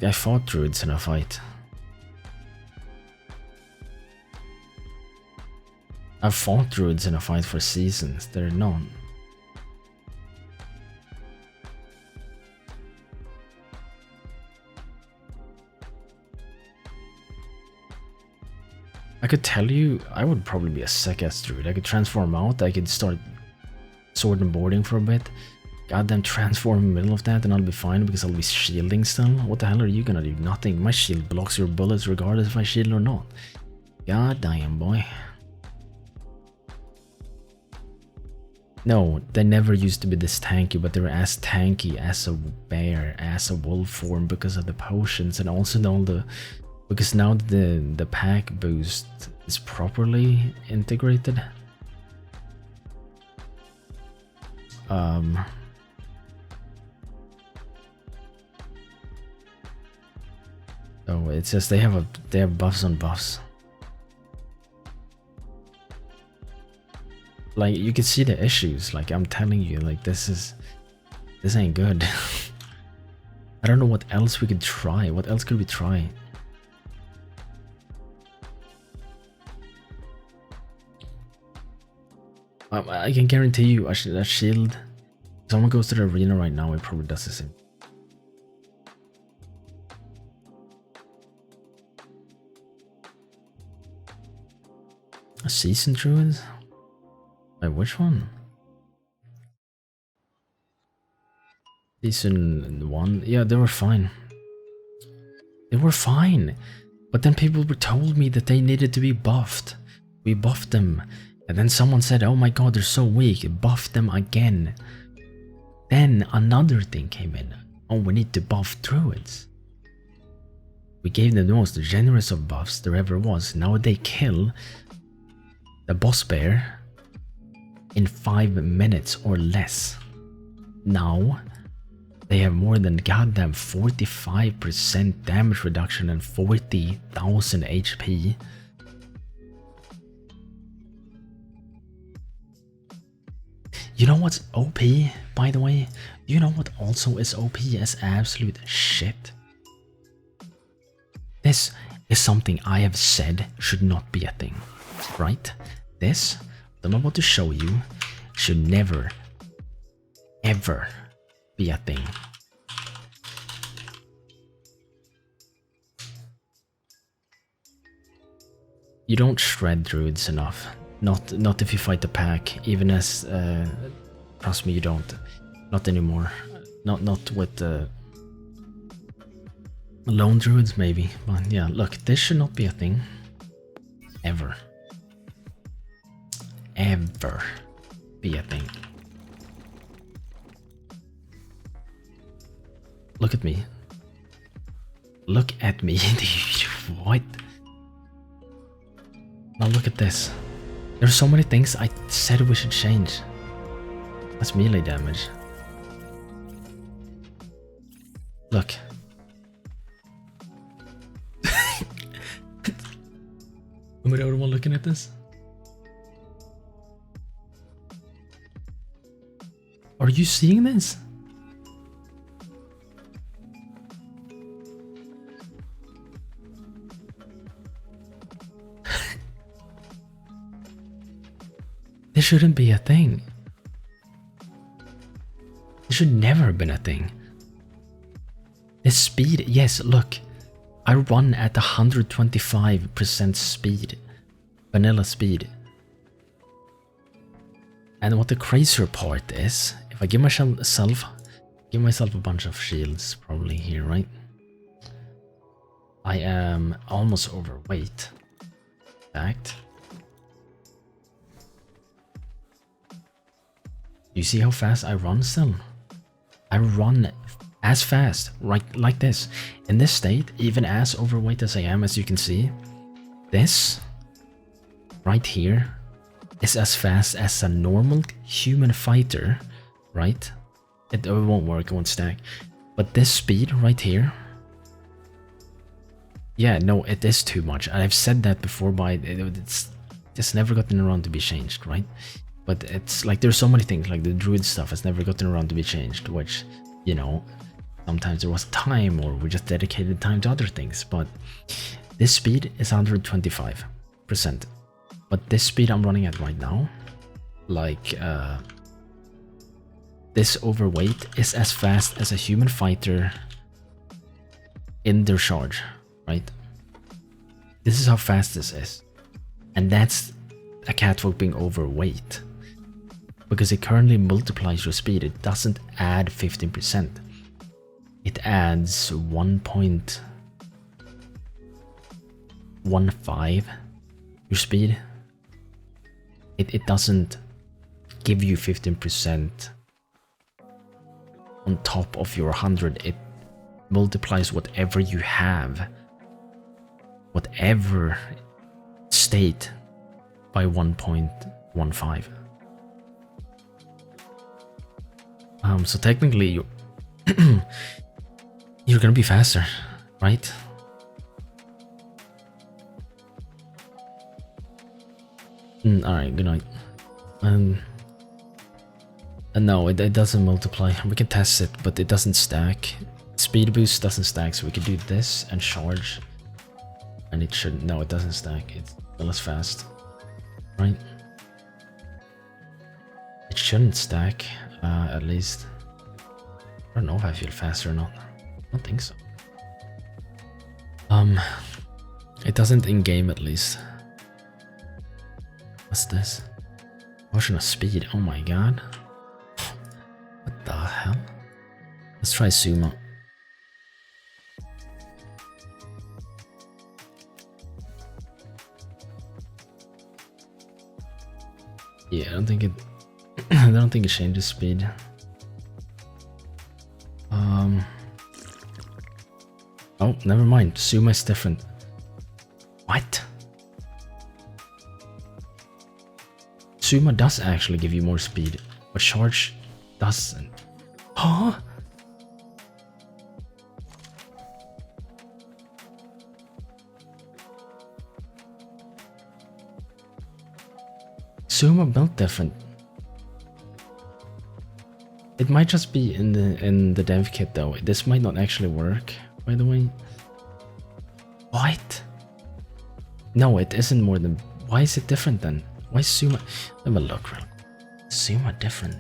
I fought druids in a fight. I've fought druids in a fight for seasons. They're known. I could tell you, I would probably be a sick-ass druid. I could transform out, I could start sword and boarding for a bit. Goddamn transform in the middle of that and I'll be fine because I'll be shielding still. What the hell are you gonna do? Nothing. My shield blocks your bullets regardless if I shield or not. God damn, boy. No, they never used to be this tanky, but they were as tanky as a bear, as a wolf form because of the potions and also all the... Because now the pack boost is properly integrated. So it's just they have buffs on buffs. Like, you can see the issues. Like, I'm telling you, like, this ain't good. I don't know what else we could try. What else could we try? I can guarantee you a shield. If someone goes to the arena right now, it probably does the same. A season druid? Wait, which one? Season 1? Yeah, they were fine. They were fine. But then people were told me that they needed to be buffed. We buffed them. And then someone said, oh my god, they're so weak. Buff them again. Then another thing came in. Oh, we need to buff druids. We gave them the most generous of buffs there ever was. Now they kill the boss bear in 5 minutes or less. Now they have more than goddamn 45% damage reduction and 40,000 HP. You know what's OP, by the way? You know what also is OP as absolute shit? This is something I have said should not be a thing, right? This, what I'm about to show you, should never, ever be a thing. You don't shred druids enough. Not if you fight the pack, even as trust me, you don't. Not anymore. Not with the lone druids maybe. But yeah, look, this should not be a thing. Ever. Ever be a thing. Look at me. Look at me. What? Now look at this. There's so many things I said we should change. That's melee damage. Look. Am I the only one looking at this? Are you seeing this? This shouldn't be a thing. This should never have been a thing. The speed, yes, look. I run at 125% speed. Vanilla speed. And what the crazier part is, if I give myself a bunch of shields probably here, right? I am almost overweight. Fact. You see how fast I run still? I run as fast, right, like this. In this state, even as overweight as I am, as you can see, this right here is as fast as a normal human fighter, right? It won't work, it won't stack. But this speed right here, yeah, no, it is too much. I've said that before, but it's never gotten around to be changed, right? But it's like there's so many things, like the druid stuff has never gotten around to be changed, which, you know, sometimes there was time or we just dedicated time to other things. But this speed is 125%. But this speed I'm running at right now, like this overweight is as fast as a human fighter in their charge, right? This is how fast this is. And that's a catfolk being overweight. Because it currently multiplies your speed, it doesn't add 15%. It adds 1.15 your speed. It doesn't give you 15% on top of your 100. It multiplies whatever you have, whatever state, by 1.15. So technically you're gonna be faster, right? Alright, good night. And no, it doesn't multiply. We can test it, but it doesn't stack. Speed boost doesn't stack, so we can do this and charge. And it should, no, it doesn't stack. It's still as fast, right? It shouldn't stack, at least. I don't know if I feel faster or not. I don't think so. It doesn't in-game at least. What's this? Motion of speed, oh my god. What the hell? Let's try Sumo. Yeah, I don't think it I don't think it changes speed. Oh, never mind. Sumo is different. What? Sumo does actually give you more speed, but charge doesn't. Huh? Sumo built different. It might just be in the dev kit though. This might not actually work, by the way. What? No, it isn't more than. Why is it different then? Why is Sumo? Let me look real quick. Sumo different.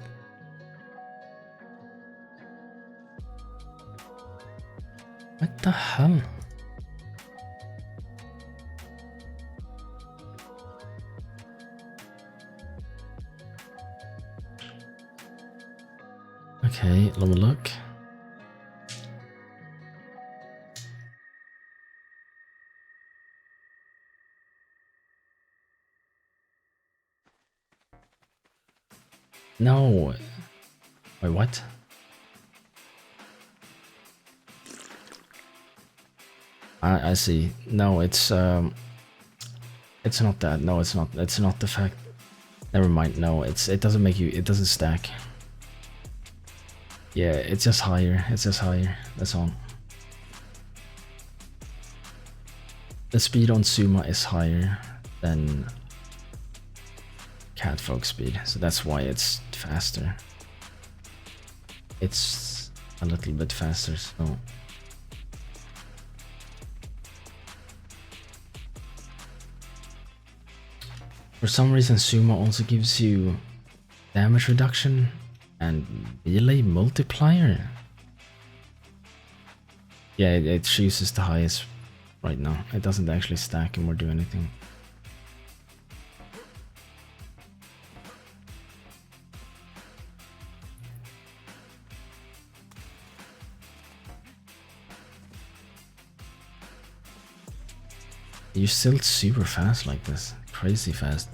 What the hell? Okay, let me look. No. Wait, what? I see. No, it's not that. No, it's not. It's not the fact. Never mind. No, it doesn't make you. It doesn't stack. Yeah, it's just higher. It's just higher. That's all. The speed on Sumo is higher than Catfolk speed, so that's why it's faster. It's a little bit faster, so. For some reason, Sumo also gives you damage reduction and melee multiplier. Yeah, it chooses the highest right now. It doesn't actually stack him or do anything. You're still super fast like this. Crazy fast.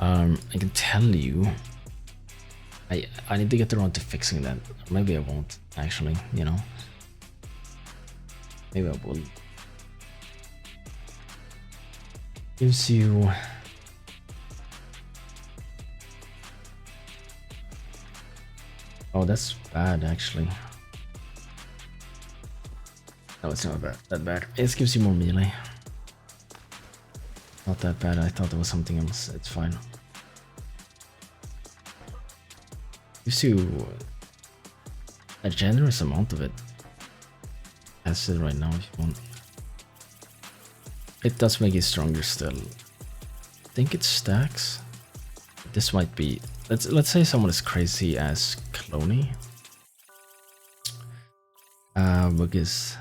I can tell you. I need to get around to fixing that. Maybe I won't, actually, you know. Maybe I will. Gives you... Oh, that's bad, actually. No, it's not that bad. It gives you more melee. Not that bad, I thought it was something else. It's fine. Gives you a generous amount of it. That's it right now if you want. It does make it stronger still. I think it stacks. This might be... Let's say someone is crazy as Cloney. Because...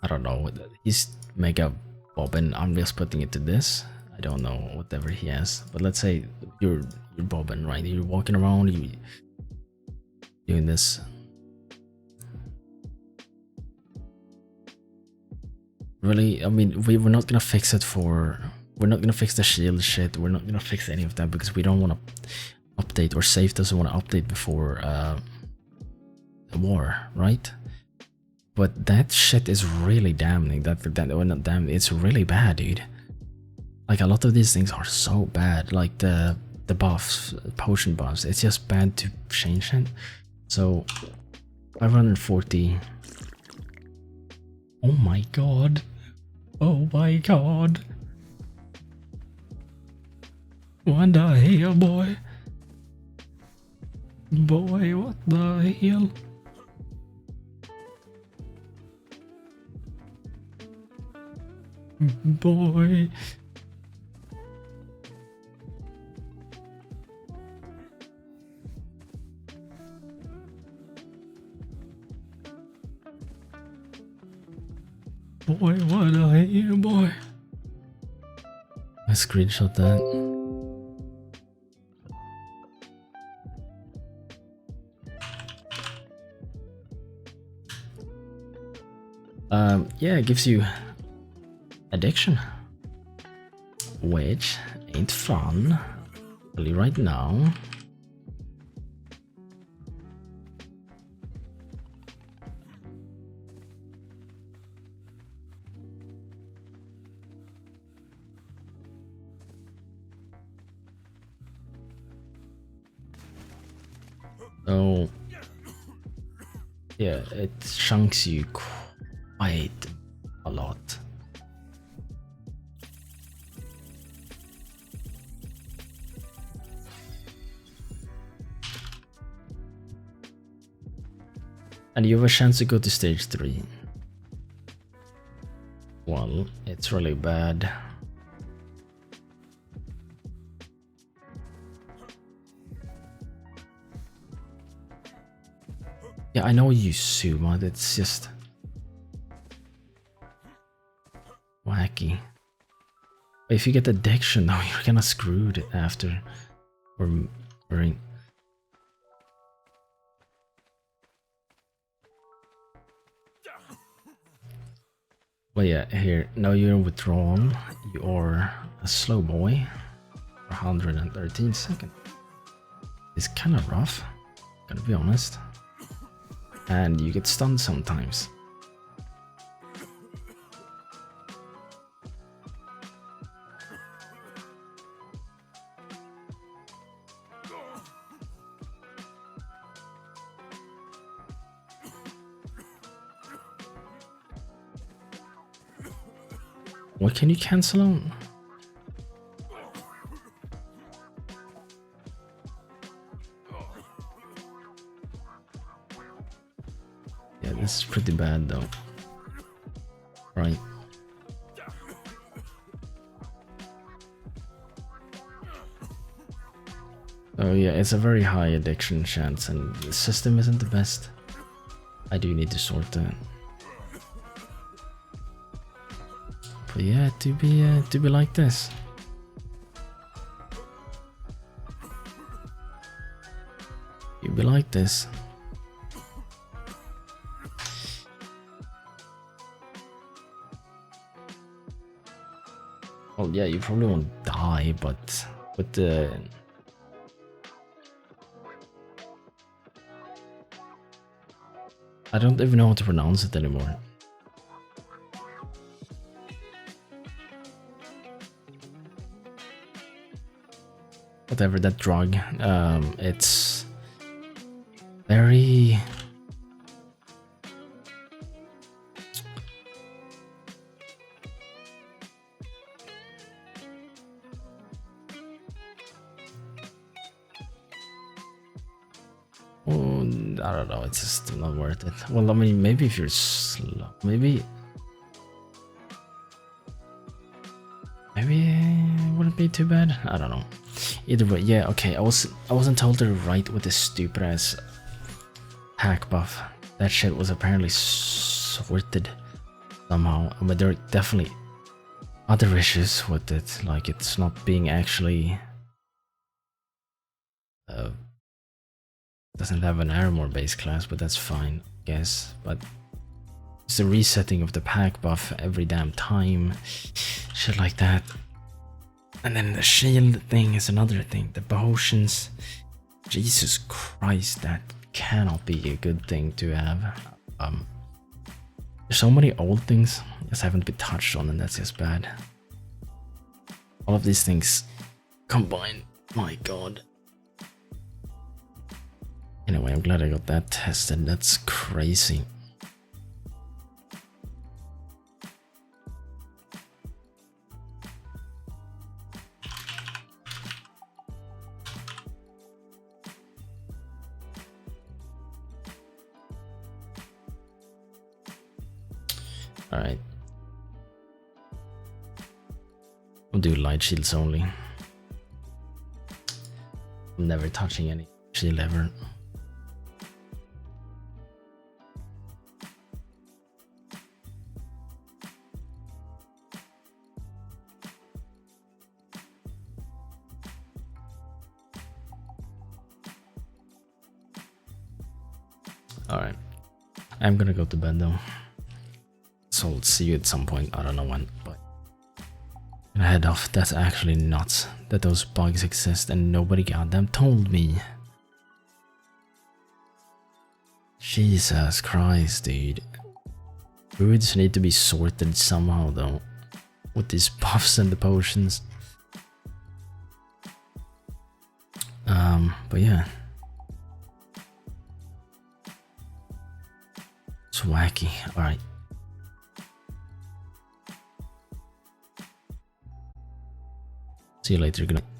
I don't know. He's Mega Bobbin. I'm just putting it to this. I don't know whatever he has. But let's say you're Bobbin, right? You're walking around, you're doing this. Really, I mean, we're not gonna fix it for... We're not gonna fix the shield shit. We're not gonna fix any of that because we don't want to update, or Safe doesn't want to update before the war, right? But that shit is really damning. That not damning. It's really bad, dude. Like a lot of these things are so bad. Like the buffs, potion buffs. It's just bad to change it. So 540. Oh my god. Oh my god. What the hell, boy? Boy, what the hell? Boy. Boy, what a hell, boy. I screenshot that. Yeah, it gives you addiction, which ain't fun really right now. So yeah, it chunks you quite a lot. And you have a chance to go to stage 3. Well, it's really bad. Yeah, I know you sumo, it's just wacky. If you get addiction though, you're kinda screwed after. Or during. Well, yeah, here, now you're in withdrawal. You're a slow boy for 113 seconds. It's kind of rough, gotta be honest. And you get stunned sometimes. What can you cancel on? Yeah, this is pretty bad though. Right. Oh yeah, it's a very high addiction chance and the system isn't the best. I do need to sort that. But yeah, to be like this. You be like this. Well, yeah, you probably won't die, but with the I don't even know how to pronounce it anymore. Whatever that drug, it's very I don't know, it's just not worth it. Well, I mean, maybe if you're slow, maybe it wouldn't be too bad. I don't know. Either way, yeah, okay. I wasn't told to write with this stupid ass hack buff. That shit was apparently sorted somehow, but there are definitely other issues with it, like it's not being actually doesn't have an Aramoore base class, but that's fine, I guess. But it's the resetting of the pack buff every damn time, shit like that. And then the shield thing is another thing. The potions, Jesus Christ, that cannot be a good thing to have. There's so many old things that just haven't been touched on, and that's just bad. All of these things combined, my god. Anyway, I'm glad I got that tested. That's crazy. Alright. We'll do light shields only. I'm never touching any shield ever. Alright. I'm gonna go to bed though. So I'll see you at some point, I don't know when, but I'm gonna head off. That's actually nuts that those bugs exist and nobody goddamn told me. Jesus Christ, dude. Druids need to be sorted somehow though, with these buffs and the potions. But yeah. It's wacky. Alright. See you later. Good night.